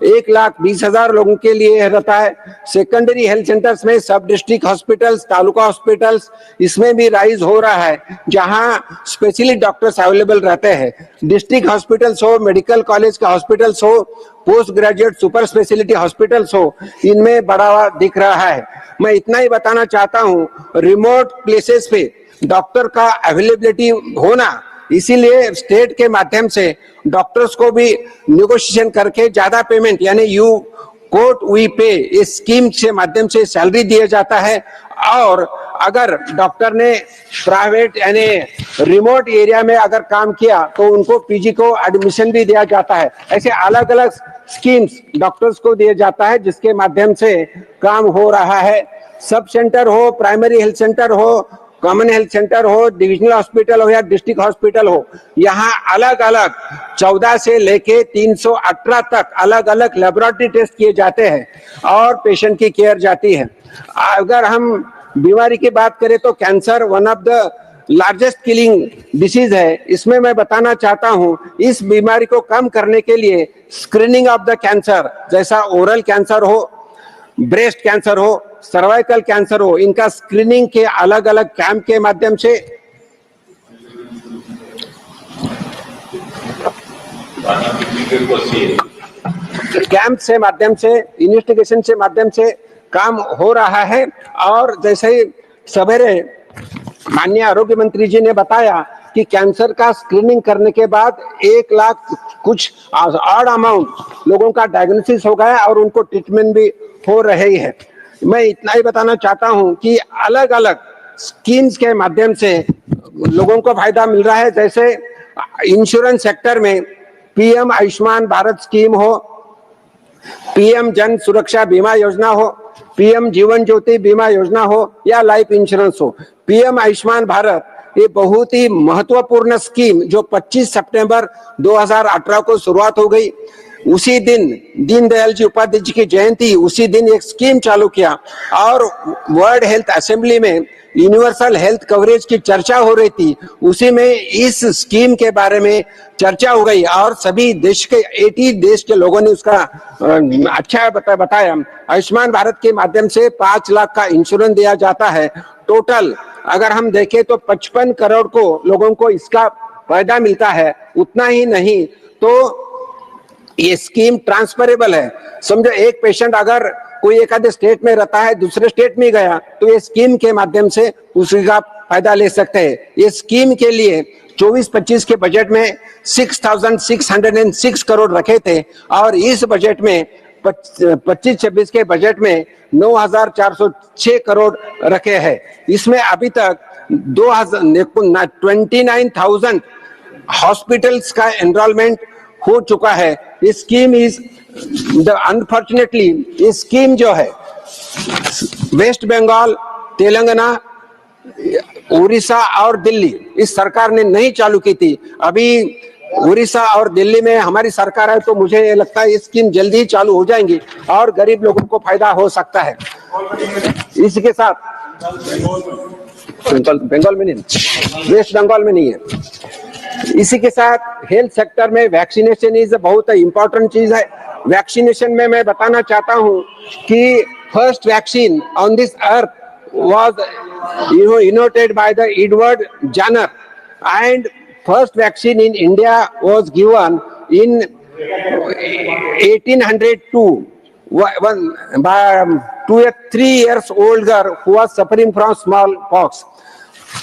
1,20,000 लोगों के लिए रहता है। सेकेंडरी हेल्थ सेंटर्स में सब डिस्ट्रिक्ट हॉस्पिटल्स, तालुका हॉस्पिटल्स, इसमें भी राइज हो रहा है जहां स्पेशलिस्ट डॉक्टर्स अवेलेबल रहते हैं। डिस्ट्रिक्ट हॉस्पिटल्स हो, मेडिकल कॉलेज का हॉस्पिटल्स हो, post graduate super speciality hospitals हो, इनमें बढ़ावा दिख रहा है। मैं इतना ही बताना चाहता हूं, रिमोट प्लेसेस पे डॉक्टर का अवेलेबिलिटी होना, इसीलिए स्टेट के माध्यम से डॉक्टर्स को भी नेगोशिएशन करके ज्यादा पेमेंट यानी यू कोट वी पे इस स्कीम के माध्यम से सैलरी दिया जाता है। और अगर डॉक्टर ने प्राइवेट यानी रिमोट एरिया में अगर काम किया तो उनको पीजी को एडमिशन भी दिया जाता है। ऐसे अलग अलग स्कीम्स डॉक्टर्स को दिया जाता है जिसके माध्यम से काम हो रहा है। सब सेंटर हो, प्राइमरी हेल्थ सेंटर हो, कॉमन हेल्थ सेंटर हो, डिविजनल हॉस्पिटल हो या डिस्ट्रिक्ट हॉस्पिटल हो, यहाँ अलग अलग 14 से लेके 318 तक अलग अलग लेबोरेटरी टेस्ट किए जाते हैं और पेशेंट की केयर जाती है। अगर हम बीमारी की बात करें तो cancer one of the largest killing disease है। इसमें मैं बताना चाहता हूं, इस बीमारी को कम करने के लिए स्क्रीनिंग ऑफ द कैंसर, जैसा ओरल कैंसर हो, ब्रेस्ट कैंसर हो, सर्वाइकल कैंसर हो, इनका स्क्रीनिंग के अलग अलग कैंप के माध्यम से इन्वेस्टिगेशन से माध्यम से काम हो रहा है। और जैसे ही सवेरे माननीय आरोग्य मंत्री जी ने बताया कि कैंसर का स्क्रीनिंग करने के बाद 1 लाख कुछ ऑड अमाउंट लोगों का डायग्नोसिस हो गया और उनको ट्रीटमेंट भी हो रही है। मैं इतना ही बताना चाहता हूं कि अलग अलग स्कीम्स के माध्यम से लोगों को फायदा मिल रहा है। जैसे इंश्योरेंस सेक्टर में पीएम आयुष्मान भारत स्कीम हो, पीएम जन सुरक्षा बीमा योजना हो, पीएम जीवन ज्योति बीमा योजना हो या लाइफ इंश्योरेंस हो, पीएम आयुष्मान भारत ये बहुत ही महत्वपूर्ण स्कीम जो 25 सितंबर 2018 को शुरुआत हो गई। उसी दिन दीनदयाल जी उपाध्याय जी की जयंती, उसी दिन एक स्कीम चालू किया और वर्ल्ड हेल्थ असेंबली में यूनिवर्सल हेल्थ कवरेज की चर्चा हो रही थी। उसी में इस स्कीम के बारे में चर्चा हो गई और सभी देश के 80 देश के लोगों ने उसका अच्छा बताया। आयुष्मान भारत के माध्यम से 5 लाख का इंश्योरेंस दिया जाता है। टोटल अगर हम देखें तो 55 करोड़ को लोगों को इसका फायदा मिलता है। उतना ही नहीं तो ये स्कीम ट्रांसफरेबल है। समझो एक पेशेंट अगर कोई एक आधे स्टेट में रहता है, दूसरे स्टेट में गया तो ये स्कीम के माध्यम से उसका फायदा ले सकते हैं। ये स्कीम के लिए 24-25 के बजट में 6,606 करोड़ रखे थे और इस बजट में 25-26 के बजट में 9,406 करोड़ रखे हैं। इसमें अभी तक 29,000 हॉस्पिटल्स का एनरोलमेंट हो चुका है। इस स्कीम अनफॉर्चुनेटली इस स्कीम जो है वेस्ट बंगाल, तेलंगाना, उड़ीसा और दिल्ली इस सरकार ने नहीं चालू की थी। अभी उड़ीसा और दिल्ली में हमारी सरकार है तो मुझे लगता है ये स्कीम जल्दी ही चालू हो जाएंगी और गरीब लोगों को फायदा हो सकता है। इसके साथ बंगाल में नहीं, वेस्ट बंगाल में नहीं है। इसी के साथ हेल्थ सेक्टर में वैक्सीनेशन इज बहुत इंपॉर्टेंट चीज है। वैक्सीनेशन में मैं बताना चाहता हूं कि first vaccine on this earth was innovated by the Edward Jenner and first vaccine in India was given in 1802 by to a 3 years old girl who was suffering from smallpox।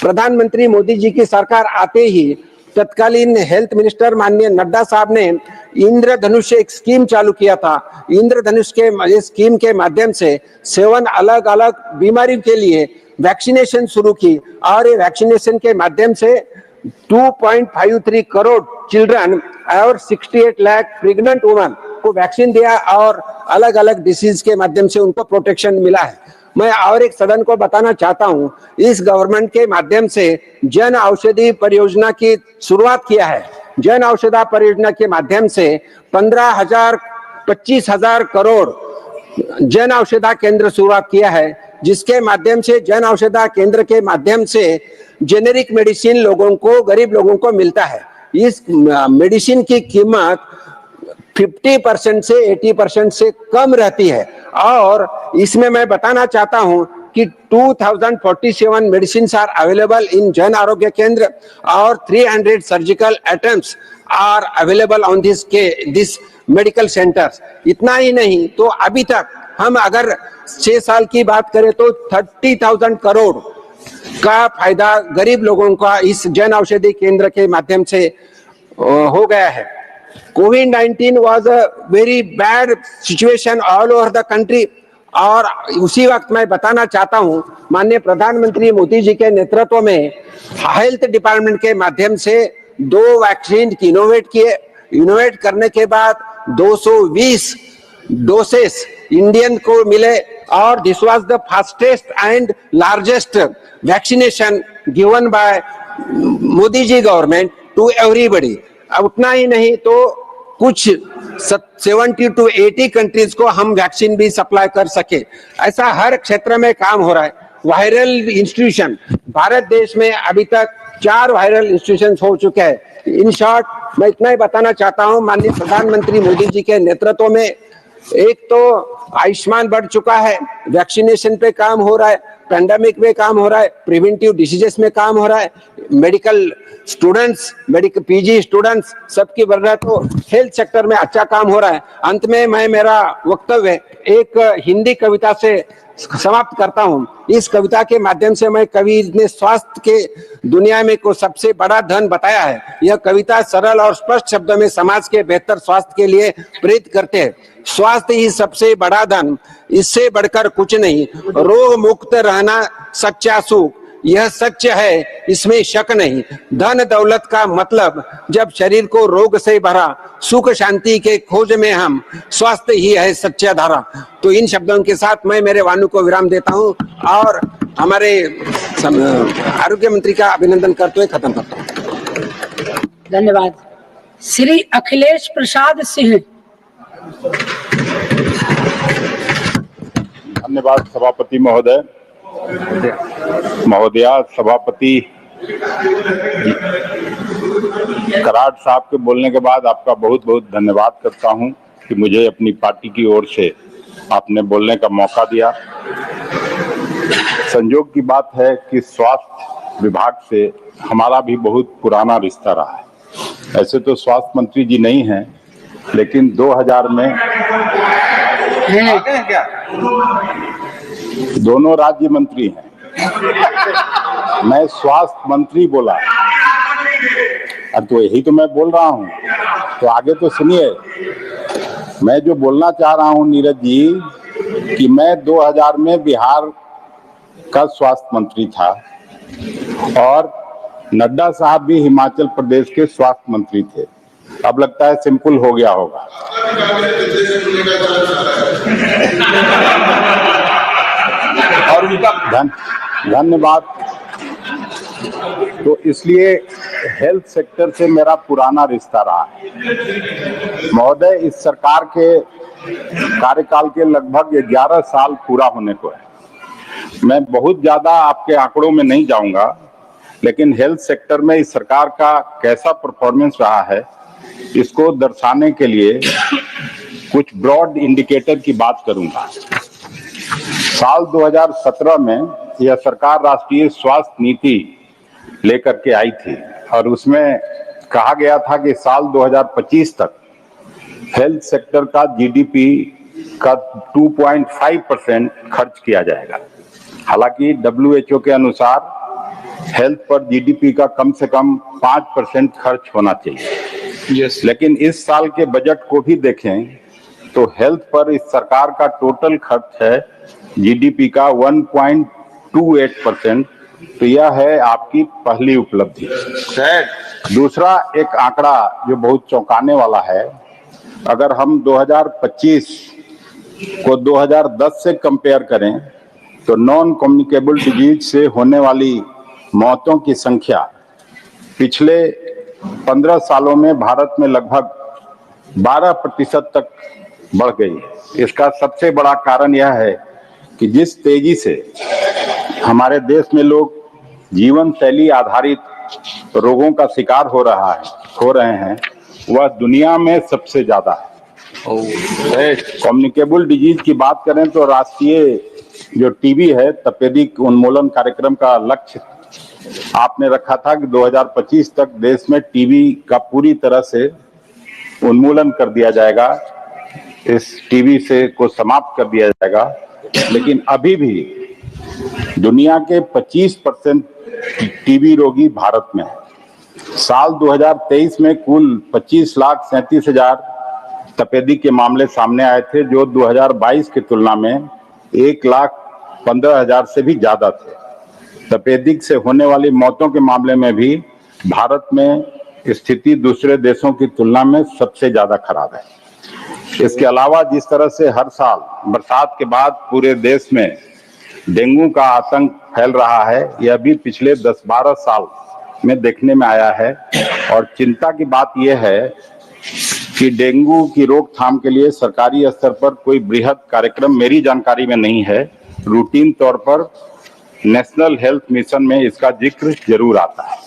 प्रधानमंत्री मोदी जी की सरकार आते ही तत्कालीन हेल्थ मिनिस्टर माननीय नड्डा साहब ने इंद्रधनुष एक scheme चालू किया था। इंद्रधनुष के स्कीम के माध्यम से 7 अलग अलग बीमारी के लिए वैक्सीनेशन शुरू की और ये वैक्सीनेशन के माध्यम से 2.53 करोड़ चिल्ड्रन और 68 लाख प्रेग्नेंट वुमेन को वैक्सीन दिया और अलग अलग डिसीज के माध्यम से उनको प्रोटेक्शन मिला है। मैं और एक सदन को बताना चाहता हूं, इस गवर्नमेंट के माध्यम से जन औषधि परियोजना की शुरुआत किया है। जन औषधि परियोजना के माध्यम से 25,000 करोड़ जन औषधि केंद्र शुरुआत किया है, जिसके माध्यम से जन औषधि केंद्र के माध्यम से जेनेरिक मेडिसिन लोगों को, गरीब लोगों को मिलता है। इस मेडिसिन की कीमत 50% से 80% से कम रहती है और इसमें मैं बताना चाहता हूं कि 2047 medicine are available in Jan Arogya केंद्र और 300 surgical items are available on this medical centres. इतना ही नहीं तो अभी तक हम अगर 6 साल की बात करें तो 30,000 करोड़ का फायदा गरीब लोगों का इस जन औषधि केंद्र के माध्यम से हो गया है। COVID-19 was a very bad situation all over the country और उसी वक्त मैं बताना चाहता हूं माननीय प्रधानमंत्री मोदी जी के नेतृत्व में हेल्थ डिपार्टमेंट के माध्यम से 2 वैक्सीन इनोवेट किए। इनोवेट करने के बाद 220 डोसेस इंडियन को मिले और this was the fastest and largest vaccination given by Modi ji government to everybody. उतना ही नहीं तो कुछ 70 to 80 कंट्रीज को हम वैक्सीन भी सप्लाई कर सके, ऐसा हर क्षेत्र में काम हो रहा है। वायरल इंस्टीट्यूशन, भारत देश में अभी तक 4 वायरल इंस्टीट्यूशन हो चुके हैं। इन शॉर्ट मैं इतना ही बताना चाहता हूं, माननीय प्रधानमंत्री मोदी जी के नेतृत्व में एक तो आयुष्मान बढ़ चुका है, वैक्सीनेशन पे काम हो रहा है, पेंडेमिक में काम हो रहा है, प्रिवेंटिव डिसीजेस में काम हो रहा है, medical students, medical PG students सबकी बढ़ रहा है, तो हेल्थ सेक्टर में अच्छा काम हो रहा है। अंत में मैं मेरा वक्तव्य एक हिंदी कविता से समाप्त करता हूं। इस कविता के माध्यम से मैं कवि ने स्वास्थ्य के दुनिया में को सबसे बड़ा धन बताया है। यह कविता सरल और स्पष्ट शब्दों में समाज के बेहतर स्वास्थ्य के लिए प्रेरित करते हैं। स्वास्थ्य ही सबसे बड़ा धन, इससे बढ़कर कुछ नहीं, रोग मुक्त रहना सच्चा सुख, यह सच है इसमें शक नहीं। धन दौलत का मतलब जब शरीर को रोग से भरा, सुख शांति के खोज में हम, स्वास्थ्य ही है सच्चा धारा। तो इन शब्दों के साथ मैं मेरे वाणु को विराम देता हूं और हमारे आरोग्य मंत्री का अभिनंदन करते हुए खत्म करता हूं। धन्यवाद। श्री अखिलेश प्रसाद सिंह। धन्यवाद सभापति महोदय। महोदया, सभापति कराड़ साहब के बोलने के बाद आपका बहुत बहुत धन्यवाद करता हूं कि मुझे अपनी पार्टी की ओर से आपने बोलने का मौका दिया। संयोग की बात है कि स्वास्थ्य विभाग से हमारा भी बहुत पुराना रिश्ता रहा है। ऐसे तो स्वास्थ्य मंत्री जी नहीं हैं, लेकिन 2000 में दोनों राज्य मंत्री हैं। मैं स्वास्थ्य मंत्री बोला, तो यही तो मैं बोल रहा हूं, तो आगे तो सुनिए। मैं जो बोलना चाह रहा हूं नीरज जी, कि मैं 2000 में बिहार का स्वास्थ्य मंत्री था और नड्डा साहब भी हिमाचल प्रदेश के स्वास्थ्य मंत्री थे। अब लगता है सिंपल हो गया होगा। और उनका धन्यवाद। तो इसलिए हेल्थ सेक्टर से मेरा पुराना रिश्ता रहा है। महोदय, इस सरकार के कार्यकाल के लगभग 11 साल पूरा होने को है। मैं बहुत ज्यादा आपके आंकड़ों में नहीं जाऊंगा, लेकिन हेल्थ सेक्टर में इस सरकार का कैसा परफॉर्मेंस रहा है, इसको दर्शाने के लिए कुछ ब्रॉड इंडिकेटर की बात करूंगा। साल 2017 में यह सरकार राष्ट्रीय स्वास्थ्य नीति लेकर के आई थी और उसमें कहा गया था कि साल 2025 तक हेल्थ सेक्टर का जीडीपी का 2.5% खर्च किया जाएगा। हालांकि WHO के अनुसार हेल्थ पर जीडीपी का कम से कम 5% खर्च होना चाहिए। लेकिन इस साल के बजट को भी देखें तो हेल्थ पर इस सरकार का टोटल खर्च है जीडीपी का 1.28%। तो यह है आपकी पहली उपलब्धि। दूसरा एक आंकड़ा जो बहुत चौंकाने वाला है, अगर हम 2025 को 2010 से कंपेयर करें तो नॉन कम्युनिकेबल डिजीज से होने वाली मौतों की संख्या पिछले 15 सालों में भारत में लगभग 12% तक बढ़ गई। इसका सबसे बड़ा कारण यह है कि जिस तेजी से हमारे देश में लोग जीवन शैली आधारित रोगों का शिकार हो रहे हैं, वह दुनिया में सबसे ज्यादा है। कम्युनिकेबल डिजीज की बात करें तो राष्ट्रीय जो टीबी है, तपेदिक उन्मूलन कार्यक्रम का लक्ष्य आपने रखा था कि 2025 तक देश में टीबी का पूरी तरह से उन्मूलन कर दिया जाएगा, इस टीबी से को समाप्त कर दिया जाएगा। लेकिन अभी भी दुनिया के 25% टीबी रोगी भारत में है। साल 2023 में कुल 25,37,000 तपेदिक के मामले सामने आए थे, जो 2022 की तुलना में 1,15,000 से भी ज्यादा थे। तपेदिक से होने वाली मौतों के मामले में भी भारत में स्थिति दूसरे देशों की तुलना में सबसे ज्यादा खराब है। इसके अलावा जिस तरह से हर साल बरसात के बाद पूरे देश में डेंगू का आतंक फैल रहा है, यह भी पिछले 10-12 साल में देखने में आया है। और चिंता की बात यह है कि डेंगू की रोकथाम के लिए सरकारी स्तर पर कोई बृहद कार्यक्रम मेरी जानकारी में नहीं है। रूटीन तौर पर नेशनल हेल्थ मिशन में इसका जिक्र जरूर आता है।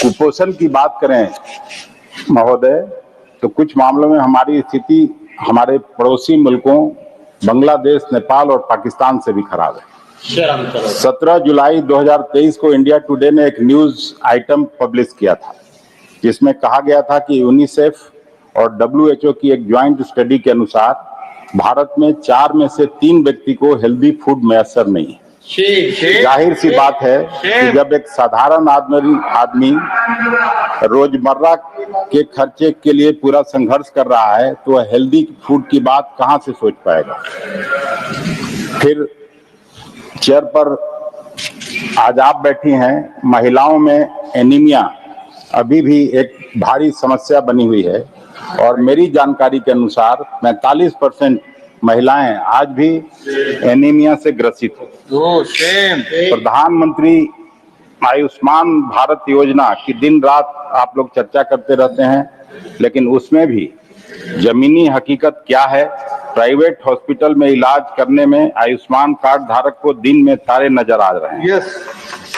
कुपोषण की बात करें महोदय, तो कुछ मामलों में हमारी स्थिति हमारे पड़ोसी मुल्कों बांग्लादेश, नेपाल और पाकिस्तान से भी खराब है। 17 जुलाई 2023 को इंडिया टुडे ने एक न्यूज आइटम पब्लिश किया था, जिसमें कहा गया था कि यूनिसेफ और WHO की एक ज्वाइंट स्टडी के अनुसार भारत में 4 में से 3 व्यक्ति को हेल्दी फूड मैसर नहीं है। जाहिर सी बात है कि जब एक साधारण आदमी रोजमर्रा के खर्चे के लिए पूरा संघर्ष कर रहा है, तो वह हेल्दी फूड की बात कहां से सोच पाएगा। फिर चेयर पर आज आप बैठी हैं, महिलाओं में एनीमिया अभी भी एक भारी समस्या बनी हुई है और मेरी जानकारी के अनुसार 45% महिलाएं आज भी एनीमिया से ग्रसित हैं। प्रधानमंत्री आयुष्मान भारत योजना की दिन रात आप लोग चर्चा करते रहते हैं, लेकिन उसमें भी जमीनी हकीकत क्या है? प्राइवेट हॉस्पिटल में इलाज करने में आयुष्मान कार्ड धारक को दिन में तारे नजर आ रहे हैं।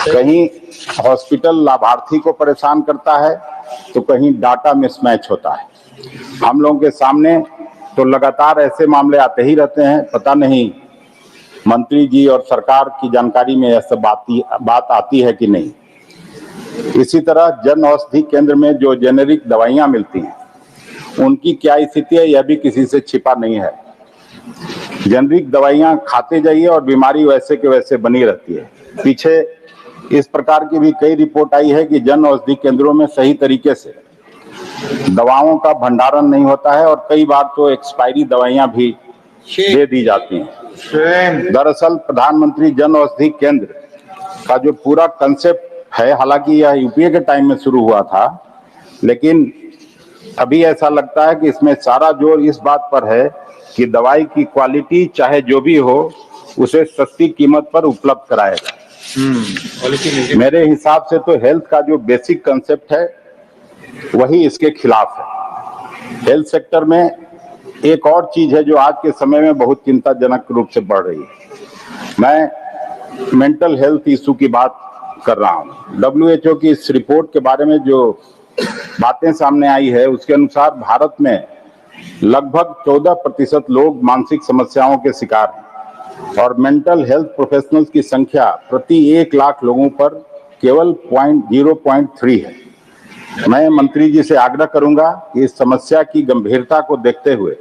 कहीं हॉस्पिटल लाभार्थी को परेशान करता है तो कहीं डाटा मिसमैच होता है। हम लोगों के सामने तो लगातार ऐसे मामले आते ही रहते हैं। पता नहीं मंत्री जी और सरकार की जानकारी में यह सब बात आती है कि नहीं। इसी तरह जन औषधि केंद्र में जो जेनेरिक दवाइयां मिलती हैं, उनकी क्या स्थिति है, यह भी किसी से छिपा नहीं है। जेनेरिक दवाइयां खाते जाइए और बीमारी वैसे के वैसे बनी रहती है। पीछे इस प्रकार की भी कई रिपोर्ट आई है कि जन औषधि केंद्रों में सही तरीके से दवाओं का भंडारण नहीं होता है और कई बार तो एक्सपायरी दवाइयां भी दे दी जाती हैं। दरअसल प्रधानमंत्री जन औषधि केंद्र का जो पूरा कंसेप्ट है, हालांकि यह यूपीए के टाइम में शुरू हुआ था, लेकिन अभी ऐसा लगता है कि इसमें सारा जोर इस बात पर है कि दवाई की क्वालिटी चाहे जो भी हो, उसे सस्ती कीमत पर उपलब्ध कराया जाए। मेरे हिसाब से तो हेल्थ का जो बेसिक कंसेप्ट है वही इसके खिलाफ है। हेल्थ सेक्टर में एक और चीज है जो आज के समय में बहुत चिंताजनक रूप से बढ़ रही है। मैं मेंटल हेल्थ इशू की बात कर रहा हूँ। WHO की इस रिपोर्ट के बारे में जो बातें सामने आई है, उसके अनुसार भारत में लगभग 14% लोग मानसिक समस्याओं के शिकार हैं और मेंटल हेल्थ प्रोफेशनल्स की संख्या प्रति 1 लाख लोगों पर केवल 0.3 है। मैं मंत्री जी से आग्रह करूंगा कि इस समस्या की गंभीरता को देखते हुए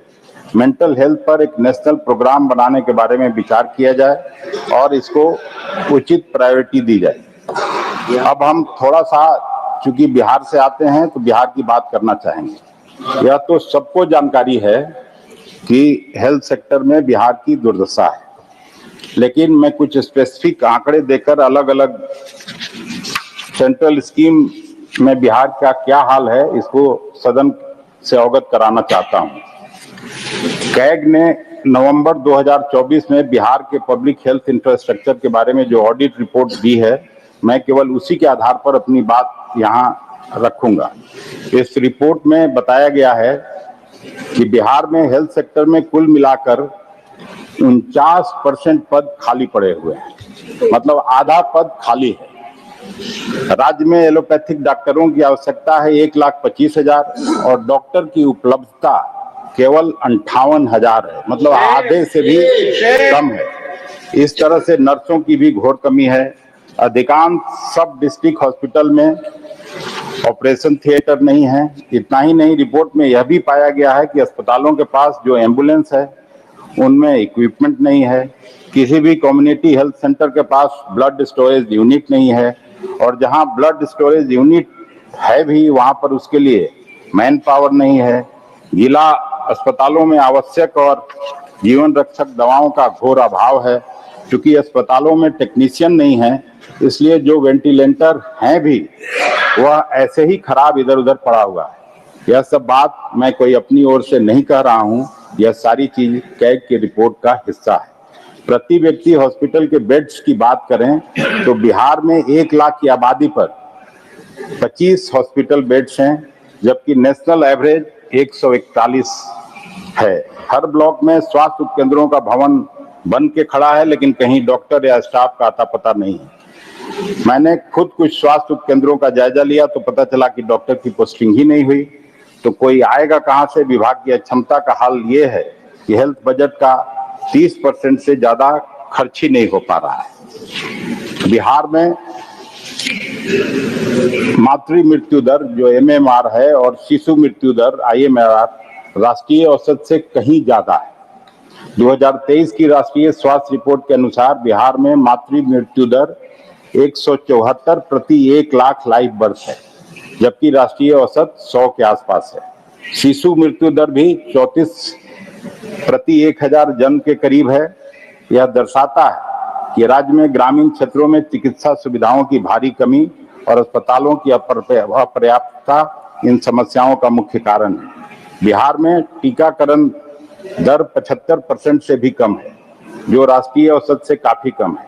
मेंटल हेल्थ पर एक नेशनल प्रोग्राम बनाने के बारे में विचार किया जाए और इसको उचित प्रायोरिटी दी जाए। अब हम थोड़ा सा, चूंकि बिहार से आते हैं, तो बिहार की बात करना चाहेंगे। यह तो सबको जानकारी है कि हेल्थ सेक्टर में बिहार की दुर्दशा है, लेकिन मैं कुछ स्पेसिफिक आंकड़े देकर अलग अलग सेंट्रल स्कीम में बिहार का क्या हाल है, इसको सदन से अवगत कराना चाहता हूं। कैग ने नवंबर 2024 में बिहार के पब्लिक हेल्थ इंफ्रास्ट्रक्चर के बारे में जो ऑडिट रिपोर्ट दी है, मैं केवल उसी के आधार पर अपनी बात यहाँ रखूंगा। इस रिपोर्ट में बताया गया है कि बिहार में हेल्थ सेक्टर में कुल मिलाकर 49% पद खाली पड़े हुए हैं, मतलब आधा पद खाली है। राज्य में एलोपैथिक डॉक्टरों की आवश्यकता है 1,25,000 और डॉक्टर की उपलब्धता केवल 58,000 है, मतलब आधे से भी कम है। इस तरह से नर्सों की भी घोर कमी है। अधिकांश सब डिस्ट्रिक्ट हॉस्पिटल में ऑपरेशन थिएटर नहीं है। इतना ही नहीं, रिपोर्ट में यह भी पाया गया है कि अस्पतालों के पास जो एम्बुलेंस है उनमें इक्विपमेंट नहीं है। किसी भी कम्युनिटी हेल्थ सेंटर के पास ब्लड स्टोरेज यूनिट नहीं है और जहां ब्लड स्टोरेज यूनिट है भी, वहां पर उसके लिए मैन पावर नहीं है। जिला अस्पतालों में आवश्यक और जीवन रक्षक दवाओं का घोर अभाव है। क्योंकि अस्पतालों में टेक्नीशियन नहीं है, इसलिए जो वेंटिलेटर हैं भी वह ऐसे ही खराब इधर उधर पड़ा हुआ है। यह सब बात मैं कोई अपनी ओर से नहीं कह रहा हूं, यह सारी चीज कैग की रिपोर्ट का हिस्सा है। प्रति व्यक्ति हॉस्पिटल के बेड्स की बात करें तो बिहार में 1 लाख की आबादी पर 25 हॉस्पिटल बेड्स हैं, जबकि नेशनल एवरेज 141 है। हर ब्लॉक में स्वास्थ्य उपकेंद्रों का भवन बन के खड़ा है, लेकिन कहीं डॉक्टर या स्टाफ का आता पता नहीं है। मैंने खुद कुछ स्वास्थ्य उपकेंद्रों का जायजा लिया तो पता चला कि डॉक्टर की पोस्टिंग ही नहीं हुई, तो कोई आएगा कहां से। विभाग की अक्षमता का हाल ये है कि हेल्थ बजट का 30% से ज्यादा खर्च ही नहीं हो पा रहा है। बिहार में मातृ मृत्यु दर जो MMR है और शिशु मृत्यु दर IMR राष्ट्रीय औसत से कहीं ज्यादा है। 2023 की राष्ट्रीय स्वास्थ्य रिपोर्ट के अनुसार बिहार में मातृ मृत्यु दर 174 प्रति 1 लाख लाइव बर्थ है, जबकि राष्ट्रीय औसत 100 के आसपास है। शिशु मृत्यु दर भी 34 प्रति 1000 जन्म के करीब है। यह दर्शाता है कि राज्य में ग्रामीण क्षेत्रों में चिकित्सा सुविधाओं की भारी कमी और अस्पतालों की अपर्याप्तता इन समस्याओं का मुख्य कारण है। बिहार में टीकाकरण दर 75% से भी कम है, जो राष्ट्रीय औसत से काफी कम है।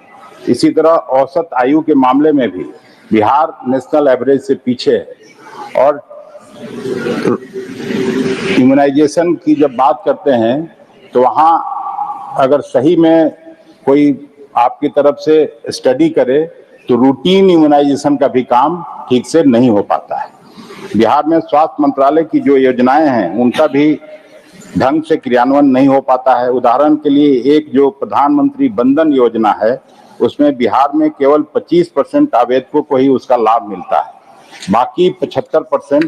इसी तरह औसत आयु के मामले में भी बिहार नेशनल एवरेज से पीछे है। और इम्यूनाइजेशन की जब बात करते हैं तो वहां अगर सही में कोई आपकी तरफ से स्टडी करे तो रूटीन इम्यूनाइजेशन का भी काम ठीक से नहीं हो पाता है। बिहार में स्वास्थ्य मंत्रालय की जो योजनाएं हैं उनका भी ढंग से क्रियान्वयन नहीं हो पाता है। उदाहरण के लिए एक जो प्रधानमंत्री बंधन योजना है उसमें बिहार में केवल 25% आवेदकों को ही उसका लाभ मिलता है, बाकी 75%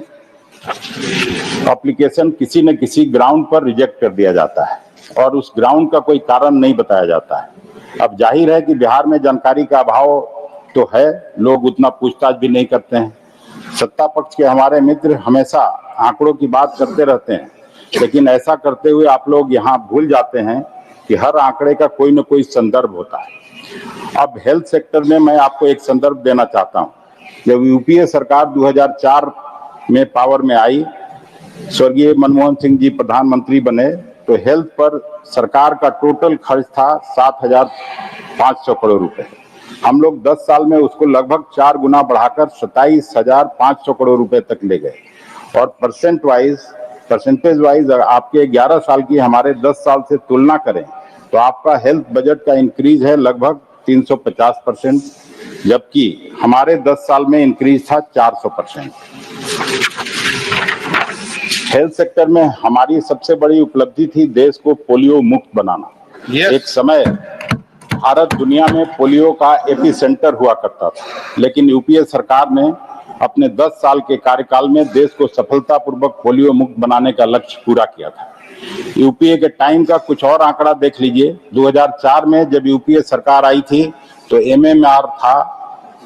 एप्लीकेशन किसी न किसी ग्राउंड पर रिजेक्ट कर दिया जाता है और उस ग्राउंड का कोई कारण नहीं बताया जाता है। अब जाहिर है कि बिहार में जानकारी का अभाव तो है, लोग उतना पूछताछ भी नहीं करते हैं। सत्ता पक्ष के हमारे मित्र हमेशा आंकड़ों की बात करते रहते हैं, लेकिन ऐसा करते हुए आप लोग यहाँ भूल जाते हैं कि हर आंकड़े का कोई न कोई संदर्भ होता है। अब हेल्थ सेक्टर में मैं आपको एक संदर्भ देना चाहता हूँ। जब यूपीए सरकार 2004 में पावर में आई, स्वर्गीय मनमोहन सिंह जी प्रधानमंत्री बने, तो हेल्थ पर सरकार का टोटल खर्च था 7,500 करोड़ रुपए। हम लोग 10 साल में उसको लगभग 4 गुना बढ़ाकर 27,500 करोड़ रुपए तक ले गए। और परसेंटेज वाइज आपके 11 साल की हमारे 10 साल से तुलना करें तो आपका हेल्थ बजट का इंक्रीज है लगभग 350%, जबकि हमारे 10 साल में इंक्रीज था 400%। हेल्थ सेक्टर में हमारी सबसे बड़ी उपलब्धि थी देश को पोलियो मुक्त बनाना। एक समय भारत दुनिया में पोलियो का एपी सेंटर हुआ करता था, लेकिन यूपीए सरकार ने अपने 10 साल के कार्यकाल में देश को सफलतापूर्वक पोलियो मुक्त बनाने का लक्ष्य पूरा किया था। यूपीए के टाइम का कुछ और आंकड़ा देख लीजिए। 2004 में जब यूपीए सरकार आई थी तो MMR था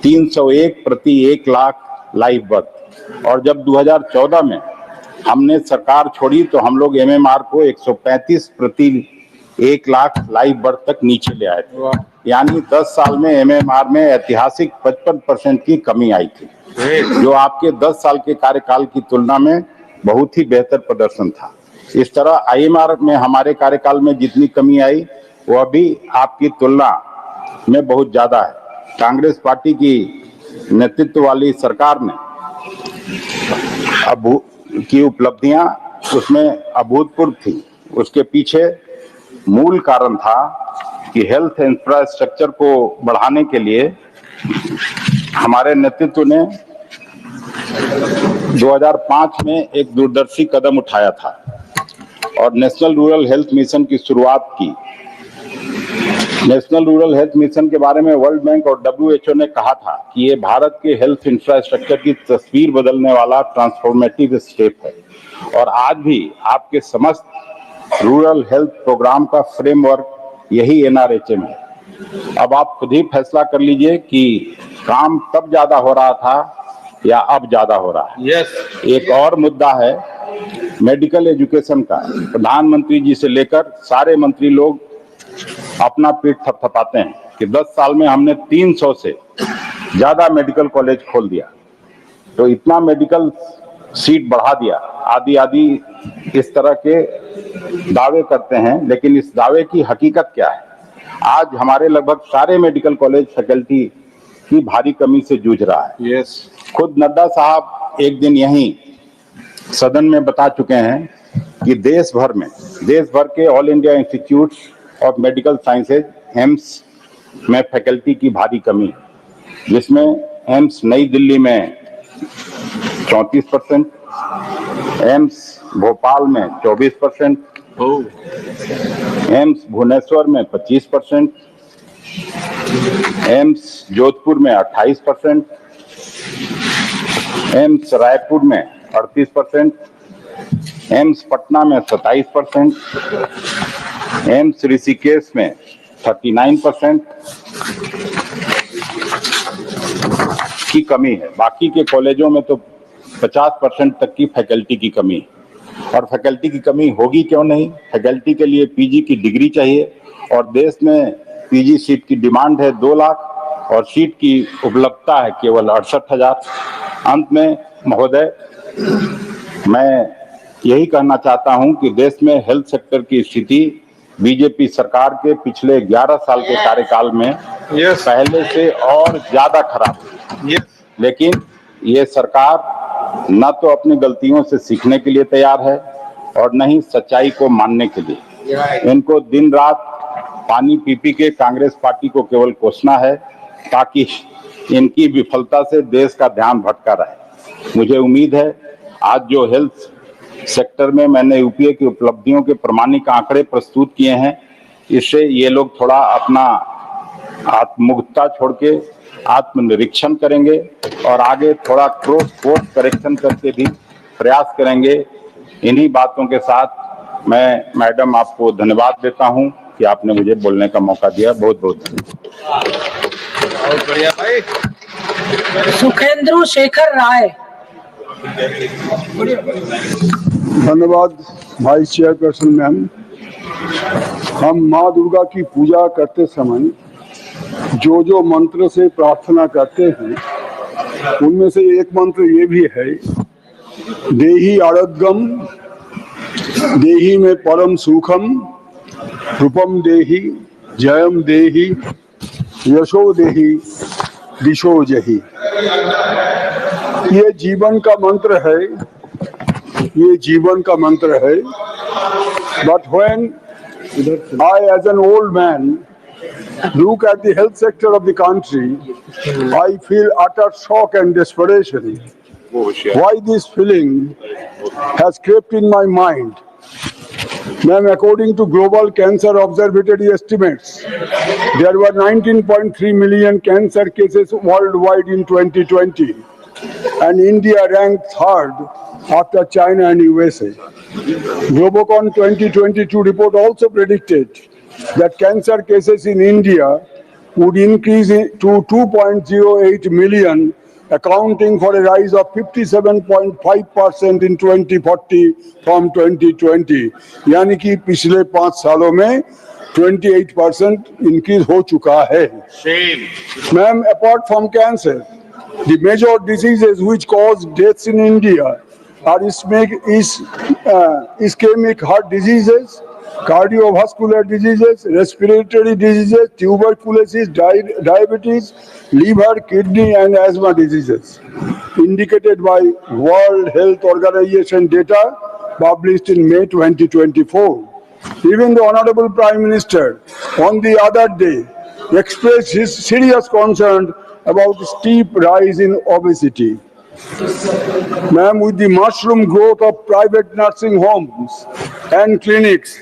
301 प्रति 1 लाख लाइव बर्थ, और जब 2014 में हमने सरकार छोड़ी तो हम लोग MMR को 135 प्रति 1 लाख लाइव बर्थ तक नीचे ले आए थे। यानी 10 साल में MMR में ऐतिहासिक 55% की कमी आई थी, जो आपके 10 साल के कार्यकाल की तुलना में बहुत ही बेहतर प्रदर्शन था। इस तरह IMR में हमारे कार्यकाल में जितनी कमी आई वह भी आपकी तुलना में बहुत ज्यादा है। कांग्रेस पार्टी की नेतृत्व वाली सरकार ने की उपलब्धियां उसमें अभूतपूर्व थी। उसके पीछे मूल कारण था कि हेल्थ इंफ्रास्ट्रक्चर को बढ़ाने के लिए हमारे नेतृत्व ने 2005 में एक दूरदर्शी कदम उठाया था और नेशनल रूरल हेल्थ मिशन की शुरुआत की। नेशनल रूरल हेल्थ मिशन के बारे में वर्ल्ड बैंक और WHO ने कहा था कि ये भारत के हेल्थ इंफ्रास्ट्रक्चर की तस्वीर बदलने वाला ट्रांसफॉर्मेटिव स्टेप है, और आज भी आपके समस्त रूरल हेल्थ प्रोग्राम का फ्रेमवर्क यही NRHM है। अब आप खुद ही फैसला कर लीजिए कि काम तब ज्यादा हो रहा था या अब ज्यादा हो रहा है। एक और मुद्दा है मेडिकल एजुकेशन का। प्रधानमंत्री जी से लेकर सारे मंत्री लोग अपना पीठ थपथपाते हैं कि 10 साल में हमने 300 से ज्यादा मेडिकल कॉलेज खोल दिया। तो इतना मेडिकल सीट बढ़ा दिया, आदि आदि इस तरह के दावे करते हैं, लेकिन इस दावे की हकीकत क्या है? आज हमारे लगभग सारे मेडिकल कॉलेज फैकल्टी की भारी कमी से जूझ रहा है। खुद नड्डा साहब एक दिन यहीं सदन में बता चुके हैं कि देश भर के all India institutes of medical sciences AIIMS में फैकल्टी की भारी कमी, जिसमें एम्स नई दिल्ली में 34%, एम्स भोपाल में 24%, एम्स भुवनेश्वर में 25%, एम्स जोधपुर में 28%, एम्स रायपुर में 38%, एम्स पटना में 27%, एम्स ऋषिकेश में 39% की कमी है। बाकी के कॉलेजों में तो 50% तक की फैकल्टी की कमी है। और फैकल्टी की कमी होगी क्यों नहीं? फैकल्टी के लिए पीजी की डिग्री चाहिए और देश में पीजी सीट की डिमांड है 2 लाख और सीट की उपलब्धता है केवल 68,000। अंत में महोदय, मैं यही कहना चाहता हूं कि देश में हेल्थ सेक्टर की स्थिति बीजेपी सरकार के पिछले 11 साल के कार्यकाल में पहले से और ज्यादा खराब हुई। लेकिन ये सरकार न तो अपनी गलतियों से सीखने के लिए तैयार है और न ही सच्चाई को मानने के लिए। इनको दिन रात पानी पी पी के कांग्रेस पार्टी को केवल कोसना है ताकि इनकी विफलता से देश का ध्यान भटका रहे। मुझे उम्मीद है आज जो हेल्थ सेक्टर में मैंने यूपीए की उपलब्धियों के प्रमाणिक आंकड़े प्रस्तुत किए हैं, इससे ये लोग थोड़ा अपना आत्ममुग्धता छोड़ के आत्मनिरीक्षण करेंगे और आगे थोड़ा कोर्स करेक्शन करके भी प्रयास करेंगे। इन्हीं बातों के साथ मैं मैडम आपको धन्यवाद देता हूं कि आपने मुझे बोलने का मौका दिया। बहुत बहुत धन्यवाद। सुखेंद्र शेखर राय। धन्यवाद वाइस चेयरपर्सन मैम। हम माँ दुर्गा की पूजा करते समय जो मंत्र से प्रार्थना करते हैं, उनमें से एक मंत्र ये भी है, देहि आरोग्यम, देहि में परम सुखम, रूपम देहि, जयम देहि, यशो देहि, दिशो जहि। ये जीवन का मंत्र है, ये जीवन का मंत्र है। But when I as an old man look at the health sector of the country, I feel utter shock and desperation. Why this feeling has crept in my mind? Ma'am, according to Global Cancer Observatory estimates, there were 19.3 million cancer cases worldwide in 2020. And India ranked third after China and USA. Globocon 2022 report also predicted that cancer cases in India would increase to 2.08 million, accounting for a rise of 57.5% in 2040 from 2020. यानी कि पिछले 5 सालों में 28% increase हो चुका है। Ma'am, apart from cancer, the major diseases which cause deaths in India are ischemic heart diseases, cardiovascular diseases, respiratory diseases, tuberculosis, diabetes, liver, kidney and asthma diseases, indicated by World Health Organization data published in May 2024. Even the Honorable Prime Minister on the other day expressed his serious concern about steep rise in obesity. Ma'am, with the mushroom growth of private nursing homes and clinics,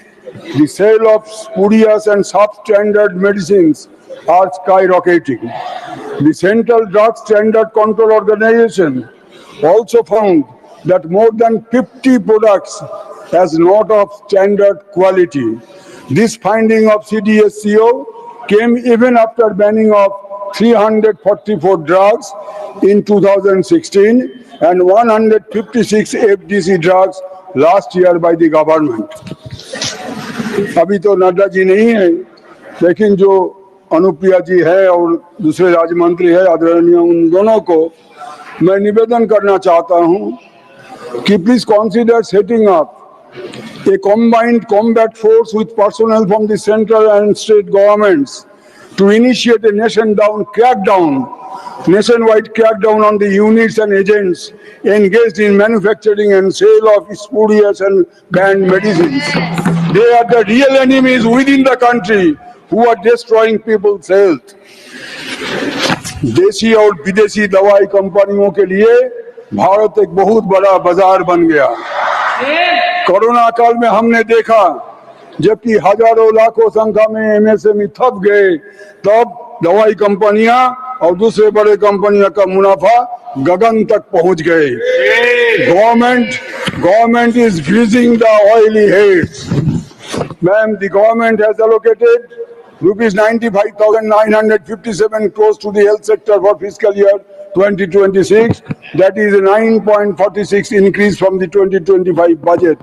the sale of spurious and substandard medicines are skyrocketing. The Central Drug Standard Control Organization also found that more than 50 products as not of standard quality. This finding of CDSCO came even after banning of 344 drugs in 2016 and 156 FDC drugs last year by the government. अभी तो नड्डा जी नहीं है, लेकिन जो अनुप्रिया जी है और दूसरे राज्य मंत्री है आदरणीय, उन दोनों को मैं निवेदन करना चाहता हूं please consider setting up a combined combat force with personnel from the central and state governments to initiate a nationwide crackdown on the units and agents engaged in manufacturing and sale of spurious and banned medicines. They are the real enemies within the country who are destroying people's health. देशी और विदेशी दवाई कंपनियों के लिए भारत एक बहुत बड़ा बाजार बन गया। कोरोना काल में हमने देखा जबकि हजारों लाखों संख्या में एमएसएमई थप गए, तब दवाई कंपनियां और दूसरे बड़े कंपनियों का मुनाफा गगन तक पहुंच गए। Government is greasing the oily heads. Ma'am, the government has allocated rupees 95,957 crores to the health sector for fiscal year 2026. That is a 9.46 increase from the 2025 budget.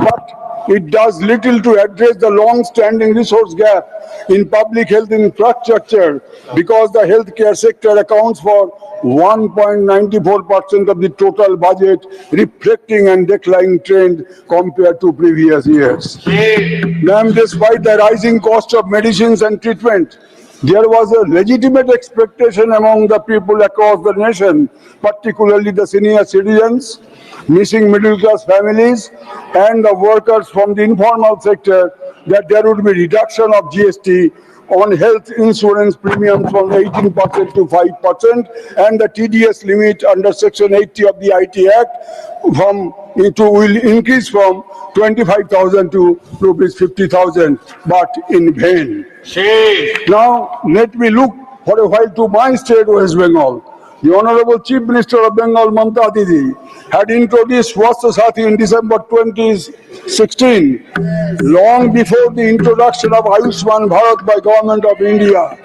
But it does little to address the long-standing resource gap in public health infrastructure because the healthcare sector accounts for 1.94% of the total budget, reflecting a declining trend compared to previous years. Ma'am, despite the rising cost of medicines and treatment, there was a legitimate expectation among the people across the nation, particularly the senior citizens, missing middle-class families, and the workers from the informal sector, that there would be reduction of GST on health insurance premiums from 18% to 5%, and the TDS limit under Section 80 of the IT Act will increase from 25,000 to rupees 50,000, but in vain. Now, let me look for a while to my state, West Bengal. The Honorable Chief Minister of Bengal, Mamta Didi, had introduced Swasthya Sathi in December 2016, long before the introduction of Ayushman Bharat by Government of India.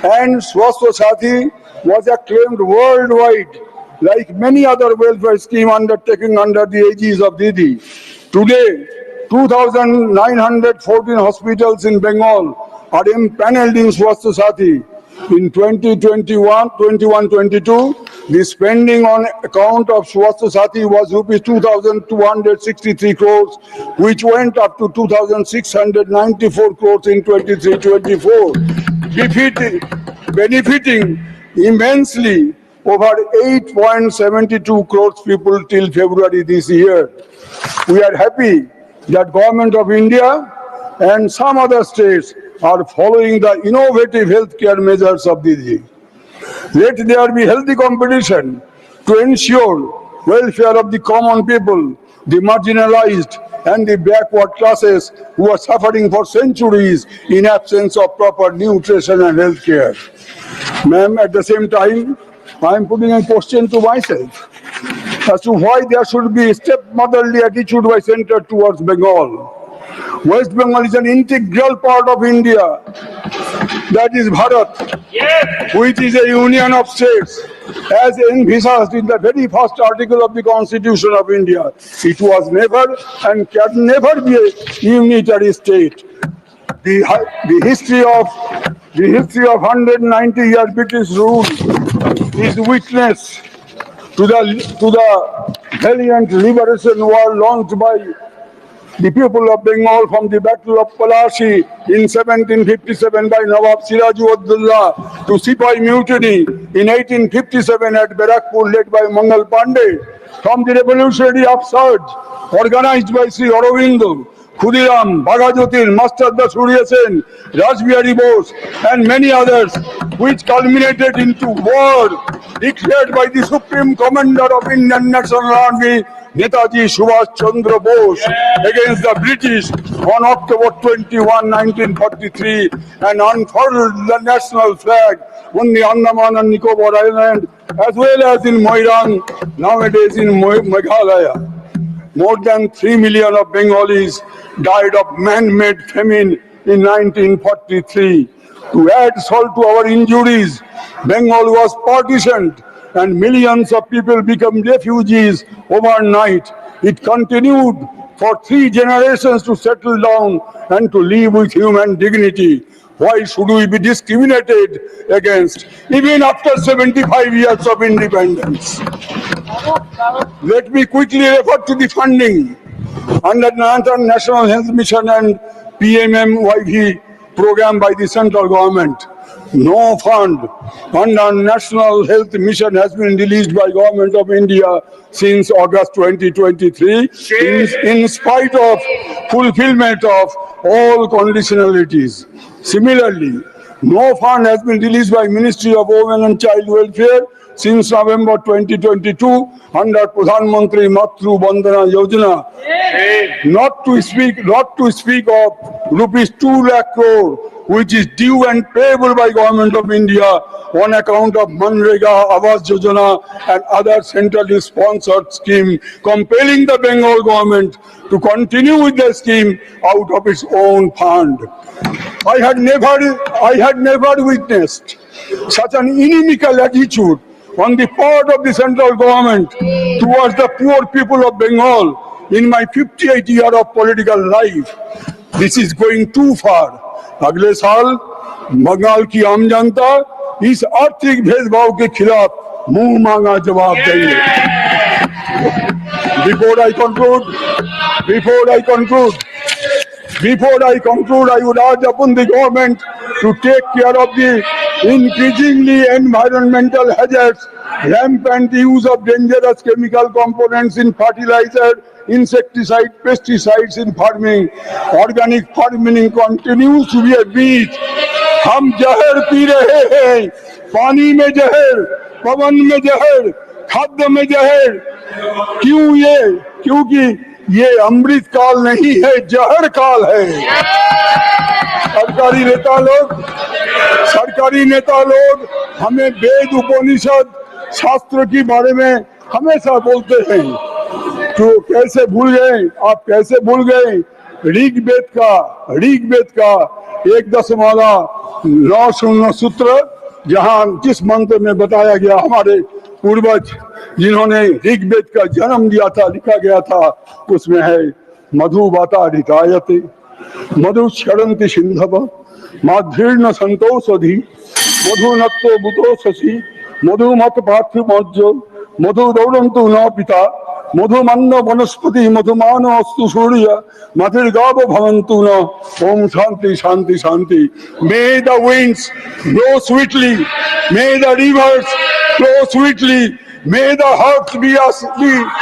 And Swasthya Sathi was acclaimed worldwide, like many other welfare schemes undertaken under the aegis of Didi. Today, 2,914 hospitals in Bengal are empaneled in Swasthya Sathi. In 2021-22, the spending on account of Swasthya Sathi was rupees 2,263 crores, which went up to 2,694 crores in 23-24, benefiting immensely over 8.72 crores people till February this year. We are happy that Government of India and some other states are following the innovative healthcare measures of Didi. Let there be healthy competition to ensure welfare of the common people, the marginalized and the backward classes who are suffering for centuries in absence of proper nutrition and healthcare. Ma'am, at the same time, I am putting a question to myself as to why there should be a stepmotherly attitude by center towards Bengal. West Bengal is an integral part of India, that is Bharat, which is a union of states, as envisaged in the very first article of the Constitution of India. It was never and can never be a unitary state. The history of 190 years British rule is witness to the valiant liberation war launched by the people of Bengal from the Battle of Palashi in 1757 by Nawab Siraj-ud-Dawla to Sipai Mutiny in 1857 at Barakpur led by Mangal Pandey, from the revolutionary upsurge organized by Sri Aurobindo, Khudiram, Bhagajotin, Master Das Surya Sen, Rajbihari Bose and many others, which culminated into war declared by the Supreme Commander of Indian National Army, Netaji Subhash Chandra Bose, against the British on October 21, 1943, and unfurled the national flag on the Andaman and Nicobar Island, as well as in Moirang, nowadays in Meghalaya. More than 3 million of Bengalis died of man-made famine in 1943. To add salt to our injuries, Bengal was partitioned and millions of people became refugees overnight. It continued for 3 generations to settle down and to live with human dignity. Why should we be discriminated against even after 75 years of independence? Let me quickly refer to the funding under National Health Mission and PMMYV program by the central government. No fund under National Health Mission has been released by Government of India since August 2023 in spite of fulfillment of all conditionalities. Similarly, no fund has been released by Ministry of Women and Child Welfare since November 2022 under Pradhan Mantri Matru Bandhana Yojana. Not to speak of rupees 2 lakh crore, which is due and payable by Government of India on account of MNREGA, Awas Yojana and other centrally sponsored scheme, compelling the Bengal government to continue with the scheme out of its own fund. I had never witnessed such an inimical attitude on the part of the central government towards the poor people of Bengal in my 58 years of political life. This is going too far. अगले साल बंगाल की आम जनता इस आर्थिक भेदभाव के खिलाफ मुंह मांगा जवाब देंगे. Before I conclude, I would urge upon the government to take care of the increasingly environmental hazards, rampant use of dangerous chemical components in fertilizer, insecticide, pesticides in farming. Organic farming continues to be a beast. हम जहर P रहे हैं, पानी में जहर, पवन में जहर, खाद्य में जहर. क्यों ये? क्योंकि ये अमृत काल नहीं है, जहर काल है. सरकारी नेता लोग हमें वेद उपनिषद शास्त्र के बारे में हमेशा बोलते हैं. तो कैसे भूल गए? आप कैसे भूल गए ऋग्वेद का 1.9 सूत्र, जहां जिस मंत्र में बताया गया हमारे पूर्वज जिन्होंने ऋग्वेद का जन्म दिया था, लिखा गया था, उसमें है मधुवाता ऋतायते मधु क्षरंति सिंधव माधुर्न संतोषधि मधुनक्तो बुतो शशि मधुमत पार्थिवज्जो मधु दौड़ंतु न पिता मधुमन्न वनस्पति मधुमान अस्तु सूर्य मधुर्गाव भवन्तु न. ओम शांति शांति शांति. May the winds blow sweetly, may the rivers flow sweetly, may the hearts be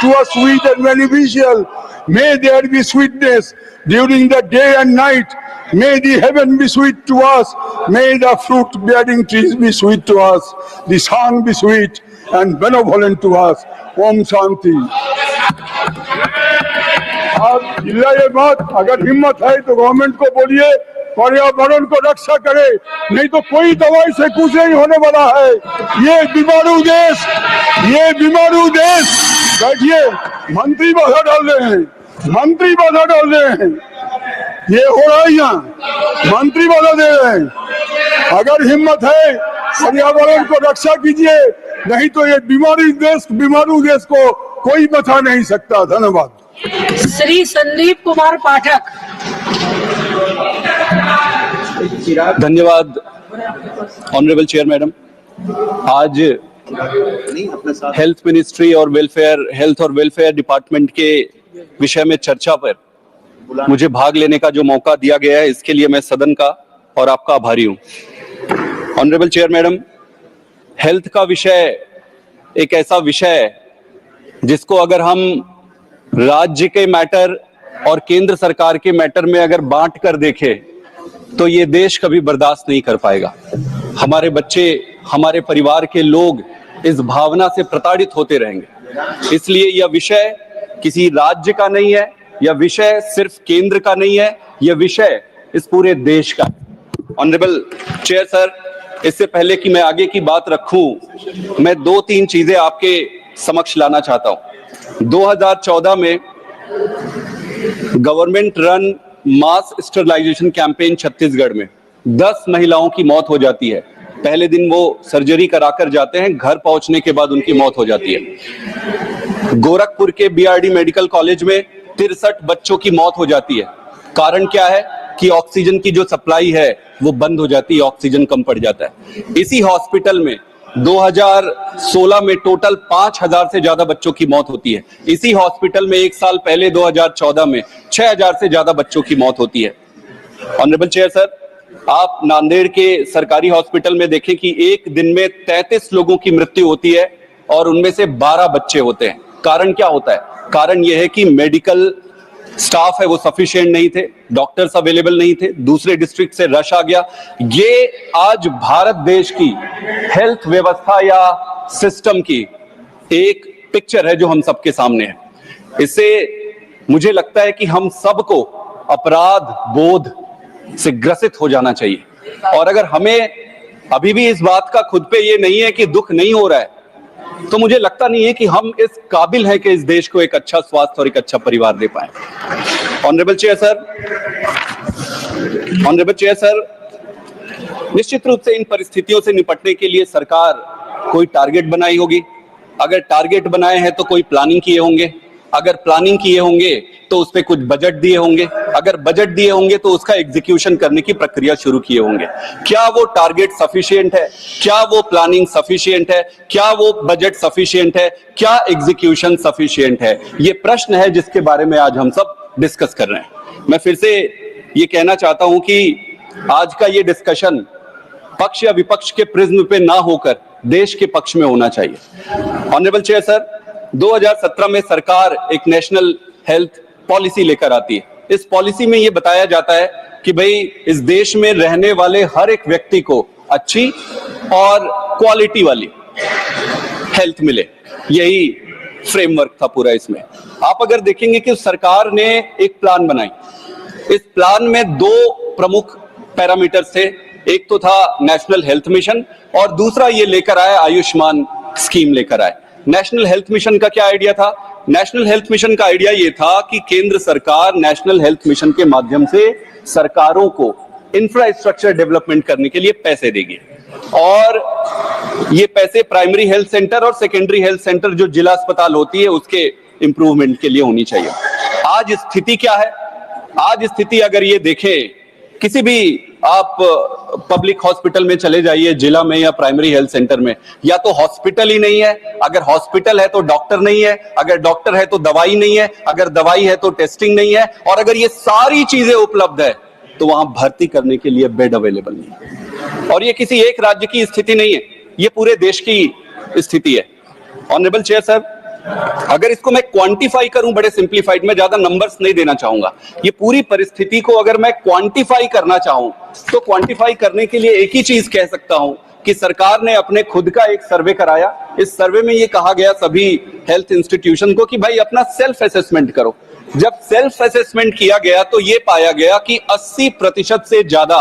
to us sweet and beneficial. May there be sweetness during the day and night. May the heaven be sweet to us. May the fruit-bearing trees be sweet to us. The sun be sweet and benevolent to us. Om Shanti. आप चिल्लाइए मत. अगर हिम्मत है तो government को बोलिए पर्यावरण को रक्षा करे, नहीं तो कोई दवाई से कुछ नहीं होने वाला है. ये बीमारू देश. बैठिए, मंत्री बाधा डाल रहे हैं. ये हो रहा है यहाँ, मंत्री बाधा दे रहे हैं. अगर हिम्मत है पर्यावरण को रक्षा कीजिए, नहीं तो ये बीमारू देश को कोई बचा नहीं सकता. धन्यवाद. श्री संदीप कुमार पाठक. धन्यवाद ऑनरेबल चेयर मैडम. आज हेल्थ मिनिस्ट्री और हेल्थ और वेलफेयर डिपार्टमेंट के विषय में चर्चा पर मुझे भाग लेने का जो मौका दिया गया है, इसके लिए मैं सदन का और आपका आभारी हूं. ऑनरेबल चेयर मैडम, हेल्थ का विषय एक ऐसा विषय है जिसको अगर हम राज्य के मैटर और केंद्र सरकार के मैटर में अगर बांट कर देखें तो ये देश कभी बर्दाश्त नहीं कर पाएगा. हमारे बच्चे, हमारे परिवार के लोग इस भावना से प्रताड़ित होते रहेंगे. इसलिए यह विषय किसी राज्य का नहीं है, यह विषय सिर्फ केंद्र का नहीं है, यह विषय इस पूरे देश का है. ऑनरेबल चेयर सर, इससे पहले कि मैं आगे की बात रखूं, मैं 2-3 चीजें आपके समक्ष लाना चाहता हूं. 2014 में गवर्नमेंट रन मास स्टरलाइजेशन कैंपेन छत्तीसगढ़ में 10 महिलाओं की मौत हो जाती है. पहले दिन वो सर्जरी कराकर जाते हैं, घर पहुंचने के बाद उनकी मौत हो जाती है. गोरखपुर के बीआरडी मेडिकल कॉलेज में 63 बच्चों की मौत हो जाती है. कारण क्या है कि ऑक्सीजन की जो सप्लाई है वो बंद हो जाती है, ऑक्सीजन कम पड़ जाता है. इसी हॉस्पिटल में 2016 में टोटल 5000 से ज्यादा बच्चों की मौत होती है। इसी हॉस्पिटल में एक साल पहले 2014 में 6000 से ज्यादा बच्चों की मौत होती है। ऑनरेबल चेयर सर, आप नांदेड़ के सरकारी हॉस्पिटल में देखें कि एक दिन में 33 लोगों की मृत्यु होती है और उनमें से 12 बच्चे होते हैं। कारण क्या होता है? कारण यह है कि मेडिकल स्टाफ है वो सफिशिएंट नहीं थे, डॉक्टर्स अवेलेबल नहीं थे, दूसरे डिस्ट्रिक्ट से रश आ गया। ये आज भारत देश की हेल्थ व्यवस्था या सिस्टम की एक पिक्चर है जो हम सबके सामने है। इससे मुझे लगता है कि हम सबको अपराध बोध से ग्रसित हो जाना चाहिए। और अगर हमें अभी भी इस बात का खुद पे ये नहीं है कि दुख नहीं हो रहा है, तो मुझे लगता नहीं है कि हम इस काबिल हैं कि इस देश को एक अच्छा स्वास्थ्य और एक अच्छा परिवार दे पाए। ऑनरेबल चेयर सर, निश्चित रूप से इन परिस्थितियों से निपटने के लिए सरकार कोई टारगेट बनाई होगी। अगर टारगेट बनाए हैं तो कोई प्लानिंग किए होंगे, अगर प्लानिंग किए होंगे तो उस पे कुछ बजट दिए होंगे, अगर बजट दिए होंगे तो उसका एग्जीक्यूशन करने की प्रक्रिया शुरू किए होंगे। क्या वो टारगेट सफिशिएंट है? क्या वो प्लानिंग सफिशिएंट है? क्या वो बजट सफिशिएंट है? क्या एग्जीक्यूशन सफिशिएंट है? ये प्रश्न है जिसके बारे में आज हम सब डिस्कस कर रहे हैं। मैं फिर से ये कहना चाहता हूं कि आज का ये डिस्कशन पक्ष या विपक्ष के प्रिज्म पे ना होकर देश के पक्ष में होना चाहिए। ऑनरेबल चेयर सर, 2017 में सरकार एक नेशनल हेल्थ पॉलिसी लेकर आती है। इस पॉलिसी में यह बताया जाता है कि भाई इस देश में रहने वाले हर एक व्यक्ति को अच्छी और क्वालिटी वाली हेल्थ मिले, यही फ्रेमवर्क था पूरा। इसमें आप अगर देखेंगे कि सरकार ने एक प्लान बनाई, इस प्लान में 2 प्रमुख पैरामीटर्स थे। एक तो था नेशनल हेल्थ मिशन और दूसरा ये लेकर आए आयुष्मान स्कीम लेकर आए। नेशनल हेल्थ मिशन का क्या आइडिया था? नेशनल हेल्थ मिशन का आइडिया ये था कि केंद्र सरकार नेशनल हेल्थ मिशन के माध्यम से सरकारों को इंफ्रास्ट्रक्चर डेवलपमेंट करने के लिए पैसे देगी और ये पैसे प्राइमरी हेल्थ सेंटर और सेकेंडरी हेल्थ सेंटर जो जिला अस्पताल होती है उसके इंप्रूवमेंट के लिए होनी चाहिए। आज स्थिति क्या है? आज स्थिति अगर ये देखें, किसी भी आप पब्लिक हॉस्पिटल में चले जाइए, जिला में या प्राइमरी हेल्थ सेंटर में, या तो हॉस्पिटल ही नहीं है, अगर हॉस्पिटल है तो डॉक्टर नहीं है, अगर डॉक्टर है तो दवाई नहीं है, अगर दवाई है तो टेस्टिंग नहीं है, और अगर ये सारी चीजें उपलब्ध है तो वहां भर्ती करने के लिए बेड अवेलेबल नहीं है। और ये किसी एक राज्य की स्थिति नहीं है, ये पूरे देश की स्थिति है। ऑनरेबल चेयर साहब, अगर इसको मैं क्वांटिफाई करूं बड़े सिंप्लीफाइड में, ज्यादा नंबर्स नहीं देना चाहूंगा, ये पूरी परिस्थिति को अगर मैं क्वांटिफाई करना चाहूं तो क्वांटिफाई करने के लिए एक ही चीज कह सकता हूं कि सरकार ने अपने खुद का एक सर्वे कराया। इस सर्वे में ये कहा गया सभी हेल्थ इंस्टीट्यूशन को कि भाई अपना सेल्फ असेसमेंट करो। जब सेल्फ असेसमेंट किया गया तो ये पाया गया कि 80% से ज्यादा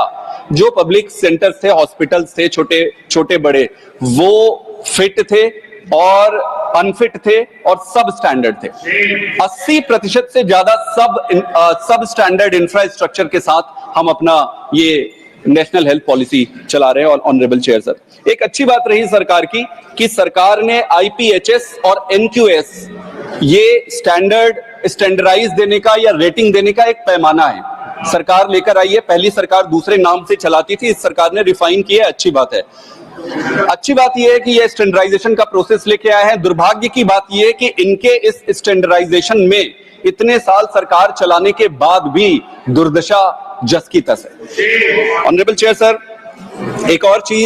जो पब्लिक सेंटर्स थे, हॉस्पिटल्स थे, छोटे बड़े, वो फिट थे और अनफिट थे और सब स्टैंडर्ड थे। 80% से ज्यादा सब स्टैंडर्ड इंफ्रास्ट्रक्चर के साथ हम अपना ये नेशनल हेल्थ पॉलिसी चला रहे हैं। और ऑनरेबल चेयर सर, एक अच्छी बात रही सरकार की कि सरकार ने IPHS और NQS ये स्टैंडर्डाइज देने का या रेटिंग देने का एक पैमाना है, सरकार लेकर आई है। पहली सरकार दूसरे नाम से चलाती थी, इस सरकार ने रिफाइन किया, अच्छी बात है। अच्छी बात यह है कि ये स्टैंडर्डाइजेशन का प्रोसेस लेके आए हैं। दुर्भाग्य की बात यह है कि इनके इस स्टैंडर्डाइजेशन में इतने साल सरकार चलाने के बाद भी दुर्दशा जस की तस है। ऑनरेबल चेयर सर, एक और चीज